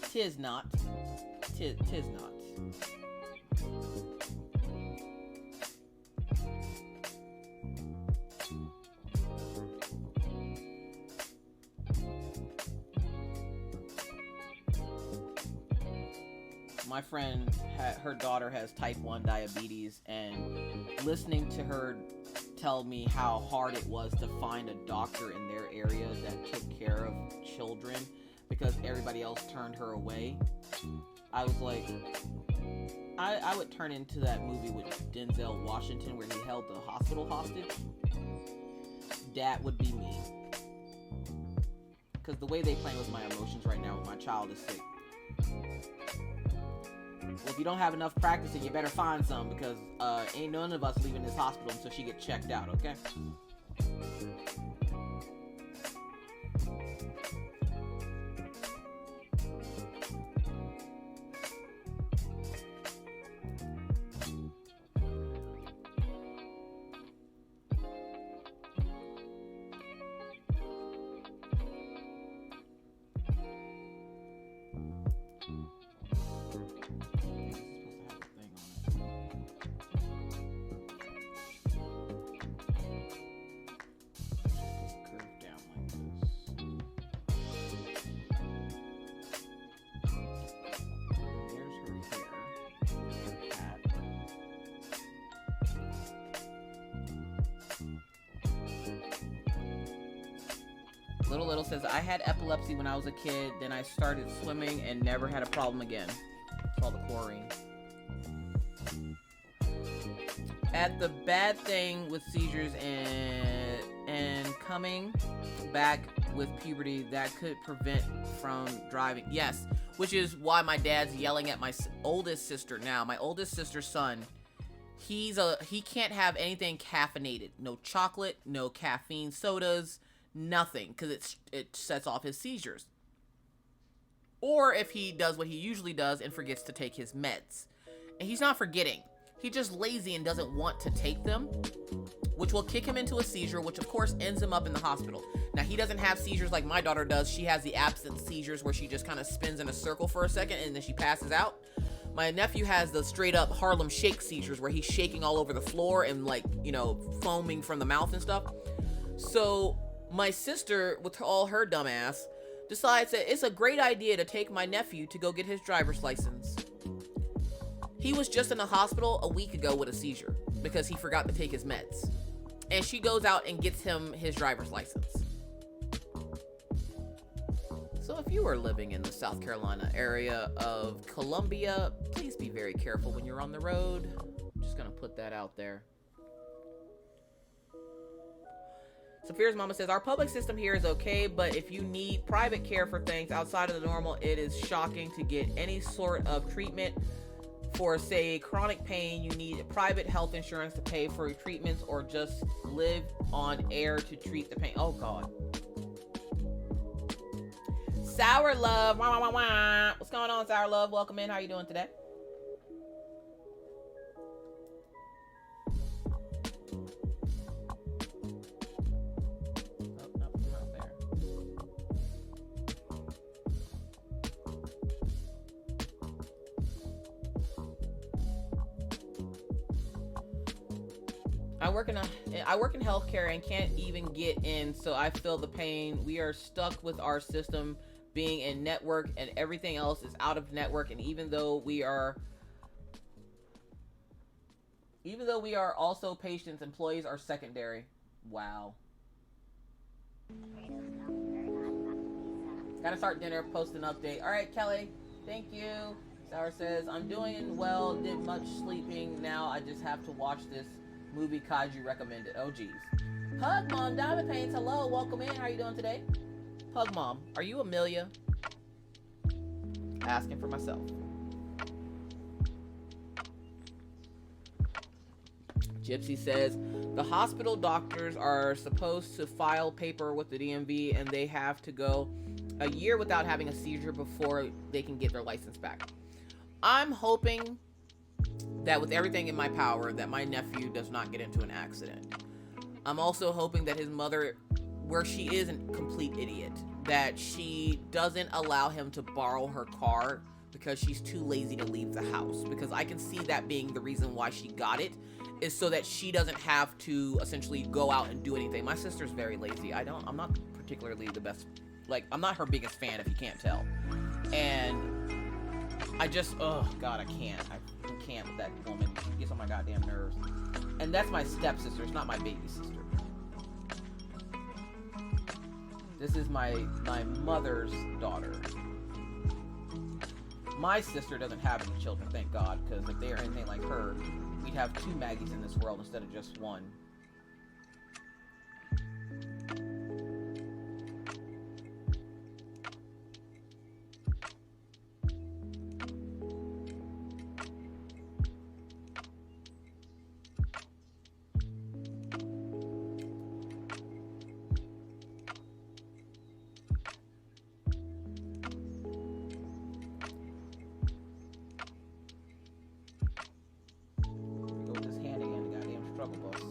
Tis not. Tis not. My friend, her daughter has type 1 diabetes, and listening to her tell me how hard it was to find a doctor in their area that took care of children because everybody else turned her away, I was like, I would turn into that movie with Denzel Washington where he held the hospital hostage. That would be me. Because the way they play with my emotions right now when my child is sick. Well, if you don't have enough practicing, you better find some, because ain't none of us leaving this hospital until she gets checked out, okay? Little says, I had epilepsy when I was a kid, then I started swimming and never had a problem again. It's all the chlorine. At the bad thing with seizures and coming back with puberty, that could prevent from driving. Yes, which is why my dad's yelling at my oldest sister now. My oldest sister's son, he can't have anything caffeinated. No chocolate, no caffeine sodas, nothing, because it sets off his seizures. Or if he does what he usually does and forgets to take his meds. And he's not forgetting. He's just lazy and doesn't want to take them, which will kick him into a seizure, which of course ends him up in the hospital. Now, he doesn't have seizures like my daughter does. She has the absent seizures where she just kind of spins in a circle for a second and then she passes out. My nephew has the straight up Harlem Shake seizures where he's shaking all over the floor and, like, you know, foaming from the mouth and stuff. So my sister, with all her dumb ass, decides that it's a great idea to take my nephew to go get his driver's license. He was just in the hospital a week ago with a seizure because he forgot to take his meds. And she goes out and gets him his driver's license. So if you are living in the South Carolina area of Columbia, please be very careful when you're on the road. I'm just gonna put that out there. Saphira's mama says, our public system here is okay, but if you need private care for things outside of the normal, it is shocking to get any sort of treatment. For, say, chronic pain, you need private health insurance to pay for treatments or just live on air to treat the pain. Oh, God. Sour Love. Wah, wah, wah, wah. What's going on, Sour Love? Welcome in. How you doing today? I work in healthcare and can't even get in, so I feel the pain. We are stuck with our system being in network and everything else is out of network, and even though we are also patients, employees are secondary. Wow. Gotta start dinner, post an update. All right, Kelly, thank you. Sour says, I'm doing well, did much sleeping. Now I just have to watch this movie Kaiju recommended. Oh, geez. Pug Mom, Diamond Paints, hello, welcome in. How are you doing today? Pug Mom, are you Amelia? Asking for myself. Gypsy says, the hospital doctors are supposed to file paper with the DMV and they have to go a year without having a seizure before they can get their license back. I'm hoping that with everything in my power that my nephew does not get into an accident. I'm also hoping that his mother, where she is a complete idiot, that she doesn't allow him to borrow her car because she's too lazy to leave the house, because I can see that being the reason why she got it, is so that she doesn't have to essentially go out and do anything. My sister's very lazy. I'm not particularly the best, like, I'm not her biggest fan if you can't tell. And I just, oh God, I can't with that woman. She gets on my goddamn nerves. And that's my stepsister, it's not my baby sister. This is my mother's daughter. My sister doesn't have any children, thank God, because if they are anything like her, we'd have 2 Maggies in this world instead of just 1. Go with this hand again, the goddamn struggle bus.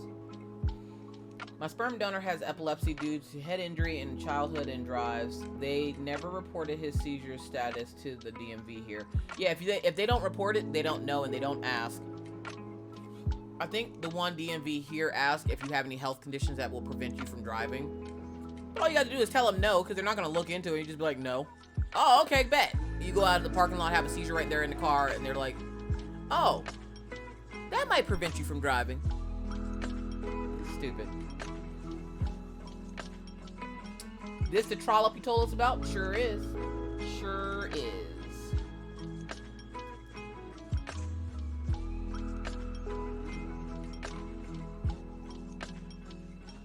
My sperm donor has epilepsy due to head injury in childhood and drives. They never reported his seizure status to the DMV here. Yeah, if they don't report it, they don't know and they don't ask. I think the one DMV here asks if you have any health conditions that will prevent you from driving. But all you gotta do is tell them no, because they're not gonna look into it. You just be like, no. Oh, okay, bet. You go out of the parking lot, have a seizure right there in the car, and they're like, oh, that might prevent you from driving. Stupid. This the trollop you told us about? Sure is. Sure is.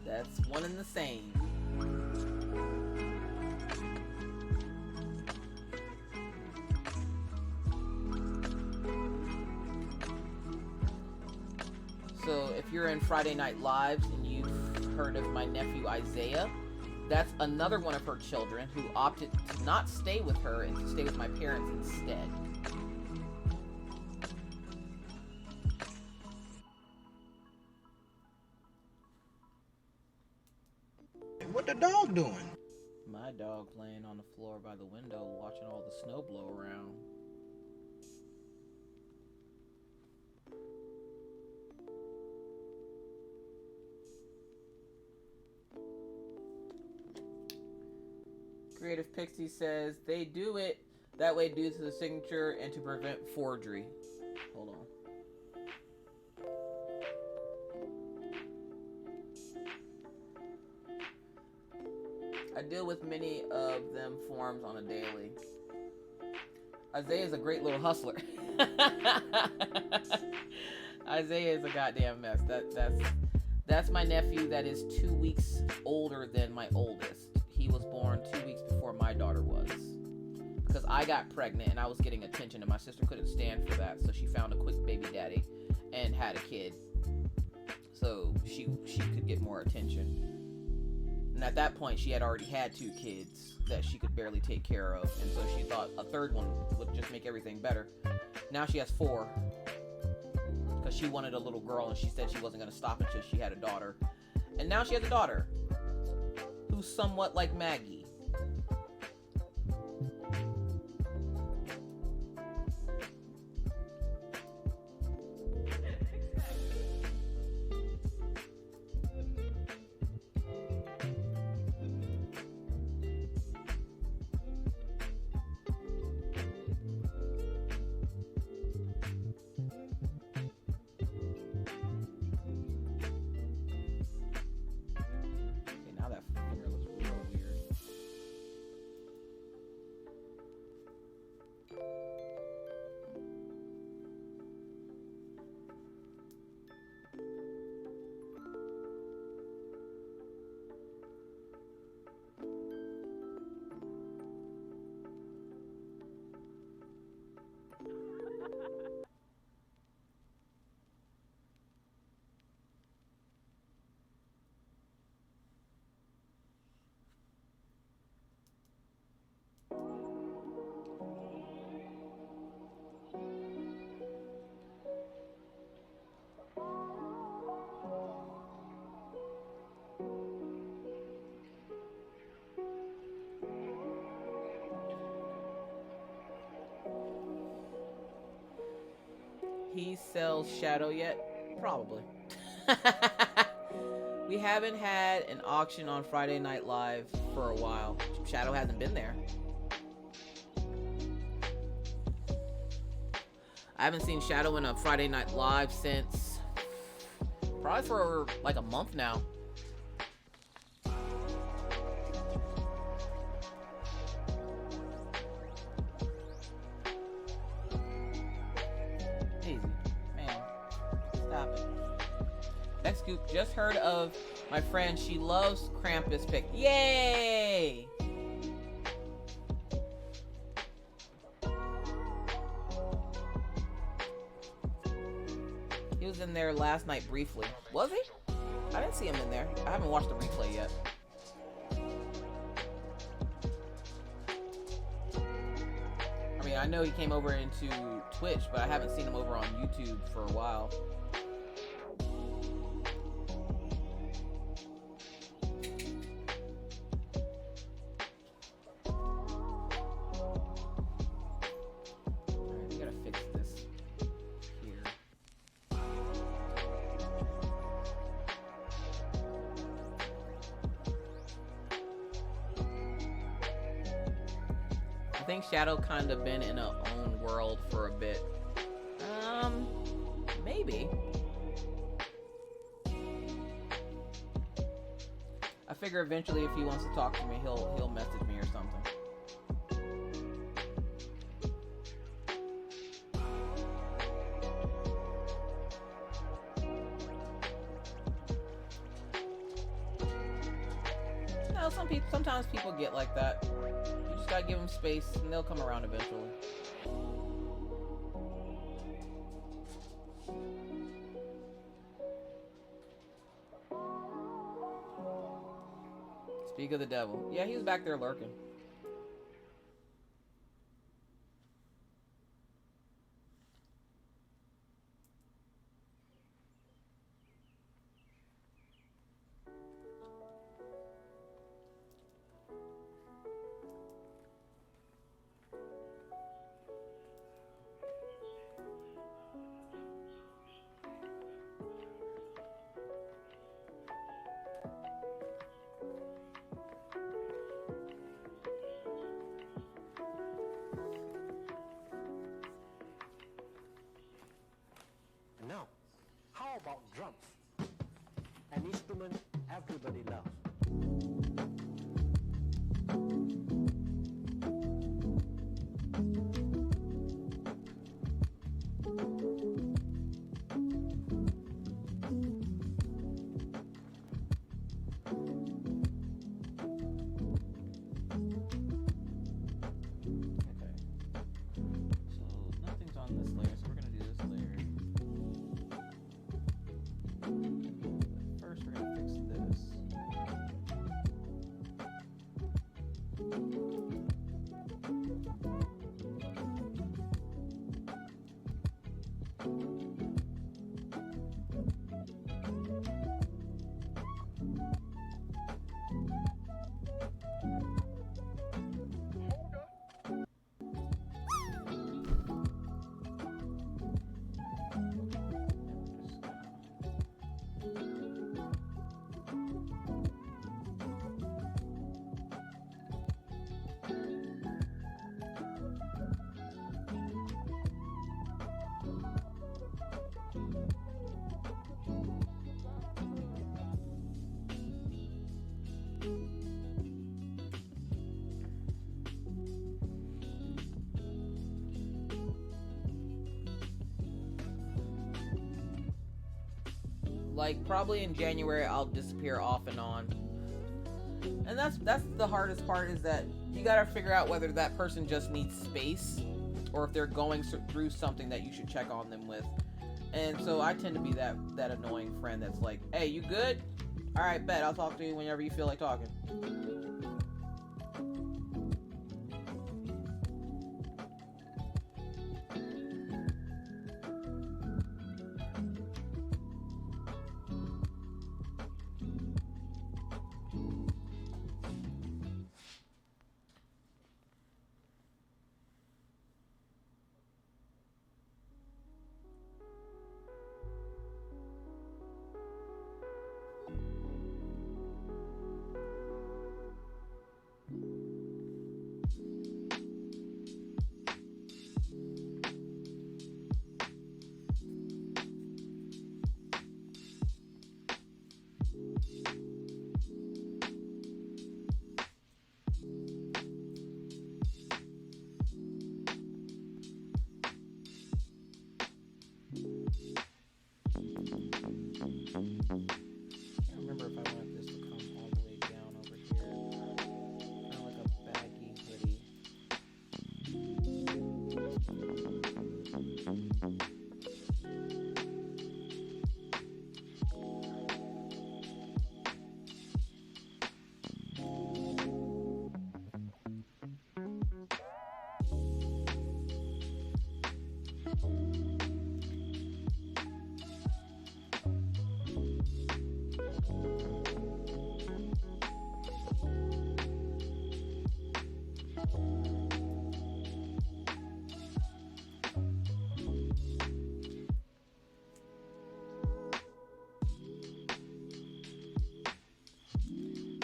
That's one and the same. So if you're in Friday Night Lives and you've heard of my nephew Isaiah, that's another one of her children who opted to not stay with her and to stay with my parents instead. What the dog doing? My dog laying on the floor by the window watching all the snow blow around. Creative Pixie says they do it that way due to the signature and to prevent forgery. Hold on. I deal with many of them forms on a daily. Isaiah is a great little hustler. Isaiah is a goddamn mess. That's my nephew that is 2 weeks older than my oldest. He was born 2 weeks before my daughter was. Because I got pregnant and I was getting attention and my sister couldn't stand for that. So she found a quick baby daddy and had a kid. So she could get more attention. And at that point, she had already had 2 kids that she could barely take care of. And so she thought a third one would just make everything better. Now she has 4. Because she wanted a little girl and she said she wasn't going to stop until she had a daughter. And now she has a daughter who's somewhat like Maggie. He sells Shadow yet? Probably. We haven't had an auction on Friday Night Live for a while. Shadow hasn't been there. I haven't seen Shadow in a Friday Night Live since probably for like a month now. Just heard of my friend. She loves Krampus pick. Yay! He was in there last night briefly. Was he? I didn't see him in there. I haven't watched the replay yet. I mean, I know he came over into Twitch, but I haven't seen him over on YouTube for a while. I think Shadow kind of been in her own world for a bit. Maybe. I figure eventually if he wants to talk to me, he'll message me or something. No, sometimes people get like that. You just gotta give them space and they'll come around eventually. Speak of the devil. Yeah, he was back there lurking. And now, how about drums? An instrument everybody loves. Nothing's on this layer, so we're gonna do this layer. First, we're gonna fix this. Like probably in January I'll disappear off and on. And that's the hardest part, is that you gotta figure out whether that person just needs space or if they're going through something that you should check on them with. And so I tend to be that annoying friend that's like, hey, you good? Alright, bet, I'll talk to you whenever you feel like talking.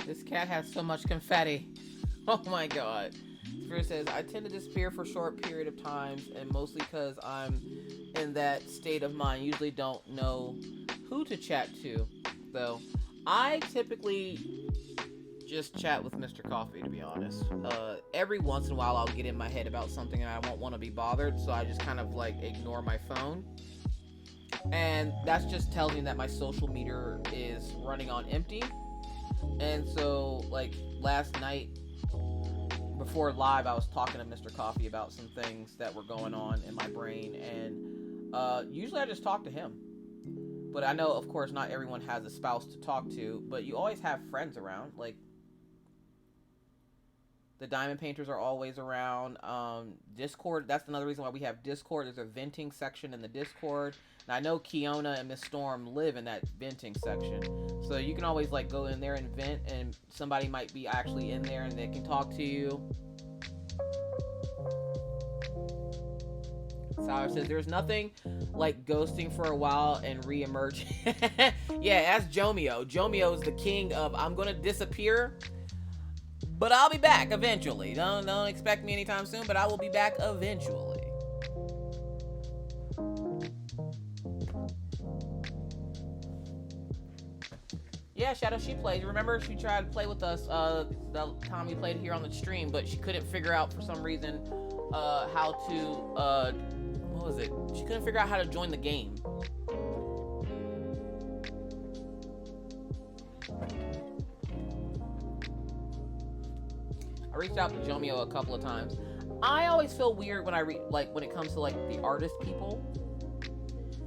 This cat has so much confetti. Oh my god. Spirit says, I tend to disappear for a short period of times, and mostly because I'm in that state of mind. Usually don't know who to chat to, though. I typically just chat with Mr. Coffee, to be honest. Every once in a while, I'll get in my head about something and I won't want to be bothered, so I just kind of like ignore my phone. And that's just telling me that my social meter is running on empty. And so, like, last night, before live, I was talking to Mr. Coffee about some things that were going on in my brain, and usually I just talk to him. But I know, of course, not everyone has a spouse to talk to, but you always have friends around. Like, the Diamond Painters are always around. Discord, that's another reason why we have Discord. There's a venting section in the Discord. And I know Kiona and Miss Storm live in that venting section. So you can always, like, go in there and vent, and somebody might be actually in there and they can talk to you. Sour says, there's nothing like ghosting for a while and re-emerging. Yeah, ask Jomio. Jomio is the king of, I'm going to disappear, but I'll be back eventually. Don't expect me anytime soon, but I will be back eventually. Yeah, Shadow, she played. Remember, she tried to play with us the time we played here on the stream, but she couldn't figure out, for some reason, how to, what was it? She couldn't figure out how to join the game. I reached out to Jomio a couple of times. I always feel weird when when it comes to, like, the artist people,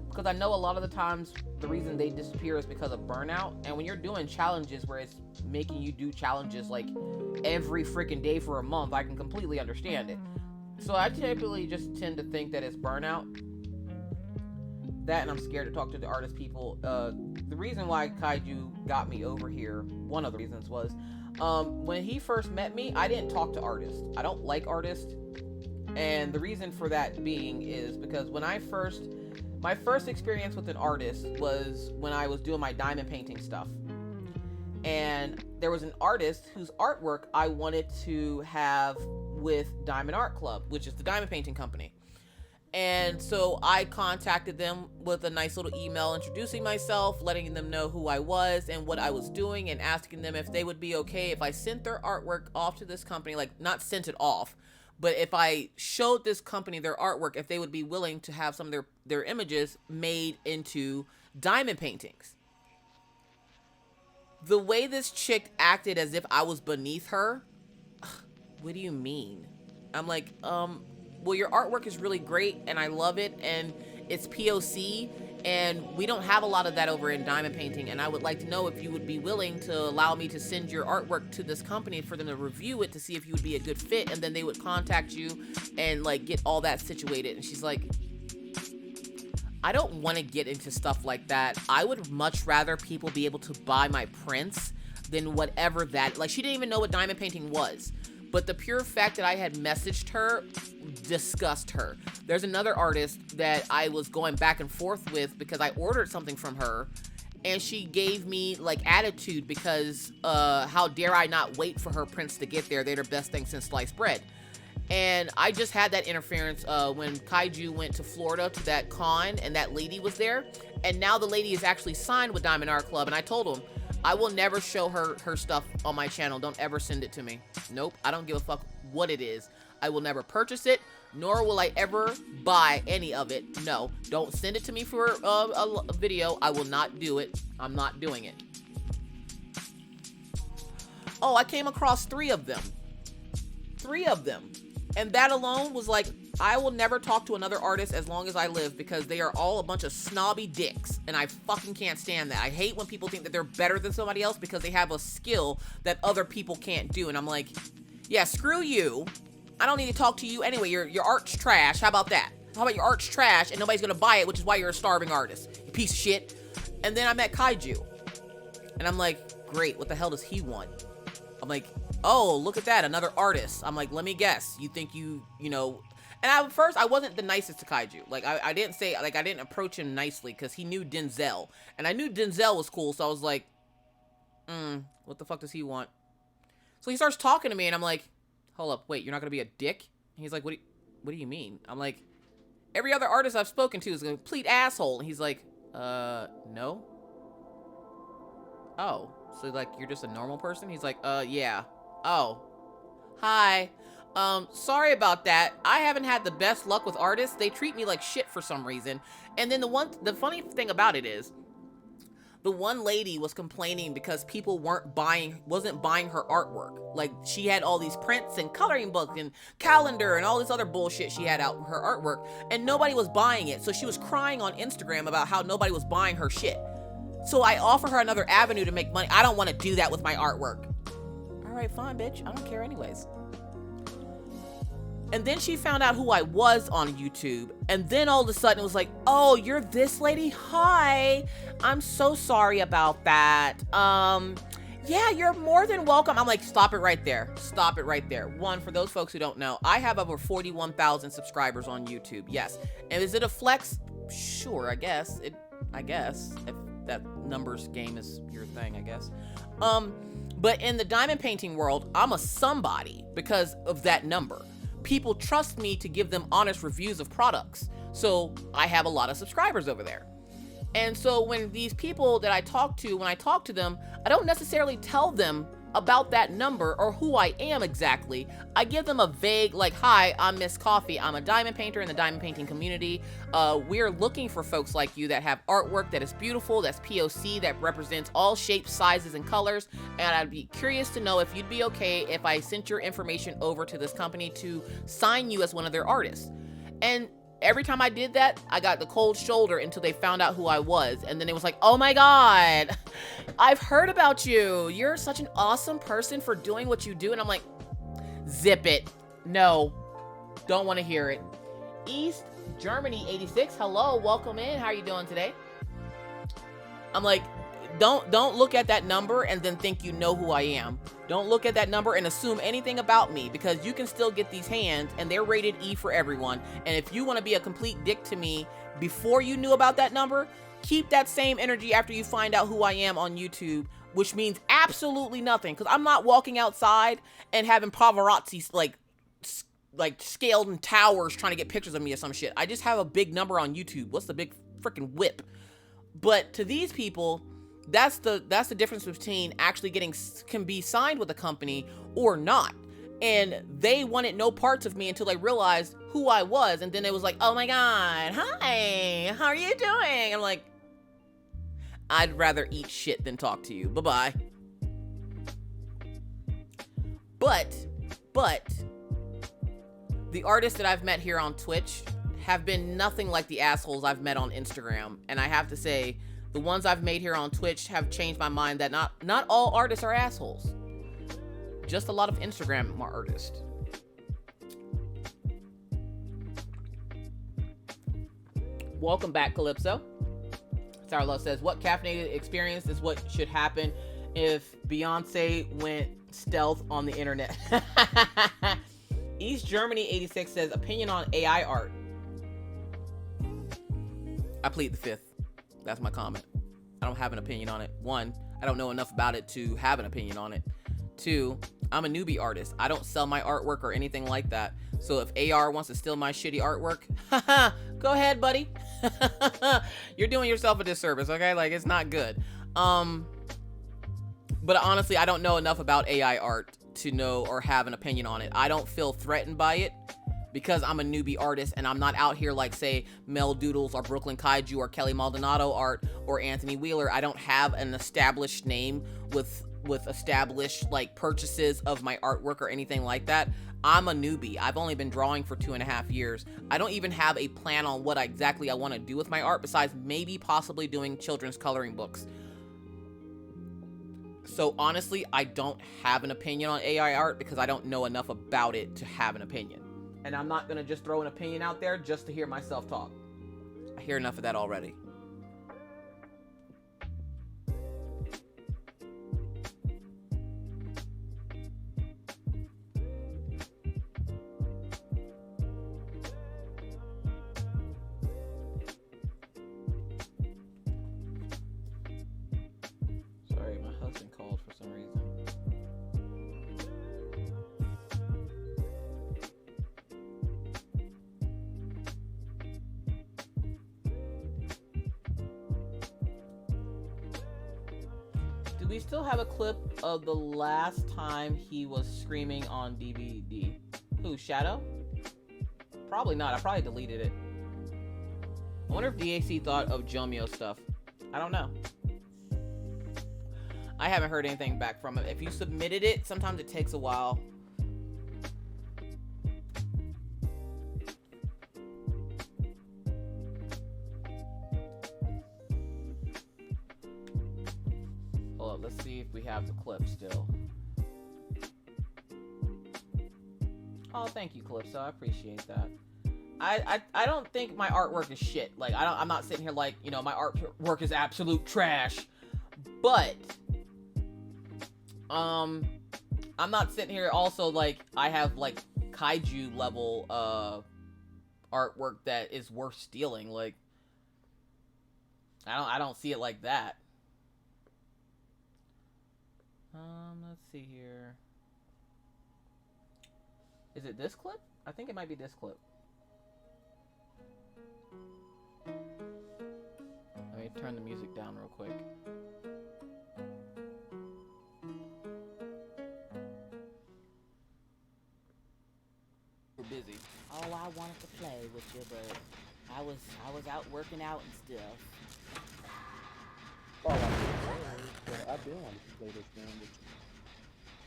because I know a lot of the times the reason they disappear is because of burnout. And when you're doing challenges where it's making you do challenges like every freaking day for a month, I can completely understand it. So I typically just tend to think that it's burnout. That, and I'm scared to talk to the artist people. The reason why Kaiju got me over here, one of the reasons was, when he first met me, I didn't talk to artists. I don't like artists. And the reason for that being is because when my first experience with an artist was when I was doing my diamond painting stuff. And there was an artist whose artwork I wanted to have with Diamond Art Club, which is the diamond painting company. And so I contacted them with a nice little email introducing myself, letting them know who I was and what I was doing, and asking them if they would be okay if I sent their artwork off to this company, like, not sent it off, but if I showed this company their artwork, if they would be willing to have some of their images made into diamond paintings. The way this chick acted as if I was beneath her, what do you mean? I'm like, well, your artwork is really great and I love it, and it's POC, and we don't have a lot of that over in diamond painting, and I would like to know if you would be willing to allow me to send your artwork to this company for them to review it to see if you would be a good fit, and then they would contact you and, like, get all that situated. And she's like, I don't want to get into stuff like that. I would much rather people be able to buy my prints than whatever that, like, she didn't even know what diamond painting was. But the pure fact that I had messaged her disgusted her. There's another artist that I was going back and forth with because I ordered something from her, and she gave me, like, attitude because how dare I not wait for her prints to get there. They're the best thing since sliced bread. And I just had that interference when Kaiju went to Florida to that con, and that lady was there. And now the lady is actually signed with Diamond Art Club, and I told him, I will never show her stuff on my channel. Don't ever send it to me. Nope, I don't give a fuck what it is. I will never purchase it, nor will I ever buy any of it. No, don't send it to me for a video. I will not do it. I'm not doing it. Oh, I came across 3 of them. 3 of them. And that alone was like, I will never talk to another artist as long as I live because they are all a bunch of snobby dicks, and I fucking can't stand that. I hate when people think that they're better than somebody else because they have a skill that other people can't do, and I'm like, yeah, screw you. I don't need to talk to you anyway. Your art's trash. How about that? How about your art's trash and nobody's gonna buy it, which is why you're a starving artist, you piece of shit. And then I met Kaiju, and I'm like, great, what the hell does he want? I'm like, oh, look at that, another artist. I'm like, let me guess, you think you know. And at first, I wasn't the nicest to Kaiju. Like, I didn't say, like, I didn't approach him nicely because he knew Denzel. And I knew Denzel was cool, so I was like, what the fuck does he want? So he starts talking to me, and I'm like, hold up, wait, you're not gonna be a dick? And he's like, what do you mean? I'm like, every other artist I've spoken to is a complete asshole. And he's like, no. Oh, so like you're just a normal person? He's like, yeah. Oh, hi. Sorry about that. I haven't had the best luck with artists. They treat me like shit for some reason. And then the funny thing about it is, the one lady was complaining because people wasn't buying her artwork. Like, she had all these prints and coloring books and calendar and all this other bullshit she had out in her artwork, and nobody was buying it. So she was crying on Instagram about how nobody was buying her shit. So I offer her another avenue to make money. I don't want to do that with my artwork. All right, fine, bitch. I don't care anyways. And then she found out who I was on YouTube. And then all of a sudden it was like, oh, you're this lady? Hi. I'm so sorry about that. Yeah, you're more than welcome. I'm like, stop it right there. Stop it right there. One, for those folks who don't know, I have over 41,000 subscribers on YouTube. Yes. And is it a flex? Sure, I guess. I guess. If that numbers game is your thing, I guess. But in the diamond painting world, I'm a somebody because of that number. People trust me to give them honest reviews of products. So I have a lot of subscribers over there. And so when these people that I talk to, when I talk to them, I don't necessarily tell them about that number or who I am exactly. I give them a vague, like, hi, I'm Miss Coffee. I'm a diamond painter in the diamond painting community. We're looking for folks like you that have artwork that is beautiful, that's POC, that represents all shapes, sizes, and colors. And I'd be curious to know if you'd be okay if I sent your information over to this company to sign you as one of their artists. And every time I did that, I got the cold shoulder until they found out who I was. And then it was like, oh my God, I've heard about you. You're such an awesome person for doing what you do. And I'm like, zip it. No, don't want to hear it. East Germany 86. Hello, welcome in. How are you doing today? I'm like, don't look at that number and then think you know who I am. Don't look at that number and assume anything about me, because you can still get these hands and they're rated E for everyone. And if you want to be a complete dick to me before you knew about that number, keep that same energy after you find out who I am on YouTube, which means absolutely nothing, because I'm not walking outside and having paparazzi like scaled in towers trying to get pictures of me or some shit. I just have a big number on YouTube. What's the big freaking whip? But to these people, that's the difference between actually can be signed with a company or not. And they wanted no parts of me until they realized who I was. And then it was like, oh my God, hi, how are you doing? I'm like, I'd rather eat shit than talk to you. Bye-bye. But the artists that I've met here on Twitch have been nothing like the assholes I've met on Instagram. And I have to say, the ones I've made here on Twitch have changed my mind that not all artists are assholes. Just a lot of Instagram artists. Welcome back, Calypso. Sour Love says, what caffeinated experience is what should happen if Beyonce went stealth on the internet? East Germany 86 says, opinion on AI art. I plead the fifth. That's my comment. I don't have an opinion on it. One, I don't know enough about it to have an opinion on it. Two, I'm a newbie artist. I don't sell my artwork or anything like that. So if AR wants to steal my shitty artwork, go ahead, buddy. You're doing yourself a disservice, okay? Like, it's not good. But honestly, I don't know enough about AI art to know or have an opinion on it. I don't feel threatened by it, because I'm a newbie artist and I'm not out here like, say, Mel Doodles or Brooklyn Kaiju or Kelly Maldonado art or Anthony Wheeler. I don't have an established name with established like purchases of my artwork or anything like that. I'm a newbie. I've only been drawing for 2.5 years. I don't even have a plan on what exactly I want to do with my art, besides maybe possibly doing children's coloring books. So honestly, I don't have an opinion on AI art because I don't know enough about it to have an opinion. And I'm not going to just throw an opinion out there just to hear myself talk. I hear enough of that already. Sorry, my husband called for some reason. we still have a clip of the last time he was screaming on DVD? Who, Shadow? Probably not. I probably deleted it. I wonder if DAC thought of Jomyo stuff. I don't know. I haven't heard anything back from him. If you submitted it, sometimes it takes a while. Hold up, let's see if we have the clip still. Oh, thank you, Calypso. I appreciate that. I don't think my artwork is shit. Like, I'm not sitting here like, you know, my artwork is absolute trash. But I'm not sitting here also like I have like kaiju level artwork that is worth stealing. Like, I don't see it like that. Let's see here. Is it this clip? I think it might be this clip. Let me turn the music down real quick. We're busy. Oh, I wanted to play with you, but I was out working out and stuff. Oh, I've been wanting to play this game with you.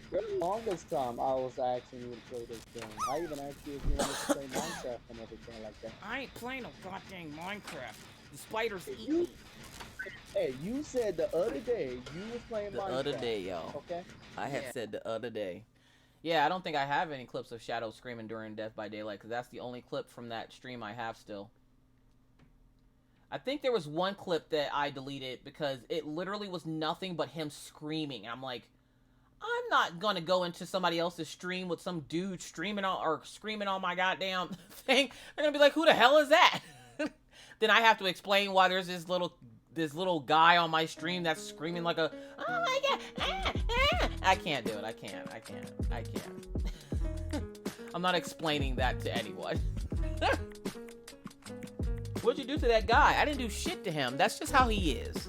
For the longest time, I was asking you to play this game. I even asked you if you wanted to play Minecraft and everything like that. I ain't playing no goddamn Minecraft. The spiders eat You, me. hey, you said the other day you was playing Minecraft. The other day, yo. Okay? I had said the other day. Yeah, I don't think I have any clips of Shadow screaming during Death by Daylight, because that's the only clip from that stream I have still. I think there was one clip that I deleted because it literally was nothing but him screaming. I'm like, I'm not gonna go into somebody else's stream with some dude streaming on or screaming on my goddamn thing. They're gonna be like, who the hell is that? Then I have to explain why there's this little guy on my stream that's screaming like a, oh my god, I can't do it. I can't. I'm not explaining that to anyone. What'd you do to that guy? I didn't do shit to him. That's just how he is.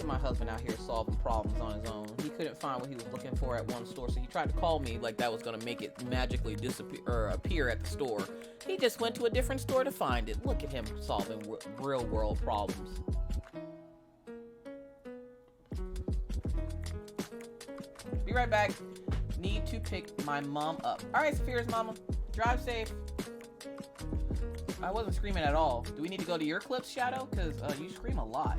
My husband out here solving problems on his own. He couldn't find what he was looking for at one store, so he tried to call me like that was gonna make it magically disappear or appear at the store. He just went to a different store to find it. Look at him solving real world problems. Be right back. Need to pick my mom up. All right, Saphira's mama. Drive safe. I wasn't screaming at all. Do we need to go to your clips, Shadow? Because you scream a lot.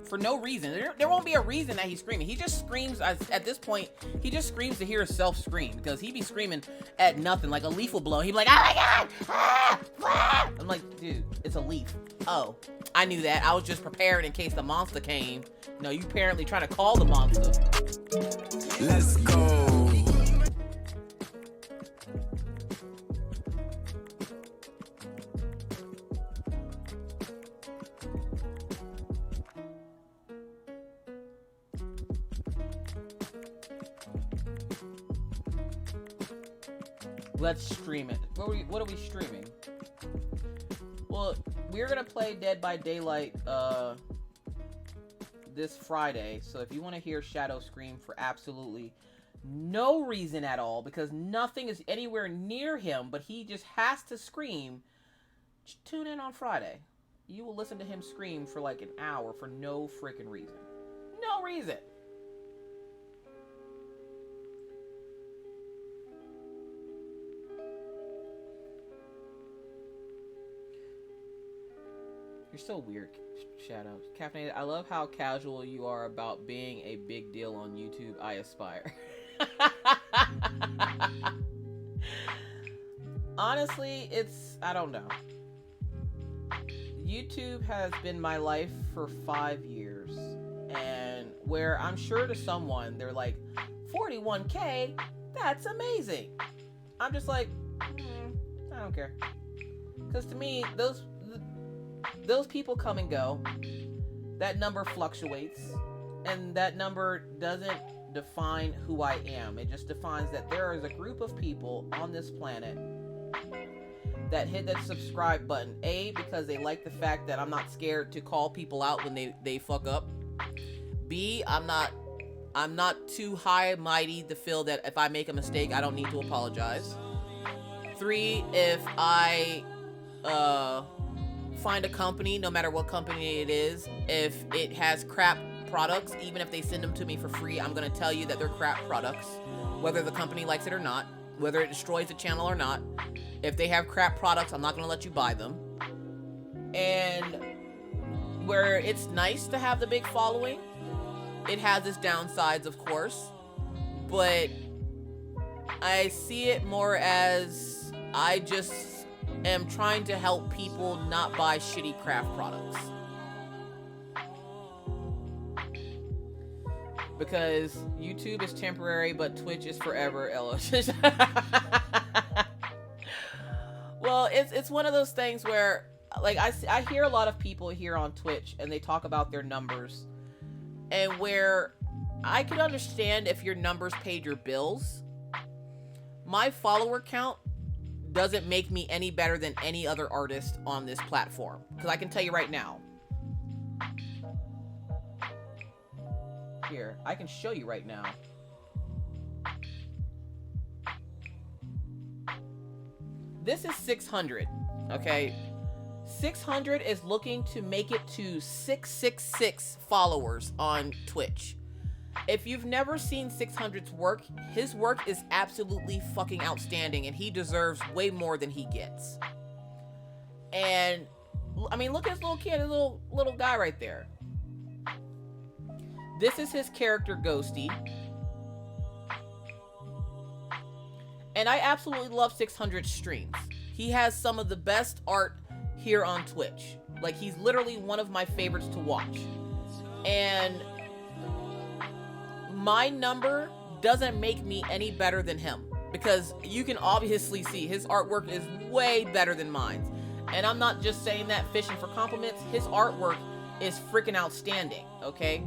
For no reason. There won't be a reason that he's screaming. He just screams, at this point, he just screams to hear himself scream. Because he be screaming at nothing, like a leaf will blow. He'd be like, oh my god! Ah, ah. I'm like, dude, it's a leaf. Oh, I knew that. I was just prepared in case the monster came. No, you apparently trying to call the monster. Let's go. Let's stream it. What are we streaming? Well, we're gonna play Dead by Daylight this Friday. So if you want to hear Shadow scream for absolutely no reason at all, because nothing is anywhere near him, but he just has to scream, tune in on Friday. You will listen to him scream for like an hour for no freaking reason. No reason. You're so weird, Shadow. Caffeinated, I love how casual you are about being a big deal on YouTube. I aspire. Honestly, I don't know. YouTube has been my life for 5 years. And where I'm sure to someone, they're like, 41K? That's amazing. I'm just like, I don't care. Because to me, those people come and go. That number fluctuates. And that number doesn't define who I am. It just defines that there is a group of people on this planet that hit that subscribe button. A, because they like the fact that I'm not scared to call people out when they fuck up. B, I'm not too high and mighty to feel that if I make a mistake, I don't need to apologize. 3, if I find a company, no matter what company it is, if it has crap products, even if they send them to me for free, I'm gonna tell you that they're crap products, whether the company likes it or not, whether it destroys the channel or not. If they have crap products, I'm not gonna let you buy them. And where it's nice to have the big following, it has its downsides, of course, but I see it more as I just am trying to help people not buy shitty craft products. Because YouTube is temporary, but Twitch is forever, Ella. Well, it's one of those things where, like, I hear a lot of people here on Twitch, and they talk about their numbers. And where I could understand if your numbers paid your bills, my follower count doesn't make me any better than any other artist on this platform. Because I can tell you right now. Here, I can show you right now. This is 600, okay? 600 is looking to make it to 666 followers on Twitch. If you've never seen 600's work, his work is absolutely fucking outstanding, and he deserves way more than he gets. And, I mean, look at this little kid, this little guy right there. This is his character, Ghosty. And I absolutely love 600 streams. He has some of the best art here on Twitch. Like, he's literally one of my favorites to watch. And my number doesn't make me any better than him. Because you can obviously see his artwork is way better than mine. And I'm not just saying that fishing for compliments. His artwork is freaking outstanding, okay?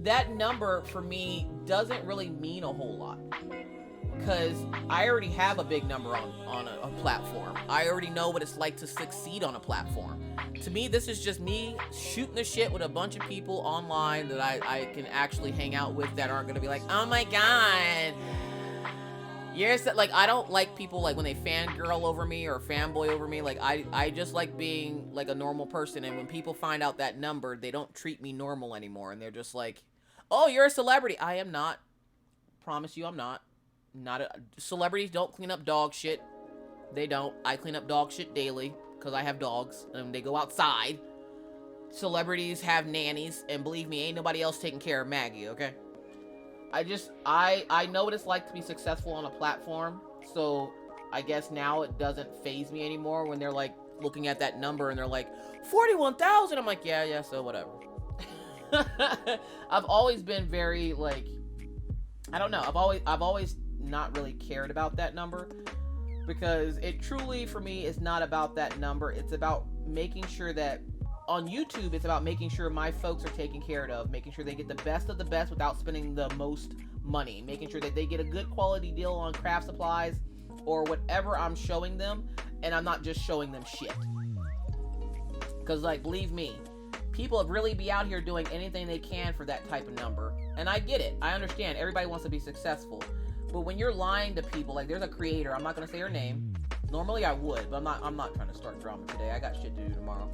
That number for me doesn't really mean a whole lot, because I already have a big number on a platform. I already know what it's like to succeed on a platform. To me, this is just me shooting the shit with a bunch of people online that I can actually hang out with that aren't gonna be like, oh my god, you're so, like, I don't like people like when they fangirl over me or fanboy over me. Like, I just like being like a normal person, and when people find out that number, they don't treat me normal anymore, and they're just like, oh, you're a celebrity. I am not. Promise you I'm not. Celebrities don't clean up dog shit. They don't. I clean up dog shit daily because I have dogs and they go outside. Celebrities have nannies, and believe me, ain't nobody else taking care of Maggie, okay? I know what it's like to be successful on a platform, so I guess now it doesn't faze me anymore when they're like looking at that number and they're like 41,000. I'm like, yeah, so whatever. I've always been very, like, I don't know, I've always not really cared about that number, because it truly for me is not about that number. It's about making sure that on YouTube, it's about making sure my folks are taken care of, making sure they get the best of the best without spending the most money, making sure that they get a good quality deal on craft supplies or whatever I'm showing them, and I'm not just showing them shit. Because, like, believe me, people really be out here doing anything they can for that type of number. And I get it. I understand. Everybody wants to be successful. But when you're lying to people, like, there's a creator, I'm not going to say her name. Normally I would, but I'm not trying to start drama today. I got shit to do tomorrow.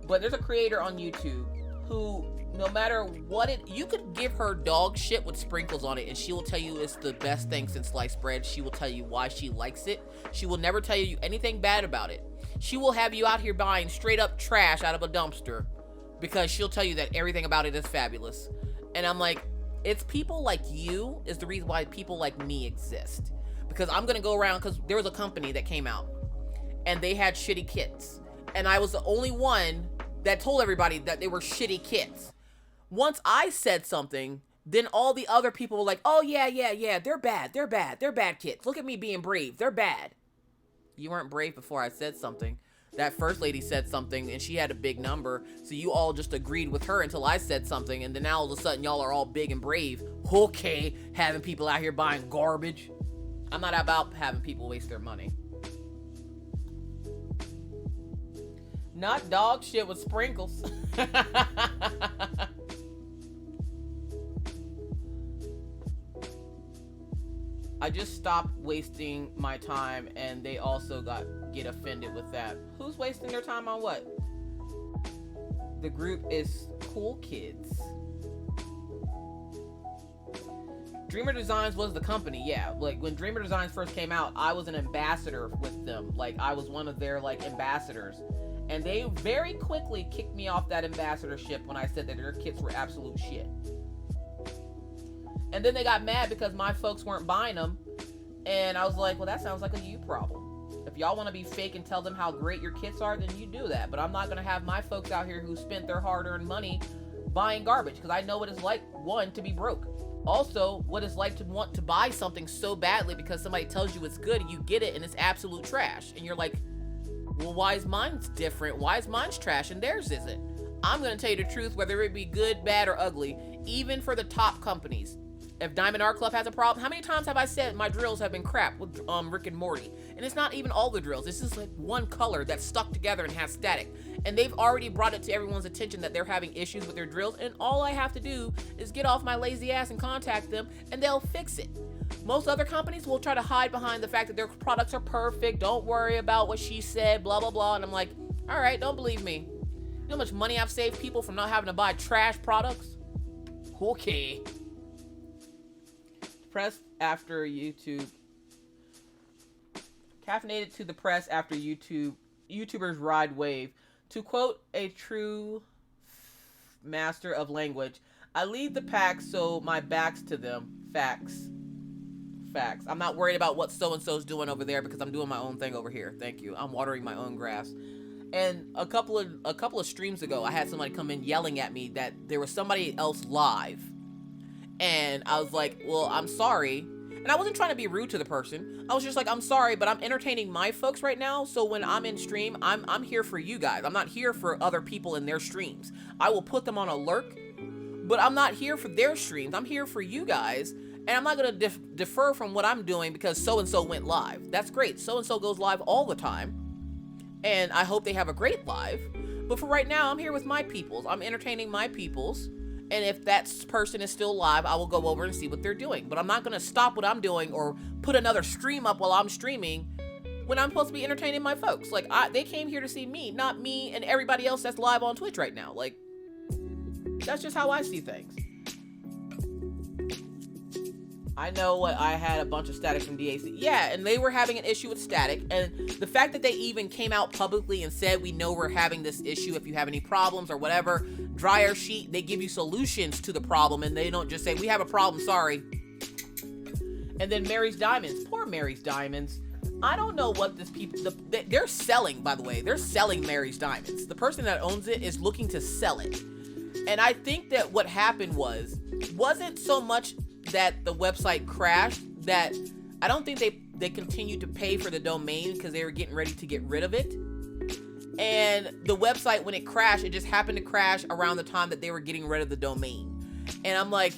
But there's a creator on YouTube who, no matter what you could give her dog shit with sprinkles on it, and she will tell you it's the best thing since sliced bread. She will tell you why she likes it. She will never tell you anything bad about it. She will have you out here buying straight up trash out of a dumpster, because she'll tell you that everything about it is fabulous. And I'm like, it's people like you is the reason why people like me exist. Because I'm going to go around, because there was a company that came out, and they had shitty kits. And I was the only one that told everybody that they were shitty kits. Once I said something, then all the other people were like, oh yeah, they're bad kids. Look at me being brave, they're bad. You weren't brave before I said something. That first lady said something and she had a big number, so you all just agreed with her until I said something, and then now all of a sudden y'all are all big and brave. Okay, having people out here buying garbage. I'm not about having people waste their money. Not dog shit with sprinkles. I just stopped wasting my time, and they also get offended with that. Who's wasting their time on what? The group is cool kids. Dreamer Designs was the company, yeah. Like when Dreamer Designs first came out, I was an ambassador with them. Like I was one of their like ambassadors. And they very quickly kicked me off that ambassadorship when I said that their kits were absolute shit. And then they got mad because my folks weren't buying them. And I was like, well, that sounds like a you problem. If y'all want to be fake and tell them how great your kits are, then you do that. But I'm not going to have my folks out here who spent their hard-earned money buying garbage. Because I know what it's like, one, to be broke. Also, what it's like to want to buy something so badly because somebody tells you it's good and you get it and it's absolute trash. And you're like, well, why is mine's different? Why is mine's trash and theirs isn't? I'm going to tell you the truth, whether it be good, bad, or ugly, even for the top companies. If Diamond Art Club has a problem, how many times have I said my drills have been crap with Rick and Morty? And it's not even all the drills. It's just like one color that's stuck together and has static. And they've already brought it to everyone's attention that they're having issues with their drills. And all I have to do is get off my lazy ass and contact them and they'll fix it. Most other companies will try to hide behind the fact that their products are perfect. Don't worry about what she said, blah, blah, blah. And I'm like, all right, don't believe me. You know how much money I've saved people from not having to buy trash products? Okay. Press after YouTube. Caffeinated to the press after YouTubers ride wave. To quote a true master of language, I lead the pack so my back's to them. Facts. I'm not worried about what so-and-so's doing over there because I'm doing my own thing over here. Thank you. I'm watering my own grass. And a couple of streams ago, I had somebody come in yelling at me that there was somebody else live. And I was like, well, I'm sorry. And I wasn't trying to be rude to the person. I was just like, I'm sorry, but I'm entertaining my folks right now. So when I'm in stream, I'm here for you guys. I'm not here for other people in their streams. I will put them on a lurk, but I'm not here for their streams. I'm here for you guys. And I'm not going to defer from what I'm doing because so-and-so went live. That's great. So-and-so goes live all the time. And I hope they have a great live. But for right now, I'm here with my peoples. I'm entertaining my peoples. And if that person is still live, I will go over and see what they're doing. But I'm not going to stop what I'm doing or put another stream up while I'm streaming when I'm supposed to be entertaining my folks. Like, they came here to see me, not me and everybody else that's live on Twitch right now. Like, that's just how I see things. I know I had a bunch of static from DAC. Yeah, and they were having an issue with static. And the fact that they even came out publicly and said, we know we're having this issue. If you have any problems or whatever, dryer sheet, they give you solutions to the problem. And they don't just say, we have a problem, sorry. And then Mary's Diamonds. Poor Mary's Diamonds. I don't know what this people... They're selling, by the way. They're selling Mary's Diamonds. The person that owns it is looking to sell it. And I think that what happened wasn't so much that the website crashed, that I don't think they continued to pay for the domain because they were getting ready to get rid of it. And the website, when it crashed, it just happened to crash around the time that they were getting rid of the domain. And I'm like,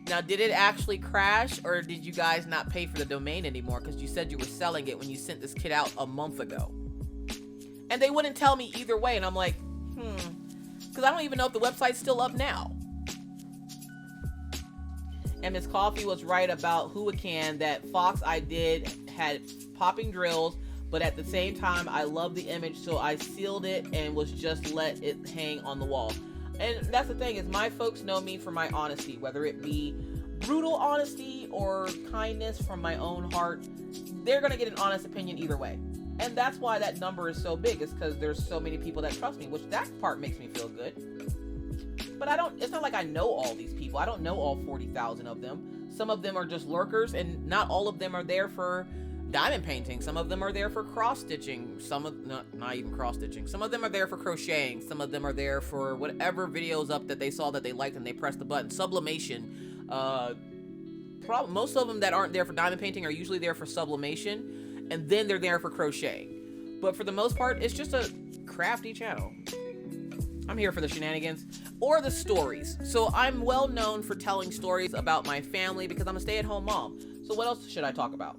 now did it actually crash, or did you guys not pay for the domain anymore because you said you were selling it when you sent this kit out a month ago? And they wouldn't tell me either way, and I'm like, because I don't even know if the website's still up now. And Miss Coffee was right about Huracan, that Fox I did had popping drills, but at the same time, I loved the image, so I sealed it and was just let it hang on the wall. And that's the thing, is my folks know me for my honesty, whether it be brutal honesty or kindness from my own heart. They're gonna get an honest opinion either way. And that's why that number is so big, is because there's so many people that trust me, which that part makes me feel good. But it's not like I know all these people. I don't know all 40,000 of them. Some of them are just lurkers, and not all of them are there for diamond painting. Some of them are there for cross-stitching. Not even cross-stitching. Some of them are there for crocheting. Some of them are there for whatever videos up that they saw that they liked and they pressed the button. Sublimation. Most of them that aren't there for diamond painting are usually there for sublimation, and then they're there for crocheting. But for the most part, it's just a crafty channel. I'm here for the shenanigans or the stories. So I'm well known for telling stories about my family because I'm a stay-at-home mom. So what else should I talk about?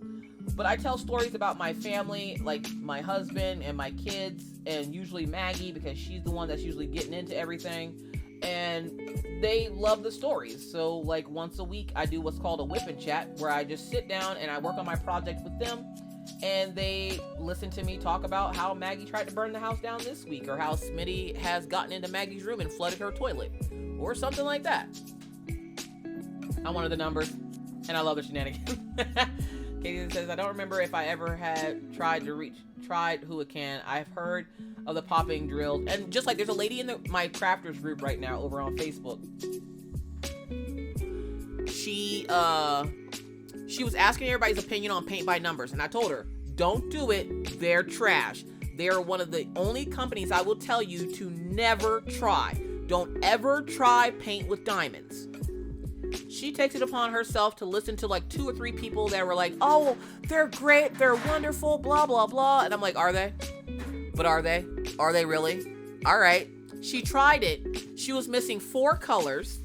But I tell stories about my family, like my husband and my kids, and usually Maggie because she's the one that's usually getting into everything. And they love the stories. So like once a week I do what's called a whip and chat, where I just sit down and I work on my project with them, and they listen to me talk about how Maggie tried to burn the house down this week, or how Smitty has gotten into Maggie's room and flooded her toilet, or something like that. I'm one of the numbers, and I love the shenanigans. Katie says, I don't remember if I ever had tried who it can. I've heard of the popping drills. And just like there's a lady in my crafters group right now over on Facebook. She was asking everybody's opinion on paint by numbers. And I told her, don't do it. They're trash. They're one of the only companies I will tell you to never try. Don't ever try paint with diamonds. She takes it upon herself to listen to like 2 or 3 people that were like, oh, they're great, they're wonderful, blah, blah, blah. And I'm like, are they? But are they? Are they really? All right. She tried it. She was missing 4 colors.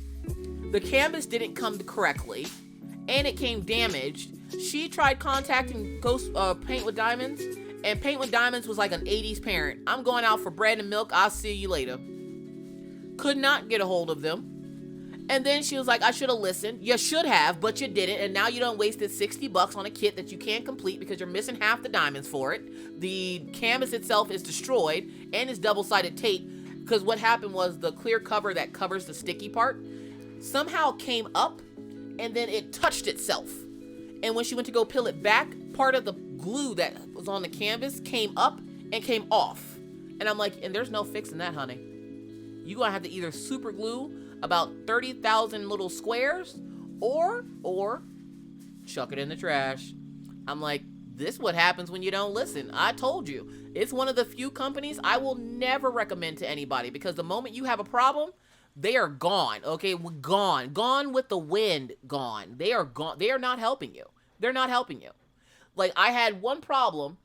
The canvas didn't come correctly, and it came damaged. She tried contacting Paint with Diamonds, and Paint with Diamonds was like an 80s parent. I'm going out for bread and milk. I'll see you later. Could not get a hold of them. And then she was like, I should have listened. You should have, but you didn't. And now you done wasted $60 on a kit that you can't complete because you're missing half the diamonds for it. The canvas itself is destroyed and it's double-sided tape, because what happened was the clear cover that covers the sticky part somehow came up and then it touched itself. And when she went to go peel it back, part of the glue that was on the canvas came up and came off. And I'm like, and there's no fixing that, honey. You're gonna have to either super glue about 30,000 little squares or chuck it in the trash. I'm like, this is what happens when you don't listen. I told you. It's one of the few companies I will never recommend to anybody, because the moment you have a problem, they are gone. Okay, gone. Gone with the wind, gone. They are gone. They are not helping you. They're not helping you. Like, I had one problem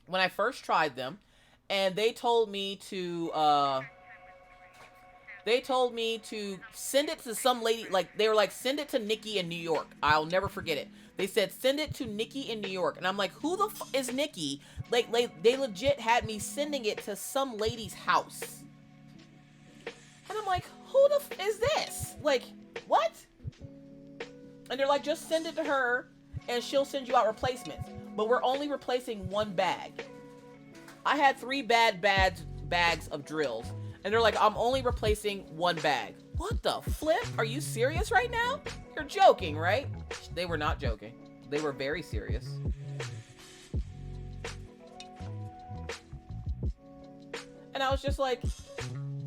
when I first tried them, and they told me to send it to some lady. Like, they were like, send it to Nikki in New York. I'll never forget it. They said, send it to Nikki in New York. And I'm like, who the f is Nikki? Like, they legit had me sending it to some lady's house. And I'm like, who the f is this? Like, what? And they're like, just send it to her and she'll send you out replacements. But we're only replacing 1 bag. I had 3 bad bags of drills. And they're like, I'm only replacing 1 bag. What the flip? Are you serious right now? You're joking, right? They were not joking. They were very serious. And I was just like,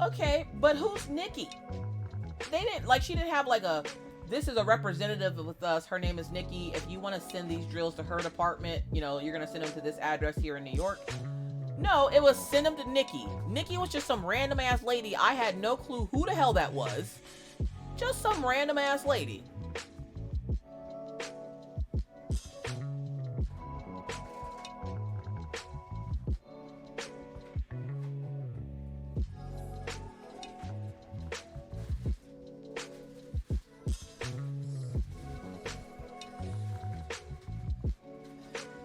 okay, but who's Nikki? They didn't, like, she didn't have like a, this is a representative with us. Her name is Nikki. If you want to send these drills to her department, you know, you're going to send them to this address here in New York. No, it was send them to Nikki. Nikki was just some random ass lady. I had no clue who the hell that was. Just some random ass lady.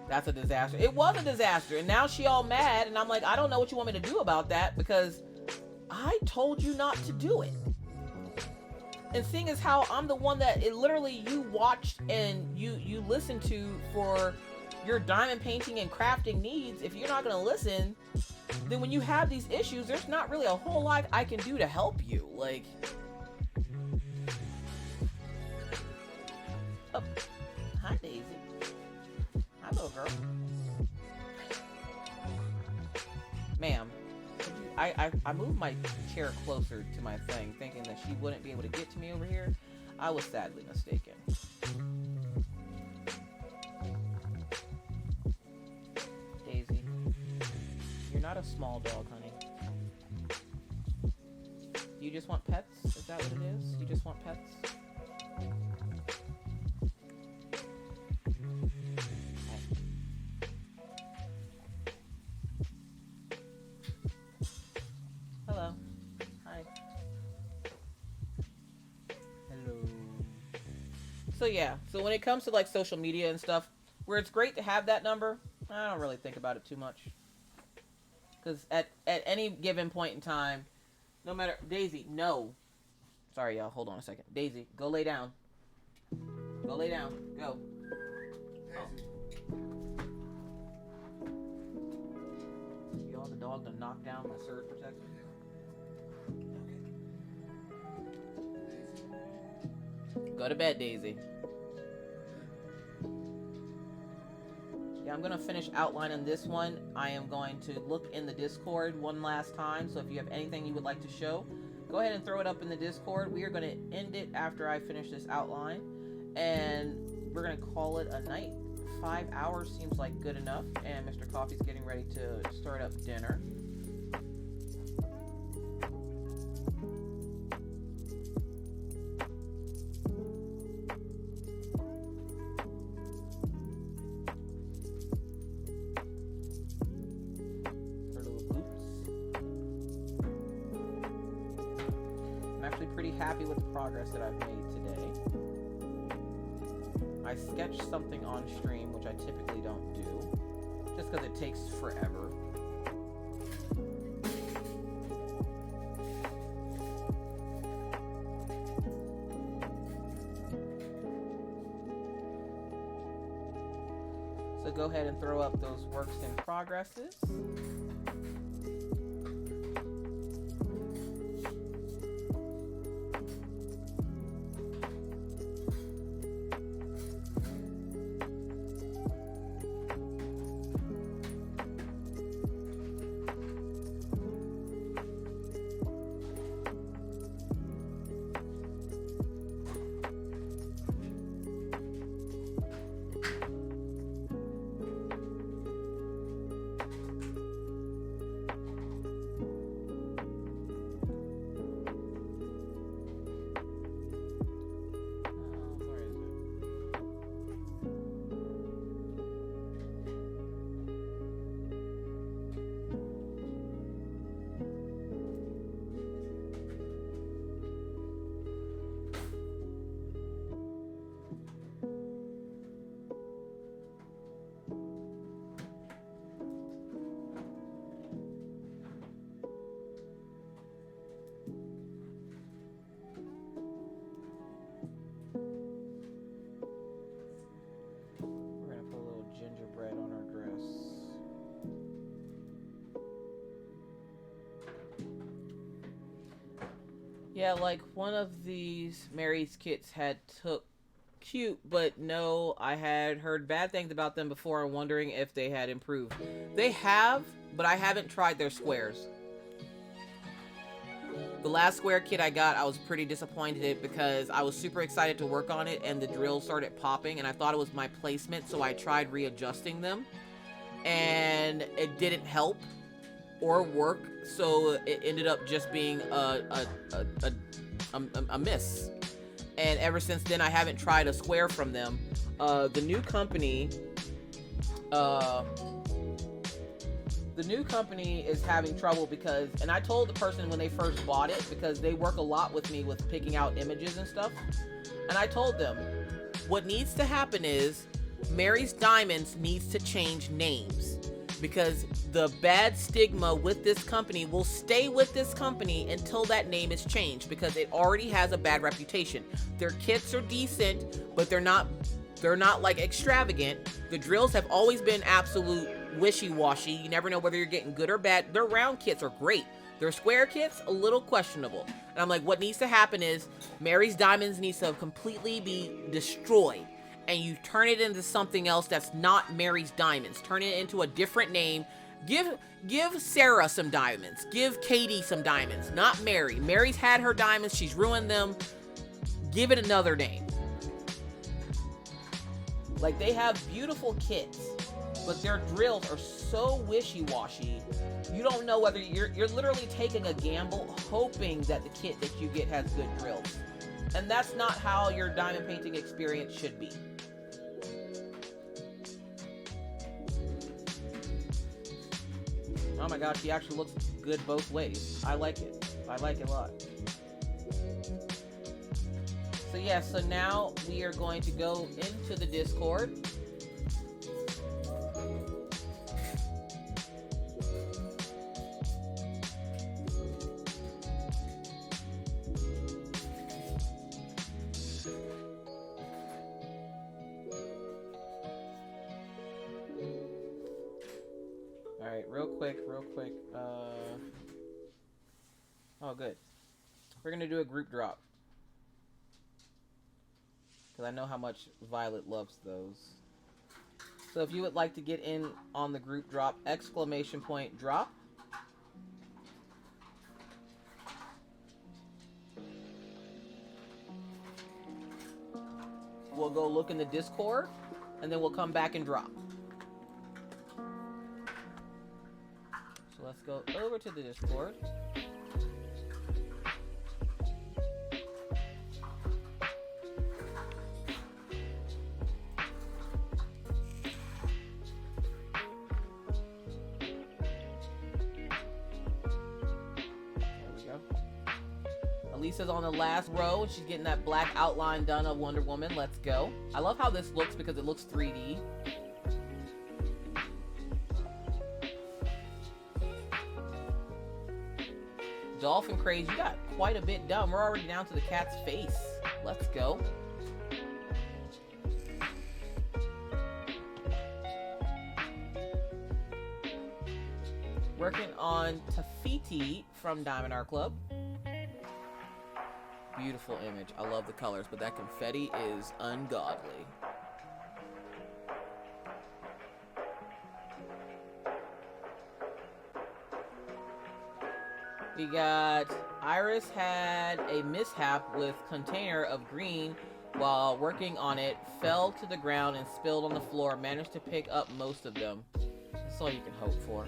That's a disaster. It was a disaster. And now she all mad. And I'm like, I don't know what you want me to do about that, because I told you not to do it. And seeing as how I'm the one that it literally you watched and you listened to for your diamond painting and crafting needs, if you're not going to listen, then when you have these issues, there's not really a whole lot I can do to help you. Like, oh, hi Daisy. Hello, girl. Ma'am, I moved my chair closer to my thing, thinking that she wouldn't be able to get to me over here. I was sadly mistaken. Daisy, you're not a small dog, honey. You just want pets? Is that what it is? You just want pets? So yeah, so when it comes to like social media and stuff, where it's great to have that number, I don't really think about it too much. Because at any given point in time, no matter... Daisy, no. Sorry, y'all. Hold on a second. Daisy, go lay down. Go lay down. Go. Y'all, the dog to knock down my surge protector. Go to bed, Daisy. Yeah, I'm going to finish outlining this one. I am going to look in the Discord one last time, so if you have anything you would like to show, go ahead and throw it up in the Discord. We are going to end it after I finish this outline, and we're going to call it a night. 5 hours seems like good enough, and Mr. Coffee's getting ready to start up dinner. Happy with the progress that I've made today. I sketched something on stream, which I typically don't do, just because it takes forever. So go ahead and throw up those works in progresses. Yeah, like one of these Mary's kits had took cute, but no, I had heard bad things about them before and wondering if they had improved. They have, but I haven't tried their squares. The last square kit I got, I was pretty disappointed because I was super excited to work on it and the drills started popping and I thought it was my placement, so I tried readjusting them and it didn't help or work, so it ended up just being a miss. And ever since then, I haven't tried a square from them. The new company is having trouble because, and I told the person when they first bought it, because they work a lot with me with picking out images and stuff, and I told them, what needs to happen is Mary's Diamonds needs to change names, because the bad stigma with this company will stay with this company until that name is changed, because it already has a bad reputation. Their kits are decent, but they're not like extravagant. The drills have always been absolute wishy-washy. You never know whether you're getting good or bad. Their round kits are great. Their square kits, a little questionable. And I'm like, what needs to happen is Mary's Diamonds needs to completely be destroyed, and you turn it into something else that's not Mary's Diamonds. Turn it into a different name. Give Sarah some diamonds. Give Katie some diamonds. Not Mary. Mary's had her diamonds. She's ruined them. Give it another name. Like, they have beautiful kits, but their drills are so wishy-washy. You don't know whether you're literally taking a gamble, hoping that the kit that you get has good drills. And that's not how your diamond painting experience should be. Oh my gosh, he actually looks good both ways. I like it. I like it a lot. So yeah, so now we are going to go into the Discord. Alright, real quick. Oh, good. We're gonna do a group drop. Because I know how much Violet loves those. So if you would like to get in on the group drop, exclamation point drop. We'll go look in the Discord, and then we'll come back and drop. So let's go over to the Discord. Lisa's on the last row. She's getting that black outline done of Wonder Woman. Let's go. I love how this looks because it looks 3D. Dolphin Craze, you got quite a bit done. We're already down to the cat's face. Let's go. Working on Tafiti from Diamond Art Club. Beautiful image. I love the colors, but that confetti is ungodly. We got Iris had a mishap with container of green while working on it, fell to the ground and spilled on the floor, managed to pick up most of them. That's all you can hope for.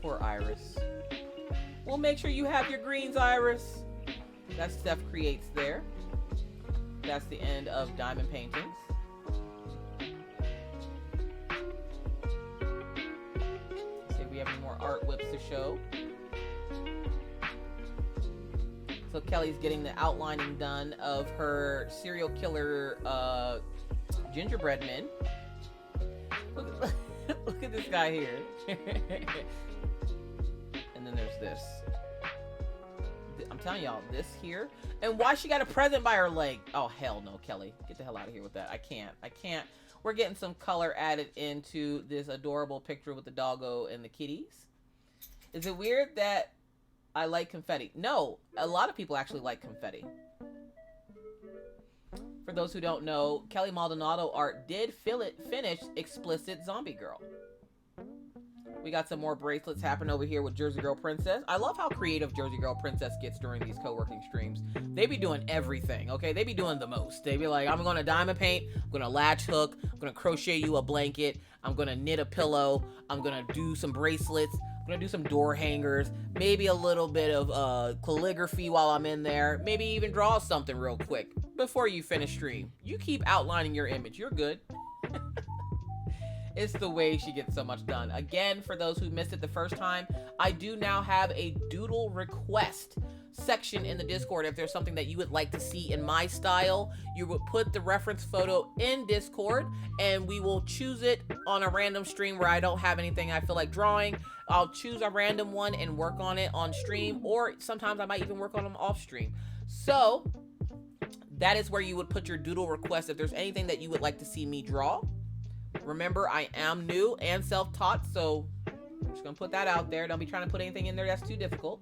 Poor Iris. We'll make sure you have your greens, Iris. That's Steph Creates there. That's the end of Diamond Paintings. Let's see if we have any more art whips to show. So Kelly's getting the outlining done of her serial killer gingerbread men. Look at this guy here. And then there's this. I'm telling y'all, this here. And why she got a present by her leg? Oh, hell no, Kelly. Get the hell out of here with that. I can't. We're getting some color added into this adorable picture with the doggo and the kitties. Is it weird that I like confetti? No, a lot of people actually like confetti. For those who don't know, Kelly Maldonado art did finish Explicit Zombie Girl. We got some more bracelets happening over here with Jersey Girl Princess. I love how creative Jersey Girl Princess gets during these co-working streams. They be doing everything, okay? They be doing the most. They be like, I'm gonna diamond paint, I'm gonna latch hook, I'm gonna crochet you a blanket, I'm gonna knit a pillow, I'm gonna do some bracelets, I'm gonna do some door hangers, maybe a little bit of calligraphy while I'm in there, maybe even draw something real quick before you finish stream. You keep outlining your image, you're good. It's the way she gets so much done. Again, for those who missed it the first time, I do now have a doodle request section in the Discord. If there's something that you would like to see in my style, you would put the reference photo in Discord and we will choose it on a random stream where I don't have anything I feel like drawing. I'll choose a random one and work on it on stream, or sometimes I might even work on them off stream. So that is where you would put your doodle request if there's anything that you would like to see me draw. Remember, I am new and self-taught, so I'm just gonna put that out there. Don't be trying to put anything in there that's too difficult.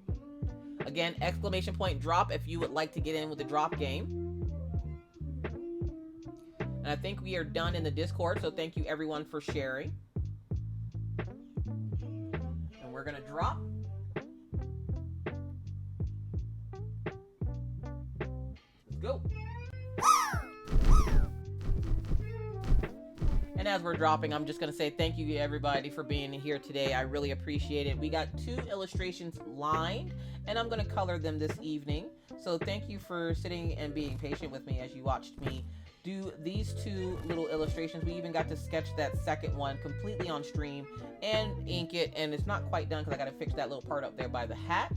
Again, exclamation point drop if you would like to get in with the drop game. And I think we are done in the Discord, so thank you everyone for sharing. And we're gonna drop. Let's go. And as we're dropping, I'm just going to say thank you to everybody for being here today. I really appreciate it. We got 2 illustrations lined, and I'm going to color them this evening. So thank you for sitting and being patient with me as you watched me do these 2 little illustrations. We even got to sketch that second one completely on stream and ink it, and it's not quite done because I got to fix that little part up there by the hat.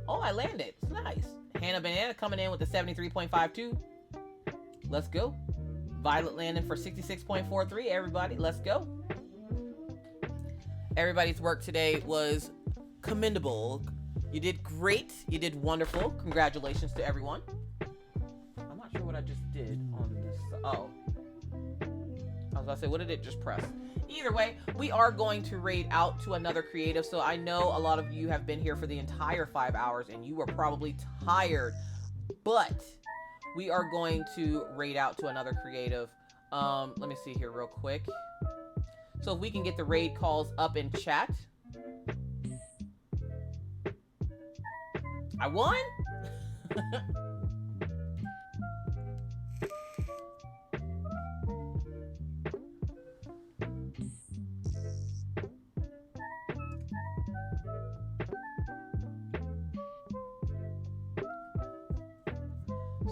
Oh, I landed. It's nice. Hannah Banana coming in with the 73.52. Let's go. Violet Landon for 66.43. Everybody, let's go. Everybody's work today was commendable. You did great. You did wonderful. Congratulations to everyone. I'm not sure what I just did on this. Oh. I was about to say, what did it just press? Either way, we are going to raid out to another creative. So I know a lot of you have been here for the entire 5 hours and you are probably tired, but we are going to raid out to another creative. Let me see here real quick. So if we can get the raid calls up in chat. I won?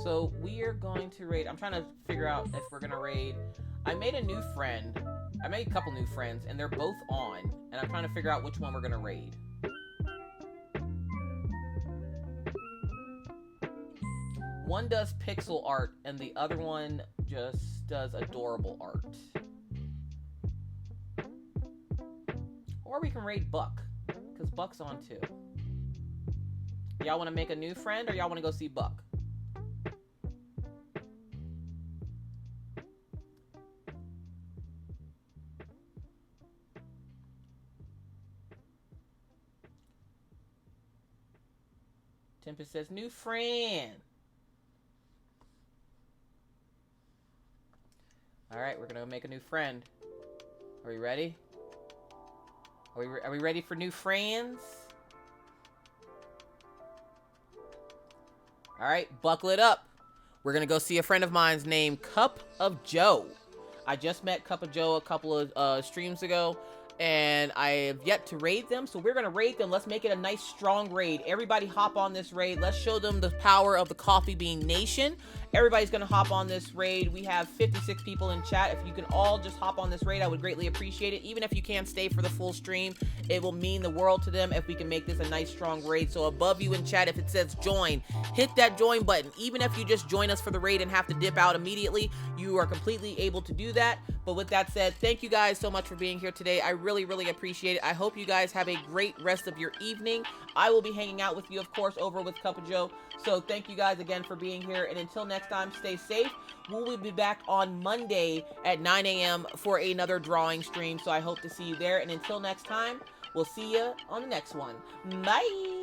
So we are going to raid. I'm trying to figure out if we're gonna raid. I made a new friend. I made a couple new friends and they're both on. And I'm trying to figure out which one we're gonna raid. One does pixel art and the other one just does adorable art. Or we can raid Buck, because Buck's on too. Y'all want to make a new friend or y'all want to go see Buck? Tempest says, new friend. Alright, we're gonna make a new friend. Are we ready? Are we ready for new friends? Alright, buckle it up. We're gonna go see a friend of mine's named Cup of Joe. I just met Cup of Joe a couple of streams ago, and I have yet to raid them, so we're gonna raid them. Let's make it a nice, strong raid. Everybody hop on this raid. Let's show them the power of the Coffee Bean Nation. Everybody's gonna hop on this raid. We have 56 people in chat. If you can all just hop on this raid, I would greatly appreciate it. Even if you can't stay for the full stream, it will mean the world to them if we can make this a nice, strong raid. So above you in chat, if it says join, hit that join button. Even if you just join us for the raid and have to dip out immediately, you are completely able to do that. But with that said, thank you guys so much for being here today. I really, really appreciate it. I hope you guys have a great rest of your evening. I will be hanging out with you, of course, over with Cup of Joe. So thank you guys again for being here. And until next time, stay safe. We will be back on Monday at 9 a.m. for another drawing stream. So I hope to see you there. And until next time, we'll see you on the next one. Bye.